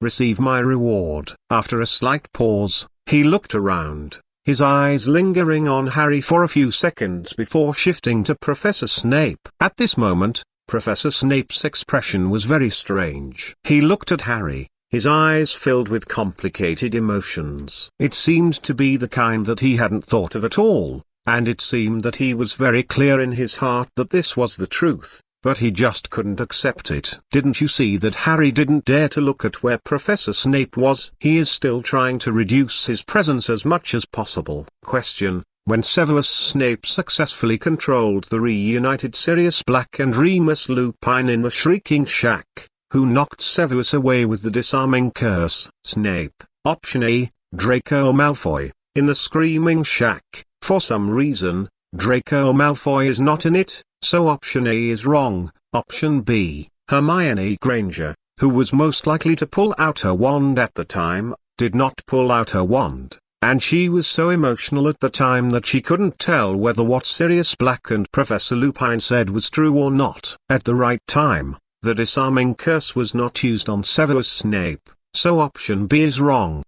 receive my reward. After a slight pause, He looked around, his eyes lingering on Harry for a few seconds before shifting to Professor Snape. At this moment, Professor Snape's expression was very strange. He looked at Harry, his eyes filled with complicated emotions. It seemed to be the kind that he hadn't thought of at all, and it seemed that he was very clear in his heart that this was the truth, but he just couldn't accept it. Didn't you see that Harry didn't dare to look at where Professor Snape was? He is still trying to reduce his presence as much as possible. Question: when Severus Snape successfully controlled the reunited Sirius Black and Remus Lupin in the Shrieking Shack, who knocked Severus away with the disarming curse? Snape. Option A, Draco Malfoy. In the Screaming Shack, for some reason, Draco Malfoy is not in it, so option A is wrong. Option B, Hermione Granger, who was most likely to pull out her wand at the time, did not pull out her wand, and she was so emotional at the time that she couldn't tell whether what Sirius Black and Professor Lupin said was true or not. At the right time, the disarming curse was not used on Severus Snape, so option B is wrong.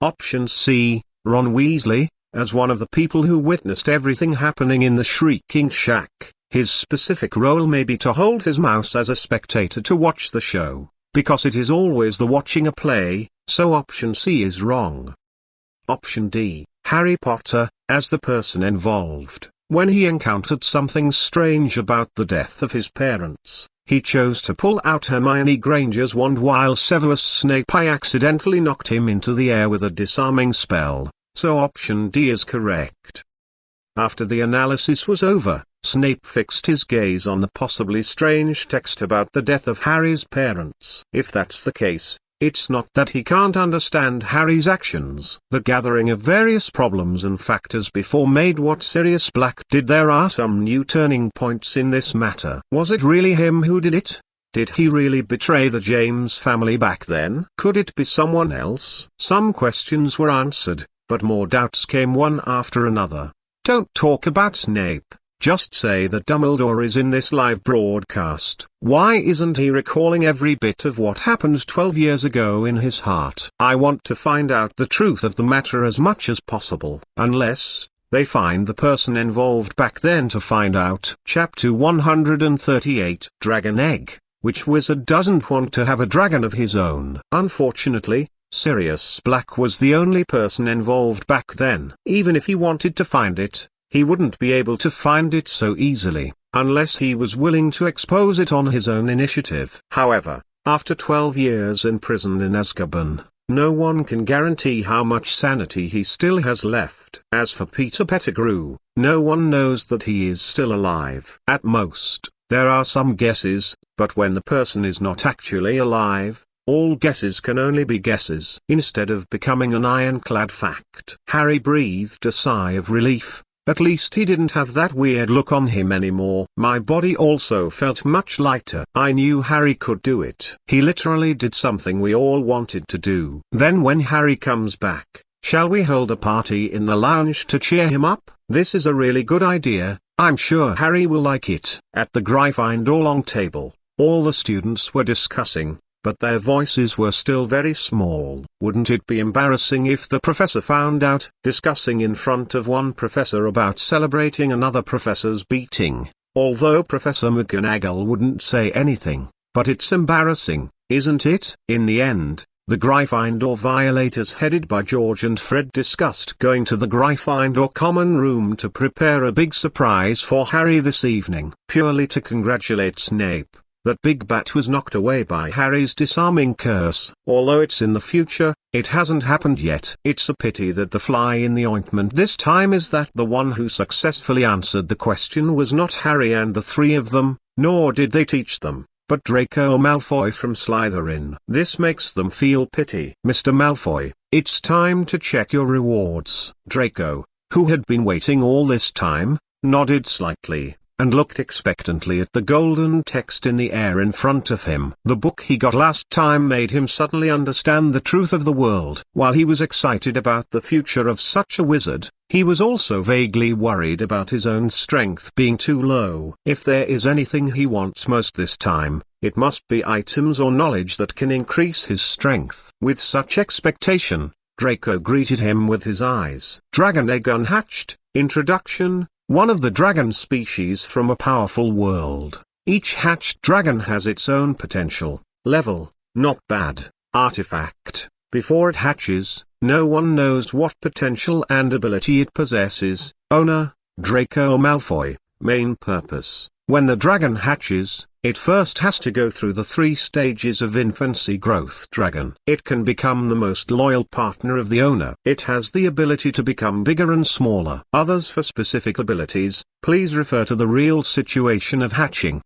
Option C, Ron Weasley, as one of the people who witnessed everything happening in the Shrieking Shack. His specific role may be to hold his mouse as a spectator to watch the show, because it is always the watching a play, so option C is wrong. Option D, Harry Potter, as the person involved. When he encountered something strange about the death of his parents, he chose to pull out Hermione Granger's wand while Severus Snape accidentally knocked him into the air with a disarming spell, so option D is correct. After the analysis was over, Snape fixed his gaze on the possibly strange text about the death of Harry's parents. If that's the case, it's not that he can't understand Harry's actions. The gathering of various problems and factors before made what Sirius Black did. There are some new turning points in this matter. Was it really him who did it? Did he really betray the James family back then? Could it be someone else? Some questions were answered, but more doubts came one after another. Don't talk about Snape. Just say that Dumbledore is in this live broadcast. Why isn't he recalling every bit of what happened 12 years ago in his heart? I want to find out the truth of the matter as much as possible. Unless they find the person involved back then to find out. Chapter 138. Dragon Egg. Which wizard doesn't want to have a dragon of his own? Unfortunately, Sirius Black was the only person involved back then. Even if he wanted to find it, he wouldn't be able to find it so easily, unless he was willing to expose it on his own initiative. However, after 12 years in prison in Azkaban, no one can guarantee how much sanity he still has left. As for Peter Pettigrew, no one knows that he is still alive. At most, there are some guesses, but when the person is not actually alive, all guesses can only be guesses. Instead of becoming an ironclad fact, Harry breathed a sigh of relief. At least he didn't have that weird look on him anymore. My body also felt much lighter. I knew Harry could do it. He literally did something we all wanted to do. Then when Harry comes back, shall we hold a party in the lounge to cheer him up? This is a really good idea. I'm sure Harry will like it. At the Gryffindor long table, all the students were discussing, but their voices were still very small. Wouldn't it be embarrassing if the professor found out? Discussing in front of one professor about celebrating another professor's beating. Although Professor McGonagall wouldn't say anything, but it's embarrassing, isn't it? In the end, the Gryffindor Violators headed by George and Fred discussed going to the Gryffindor common room to prepare a big surprise for Harry this evening. Purely to congratulate Snape. That big bat was knocked away by Harry's disarming curse. Although it's in the future, it hasn't happened yet. It's a pity that the fly in the ointment this time is that the one who successfully answered the question was not Harry and the three of them, nor did they teach them, but Draco Malfoy from Slytherin. This makes them feel pity. Mr. Malfoy, it's time to check your rewards. Draco, who had been waiting all this time, nodded slightly, and looked expectantly at the golden text in the air in front of him. The book he got last time made him suddenly understand the truth of the world. While he was excited about the future of such a wizard, he was also vaguely worried about his own strength being too low. If there is anything he wants most this time, it must be items or knowledge that can increase his strength. With such expectation, Draco greeted him with his eyes. Dragon egg unhatched. Introduction: one of the dragon species from a powerful world. Each hatched dragon has its own potential, level, not bad, artifact. Before it hatches, no one knows what potential and ability it possesses. Owner: Draco Malfoy. Main purpose: when the dragon hatches, it first has to go through the 3 stages of infancy growth. Dragon. It can become the most loyal partner of the owner. It has the ability to become bigger and smaller. Others for specific abilities, please refer to the real situation of hatching.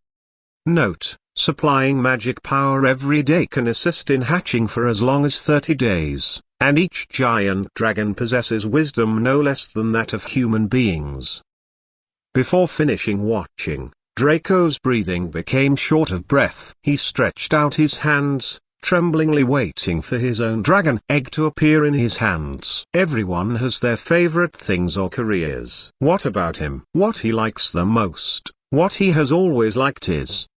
Note: supplying magic power every day can assist in hatching for as long as 30 days, and each giant dragon possesses wisdom no less than that of human beings. Before finishing watching, Draco's breathing became short of breath. He stretched out his hands, tremblingly waiting for his own dragon egg to appear in his hands. Everyone has their favorite things or careers. What about him? What he likes the most, what he has always liked is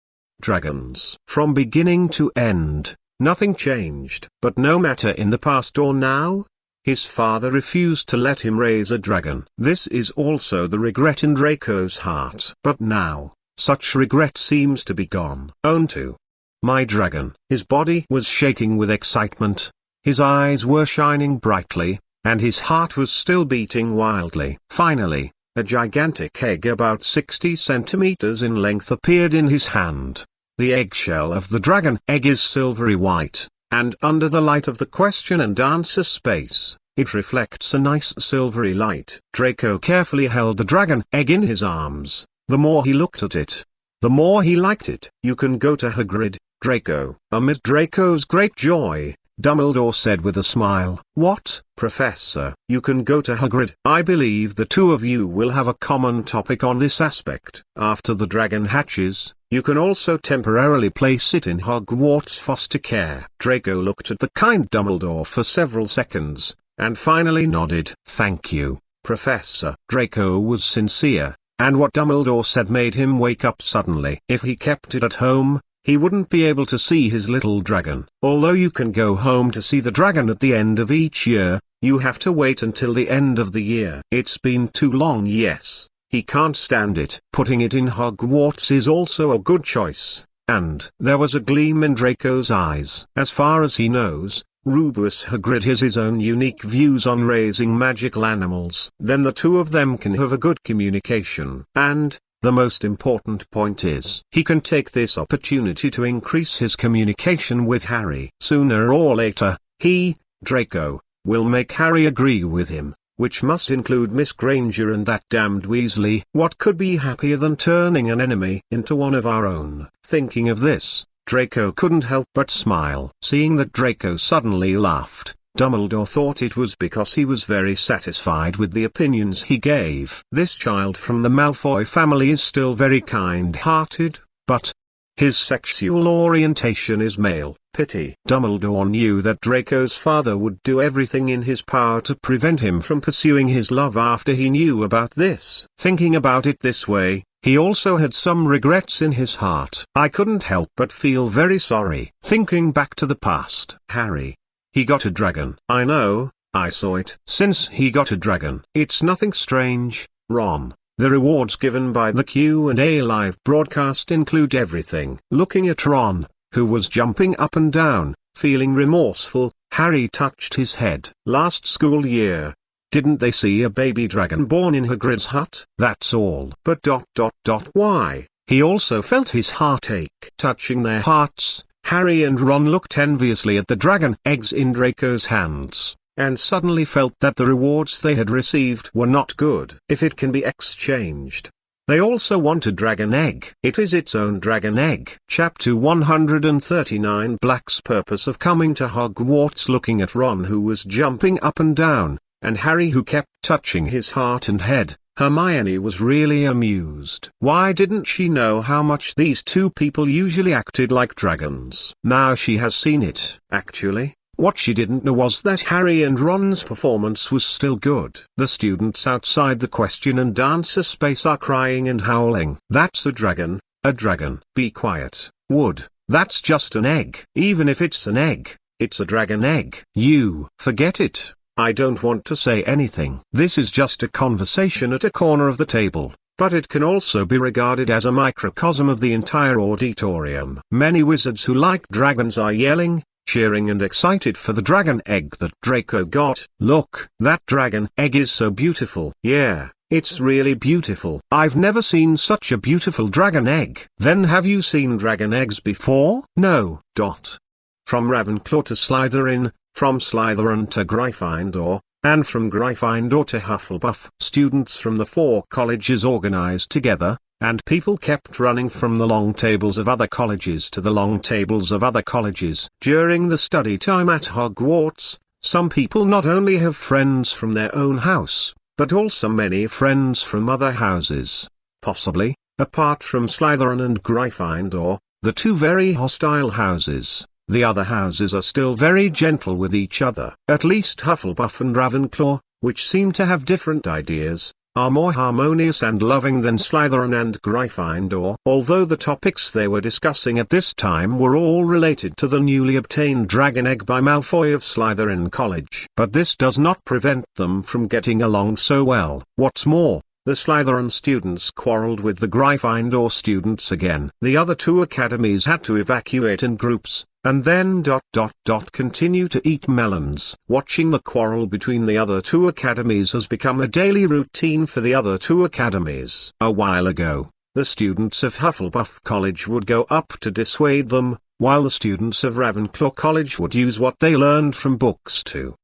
dragons. From beginning to end, nothing changed. But no matter in the past or now, his father refused to let him raise a dragon. This is also the regret in Draco's heart. But now, such regret seems to be gone. Own to my dragon. His body was shaking with excitement, his eyes were shining brightly, and his heart was still beating wildly. Finally, a gigantic egg about 60 centimeters in length appeared in his hand. The eggshell of the dragon egg is silvery white, and under the light of the question and answer space, it reflects a nice silvery light. Draco carefully held the dragon egg in his arms. The more he looked at it, the more he liked it. You can go to Hagrid, Draco. Amid Draco's great joy, Dumbledore said with a smile. What, Professor? You can go to Hagrid. I believe the two of you will have a common topic on this aspect. After the dragon hatches, you can also temporarily place it in Hogwarts foster care. Draco looked at the kind Dumbledore for several seconds, and finally nodded. Thank you, Professor. Draco was sincere, and what Dumbledore said made him wake up suddenly. If he kept it at home, he wouldn't be able to see his little dragon. Although you can go home to see the dragon at the end of each year, you have to wait until the end of the year. It's been too long. Yes, he can't stand it. Putting it in Hogwarts is also a good choice, and there was a gleam in Draco's eyes. As far as he knows, Rubeus Hagrid has his own unique views on raising magical animals. Then the two of them can have a good communication. And the most important point is, he can take this opportunity to increase his communication with Harry. Sooner or later, he, Draco, will make Harry agree with him, which must include Miss Granger and that damned Weasley. What could be happier than turning an enemy into one of our own? Thinking of this, Draco couldn't help but smile. Seeing that Draco suddenly laughed, Dumbledore thought it was because he was very satisfied with the opinions he gave. This child from the Malfoy family is still very kind-hearted, but his sexual orientation is male. Pity. Dumbledore knew that Draco's father would do everything in his power to prevent him from pursuing his love after he knew about this. Thinking about it this way, he also had some regrets in his heart. I couldn't help but feel very sorry. Thinking back to the past. Harry. He got a dragon. I know, I saw it. Since he got a dragon, it's nothing strange, Ron. The rewards given by the Q and A live broadcast include everything. Looking at Ron, who was jumping up and down, feeling remorseful, Harry touched his head. Last school year, didn't they see a baby dragon born in Hagrid's hut? That's all. But why? He also felt his heart ache. Touching their hearts, Harry and Ron looked enviously at the dragon eggs in Draco's hands, and suddenly felt that the rewards they had received were not good. If it can be exchanged. They also want a dragon egg. It is its own dragon egg. Chapter 139. Black's purpose of coming to Hogwarts. Looking at Ron, who was jumping up and down, and Harry, who kept touching his heart and head, Hermione was really amused. Why didn't she know how much these two people usually acted like dragons? Now she has seen it. Actually, what she didn't know was that Harry and Ron's performance was still good. The students outside the question and answer space are crying and howling. That's a dragon, a dragon. Be quiet, Wood. That's just an egg. Even if it's an egg, it's a dragon egg. You forget it. I don't want to say anything. This is just a conversation at a corner of the table, but it can also be regarded as a microcosm of the entire auditorium. Many wizards who like dragons are yelling, cheering and excited for the dragon egg that Draco got. Look, that dragon egg is so beautiful. Yeah, it's really beautiful. I've never seen such a beautiful dragon egg. Then have you seen dragon eggs before? No. From Ravenclaw to Slytherin, from Slytherin to Gryffindor, and from Gryffindor to Hufflepuff. Students from the 4 colleges organized together, and people kept running from the long tables of other colleges to the long tables of other colleges. During the study time at Hogwarts, some people not only have friends from their own house, but also many friends from other houses. Possibly, apart from Slytherin and Gryffindor, the 2 very hostile houses, the other houses are still very gentle with each other. At least Hufflepuff and Ravenclaw, which seem to have different ideas, are more harmonious and loving than Slytherin and Gryffindor. Although the topics they were discussing at this time were all related to the newly obtained dragon egg by Malfoy of Slytherin College. But this does not prevent them from getting along so well. What's more, the Slytherin students quarreled with the Gryffindor students again. The other 2 academies had to evacuate in groups, and then continue to eat melons. Watching the quarrel between the other 2 academies has become a daily routine for the other 2 academies. A while ago, the students of Hufflepuff College would go up to dissuade them, while the students of Ravenclaw College would use what they learned from books to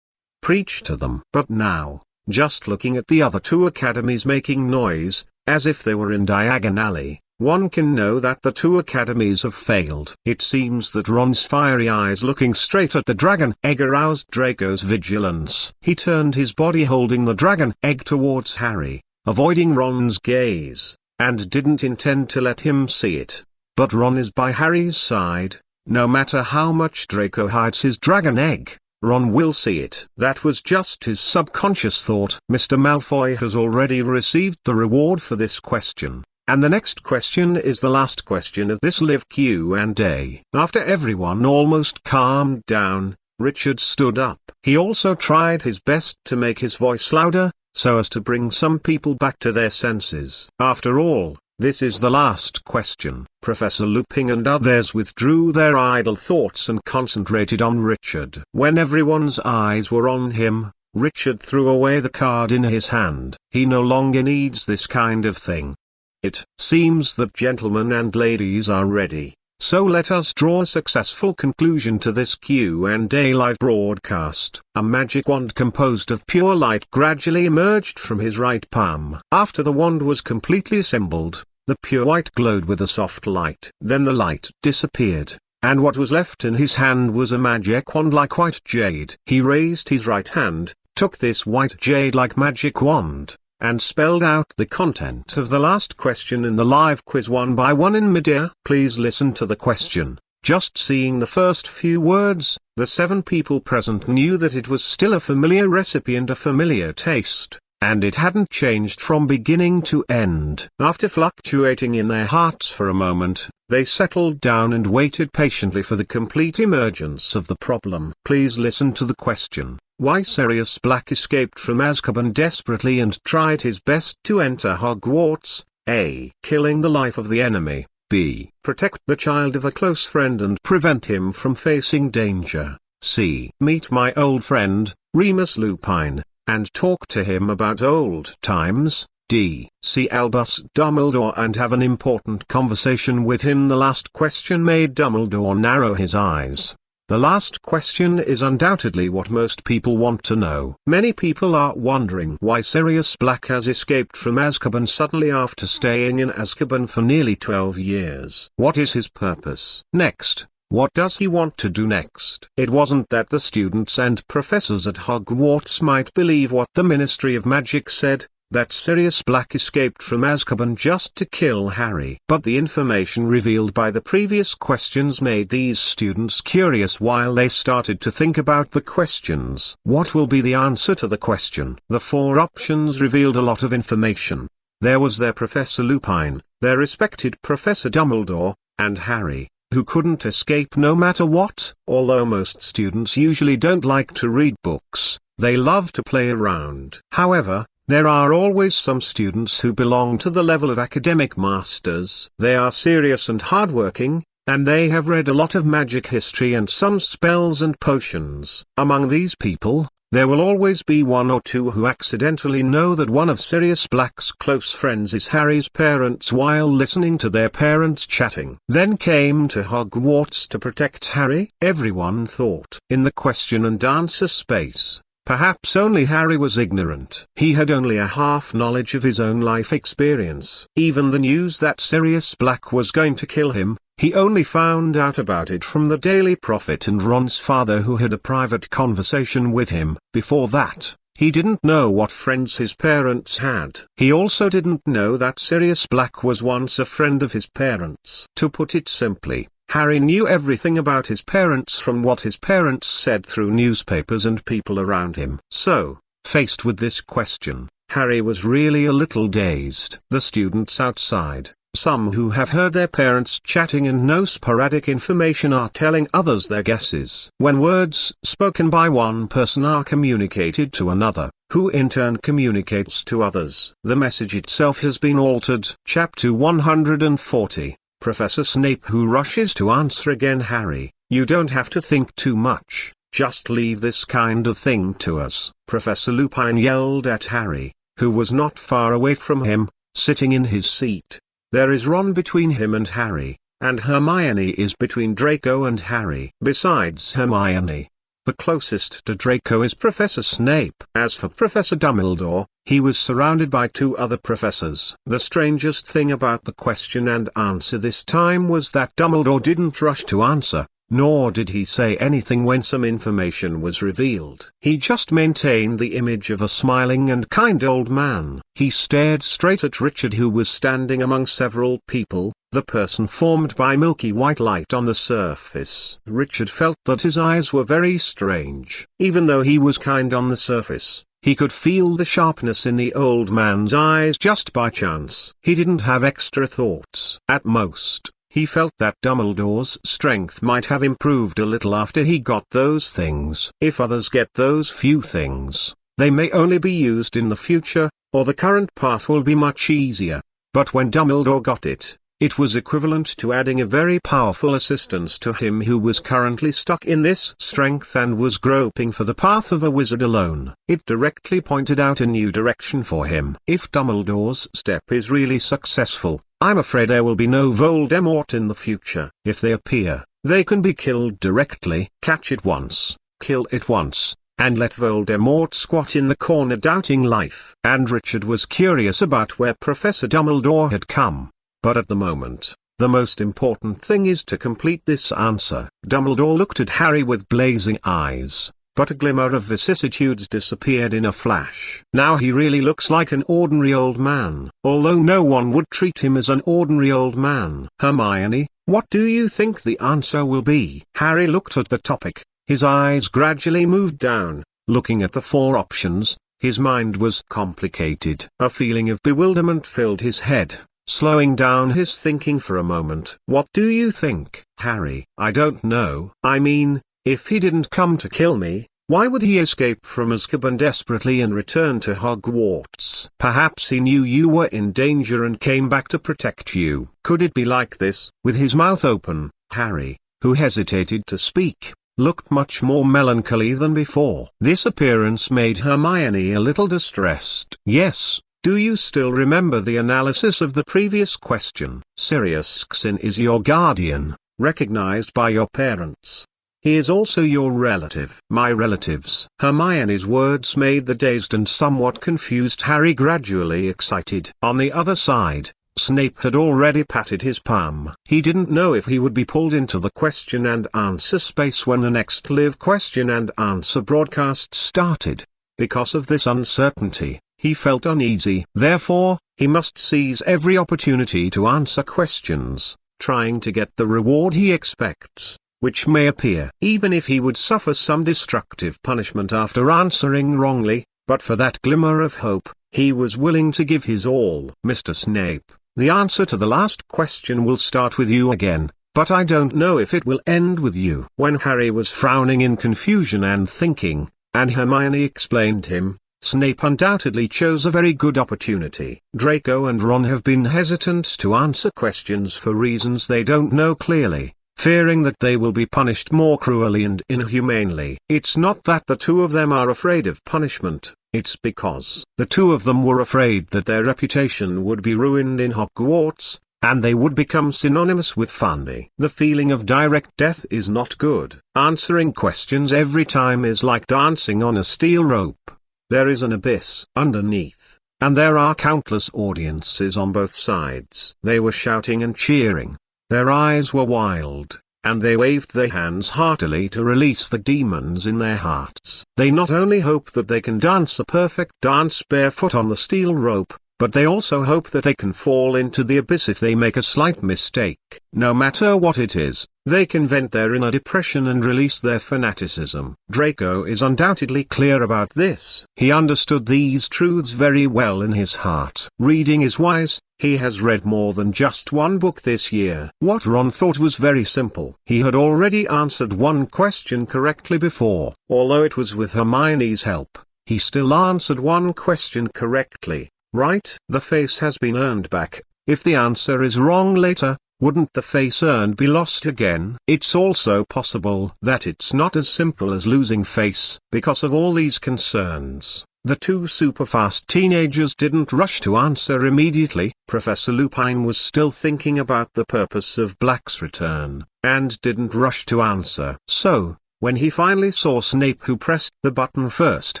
preach to them. But now, just looking at the other 2 academies making noise, as if they were in Diagon Alley, one can know that the 2 academies have failed. It seems that Ron's fiery eyes looking straight at the dragon egg aroused Draco's vigilance. He turned his body holding the dragon egg towards Harry, avoiding Ron's gaze, and didn't intend to let him see it. But Ron is by Harry's side. No matter how much Draco hides his dragon egg, Ron will see it. That was just his subconscious thought. Mr. Malfoy has already received the reward for this question. And the next question is the last question of this live Q and A. After everyone almost calmed down, Richard stood up. He also tried his best to make his voice louder, so as to bring some people back to their senses. After all, this is the last question. Professor Lupin and others withdrew their idle thoughts and concentrated on Richard. When everyone's eyes were on him, Richard threw away the card in his hand. He no longer needs this kind of thing. It seems that gentlemen and ladies are ready, so let us draw a successful conclusion to this Q&A live broadcast. A magic wand composed of pure light gradually emerged from his right palm. After the wand was completely assembled, the pure white glowed with a soft light. Then the light disappeared, and what was left in his hand was a magic wand like white jade. He raised his right hand, took this white jade-like magic wand, and spelled out the content of the last question in the live quiz one by one in midair. Please listen to the question. Just seeing the first few words, the 7 people present knew that it was still a familiar recipe and a familiar taste, and it hadn't changed from beginning to end. After fluctuating in their hearts for a moment, they settled down and waited patiently for the complete emergence of the problem. Please listen to the question. Why Sirius Black escaped from Azkaban desperately and tried his best to enter Hogwarts? A. Killing the life of the enemy. B. Protect the child of a close friend and prevent him from facing danger. C. Meet my old friend, Remus Lupin, and talk to him about old times. D. See Albus Dumbledore and have an important conversation with him. The last question made Dumbledore narrow his eyes. The last question is undoubtedly what most people want to know. Many people are wondering why Sirius Black has escaped from Azkaban suddenly after staying in Azkaban for nearly 12 years. What is his purpose next? What does he want to do next? It wasn't that the students and professors at Hogwarts might believe what the Ministry of Magic said, that Sirius Black escaped from Azkaban just to kill Harry. But the information revealed by the previous questions made these students curious while they started to think about the questions. What will be the answer to the question? The 4 options revealed a lot of information. There was their Professor Lupin, their respected Professor Dumbledore, and Harry, who couldn't escape no matter what. Although most students usually don't like to read books, They love to play around. However, there are always some students who belong to the level of academic masters. They are serious and hardworking, and they have read a lot of magic history and some spells and potions. Among these people, there will always be one or two who accidentally know that one of Sirius Black's close friends is Harry's parents while listening to their parents chatting. Then came to Hogwarts to protect Harry. Everyone thought. In the question and answer space, perhaps only Harry was ignorant. He had only a half knowledge of his own life experience. Even the news that Sirius Black was going to kill him, he only found out about it from the Daily Prophet and Ron's father, who had a private conversation with him. Before that, he didn't know what friends his parents had. He also didn't know that Sirius Black was once a friend of his parents. To put it simply, Harry knew everything about his parents from what his parents said through newspapers and people around him. So, faced with this question, Harry was really a little dazed. The students outside, some who have heard their parents chatting and know sporadic information, are telling others their guesses. When words spoken by one person are communicated to another, who in turn communicates to others, the message itself has been altered. Chapter 140. Professor Snape who rushes to answer again. Harry, you don't have to think too much, just leave this kind of thing to us. Professor Lupin yelled at Harry, who was not far away from him, sitting in his seat. There is Ron between him and Harry, and Hermione is between Draco and Harry. Besides Hermione, the closest to Draco is Professor Snape. As for Professor Dumbledore, he was surrounded by two other professors. The strangest thing about the question and answer this time was that Dumbledore didn't rush to answer, nor did he say anything when some information was revealed. He just maintained the image of a smiling and kind old man. He stared straight at Richard, who was standing among several people, the person formed by milky white light on the surface. Richard felt that his eyes were very strange. Even though he was kind on the surface, he could feel the sharpness in the old man's eyes just by chance. He didn't have extra thoughts. At most, he felt that Dumbledore's strength might have improved a little after he got those things. If others get those few things, they may only be used in the future, or the current path will be much easier. But when Dumbledore got it, it was equivalent to adding a very powerful assistance to him who was currently stuck in this strength and was groping for the path of a wizard alone. It directly pointed out a new direction for him. If Dumbledore's step is really successful, I'm afraid there will be no Voldemort in the future. If they appear, they can be killed directly. Catch it once, kill it once, and let Voldemort squat in the corner doubting life. And Richard was curious about where Professor Dumbledore had come. But at the moment, the most important thing is to complete this answer. Dumbledore looked at Harry with blazing eyes, but a glimmer of vicissitudes disappeared in a flash. Now he really looks like an ordinary old man, although no one would treat him as an ordinary old man. Hermione, what do you think the answer will be? Harry looked at the topic, his eyes gradually moved down, looking at the four options. His mind was complicated. A feeling of bewilderment filled his head, slowing down his thinking for a moment. What do you think, Harry? I don't know. I mean, if he didn't come to kill me, why would he escape from Azkaban desperately and return to Hogwarts? Perhaps he knew you were in danger and came back to protect you. Could it be like this? With his mouth open, Harry, who hesitated to speak, looked much more melancholy than before. This appearance made Hermione a little distressed. Yes. Do you still remember the analysis of the previous question? Sirius Xin is your guardian, recognized by your parents. He is also your relative. My relatives. Hermione's words made the dazed and somewhat confused Harry gradually excited. On the other side, Snape had already patted his palm. He didn't know if he would be pulled into the question and answer space when the next live question and answer broadcast started. Because of this uncertainty, he felt uneasy. Therefore, he must seize every opportunity to answer questions, trying to get the reward he expects, which may appear. Even if he would suffer some destructive punishment after answering wrongly, but for that glimmer of hope, he was willing to give his all. Mr. Snape, the answer to the last question will start with you again, but I don't know if it will end with you. When Harry was frowning in confusion and thinking, and Hermione explained him, Snape undoubtedly chose a very good opportunity. Draco and Ron have been hesitant to answer questions for reasons they don't know clearly, fearing that they will be punished more cruelly and inhumanely. It's not that the two of them are afraid of punishment, it's because the two of them were afraid that their reputation would be ruined in Hogwarts, and they would become synonymous with funny. The feeling of direct death is not good. Answering questions every time is like dancing on a steel rope. There is an abyss underneath, and there are countless audiences on both sides. They were shouting and cheering. Their eyes were wild, and they waved their hands heartily to release the demons in their hearts. They not only hope that they can dance a perfect dance barefoot on the steel rope, but they also hope that they can fall into the abyss if they make a slight mistake. No matter what it is, they can vent their inner depression and release their fanaticism. Draco is undoubtedly clear about this. He understood these truths very well in his heart. Reading is wise. He has read more than just one book this year. What Ron thought was very simple. He had already answered one question correctly before. Although it was with Hermione's help, he still answered one question correctly. Right? The face has been earned back. If the answer is wrong later, wouldn't the face earned be lost again? It's also possible that it's not as simple as losing face. Because of all these concerns, the two super-fast teenagers didn't rush to answer immediately. Professor Lupin was still thinking about the purpose of Black's return, and didn't rush to answer. So, when he finally saw Snape, who pressed the button first,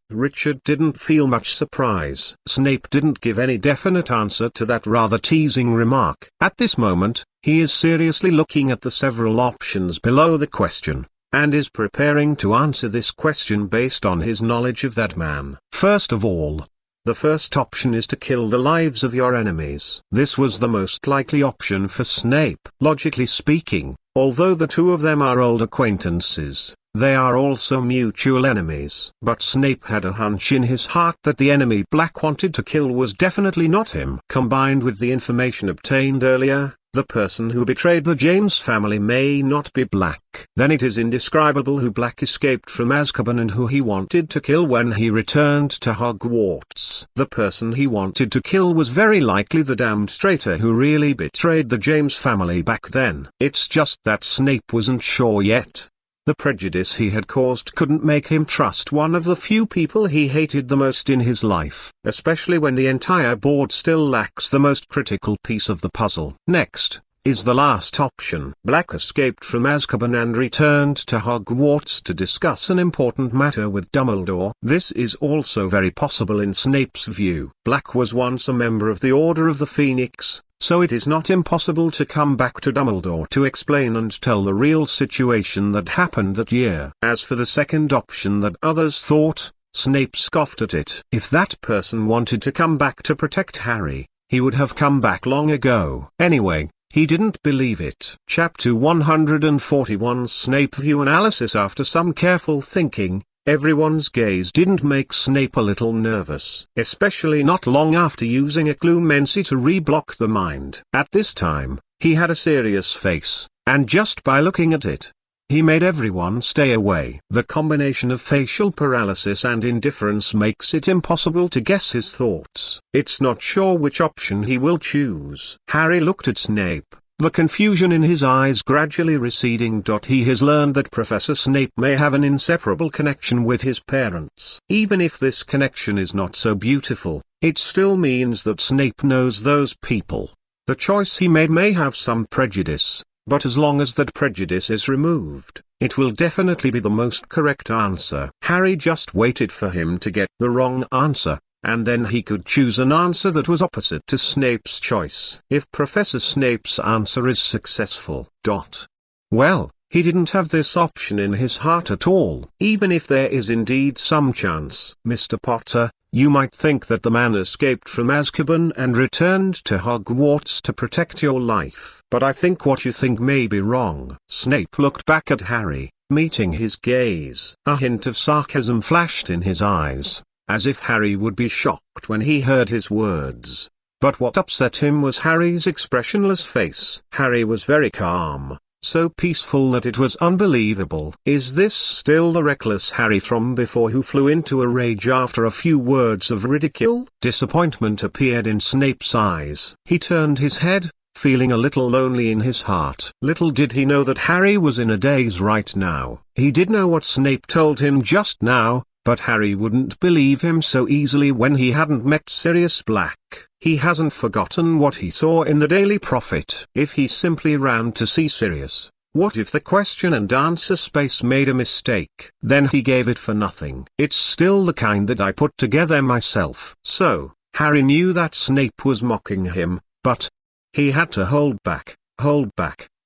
Richard didn't feel much surprise. Snape didn't give any definite answer to that rather teasing remark. At this moment, he is seriously looking at the several options below the question, and is preparing to answer this question based on his knowledge of that man. First of all, the first option is to kill the lives of your enemies. This was the most likely option for Snape. Logically speaking, although the two of them are old acquaintances, they are also mutual enemies. But Snape had a hunch in his heart that the enemy Black wanted to kill was definitely not him. Combined with the information obtained earlier, the person who betrayed the James family may not be Black. Then it is indescribable who Black escaped from Azkaban and who he wanted to kill when he returned to Hogwarts. The person he wanted to kill was very likely the damned traitor who really betrayed the James family back then. It's just that Snape wasn't sure yet. The prejudice he had caused couldn't make him trust one of the few people he hated the most in his life, especially when the entire board still lacks the most critical piece of the puzzle. Next is the last option. Black escaped from Azkaban and returned to Hogwarts to discuss an important matter with Dumbledore. This is also very possible in Snape's view. Black was once a member of the Order of the Phoenix, so it is not impossible to come back to Dumbledore to explain and tell the real situation that happened that year. As for the second option that others thought, Snape scoffed at it. If that person wanted to come back to protect Harry, he would have come back long ago. Anyway, he didn't believe it. Chapter 141 Snape View Analysis. After some careful thinking, everyone's gaze didn't make Snape a little nervous, especially not long after using Occlumency to reblock the mind. At this time, he had a serious face, and just by looking at it, he made everyone stay away. The combination of facial paralysis and indifference makes it impossible to guess his thoughts. It's not sure which option he will choose. Harry looked at Snape, the confusion in his eyes gradually receding. He has learned that Professor Snape may have an inseparable connection with his parents. Even if this connection is not so beautiful, it still means that Snape knows those people. The choice he made may have some prejudice, but as long as that prejudice is removed, it will definitely be the most correct answer. Harry just waited for him to get the wrong answer, and then he could choose an answer that was opposite to Snape's choice. If Professor Snape's answer is successful, well, he didn't have this option in his heart at all. Even if there is indeed some chance, Mr. Potter, you might think that the man escaped from Azkaban and returned to Hogwarts to protect your life. But I think what you think may be wrong. Snape looked back at Harry, meeting his gaze. A hint of sarcasm flashed in his eyes, as if Harry would be shocked when he heard his words. But what upset him was Harry's expressionless face. Harry was very calm, so peaceful that it was unbelievable. Is this still the reckless Harry from before who flew into a rage after a few words of ridicule? Disappointment appeared in Snape's eyes. He turned his head, feeling a little lonely in his heart. Little did he know that Harry was in a daze right now. He did know what Snape told him just now, but Harry wouldn't believe him so easily when he hadn't met Sirius Black. He hasn't forgotten what he saw in the Daily Prophet. If he simply ran to see Sirius, what if the question and answer space made a mistake? Then he gave it for nothing. It's still the kind that I put together myself. So, Harry knew that Snape was mocking him, but he had to hold back,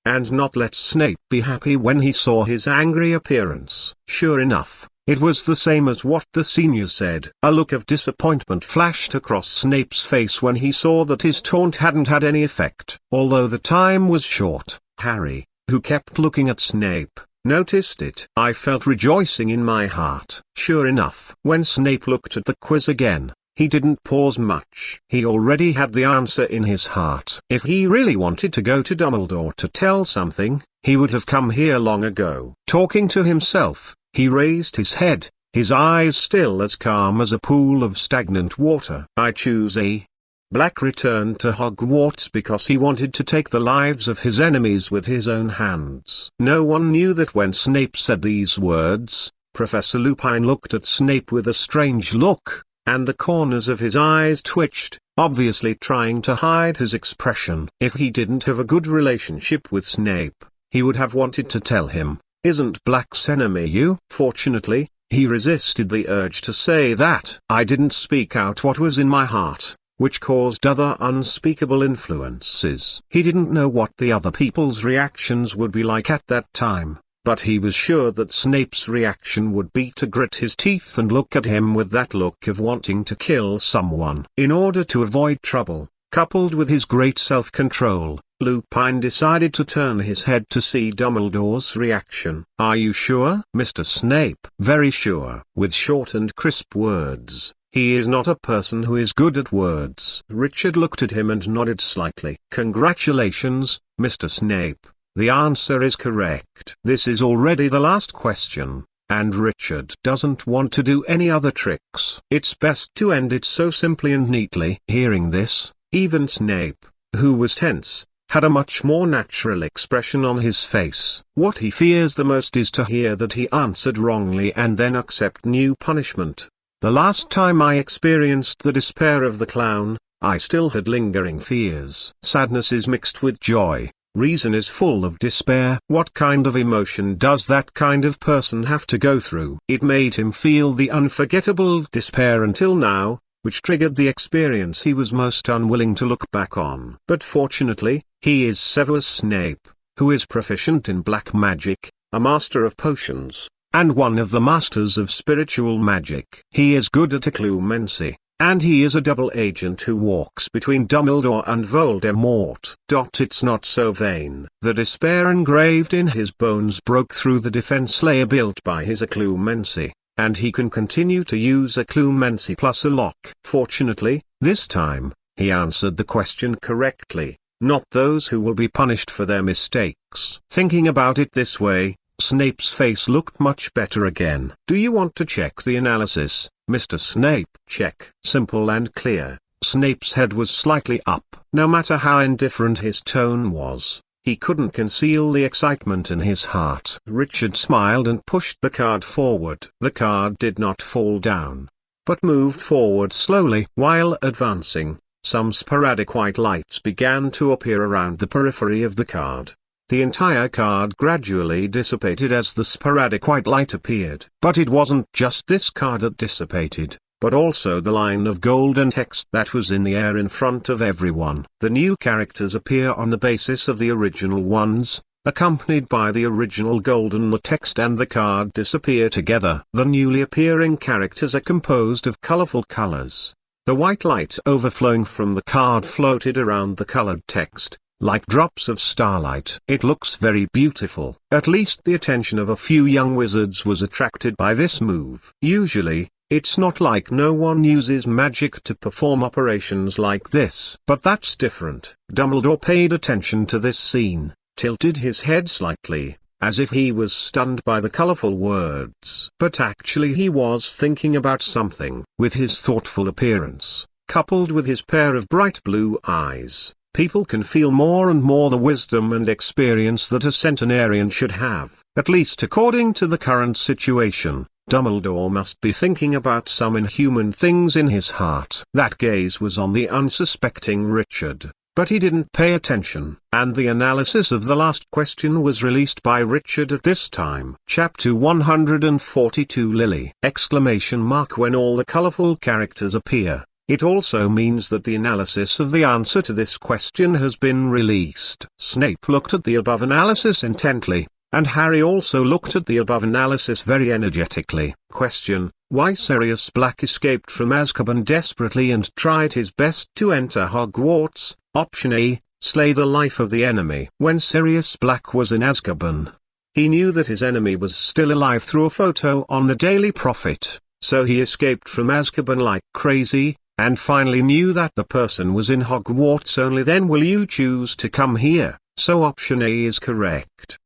and not let Snape be happy when he saw his angry appearance. Sure enough, it was the same as what the senior said. A look of disappointment flashed across Snape's face when he saw that his taunt hadn't had any effect. Although the time was short, Harry, who kept looking at Snape, noticed it. I felt rejoicing in my heart. Sure enough, when Snape looked at the quiz again, he didn't pause much. He already had the answer in his heart. If he really wanted to go to Dumbledore to tell something, he would have come here long ago. Talking to himself, he raised his head, his eyes still as calm as a pool of stagnant water. I choose A. Black returned to Hogwarts because he wanted to take the lives of his enemies with his own hands. No one knew that when Snape said these words, Professor Lupin looked at Snape with a strange look, and the corners of his eyes twitched, obviously trying to hide his expression. If he didn't have a good relationship with Snape, he would have wanted to tell him, "Isn't Black's enemy you?" Fortunately, he resisted the urge to say that. I didn't speak out what was in my heart, which caused other unspeakable influences. He didn't know what the other people's reactions would be like at that time, but he was sure that Snape's reaction would be to grit his teeth and look at him with that look of wanting to kill someone. In order to avoid trouble, coupled with his great self-control, Lupin decided to turn his head to see Dumbledore's reaction. "Are you sure, Mr. Snape?" "Very sure." With short and crisp words. "He is not a person who is good at words." Richard looked at him and nodded slightly. "Congratulations, Mr. Snape. The answer is correct." This is already the last question, and Richard doesn't want to do any other tricks. It's best to end it so simply and neatly. Hearing this, even Snape, who was tense, had a much more natural expression on his face. What he fears the most is to hear that he answered wrongly and then accept new punishment. The last time I experienced the despair of the clown, I still had lingering fears. Sadness is mixed with joy. Reason is full of despair. What kind of emotion does that kind of person have to go through? It made him feel the unforgettable despair until now, which triggered the experience he was most unwilling to look back on. But fortunately, he is Severus Snape, who is proficient in black magic, a master of potions, and one of the masters of spiritual magic. He is good at occlumency, and he is a double agent who walks between Dumbledore and Voldemort. It's not so vain. The despair engraved in his bones broke through the defense layer built by his occlumency, and he can continue to use occlumency plus a lock. Fortunately, this time, he answered the question correctly, not those who will be punished for their mistakes. Thinking about it this way, Snape's face looked much better again. "Do you want to check the analysis, Mr. Snape?" "Check." Simple and clear. Snape's head was slightly up. No matter how indifferent his tone was, he couldn't conceal the excitement in his heart. Richard smiled and pushed the card forward. The card did not fall down, but moved forward slowly. While advancing, some sporadic white lights began to appear around the periphery of the card. The entire card gradually dissipated as the sporadic white light appeared. But it wasn't just this card that dissipated, but also the line of golden text that was in the air in front of everyone. The new characters appear on the basis of the original ones, accompanied by the original golden text, and the card disappear together. The newly appearing characters are composed of colorful colors. The white light overflowing from the card floated around the colored text, like drops of starlight. It looks very beautiful. At least the attention of a few young wizards was attracted by this move. Usually, it's not like no one uses magic to perform operations like this. But that's different. Dumbledore paid attention to this scene, tilted his head slightly, as if he was stunned by the colorful words. But actually he was thinking about something. With his thoughtful appearance, coupled with his pair of bright blue eyes, people can feel more and more the wisdom and experience that a centenarian should have. At least according to the current situation, Dumbledore must be thinking about some inhuman things in his heart. That gaze was on the unsuspecting Richard, but he didn't pay attention. And the analysis of the last question was released by Richard at this time. Chapter 142 Lily! When all the colorful characters appear, it also means that the analysis of the answer to this question has been released. Snape looked at the above analysis intently, and Harry also looked at the above analysis very energetically. Question: why Sirius Black escaped from Azkaban desperately and tried his best to enter Hogwarts? Option A: slay the life of the enemy. When Sirius Black was in Azkaban, he knew that his enemy was still alive through a photo on the Daily Prophet, so he escaped from Azkaban like crazy, and finally knew that the person was in Hogwarts. Only then will you choose to come here, so option A is correct.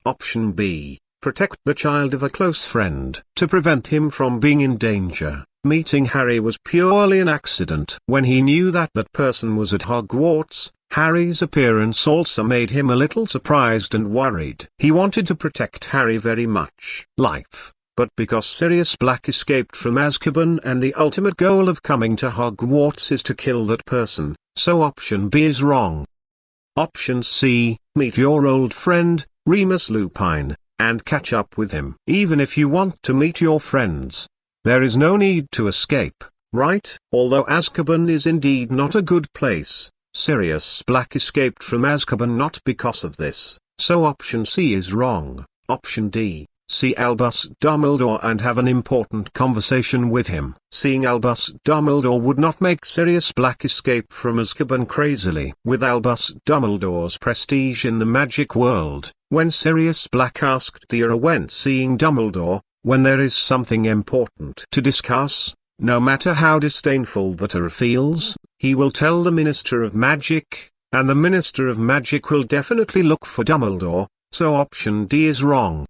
Option B: protect the child of a close friend. To prevent him from being in danger, meeting Harry was purely an accident. When he knew that that person was at Hogwarts, Harry's appearance also made him a little surprised and worried. He wanted to protect Harry very much. Life. But because Sirius Black escaped from Azkaban and the ultimate goal of coming to Hogwarts is to kill that person, so option B is wrong. Option C: meet your old friend, Remus Lupin, and catch up with him. Even if you want to meet your friends, there is no need to escape, right? Although Azkaban is indeed not a good place, Sirius Black escaped from Azkaban not because of this, so option C is wrong. Option D: see Albus Dumbledore and have an important conversation with him. Seeing Albus Dumbledore would not make Sirius Black escape from Azkaban crazily. With Albus Dumbledore's prestige in the magic world, when Sirius Black asked the Irwent seeing Dumbledore, when there is something important to discuss, no matter how disdainful that Irra feels, he will tell the Minister of Magic, and the Minister of Magic will definitely look for Dumbledore, so option D is wrong.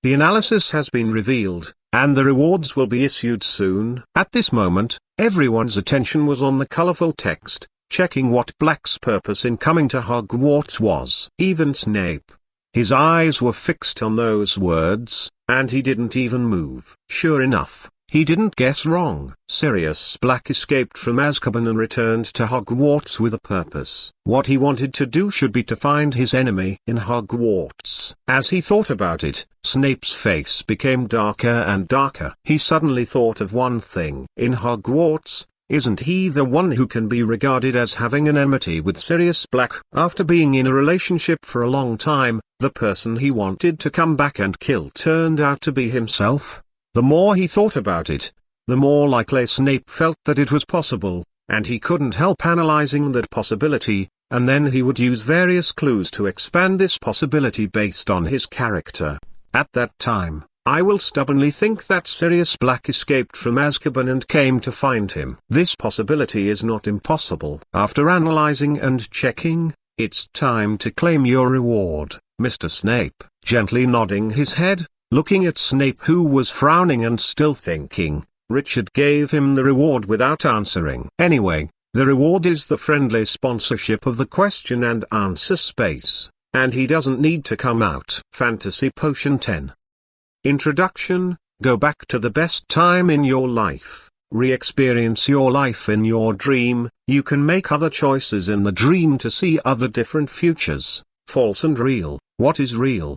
The analysis has been revealed, and the rewards will be issued soon. At this moment, everyone's attention was on the colorful text, checking what Black's purpose in coming to Hogwarts was. Even Snape. His eyes were fixed on those words, and he didn't even move. Sure enough, he didn't guess wrong. Sirius Black escaped from Azkaban and returned to Hogwarts with a purpose. What he wanted to do should be to find his enemy in Hogwarts. As he thought about it, Snape's face became darker and darker. He suddenly thought of one thing. In Hogwarts, isn't he the one who can be regarded as having an enmity with Sirius Black? After being in a relationship for a long time, the person he wanted to come back and kill turned out to be himself? The more he thought about it, the more likely Snape felt that it was possible, and he couldn't help analyzing that possibility, and then he would use various clues to expand this possibility based on his character. At that time, I will stubbornly think that Sirius Black escaped from Azkaban and came to find him. This possibility is not impossible. After analyzing and checking, it's time to claim your reward, Mr. Snape. Gently nodding his head, looking at Snape who was frowning and still thinking, Richard gave him the reward without answering. Anyway, the reward is the friendly sponsorship of the question and answer space, and he doesn't need to come out. Fantasy Potion 10. Introduction: go back to the best time in your life, re-experience your life in your dream. You can make other choices in the dream to see other different futures. False and real. What is real?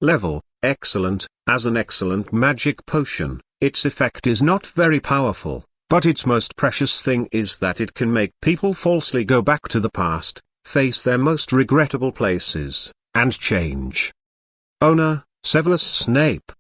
Level: excellent. As an excellent magic potion, its effect is not very powerful, but its most precious thing is that it can make people falsely go back to the past, face their most regrettable places, and change. Owner: Severus Snape.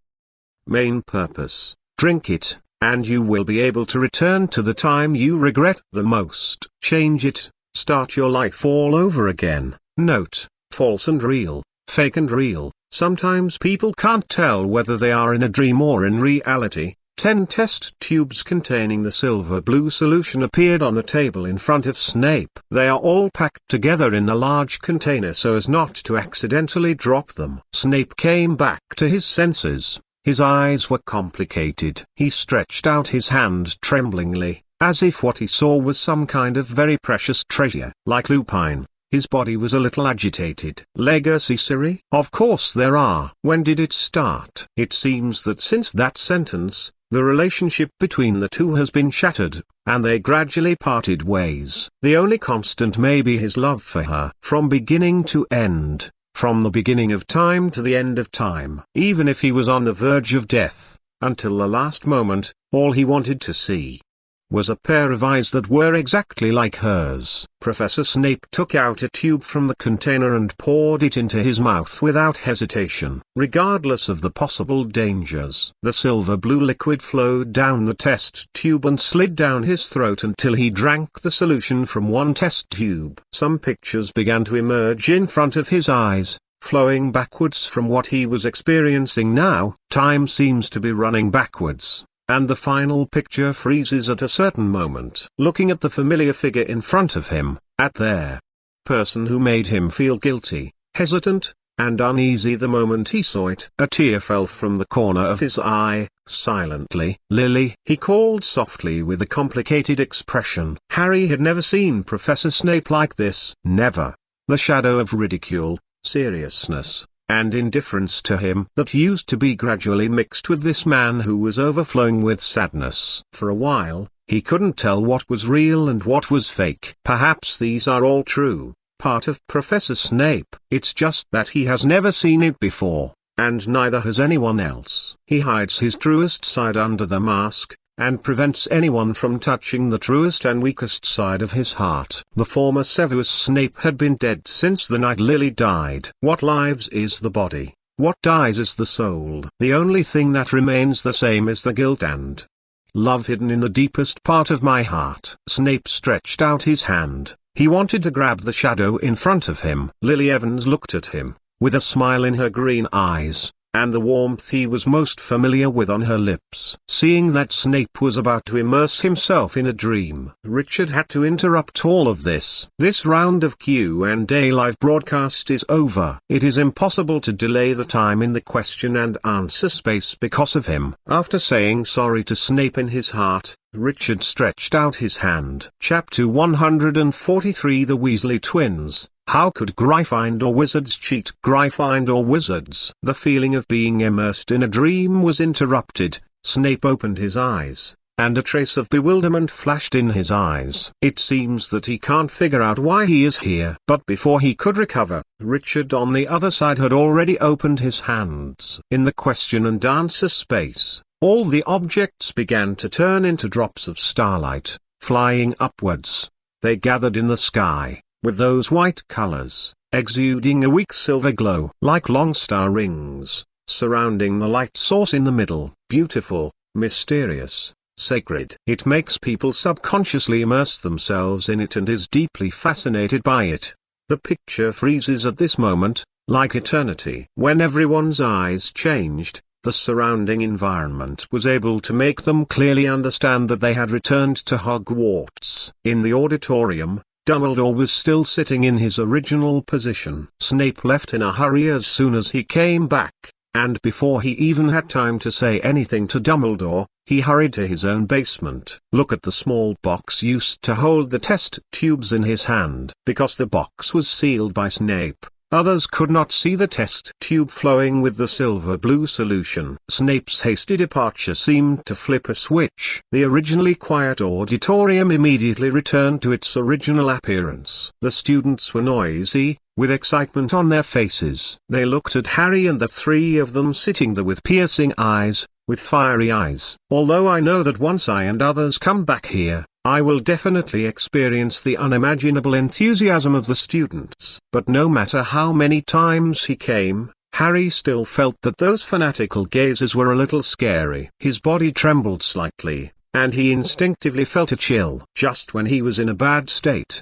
Main purpose: drink it, and you will be able to return to the time you regret the most. Change it, start your life all over again. Note: false and real, fake and real. Sometimes people can't tell whether they are in a dream or in reality, 10 test tubes containing the silver blue solution appeared on the table in front of Snape. They are all packed together in a large container so as not to accidentally drop them. Snape came back to his senses. His eyes were complicated. He stretched out his hand tremblingly, as if what he saw was some kind of very precious treasure. Like Lupin, his body was a little agitated. Legacy Siri? Of course there are. When did it start? It seems that since that sentence, the relationship between the two has been shattered, and they gradually parted ways. The only constant may be his love for her. From beginning to end, from the beginning of time to the end of time. Even if he was on the verge of death, until the last moment, all he wanted to see was a pair of eyes that were exactly like hers. Professor Snape took out a tube from the container and poured it into his mouth without hesitation. Regardless of the possible dangers, the silver blue liquid flowed down the test tube and slid down his throat until he drank the solution from one test tube. Some pictures began to emerge in front of his eyes, flowing backwards from what he was experiencing now. Time seems to be running backwards, and the final picture freezes at a certain moment. Looking at the familiar figure in front of him, at their person who made him feel guilty, hesitant, and uneasy the moment he saw it. A tear fell from the corner of his eye. Silently, "Lily," he called softly with a complicated expression. Harry had never seen Professor Snape like this. Never. The shadow of ridicule, seriousness, and indifference to him that used to be gradually mixed with this man who was overflowing with sadness. For a while, he couldn't tell what was real and what was fake. Perhaps these are all true, part of Professor Snape. It's just that he has never seen it before, and neither has anyone else. He hides his truest side under the mask, and prevents anyone from touching the truest and weakest side of his heart. The former Severus Snape had been dead since the night Lily died. What lives is the body, what dies is the soul. The only thing that remains the same is the guilt and love hidden in the deepest part of my heart. Snape stretched out his hand. He wanted to grab the shadow in front of him. Lily Evans looked at him, with a smile in her green eyes, and the warmth he was most familiar with on her lips. Seeing that Snape was about to immerse himself in a dream, Richard had to interrupt all of this. This round of Q and A live broadcast is over. It is impossible to delay the time in the question and answer space because of him. After saying sorry to Snape in his heart, Richard stretched out his hand. Chapter 143 The Weasley Twins. How could Gryffindor wizards cheat? Gryffindor wizards. The feeling of being immersed in a dream was interrupted. Snape opened his eyes, and a trace of bewilderment flashed in his eyes. It seems that he can't figure out why he is here. But before he could recover, Richard on the other side had already opened his hands. In the question and answer space, all the objects began to turn into drops of starlight, flying upwards. They gathered in the sky, with those white colors, exuding a weak silver glow, like long star rings, surrounding the light source in the middle. Beautiful, mysterious, sacred. It makes people subconsciously immerse themselves in it and is deeply fascinated by it. The picture freezes at this moment, like eternity. When everyone's eyes changed, the surrounding environment was able to make them clearly understand that they had returned to Hogwarts. In the auditorium, Dumbledore was still sitting in his original position. Snape left in a hurry as soon as he came back, and before he even had time to say anything to Dumbledore, he hurried to his own basement. Look at the small box used to hold the test tubes in his hand. Because the box was sealed by Snape, others could not see the test tube flowing with the silver blue solution. Snape's hasty departure seemed to flip a switch. The originally quiet auditorium immediately returned to its original appearance. The students were noisy, with excitement on their faces. They looked at Harry and the three of them sitting there with piercing eyes, with fiery eyes. Although I know that once I and others come back here, I will definitely experience the unimaginable enthusiasm of the students. But no matter how many times he came, Harry still felt that those fanatical gazes were a little scary. His body trembled slightly, and he instinctively felt a chill. Just when he was in a bad state,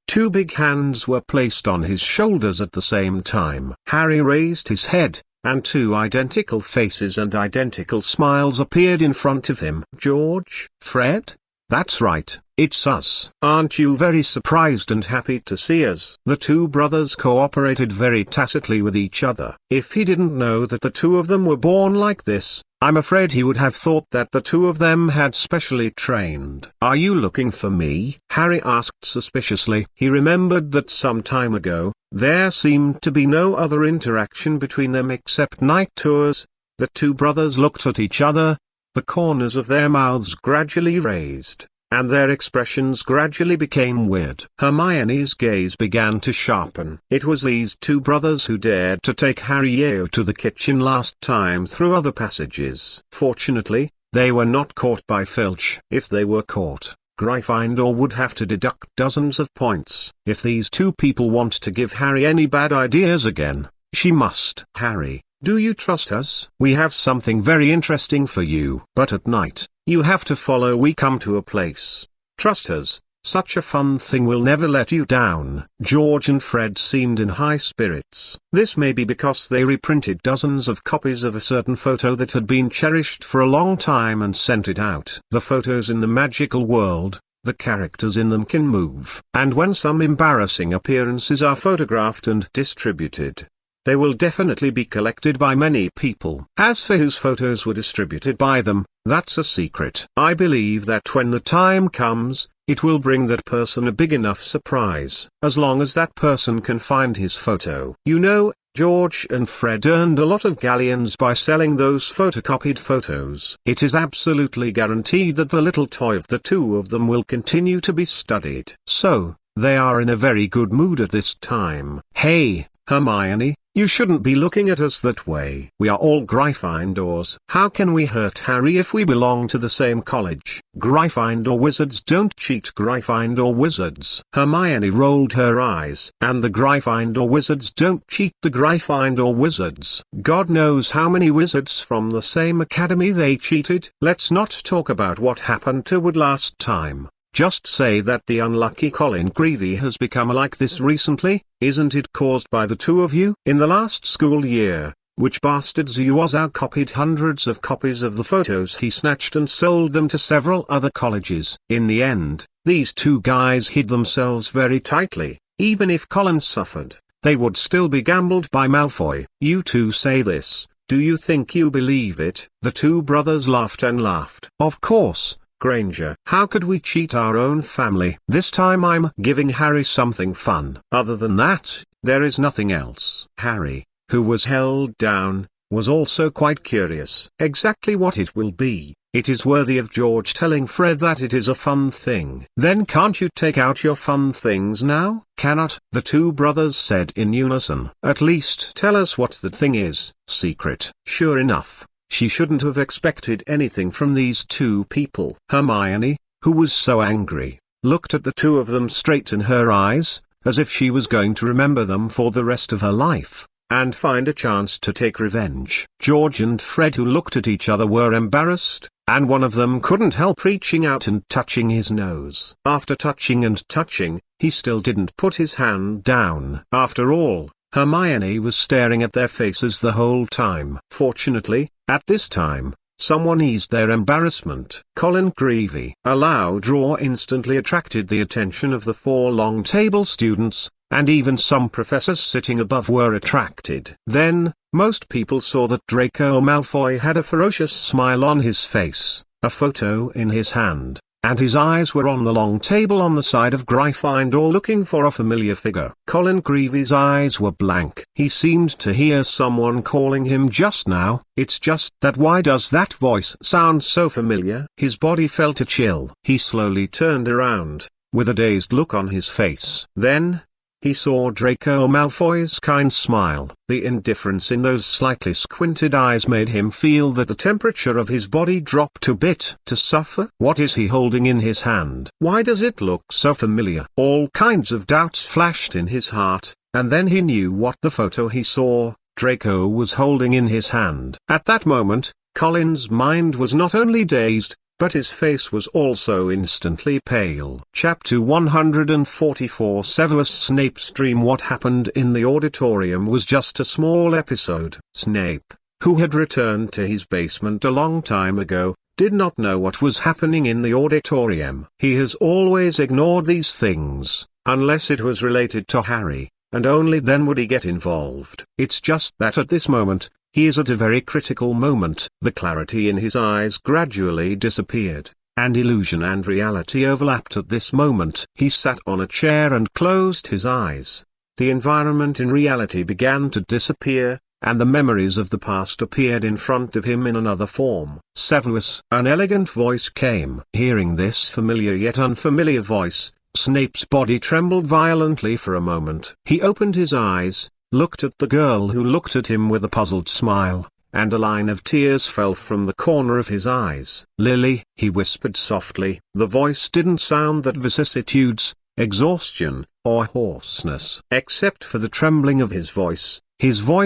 two big hands were placed on his shoulders at the same time. Harry raised his head, and two identical faces and identical smiles appeared in front of him. "George, Fred? That's right, it's us. Aren't you very surprised and happy to see us?" The two brothers cooperated very tacitly with each other. If he didn't know that the two of them were born like this, I'm afraid he would have thought that the two of them had specially trained. "Are you looking for me?" Harry asked suspiciously. He remembered that some time ago, there seemed to be no other interaction between them except night tours. The two brothers looked at each other, the corners of their mouths gradually raised, and their expressions gradually became weird. Hermione's gaze began to sharpen. It was these two brothers who dared to take Harry Yeo to the kitchen last time through other passages. Fortunately, they were not caught by Filch. If they were caught, Gryffindor would have to deduct dozens of points. If these two people want to give Harry any bad ideas again, she must. "Harry, do you trust us? We have something very interesting for you. But at night, you have to follow we come to a place. Trust us, such a fun thing will never let you down." George and Fred seemed in high spirits. This may be because they reprinted dozens of copies of a certain photo that had been cherished for a long time and sent it out. The photos in the magical world, the characters in them can move. And when some embarrassing appearances are photographed and distributed, they will definitely be collected by many people. As for whose photos were distributed by them, that's a secret. I believe that when the time comes, it will bring that person a big enough surprise, as long as that person can find his photo. You know, George and Fred earned a lot of galleons by selling those photocopied photos. It is absolutely guaranteed that the little toy of the two of them will continue to be studied. So, they are in a very good mood at this time. "Hey, Hermione, you shouldn't be looking at us that way. We are all Gryffindors. How can we hurt Harry if we belong to the same college? Gryffindor wizards don't cheat Gryffindor wizards." Hermione rolled her eyes. "And the Gryffindor wizards don't cheat the Gryffindor wizards. God knows how many wizards from the same academy they cheated. Let's not talk about what happened to Wood last time. Just say that the unlucky Colin Creevey has become like this recently. Isn't it caused by the two of you? In the last school year, which bastard Zuwazar copied hundreds of copies of the photos he snatched and sold them to several other colleges. In the end, these two guys hid themselves very tightly. Even if Colin suffered, they would still be gambled by Malfoy. You two say this. Do you think you believe it?" The two brothers laughed and laughed. "Of course, Granger. How could we cheat our own family? This time I'm giving Harry something fun. Other than that, there is nothing else." Harry, who was held down, was also quite curious. Exactly what it will be. It is worthy of George telling Fred that it is a fun thing. "Then can't you take out your fun things now?" "Cannot," the two brothers said in unison. "At least tell us what that thing is." "Secret." Sure enough, she shouldn't have expected anything from these two people. Hermione, who was so angry, looked at the two of them straight in her eyes, as if she was going to remember them for the rest of her life, and find a chance to take revenge. George and Fred, who looked at each other, were embarrassed, and one of them couldn't help reaching out and touching his nose. After touching and touching, he still didn't put his hand down. After all, Hermione was staring at their faces the whole time. Fortunately, at this time, someone eased their embarrassment. Colin Creevey. A loud roar instantly attracted the attention of the four long table students, and even some professors sitting above were attracted. Then, most people saw that Draco Malfoy had a ferocious smile on his face, a photo in his hand, and his eyes were on the long table on the side of Gryffindor looking for a familiar figure. Colin Creevey's eyes were blank. He seemed to hear someone calling him just now. It's just that why does that voice sound so familiar? His body felt a chill. He slowly turned around, with a dazed look on his face. Then, he saw Draco Malfoy's kind smile. The indifference in those slightly squinted eyes made him feel that the temperature of his body dropped a bit. To suffer? What is he holding in his hand? Why does it look so familiar? All kinds of doubts flashed in his heart, and then he knew what the photo he saw, Draco was holding in his hand. At that moment, Colin's mind was not only dazed, but his face was also instantly pale. Chapter 144 Severus Snape's Dream. What happened in the auditorium was just a small episode. Snape, who had returned to his basement a long time ago, did not know what was happening in the auditorium. He has always ignored these things, unless it was related to Harry, and only then would he get involved. It's just that at this moment, he is at a very critical moment. The clarity in his eyes gradually disappeared, and illusion and reality overlapped at this moment. He sat on a chair and closed his eyes. The environment in reality began to disappear, and the memories of the past appeared in front of him in another form. Severus, an elegant voice came. Hearing this familiar yet unfamiliar voice, Snape's body trembled violently for a moment. He opened his eyes, looked at the girl who looked at him with a puzzled smile, and a line of tears fell from the corner of his eyes. "Lily," he whispered softly. The voice didn't sound that vicissitudes, exhaustion, or hoarseness. Except for the trembling of his voice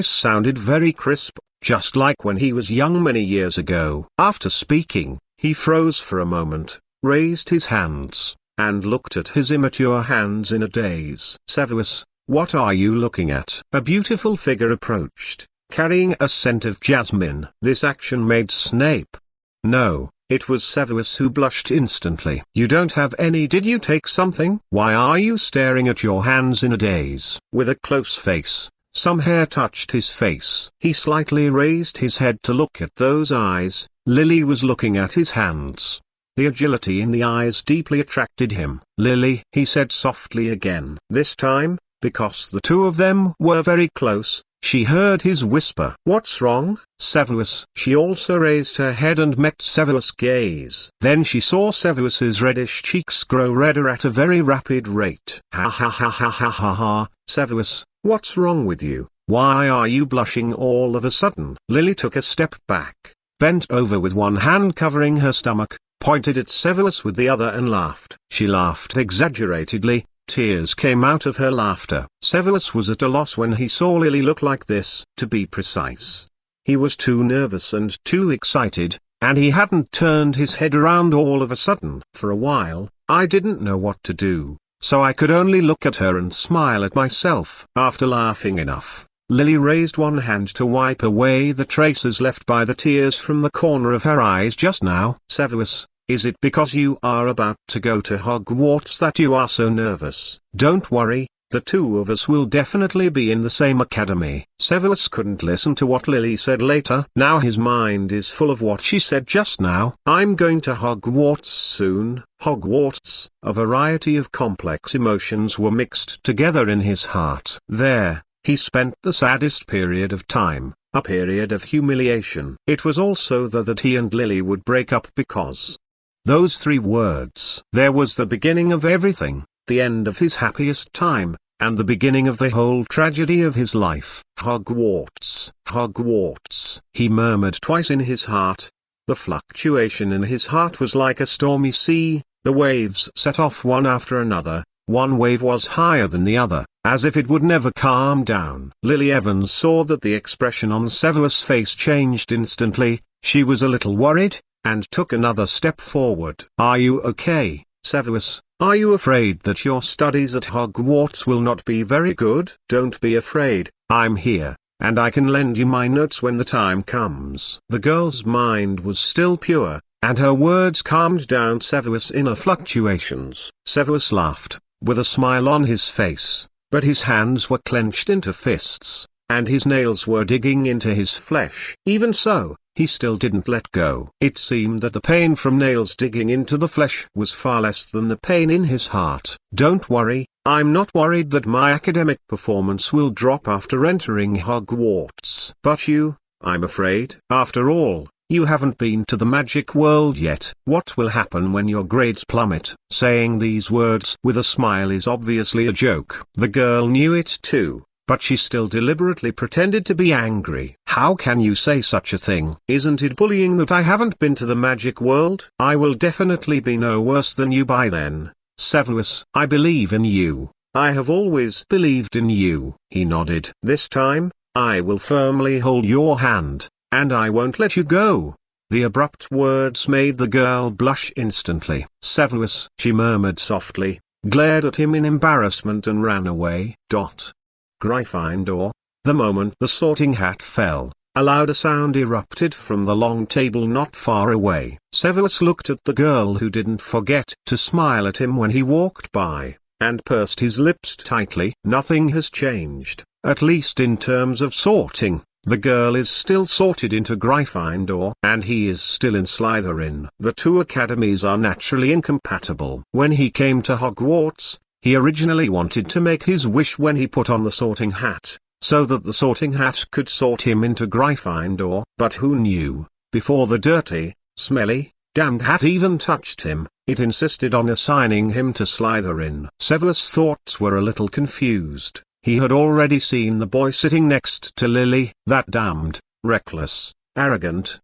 sounded very crisp, just like when he was young many years ago. After speaking, he froze for a moment, raised his hands, and looked at his immature hands in a daze. "Severus, what are you looking at?" A beautiful figure approached, carrying a scent of jasmine. This action made Snape. No, it was Severus who blushed instantly. "You don't have any. Did you take something? Why are you staring at your hands in a daze?" With a close face, some hair touched his face. He slightly raised his head to look at those eyes. Lily was looking at his hands. The agility in the eyes deeply attracted him. "Lily," he said softly again. This time, because the two of them were very close, she heard his whisper. "What's wrong, Severus?" She also raised her head and met Severus' gaze. Then she saw Severus's reddish cheeks grow redder at a very rapid rate. "Ha ha ha ha ha ha ha, Severus, what's wrong with you? Why are you blushing all of a sudden?" Lily took a step back, bent over with one hand covering her stomach, pointed at Severus with the other and laughed. She laughed exaggeratedly. Tears came out of her laughter. Severus was at a loss when he saw Lily look like this. To be precise, he was too nervous and too excited, and he hadn't turned his head around all of a sudden. "For a while, I didn't know what to do, so I could only look at her and smile at myself." After laughing enough, Lily raised one hand to wipe away the traces left by the tears from the corner of her eyes just now. "Severus, is it because you are about to go to Hogwarts that you are so nervous?" "Don't worry, the two of us will definitely be in the same academy." Severus couldn't listen to what Lily said later. Now his mind is full of what she said just now. "I'm going to Hogwarts soon." Hogwarts. A variety of complex emotions were mixed together in his heart. There, he spent the saddest period of time, a period of humiliation. It was also that he and Lily would break up because those three words. There was the beginning of everything, the end of his happiest time, and the beginning of the whole tragedy of his life. "Hogwarts, Hogwarts," he murmured twice in his heart. The fluctuation in his heart was like a stormy sea. The waves set off one after another. One wave was higher than the other, as if it would never calm down. Lily Evans saw that the expression on Severus' face changed instantly. She was a little worried, and took another step forward. "Are you okay, Severus? Are you afraid that your studies at Hogwarts will not be very good?" "Don't be afraid, I'm here, and I can lend you my notes when the time comes." The girl's mind was still pure, and her words calmed down Severus' inner fluctuations. Severus laughed, with a smile on his face, but his hands were clenched into fists, and his nails were digging into his flesh. Even so, he still didn't let go. It seemed that the pain from nails digging into the flesh was far less than the pain in his heart. "Don't worry, I'm not worried that my academic performance will drop after entering Hogwarts. But you, I'm afraid. After all, you haven't been to the magic world yet. What will happen when your grades plummet?" Saying these words with a smile is obviously a joke. The girl knew it too, but she still deliberately pretended to be angry. "How can you say such a thing? Isn't it bullying that I haven't been to the magic world? I will definitely be no worse than you by then. Severus, I believe in you. I have always believed in you." He nodded. "This time, I will firmly hold your hand, and I won't let you go." The abrupt words made the girl blush instantly. Severus, she murmured softly, glared at him in embarrassment and ran away. Gryffindor. The moment the sorting hat fell, a louder sound erupted from the long table not far away. Severus looked at the girl who didn't forget to smile at him when he walked by, and pursed his lips tightly. Nothing has changed, at least in terms of sorting. The girl is still sorted into Gryffindor, and he is still in Slytherin. The two academies are naturally incompatible. When he came to Hogwarts, he originally wanted to make his wish when he put on the sorting hat, so that the sorting hat could sort him into Gryffindor. But who knew, before the dirty, smelly, damned hat even touched him, it insisted on assigning him to Slytherin. Severus' thoughts were a little confused. He had already seen the boy sitting next to Lily, that damned, reckless, arrogant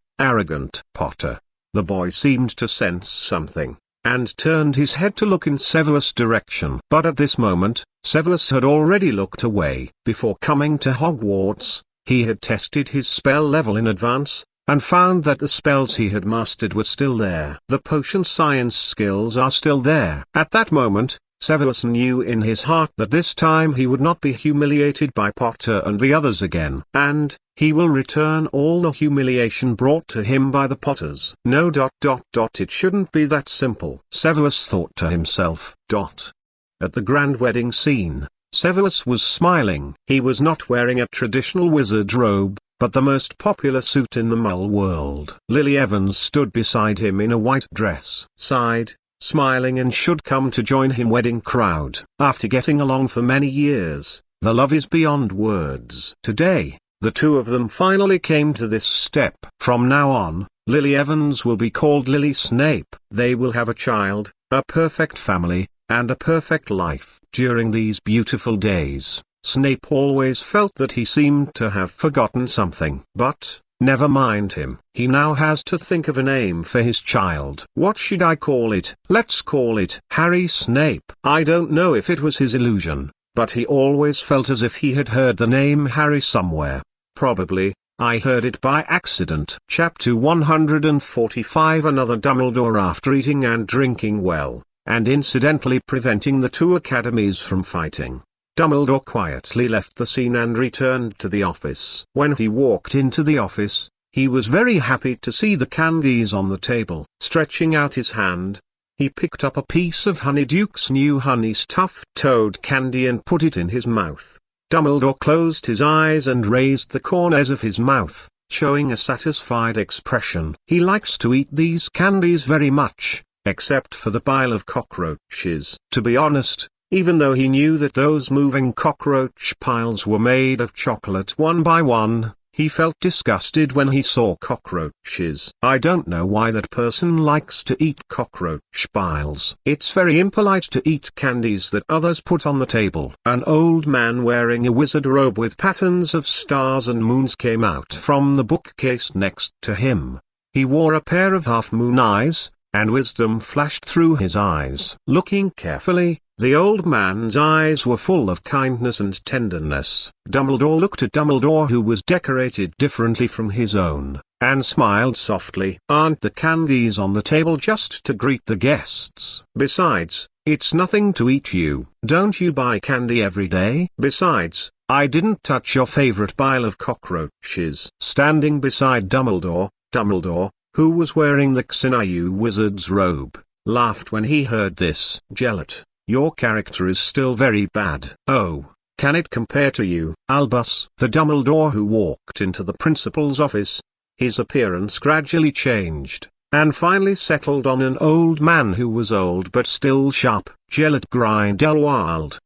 Potter. The boy seemed to sense something, and turned his head to look in Severus' direction. But at this moment, Severus had already looked away. Before coming to Hogwarts, he had tested his spell level in advance, and found that the spells he had mastered were still there. The potion science skills are still there. At that moment, Severus knew in his heart that this time he would not be humiliated by Potter and the others again. And, he will return all the humiliation brought to him by the Potters. No. It shouldn't be that simple, Severus thought to himself. At the grand wedding scene, Severus was smiling. He was not wearing a traditional wizard robe, but the most popular suit in the Muggle world. Lily Evans stood beside him in a white dress. Smiling and should come to join him wedding crowd. After getting along for many years, the love is beyond words. Today, the two of them finally came to this step. From now on, Lily Evans will be called Lily Snape. They will have a child, a perfect family, and a perfect life. During these beautiful days, Snape always felt that he seemed to have forgotten something. But, never mind him. He now has to think of a name for his child. What should I call it? Let's call it Harry Snape. I don't know if it was his illusion, but he always felt as if he had heard the name Harry somewhere. Probably, I heard it by accident. Chapter 145. Another Dumbledore. After eating and drinking well, and incidentally preventing the two academies from fighting, Dumbledore quietly left the scene and returned to the office. When he walked into the office, he was very happy to see the candies on the table. Stretching out his hand, he picked up a piece of Honeyduke's new honey stuffed toad candy and put it in his mouth. Dumbledore closed his eyes and raised the corners of his mouth, showing a satisfied expression. He likes to eat these candies very much, except for the pile of cockroaches. To be honest, even though he knew that those moving cockroach piles were made of chocolate one by one, he felt disgusted when he saw cockroaches. I don't know why that person likes to eat cockroach piles. It's very impolite to eat candies that others put on the table. An old man wearing a wizard robe with patterns of stars and moons came out from the bookcase next to him. He wore a pair of half-moon eyes, and wisdom flashed through his eyes. Looking carefully, the old man's eyes were full of kindness and tenderness. Dumbledore looked at Dumbledore, who was decorated differently from his own, and smiled softly. Aren't the candies on the table just to greet the guests? Besides, it's nothing to eat. You don't you buy candy every day? Besides, I didn't touch your favorite pile of cockroaches. Standing beside Dumbledore, who was wearing the Xinayu wizard's robe, laughed when he heard this. Gellert, your character is still very bad. Oh, can it compare to you? Albus, the Dumbledore who walked into the principal's office. His appearance gradually changed, and finally settled on an old man who was old but still sharp. Gellert Grindelwald!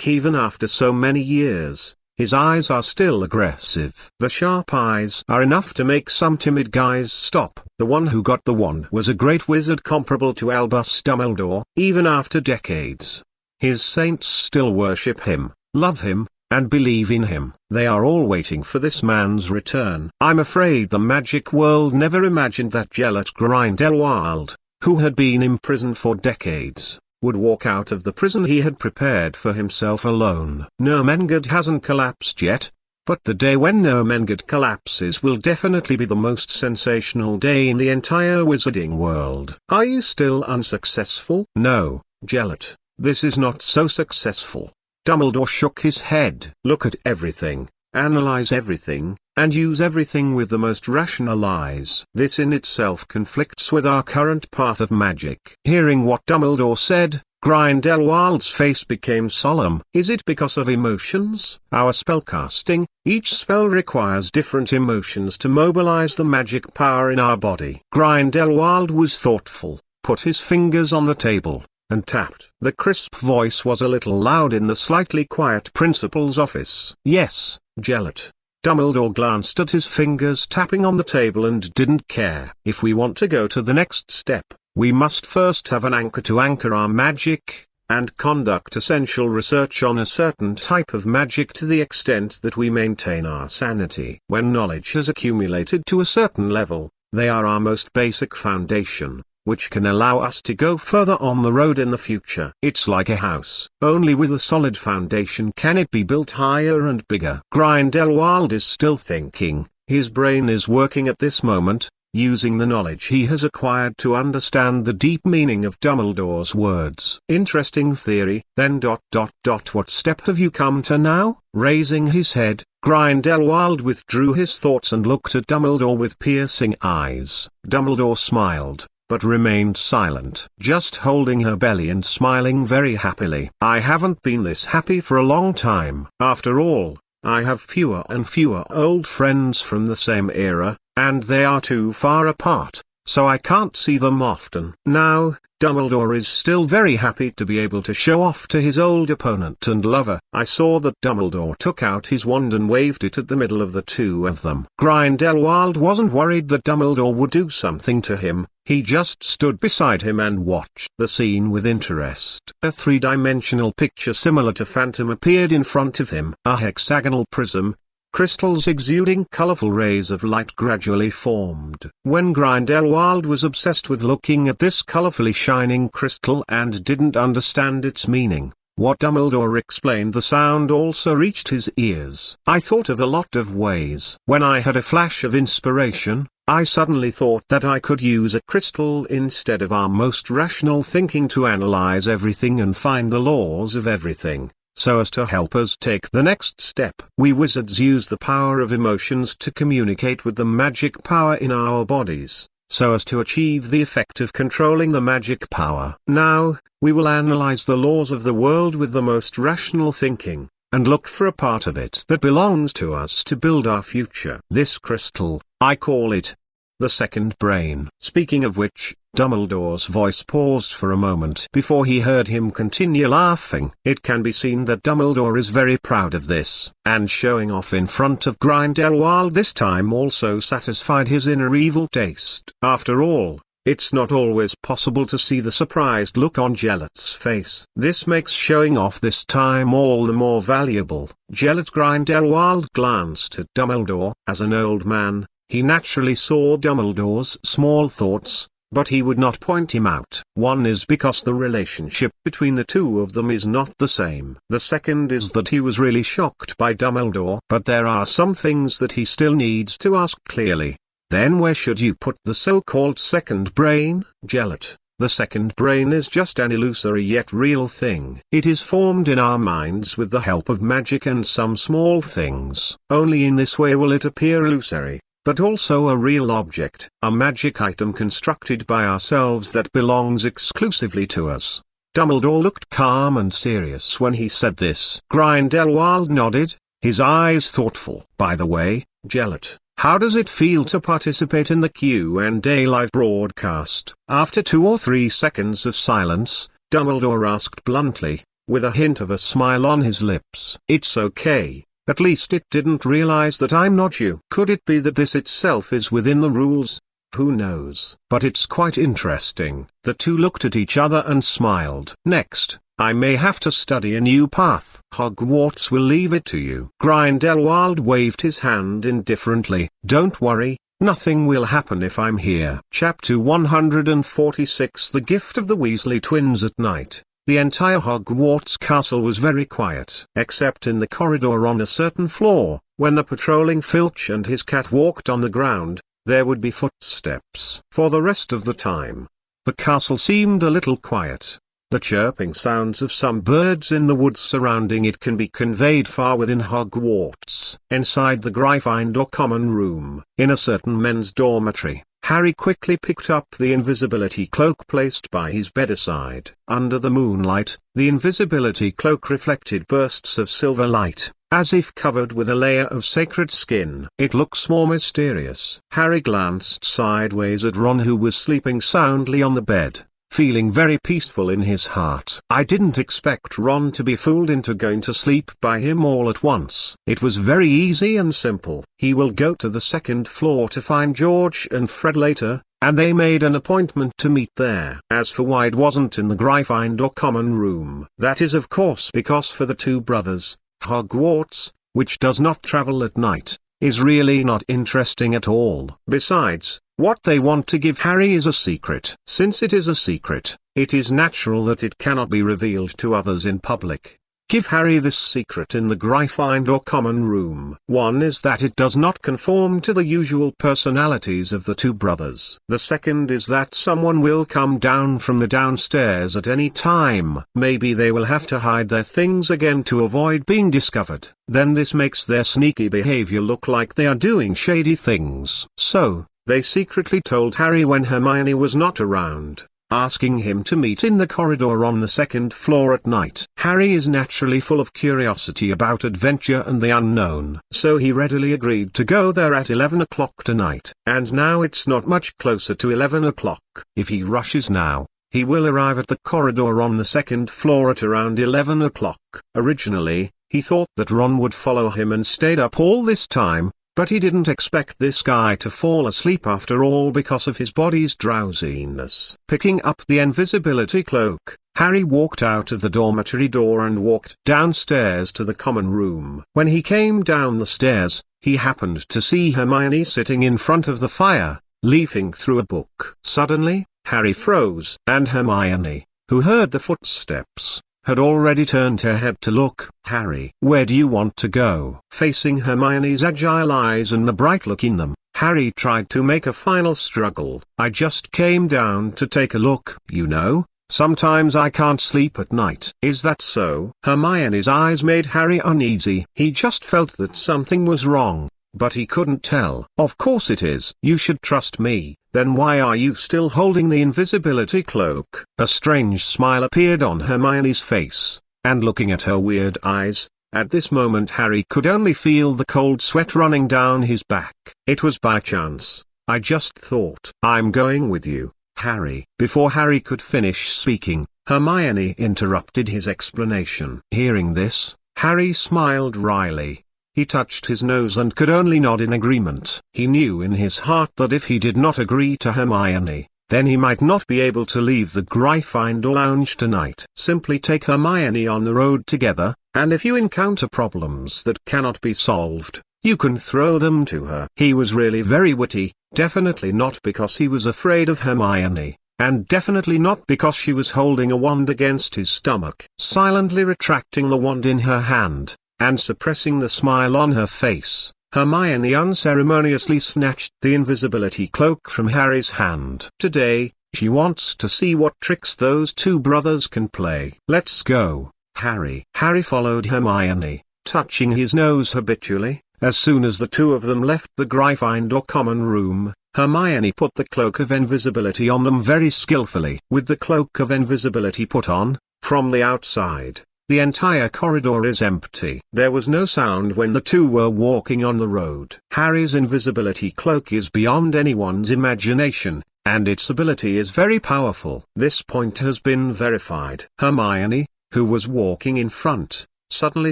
Even after so many years, his eyes are still aggressive. The sharp eyes are enough to make some timid guys stop. The one who got the wand was a great wizard comparable to Albus Dumbledore. Even after decades, his saints still worship him, love him, and believe in him. They are all waiting for this man's return. I'm afraid the magic world never imagined that Gellert Grindelwald, who had been imprisoned for decades, would walk out of the prison he had prepared for himself alone. Ermengarde hasn't collapsed yet. But the day when Gate collapses will definitely be the most sensational day in the entire wizarding world. Are you still unsuccessful? No, Gellert, this is not so successful. Dumbledore shook his head. Look at everything, analyze everything, and use everything with the most rational eyes. This in itself conflicts with our current path of magic. Hearing what Dumbledore said, Grindelwald's face became solemn. Is it because of emotions? Our spellcasting, each spell requires different emotions to mobilize the magic power in our body. Grindelwald was thoughtful, put his fingers on the table, and tapped. The crisp voice was a little loud in the slightly quiet principal's office. Yes, Gellert. Dumbledore glanced at his fingers tapping on the table and didn't care. If we want to go to the next step, we must first have an anchor to anchor our magic, and conduct essential research on a certain type of magic to the extent that we maintain our sanity. When knowledge has accumulated to a certain level, they are our most basic foundation, which can allow us to go further on the road in the future. It's like a house. Only with a solid foundation can it be built higher and bigger. Grindelwald is still thinking. His brain is working at this moment, using the knowledge he has acquired to understand the deep meaning of Dumbledore's words. Interesting theory. Then ... What step have you come to now? Raising his head, Grindelwald withdrew his thoughts and looked at Dumbledore with piercing eyes. Dumbledore smiled, but remained silent, just holding her belly and smiling very happily. I haven't been this happy for a long time. After all, I have fewer and fewer old friends from the same era, and they are too far apart, so I can't see them often. Now, Dumbledore is still very happy to be able to show off to his old opponent and lover. I saw that Dumbledore took out his wand and waved it at the middle of the two of them. Grindelwald wasn't worried that Dumbledore would do something to him. He just stood beside him and watched the scene with interest. A three-dimensional picture similar to Phantom appeared in front of him. A hexagonal prism, crystals exuding colorful rays of light gradually formed. When Grindelwald was obsessed with looking at this colorfully shining crystal and didn't understand its meaning, what Dumbledore explained, the sound also reached his ears. I thought of a lot of ways. When I had a flash of inspiration, I suddenly thought that I could use a crystal instead of our most rational thinking to analyze everything and find the laws of everything, so as to help us take the next step. We wizards use the power of emotions to communicate with the magic power in our bodies, so as to achieve the effect of controlling the magic power. Now, we will analyze the laws of the world with the most rational thinking, and look for a part of it that belongs to us to build our future. This crystal, I call it the second brain. Speaking of which, Dumbledore's voice paused for a moment before he heard him continue laughing. It can be seen that Dumbledore is very proud of this, and showing off in front of Grindelwald this time also satisfied his inner evil taste. After all, it's not always possible to see the surprised look on Gellert's face. This makes showing off this time all the more valuable. Grindelwald glanced at Dumbledore. As an old man, he naturally saw Dumbledore's small thoughts, but he would not point him out. One is because the relationship between the two of them is not the same. The second is that he was really shocked by Dumbledore. But there are some things that he still needs to ask clearly. Then where should you put the so-called second brain? Gellert, the second brain is just an illusory yet real thing. It is formed in our minds with the help of magic and some small things. Only in this way will it appear illusory, but also a real object, a magic item constructed by ourselves that belongs exclusively to us. Dumbledore looked calm and serious when he said this. Grindelwald nodded, his eyes thoughtful. By the way, Gellert, how does it feel to participate in the Q and A live broadcast? After 2 or 3 seconds of silence, Dumbledore asked bluntly, with a hint of a smile on his lips. It's okay. At least it didn't realize that I'm not you. Could it be that this itself is within the rules? Who knows? But it's quite interesting. The two looked at each other and smiled. Next, I may have to study a new path. Hogwarts will leave it to you. Grindelwald waved his hand indifferently. Don't worry, nothing will happen if I'm here. Chapter 146 The Gift of the Weasley Twins at Night. The entire Hogwarts castle was very quiet, except in the corridor on a certain floor. When the patrolling Filch and his cat walked on the ground, there would be footsteps. For the rest of the time, the castle seemed a little quiet. The chirping sounds of some birds in the woods surrounding it can be conveyed far within Hogwarts. Inside the Gryffindor common room, in a certain men's dormitory, Harry quickly picked up the invisibility cloak placed by his bedside. Under the moonlight, the invisibility cloak reflected bursts of silver light, as if covered with a layer of sacred skin. It looks more mysterious. Harry glanced sideways at Ron, who was sleeping soundly on the bed, feeling very peaceful in his heart. I didn't expect Ron to be fooled into going to sleep by him all at once. It was very easy and simple. He will go to the second floor to find George and Fred later, and they made an appointment to meet there. As for why it wasn't in the Gryffindor common room, that is of course because for the two brothers, Hogwarts, which does not travel at night, is really not interesting at all. Besides, what they want to give Harry is a secret. Since it is a secret, it is natural that it cannot be revealed to others in public. Give Harry this secret in the Gryffindor common room. One is that it does not conform to the usual personalities of the two brothers. The second is that someone will come down from the downstairs at any time. Maybe they will have to hide their things again to avoid being discovered. Then this makes their sneaky behavior look like they are doing shady things. So, they secretly told Harry when Hermione was not around, asking him to meet in the corridor on the second floor at night. Harry is naturally full of curiosity about adventure and the unknown, so he readily agreed to go there at 11 o'clock tonight. And now it's not much closer to 11 o'clock. If he rushes now, he will arrive at the corridor on the second floor at around 11 o'clock. Originally, he thought that Ron would follow him and stayed up all this time, but he didn't expect this guy to fall asleep after all because of his body's drowsiness. Picking up the invisibility cloak, Harry walked out of the dormitory door and walked downstairs to the common room. When he came down the stairs, he happened to see Hermione sitting in front of the fire, leafing through a book. Suddenly, Harry froze, and Hermione, who heard the footsteps, had already turned her head to look. Harry, where do you want to go? Facing Hermione's agile eyes and the bright look in them, Harry tried to make a final struggle. I just came down to take a look. You know, sometimes I can't sleep at night. Is that so? Hermione's eyes made Harry uneasy. He just felt that something was wrong, but he couldn't tell. Of course it is. You should trust me. Then why are you still holding the invisibility cloak? A strange smile appeared on Hermione's face, and looking at her weird eyes, at this moment Harry could only feel the cold sweat running down his back. It was by chance. I just thought. I'm going with you, Harry. Before Harry could finish speaking, Hermione interrupted his explanation. Hearing this, Harry smiled wryly. He touched his nose and could only nod in agreement. He knew in his heart that if he did not agree to Hermione, then he might not be able to leave the Gryffindor lounge tonight. Simply take Hermione on the road together, and if you encounter problems that cannot be solved, you can throw them to her. He was really very witty, definitely not because he was afraid of Hermione, and definitely not because she was holding a wand against his stomach. Silently retracting the wand in her hand, and suppressing the smile on her face, Hermione unceremoniously snatched the invisibility cloak from Harry's hand. Today, she wants to see what tricks those two brothers can play. Let's go, Harry. Harry followed Hermione, touching his nose habitually. As soon as the two of them left the Gryffindor common room, Hermione put the cloak of invisibility on them very skillfully. With the cloak of invisibility put on, from the outside, the entire corridor is empty. There was no sound when the two were walking on the road. Harry's invisibility cloak is beyond anyone's imagination, and its ability is very powerful. This point has been verified. Hermione, who was walking in front, suddenly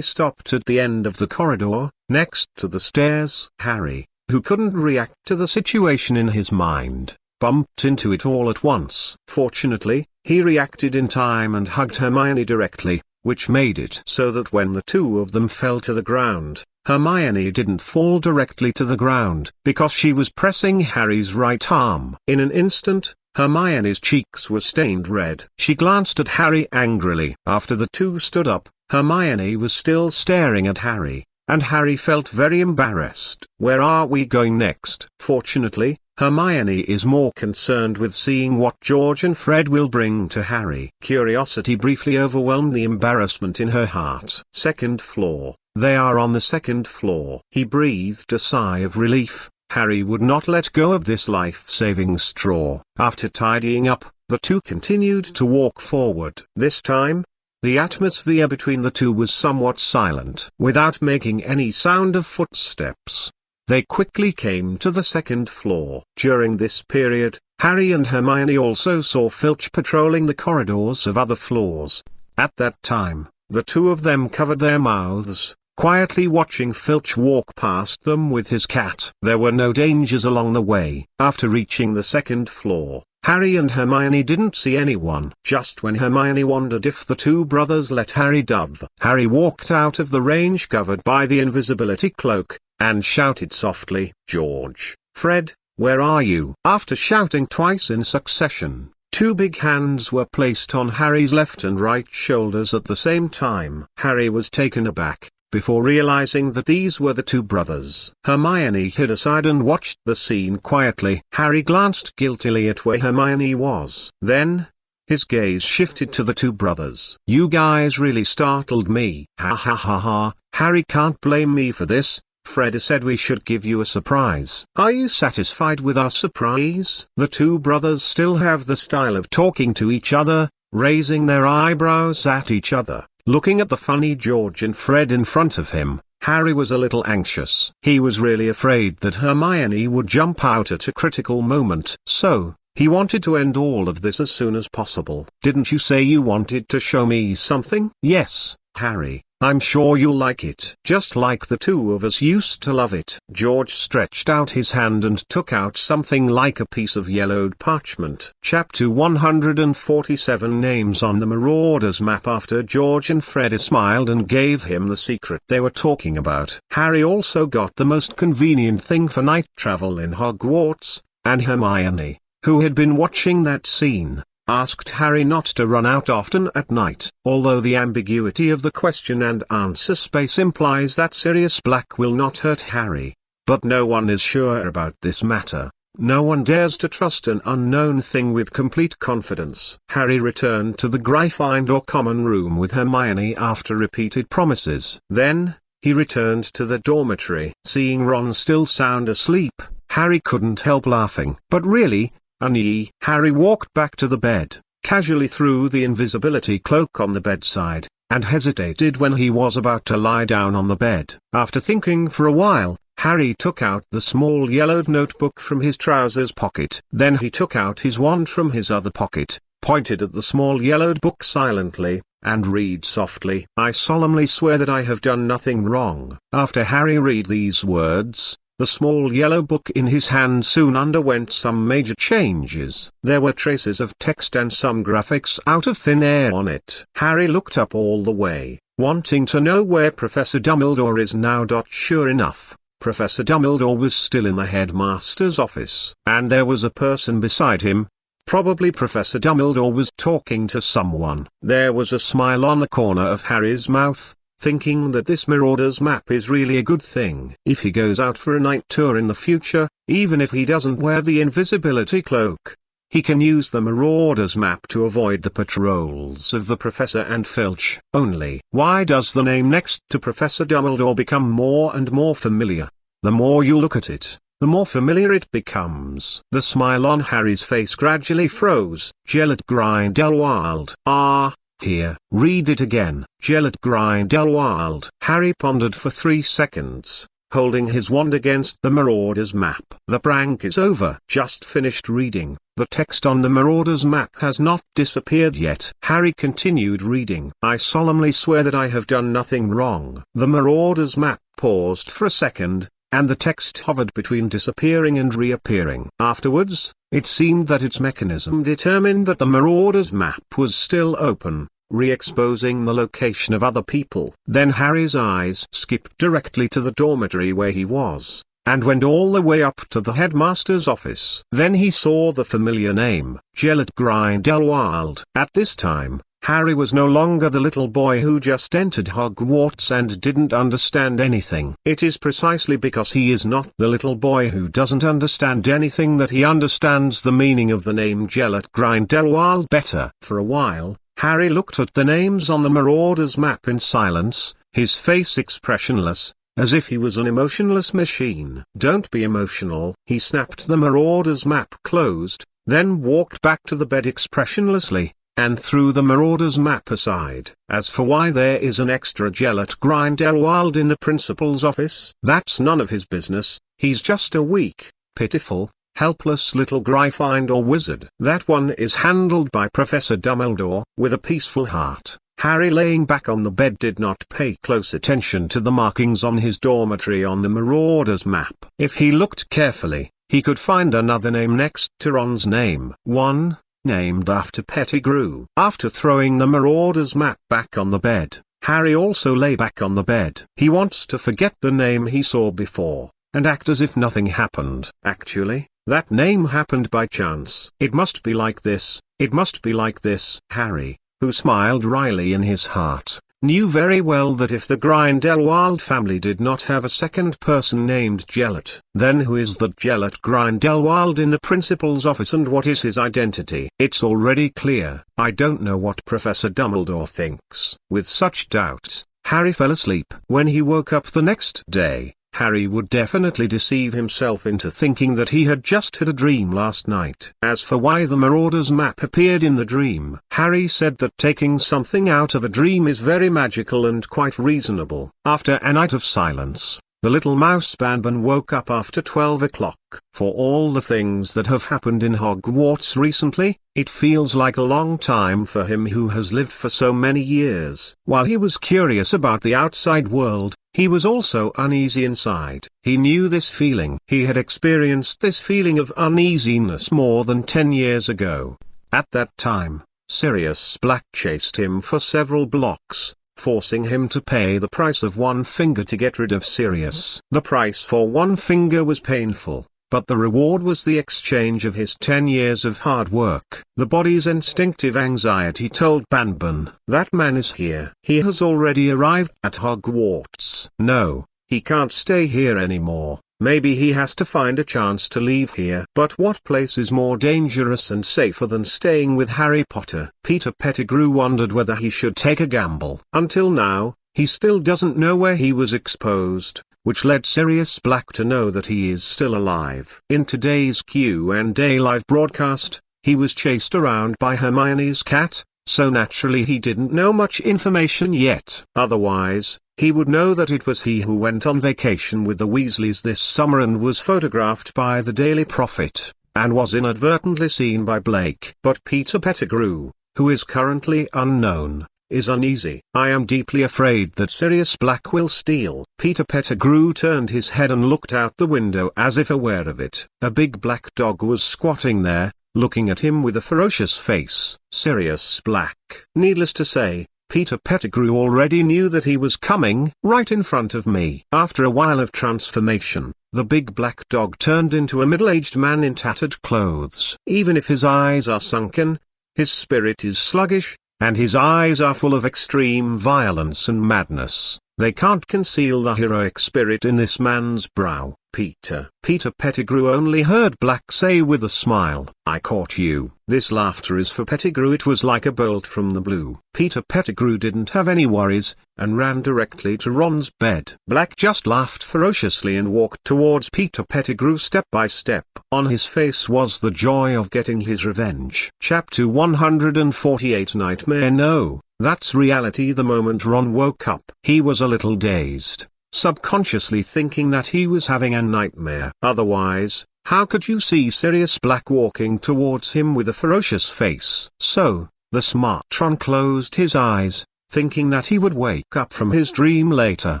stopped at the end of the corridor, next to the stairs. Harry, who couldn't react to the situation in his mind, bumped into it all at once. Fortunately, he reacted in time and hugged Hermione directly, which made it so that when the two of them fell to the ground, Hermione didn't fall directly to the ground, because she was pressing Harry's right arm. In an instant, Hermione's cheeks were stained red. She glanced at Harry angrily. After the two stood up, Hermione was still staring at Harry, and Harry felt very embarrassed. "Where are we going next?" Fortunately, Hermione is more concerned with seeing what George and Fred will bring to Harry. Curiosity briefly overwhelmed the embarrassment in her heart. Second floor. They are on the second floor. He breathed a sigh of relief. Harry would not let go of this life-saving straw. After tidying up, the two continued to walk forward. This time, the atmosphere between the two was somewhat silent. Without making any sound of footsteps, they quickly came to the second floor. During this period, Harry and Hermione also saw Filch patrolling the corridors of other floors. At that time, the two of them covered their mouths, quietly watching Filch walk past them with his cat. There were no dangers along the way. After reaching the second floor, Harry and Hermione didn't see anyone. Just when Hermione wondered if the two brothers let Harry dove, Harry walked out of the range covered by the invisibility cloak, and shouted softly, "George, Fred, where are you?" After shouting twice in succession, two big hands were placed on Harry's left and right shoulders at the same time. Harry was taken aback, before realizing that these were the two brothers. Hermione hid aside and watched the scene quietly. Harry glanced guiltily at where Hermione was. Then, his gaze shifted to the two brothers. "You guys really startled me." "Ha ha ha ha, Harry can't blame me for this. Fred said we should give you a surprise." "Are you satisfied with our surprise?" The two brothers still have the style of talking to each other, raising their eyebrows at each other. Looking at the funny George and Fred in front of him, Harry was a little anxious. He was really afraid that Hermione would jump out at a critical moment. So, he wanted to end all of this as soon as possible. "Didn't you say you wanted to show me something?" "Yes, Harry. I'm sure you'll like it. Just like the two of us used to love it." George stretched out his hand and took out something like a piece of yellowed parchment. Chapter 147 Names on the Marauders Map. After George and Fred smiled and gave him the secret they were talking about, Harry also got the most convenient thing for night travel in Hogwarts, and Hermione, who had been watching that scene, asked Harry not to run out often at night. Although the ambiguity of the question and answer space implies that Sirius Black will not hurt Harry, but no one is sure about this matter. No one dares to trust an unknown thing with complete confidence. Harry returned to the Gryffindor common room with Hermione after repeated promises. Then, he returned to the dormitory. Seeing Ron still sound asleep, Harry couldn't help laughing. "But really, Annie." Harry walked back to the bed, casually threw the invisibility cloak on the bedside, and hesitated when he was about to lie down on the bed. After thinking for a while, Harry took out the small yellowed notebook from his trousers pocket. Then he took out his wand from his other pocket, pointed at the small yellowed book silently, and read softly, "I solemnly swear that I have done nothing wrong." After Harry read these words, the small yellow book in his hand soon underwent some major changes. There were traces of text and some graphics out of thin air on it. Harry looked up all the way, wanting to know where Professor Dumbledore is now. Sure enough, Professor Dumbledore was still in the headmaster's office. And there was a person beside him. Probably Professor Dumbledore was talking to someone. There was a smile on the corner of Harry's mouth, thinking that this Marauder's Map is really a good thing. If he goes out for a night tour in the future, even if he doesn't wear the invisibility cloak, he can use the Marauder's Map to avoid the patrols of the Professor and Filch. Only, why does the name next to Professor Dumbledore become more and more familiar? The more you look at it, the more familiar it becomes. The smile on Harry's face gradually froze. Gellert Grindelwald. Ah. Here, read it again. Gellert Grindelwald. Harry pondered for 3 seconds, holding his wand against the Marauder's Map. The prank is over. Just finished reading. The text on the Marauder's Map has not disappeared yet. Harry continued reading. "I solemnly swear that I have done nothing wrong." The Marauder's Map paused for a second, and the text hovered between disappearing and reappearing. Afterwards, it seemed that its mechanism determined that the Marauder's Map was still open, re-exposing the location of other people. Then Harry's eyes skipped directly to the dormitory where he was, and went all the way up to the headmaster's office. Then he saw the familiar name, Gellert Grindelwald. At this time, Harry was no longer the little boy who just entered Hogwarts and didn't understand anything. It is precisely because he is not the little boy who doesn't understand anything that he understands the meaning of the name Gellert Grindelwald better. For a while, Harry looked at the names on the Marauder's map in silence, his face expressionless, as if he was an emotionless machine. "Don't be emotional." He snapped the Marauder's map closed, then walked back to the bed expressionlessly, and threw the Marauder's map aside. As for why there is an extra Gellert Grindelwald in the principal's office, that's none of his business. He's just a weak, pitiful, helpless little Gryffindor wizard. That one is handled by Professor Dumbledore. With a peaceful heart, Harry, laying back on the bed, did not pay close attention to the markings on his dormitory on the Marauder's map. If he looked carefully, he could find another name next to Ron's name. One named after Pettigrew. After throwing the Marauder's map back on the bed, Harry also lay back on the bed. He wants to forget the name he saw before, and act as if nothing happened. Actually, that name happened by chance. It must be like this, it must be like this. Harry, who smiled wryly in his heart, knew very well that if the Grindelwald family did not have a second person named Gellert, then who is that Gellert Grindelwald in the principal's office, and what is his identity? It's already clear. I don't know what Professor Dumbledore thinks. With such doubts, Harry fell asleep. When he woke up the next day, Harry would definitely deceive himself into thinking that he had just had a dream last night. As for why the Marauder's map appeared in the dream, Harry said that taking something out of a dream is very magical and quite reasonable. After a night of silence, the little mouse Banban woke up after 12 o'clock. For all the things that have happened in Hogwarts recently, it feels like a long time for him who has lived for so many years. While he was curious about the outside world, he was also uneasy inside. He knew this feeling. He had experienced this feeling of uneasiness more than 10 years ago. At that time, Sirius Black chased him for several blocks, forcing him to pay the price of one finger to get rid of Sirius. The price for one finger was painful, but the reward was the exchange of his 10 years of hard work. The body's instinctive anxiety told Banban, "That man is here. He has already arrived at Hogwarts. No, he can't stay here anymore. Maybe he has to find a chance to leave here." But what place is more dangerous and safer than staying with Harry Potter? Peter Pettigrew wondered whether he should take a gamble. Until now, he still doesn't know where he was exposed, which led Sirius Black to know that he is still alive. In today's Q and A live broadcast, he was chased around by Hermione's cat, so naturally he didn't know much information yet. Otherwise, he would know that it was he who went on vacation with the Weasleys this summer and was photographed by the Daily Prophet, and was inadvertently seen by Blake. But Peter Pettigrew, who is currently unknown, is uneasy. "I am deeply afraid that Sirius Black will steal." Peter Pettigrew turned his head and looked out the window as if aware of it. A big black dog was squatting there, looking at him with a ferocious face. Sirius Black. Needless to say, Peter Pettigrew already knew that he was coming right in front of me. After a while of transformation, the big black dog turned into a middle-aged man in tattered clothes. Even if his eyes are sunken, his spirit is sluggish, and his eyes are full of extreme violence and madness. They can't conceal the heroic spirit in this man's brow. Peter Pettigrew only heard Black say with a smile, "I caught you." This laughter is for Pettigrew. It was like a bolt from the blue. Peter Pettigrew didn't have any worries, and ran directly to Ron's bed. Black just laughed ferociously and walked towards Peter Pettigrew step by step. On his face was the joy of getting his revenge. Chapter 148 Nightmare. No, that's reality. The moment Ron woke up, he was a little dazed, subconsciously thinking that he was having a nightmare. Otherwise, how could you see Sirius Black walking towards him with a ferocious face? So, the smart Ron closed his eyes, thinking that he would wake up from his dream later,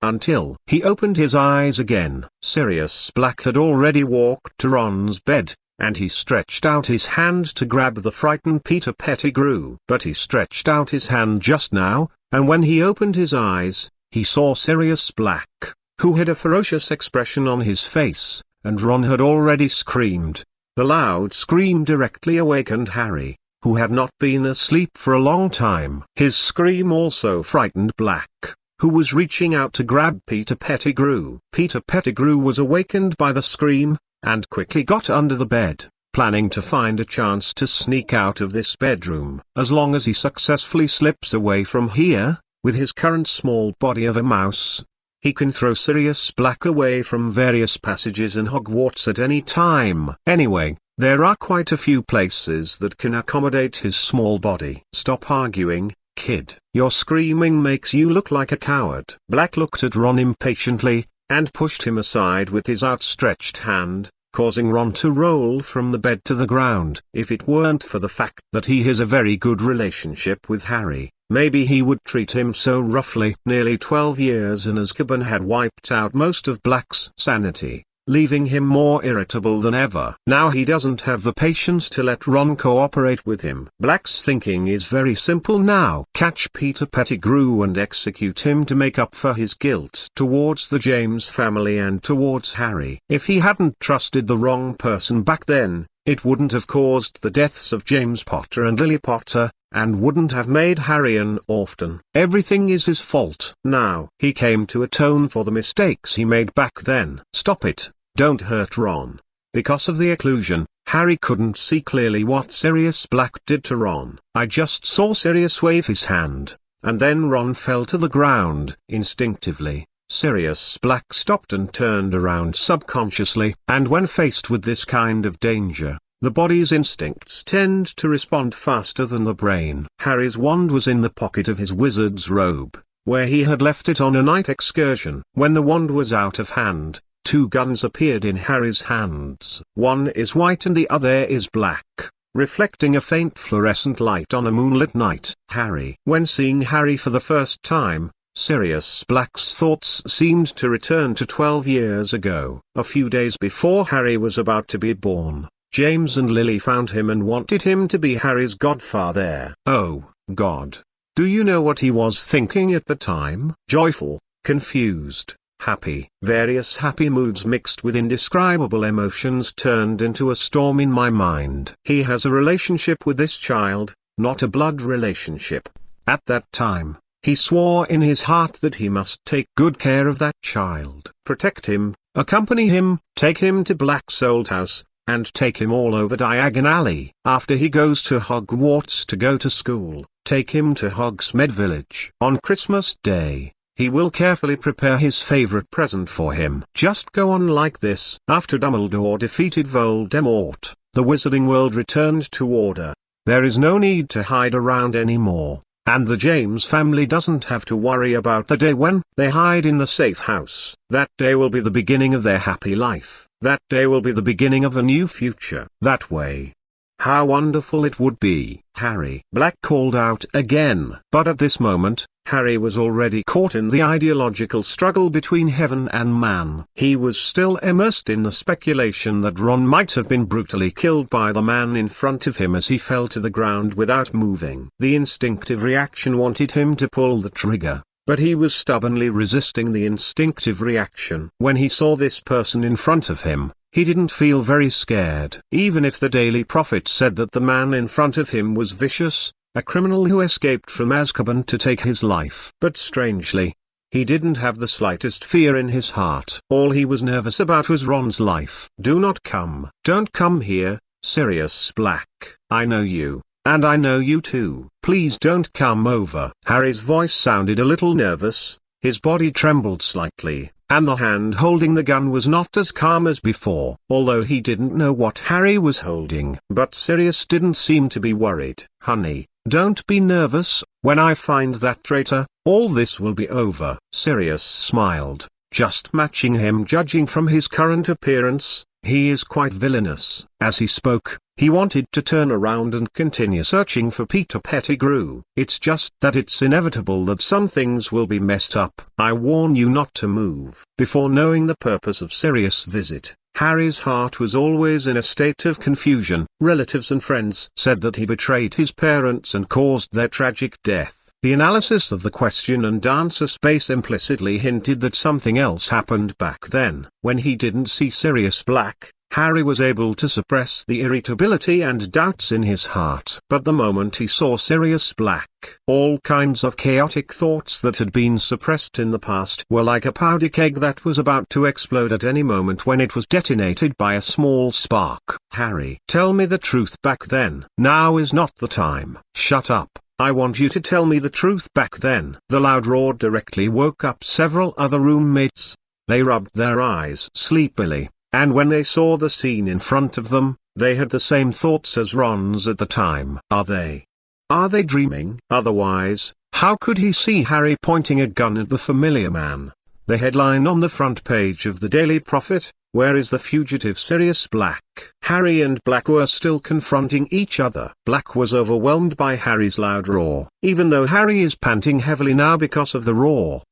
until he opened his eyes again. Sirius Black had already walked to Ron's bed, and he stretched out his hand to grab the frightened Peter Pettigrew. But he stretched out his hand just now, and when he opened his eyes, he saw Sirius Black. who had a ferocious expression on his face, and Ron had already screamed. The loud scream directly awakened Harry, who had not been asleep for a long time. His scream also frightened Black, who was reaching out to grab Peter Pettigrew. Peter Pettigrew was awakened by the scream, and quickly got under the bed, planning to find a chance to sneak out of this bedroom. As long as he successfully slips away from here, with his current small body of a mouse, he can throw Sirius Black away from various passages in Hogwarts at any time. Anyway, there are quite a few places that can accommodate his small body. Stop arguing, kid. Your screaming makes you look like a coward. Black looked at Ron impatiently, and pushed him aside with his outstretched hand, causing Ron to roll from the bed to the ground. If it weren't for the fact that he has a very good relationship with Harry, maybe he would treat him so roughly. Nearly 12 years in Azkaban had wiped out most of Black's sanity, leaving him more irritable than ever. Now he doesn't have the patience to let Ron cooperate with him. Black's thinking is very simple now. Catch Peter Pettigrew and execute him to make up for his guilt towards the James family and towards Harry. If he hadn't trusted the wrong person back then, it wouldn't have caused the deaths of James Potter and Lily Potter, and wouldn't have made Harry an orphan. Everything is his fault. Now he came to atone for the mistakes he made back then. Stop it. Don't hurt Ron. Because of the occlusion, Harry couldn't see clearly what Sirius Black did to Ron. I just saw Sirius wave his hand, and then Ron fell to the ground. Instinctively, Sirius Black stopped and turned around subconsciously. And when faced with this kind of danger, the body's instincts tend to respond faster than the brain. Harry's wand was in the pocket of his wizard's robe, where he had left it on a night excursion. When the wand was out of hand, two guns appeared in Harry's hands. One is white and the other is black, reflecting a faint fluorescent light on a moonlit night. When seeing Harry for the first time, Sirius Black's thoughts seemed to return to 12 years ago. A few days before Harry was about to be born, James and Lily found him and wanted him to be Harry's godfather. Oh, God. Do you know what he was thinking at the time? Joyful, confused, happy. Various happy moods mixed with indescribable emotions turned into a storm in my mind. He has a relationship with this child, not a blood relationship. At that time, he swore in his heart that he must take good care of that child, protect him, accompany him, take him to Black's old house, and take him all over Diagon Alley. After he goes to Hogwarts to go to school, take him to Hogsmeade Village. On Christmas Day, he will carefully prepare his favorite present for him. Just go on like this. After Dumbledore defeated Voldemort, the wizarding world returned to order. There is no need to hide around anymore, and the James family doesn't have to worry about the day when they hide in the safe house. That day will be the beginning of their happy life. That day will be the beginning of a new future. That way. How wonderful it would be. Harry. Black called out again. But at this moment, Harry was already caught in the ideological struggle between heaven and man. He was still immersed in the speculation that Ron might have been brutally killed by the man in front of him as he fell to the ground without moving. The instinctive reaction wanted him to pull the trigger, but he was stubbornly resisting the instinctive reaction. When he saw this person in front of him, he didn't feel very scared. Even if the Daily Prophet said that the man in front of him was vicious, a criminal who escaped from Azkaban to take his life. But strangely, he didn't have the slightest fear in his heart. All he was nervous about was Ron's life. Do not come. Don't come here, Sirius Black. I know you. And I know you too. Please don't come over. Harry's voice sounded a little nervous, his body trembled slightly, and the hand holding the gun was not as calm as before. Although he didn't know what Harry was holding. But Sirius didn't seem to be worried. Honey, don't be nervous. When I find that traitor, all this will be over. Sirius smiled, just matching him. Judging from his current appearance, he is quite villainous. As he spoke, he wanted to turn around and continue searching for Peter Pettigrew. It's just that it's inevitable that some things will be messed up. I warn you not to move. Before knowing the purpose of Sirius' visit, Harry's heart was always in a state of confusion. Relatives and friends said that he betrayed his parents and caused their tragic death. The analysis of the question and answer space implicitly hinted that something else happened back then. When he didn't see Sirius Black, Harry was able to suppress the irritability and doubts in his heart. But the moment he saw Sirius Black, all kinds of chaotic thoughts that had been suppressed in the past were like a powder keg that was about to explode at any moment when it was detonated by a small spark. Harry, tell me the truth back then. Now is not the time. Shut up. I want you to tell me the truth back then. The loud roar directly woke up several other roommates. They rubbed their eyes sleepily. And when they saw the scene in front of them, they had the same thoughts as Ron's at the time. Are they dreaming? Otherwise, how could he see Harry pointing a gun at the familiar man? The headline on the front page of the Daily Prophet, "Where is the fugitive Sirius Black?" Harry and Black were still confronting each other. Black was overwhelmed by Harry's loud roar, even though Harry is panting heavily now because of the roar.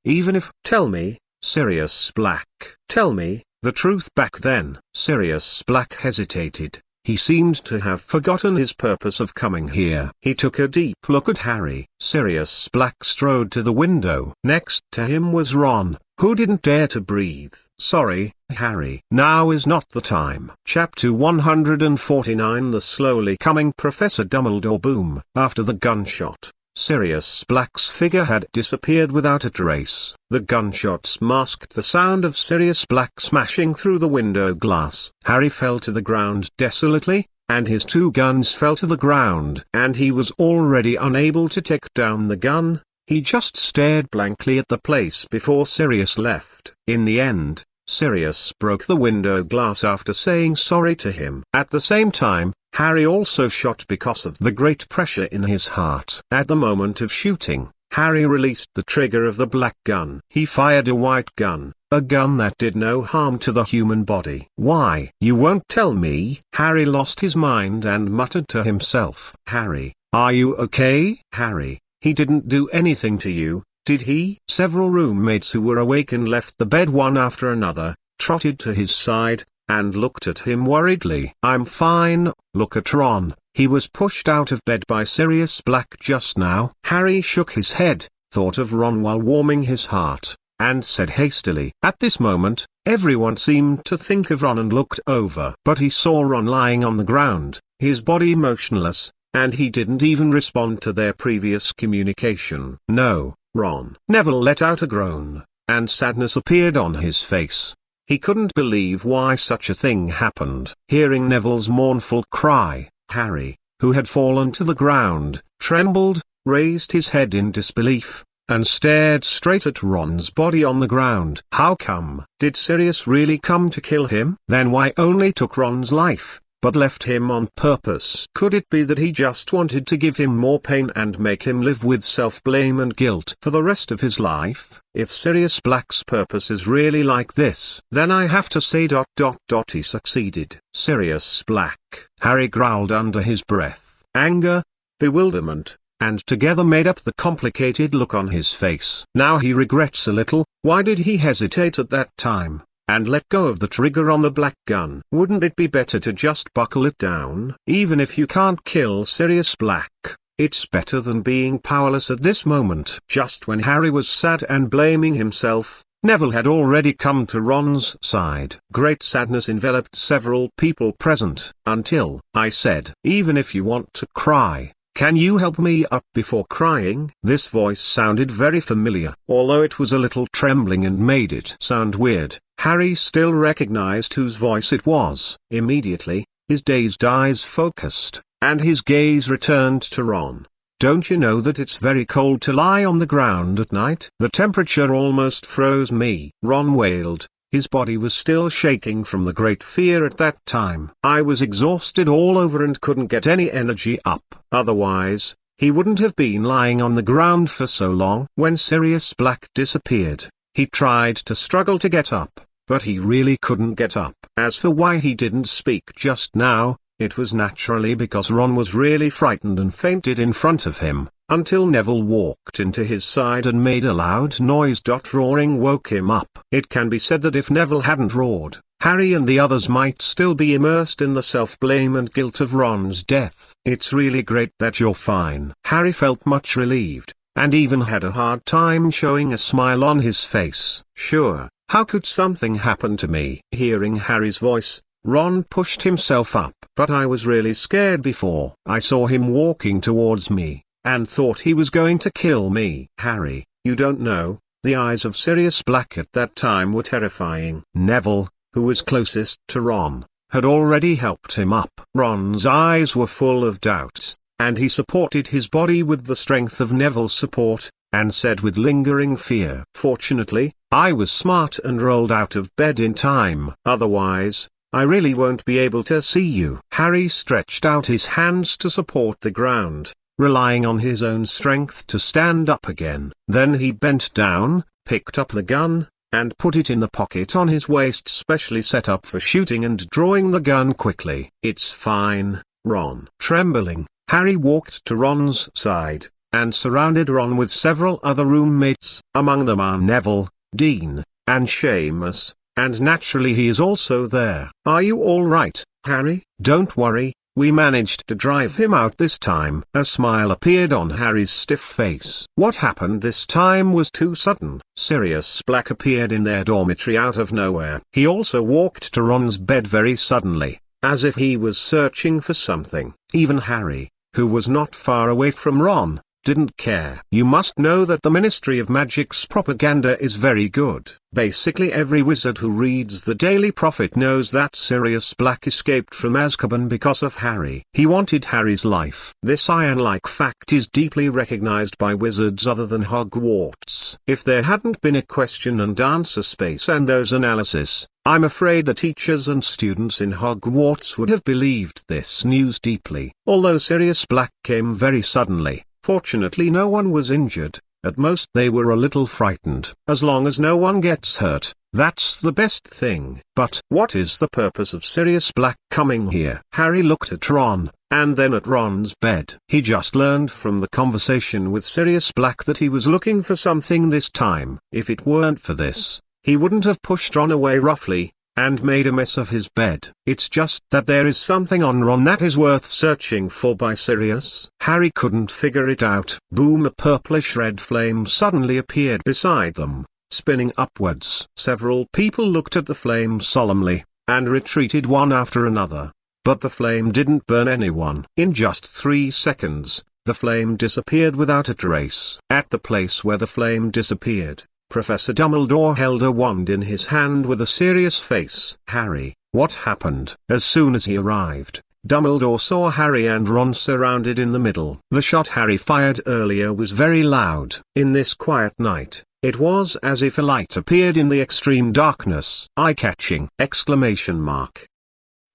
Tell me, Sirius Black, tell me the truth back then. Sirius Black hesitated. He seemed to have forgotten his purpose of coming here. He took a deep look at Harry. Sirius Black strode to the window. Next to him was Ron, who didn't dare to breathe. Sorry, Harry. Now is not the time. Chapter 149. The slowly coming Professor Dumbledore. Boom. After the gunshot, Sirius Black's figure had disappeared without a trace. The gunshots masked the sound of Sirius Black smashing through the window glass. Harry fell to the ground desolately, and his two guns fell to the ground. And he was already unable to take down the gun. He just stared blankly at the place before Sirius left. In the end, Sirius broke the window glass after saying sorry to him. At the same time, Harry also shot because of the great pressure in his heart. At the moment of shooting, Harry released the trigger of the black gun. He fired a white gun, a gun that did no harm to the human body. Why? You won't tell me? Harry lost his mind and muttered to himself. Harry, are you okay? Harry, he didn't do anything to you, did he? Several roommates who were awake and left the bed one after another, trotted to his side, and looked at him worriedly. I'm fine. Look at Ron, he was pushed out of bed by Sirius Black just now. Harry shook his head, thought of Ron while warming his heart, and said hastily. At this moment, everyone seemed to think of Ron and looked over. But he saw Ron lying on the ground, his body motionless, and he didn't even respond to their previous communication. No, Ron. Neville let out a groan, and sadness appeared on his face. He couldn't believe why such a thing happened. Hearing Neville's mournful cry, Harry, who had fallen to the ground, trembled, raised his head in disbelief, and stared straight at Ron's body on the ground. How come? Did Sirius really come to kill him? Then why only took Ron's life, but left him on purpose? Could it be that he just wanted to give him more pain and make him live with self-blame and guilt for the rest of his life? If Sirius Black's purpose is really like this, then I have to say ... he succeeded. Sirius Black. Harry growled under his breath. Anger, bewilderment, and together made up the complicated look on his face. Now he regrets a little. Why did he hesitate at that time, and let go of the trigger on the black gun? Wouldn't it be better to just buckle it down? Even if you can't kill Sirius Black, it's better than being powerless at this moment. Just when Harry was sad and blaming himself, Neville had already come to Ron's side. Great sadness enveloped several people present, until I said, even if you want to cry, can you help me up before crying? This voice sounded very familiar. Although it was a little trembling and made it sound weird, Harry still recognized whose voice it was. Immediately, his dazed eyes focused, and his gaze returned to Ron. Don't you know that it's very cold to lie on the ground at night? The temperature almost froze me. Ron wailed. His body was still shaking from the great fear at that time. I was exhausted all over and couldn't get any energy up. Otherwise, he wouldn't have been lying on the ground for so long. When Sirius Black disappeared, he tried to struggle to get up, but he really couldn't get up. As for why he didn't speak just now, it was naturally because Ron was really frightened and fainted in front of him, until Neville walked into his side and made a loud noise. Roaring woke him up. It can be said that if Neville hadn't roared, Harry and the others might still be immersed in the self-blame and guilt of Ron's death. It's really great that you're fine. Harry felt much relieved. and even had a hard time showing a smile on his face. "Sure, how could something happen to me?" Hearing Harry's voice, Ron pushed himself up. "But I was really scared before. I saw him walking towards me, and thought he was going to kill me." "Harry, you don't know." The eyes of Sirius Black at that time were terrifying. Neville, who was closest to Ron, had already helped him up. Ron's eyes were full of doubt, and he supported his body with the strength of Neville's support, and said with lingering fear, "Fortunately, I was smart and rolled out of bed in time. Otherwise, I really won't be able to see you." Harry stretched out his hands to support the ground, relying on his own strength to stand up again. Then he bent down, picked up the gun, and put it in the pocket on his waist specially set up for shooting and drawing the gun quickly. "It's fine, Ron." Trembling, Harry walked to Ron's side, and surrounded Ron with several other roommates. Among them are Neville, Dean, and Seamus, and naturally he is also there. "Are you all right, Harry?" "Don't worry, we managed to drive him out this time." A smile appeared on Harry's stiff face. What happened this time was too sudden. Sirius Black appeared in their dormitory out of nowhere. He also walked to Ron's bed very suddenly, as if he was searching for something. Even Harry, who was not far away from Ron, didn't care. You must know that the Ministry of Magic's propaganda is very good. Basically every wizard who reads the Daily Prophet knows that Sirius Black escaped from Azkaban because of Harry. He wanted Harry's life. This iron-like fact is deeply recognized by wizards other than Hogwarts. If there hadn't been a question and answer space and those analysis, I'm afraid the teachers and students in Hogwarts would have believed this news deeply. Although Sirius Black came very suddenly, fortunately no one was injured. At most they were a little frightened. As long as no one gets hurt, that's the best thing. But what is the purpose of Sirius Black coming here? Harry looked at Ron, and then at Ron's bed. He just learned from the conversation with Sirius Black that he was looking for something this time. If it weren't for this, he wouldn't have pushed Ron away roughly, and made a mess of his bed. It's just that there is something on Ron that is worth searching for by Sirius. Harry couldn't figure it out. Boom! A purplish red flame suddenly appeared beside them, spinning upwards. Several people looked at the flame solemnly, and retreated one after another. But the flame didn't burn anyone. In just 3 seconds, the flame disappeared without a trace. At the place where the flame disappeared, Professor Dumbledore held a wand in his hand with a serious face. "Harry, what happened?" As soon as he arrived, Dumbledore saw Harry and Ron surrounded in the middle. The shot Harry fired earlier was very loud. In this quiet night, it was as if a light appeared in the extreme darkness. Eye-catching!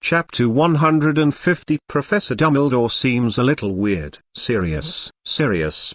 Chapter 150. Professor Dumbledore seems a little weird. Sirius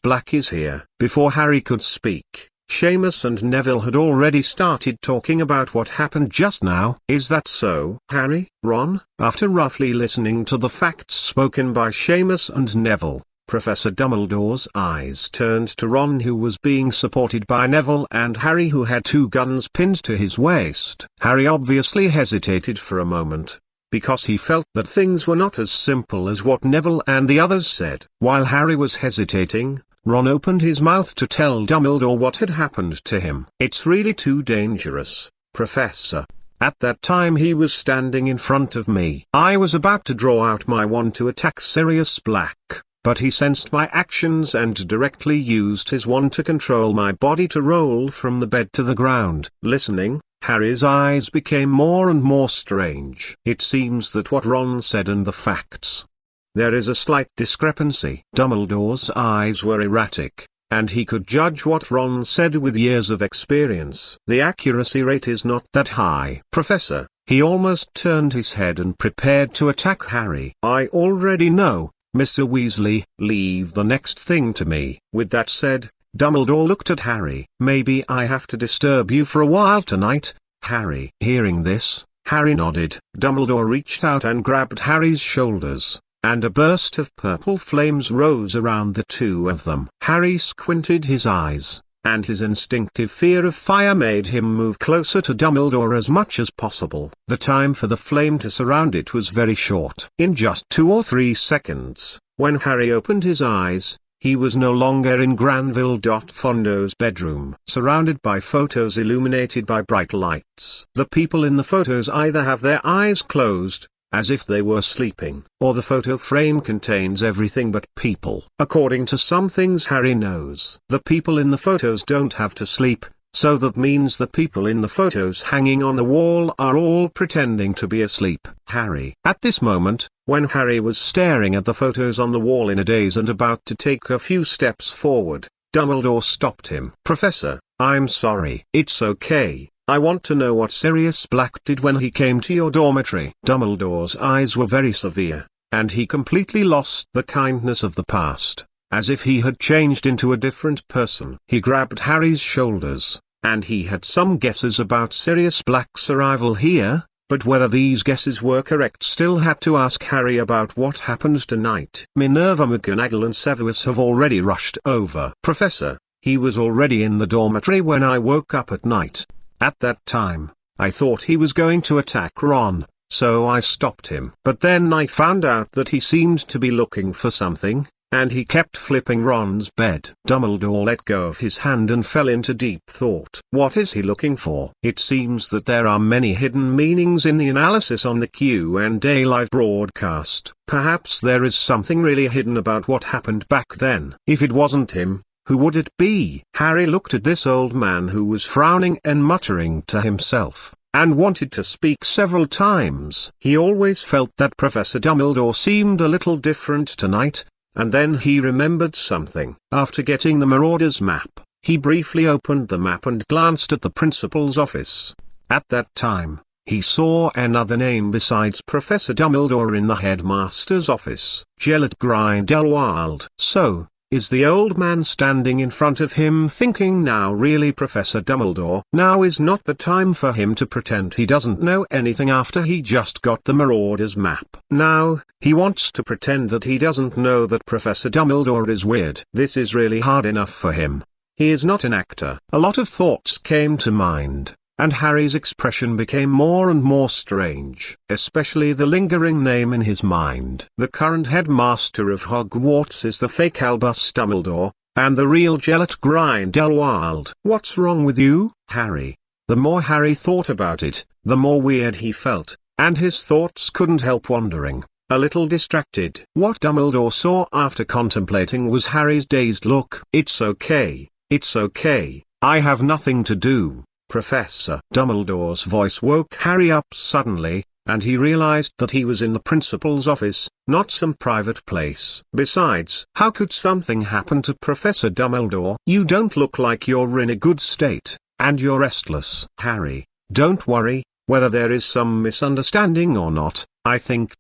Black is here. Before Harry could speak, Seamus and Neville had already started talking about what happened just now. "Is that so, Harry?" "Ron?" After roughly listening to the facts spoken by Seamus and Neville, Professor Dumbledore's eyes turned to Ron, who was being supported by Neville and Harry, who had 2 guns pinned to his waist. Harry obviously hesitated for a moment, because he felt that things were not as simple as what Neville and the others said. While Harry was hesitating, Ron opened his mouth to tell Dumbledore what had happened to him. "It's really too dangerous, Professor." At that time he was standing in front of me. I was about to draw out my wand to attack Sirius Black, but he sensed my actions and directly used his wand to control my body to roll from the bed to the ground. Listening, Harry's eyes became more and more strange. It seems that what Ron said and the facts, there is a slight discrepancy. Dumbledore's eyes were erratic, and he could judge what Ron said with years of experience. The accuracy rate is not that high. "Professor," he almost turned his head and prepared to attack Harry. "I already know, Mr. Weasley, leave the next thing to me." With that said, Dumbledore looked at Harry. "Maybe I have to disturb you for a while tonight, Harry." Hearing this, Harry nodded. Dumbledore reached out and grabbed Harry's shoulders, and a burst of purple flames rose around the 2 of them. Harry squinted his eyes, and his instinctive fear of fire made him move closer to Dumbledore as much as possible. The time for the flame to surround it was very short. In just 2 or 3 seconds, when Harry opened his eyes, He was no longer in Granville. Fondo's bedroom, surrounded by photos illuminated by bright lights. The people in the photos either have their eyes closed, as if they were sleeping, or the photo frame contains everything but people. According to some things Harry knows, the people in the photos don't have to sleep, so that means the people in the photos hanging on the wall are all pretending to be asleep. Harry. At this moment, when Harry was staring at the photos on the wall in a daze and about to take a few steps forward, Dumbledore stopped him. "Professor, I'm sorry." "It's okay. I want to know what Sirius Black did when he came to your dormitory." Dumbledore's eyes were very severe, and he completely lost the kindness of the past, as if he had changed into a different person. He grabbed Harry's shoulders, and he had some guesses about Sirius Black's arrival here, but whether these guesses were correct still had to ask Harry about what happened tonight. Minerva McGonagall and Severus have already rushed over. "Professor, he was already in the dormitory when I woke up at night. At that time, I thought he was going to attack Ron, so I stopped him. But then I found out that he seemed to be looking for something, and he kept flipping Ron's bed." Dumbledore let go of his hand and fell into deep thought. What is he looking for? It seems that there are many hidden meanings in the analysis on the Q and A live broadcast. Perhaps there is something really hidden about what happened back then. If it wasn't him, who would it be? Harry looked at this old man who was frowning and muttering to himself, and wanted to speak several times. He always felt that Professor Dumbledore seemed a little different tonight, and then he remembered something. After getting the Marauder's map, he briefly opened the map and glanced at the principal's office. At that time, he saw another name besides Professor Dumbledore in the headmaster's office: Gellert Grindelwald. So, is the old man standing in front of him thinking now really Professor Dumbledore? Now is not the time for him to pretend he doesn't know anything after he just got the Marauder's map. Now, he wants to pretend that he doesn't know that Professor Dumbledore is weird. This is really hard enough for him. He is not an actor. A lot of thoughts came to mind, and Harry's expression became more and more strange, especially the lingering name in his mind. The current headmaster of Hogwarts is the fake Albus Dumbledore, and the real Gellert Grindelwald. What's wrong with you, Harry? The more Harry thought about it, the more weird he felt, and his thoughts couldn't help wandering, a little distracted. What Dumbledore saw after contemplating was Harry's dazed look. "It's okay, it's okay, I have nothing to do, Professor." Dumbledore's voice woke Harry up suddenly, and he realized that he was in the principal's office, not some private place. Besides, how could something happen to Professor Dumbledore? "You don't look like you're in a good state, and you're restless." "Harry, don't worry, whether there is some misunderstanding or not, I think ...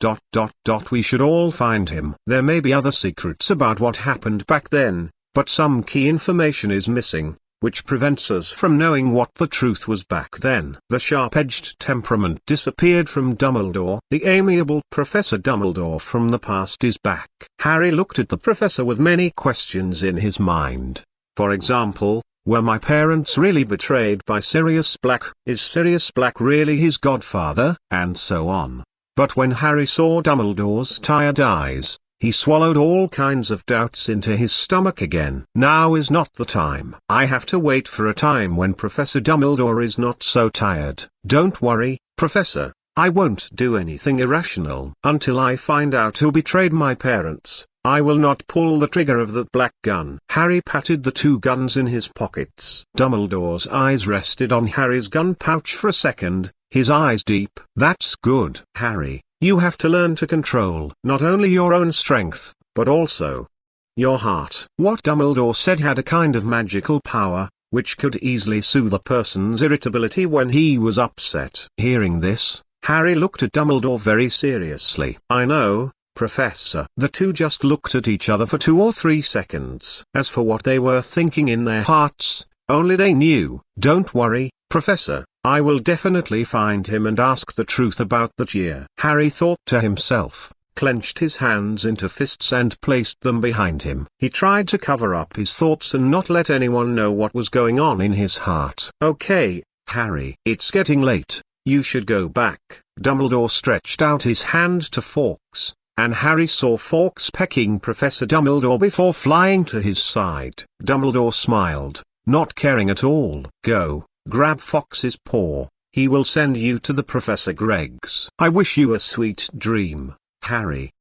we should all find him. There may be other secrets about what happened back then, but some key information is missing, which prevents us from knowing what the truth was back then." The sharp-edged temperament disappeared from Dumbledore. The amiable Professor Dumbledore from the past is back. Harry looked at the professor with many questions in his mind. For example, were my parents really betrayed by Sirius Black? Is Sirius Black really his godfather? And so on. But when Harry saw Dumbledore's tired eyes, he swallowed all kinds of doubts into his stomach again. Now is not the time. I have to wait for a time when Professor Dumbledore is not so tired. Don't worry, Professor, I won't do anything irrational. Until I find out who betrayed my parents, I will not pull the trigger of that black gun. Harry patted the two guns in his pockets. Dumbledore's eyes rested on Harry's gun pouch for a second, his eyes deep. That's good. Harry, you have to learn to control not only your own strength, but also your heart. What Dumbledore said had a kind of magical power, which could easily soothe a person's irritability when he was upset. Hearing this, Harry looked at Dumbledore very seriously. I know, Professor. The two just looked at each other for 2 or 3 seconds. As for what they were thinking in their hearts, only they knew. Don't worry, Professor, I will definitely find him and ask the truth about that year. Harry thought to himself, clenched his hands into fists and placed them behind him. He tried to cover up his thoughts and not let anyone know what was going on in his heart. Okay, Harry. It's getting late, you should go back. Dumbledore stretched out his hand to Fawkes, and Harry saw Fawkes pecking Professor Dumbledore before flying to his side. Dumbledore smiled, not caring at all. "Go, grab Fox's paw, he will send you to the Professor Greg's." "I wish you a sweet dream, Harry,"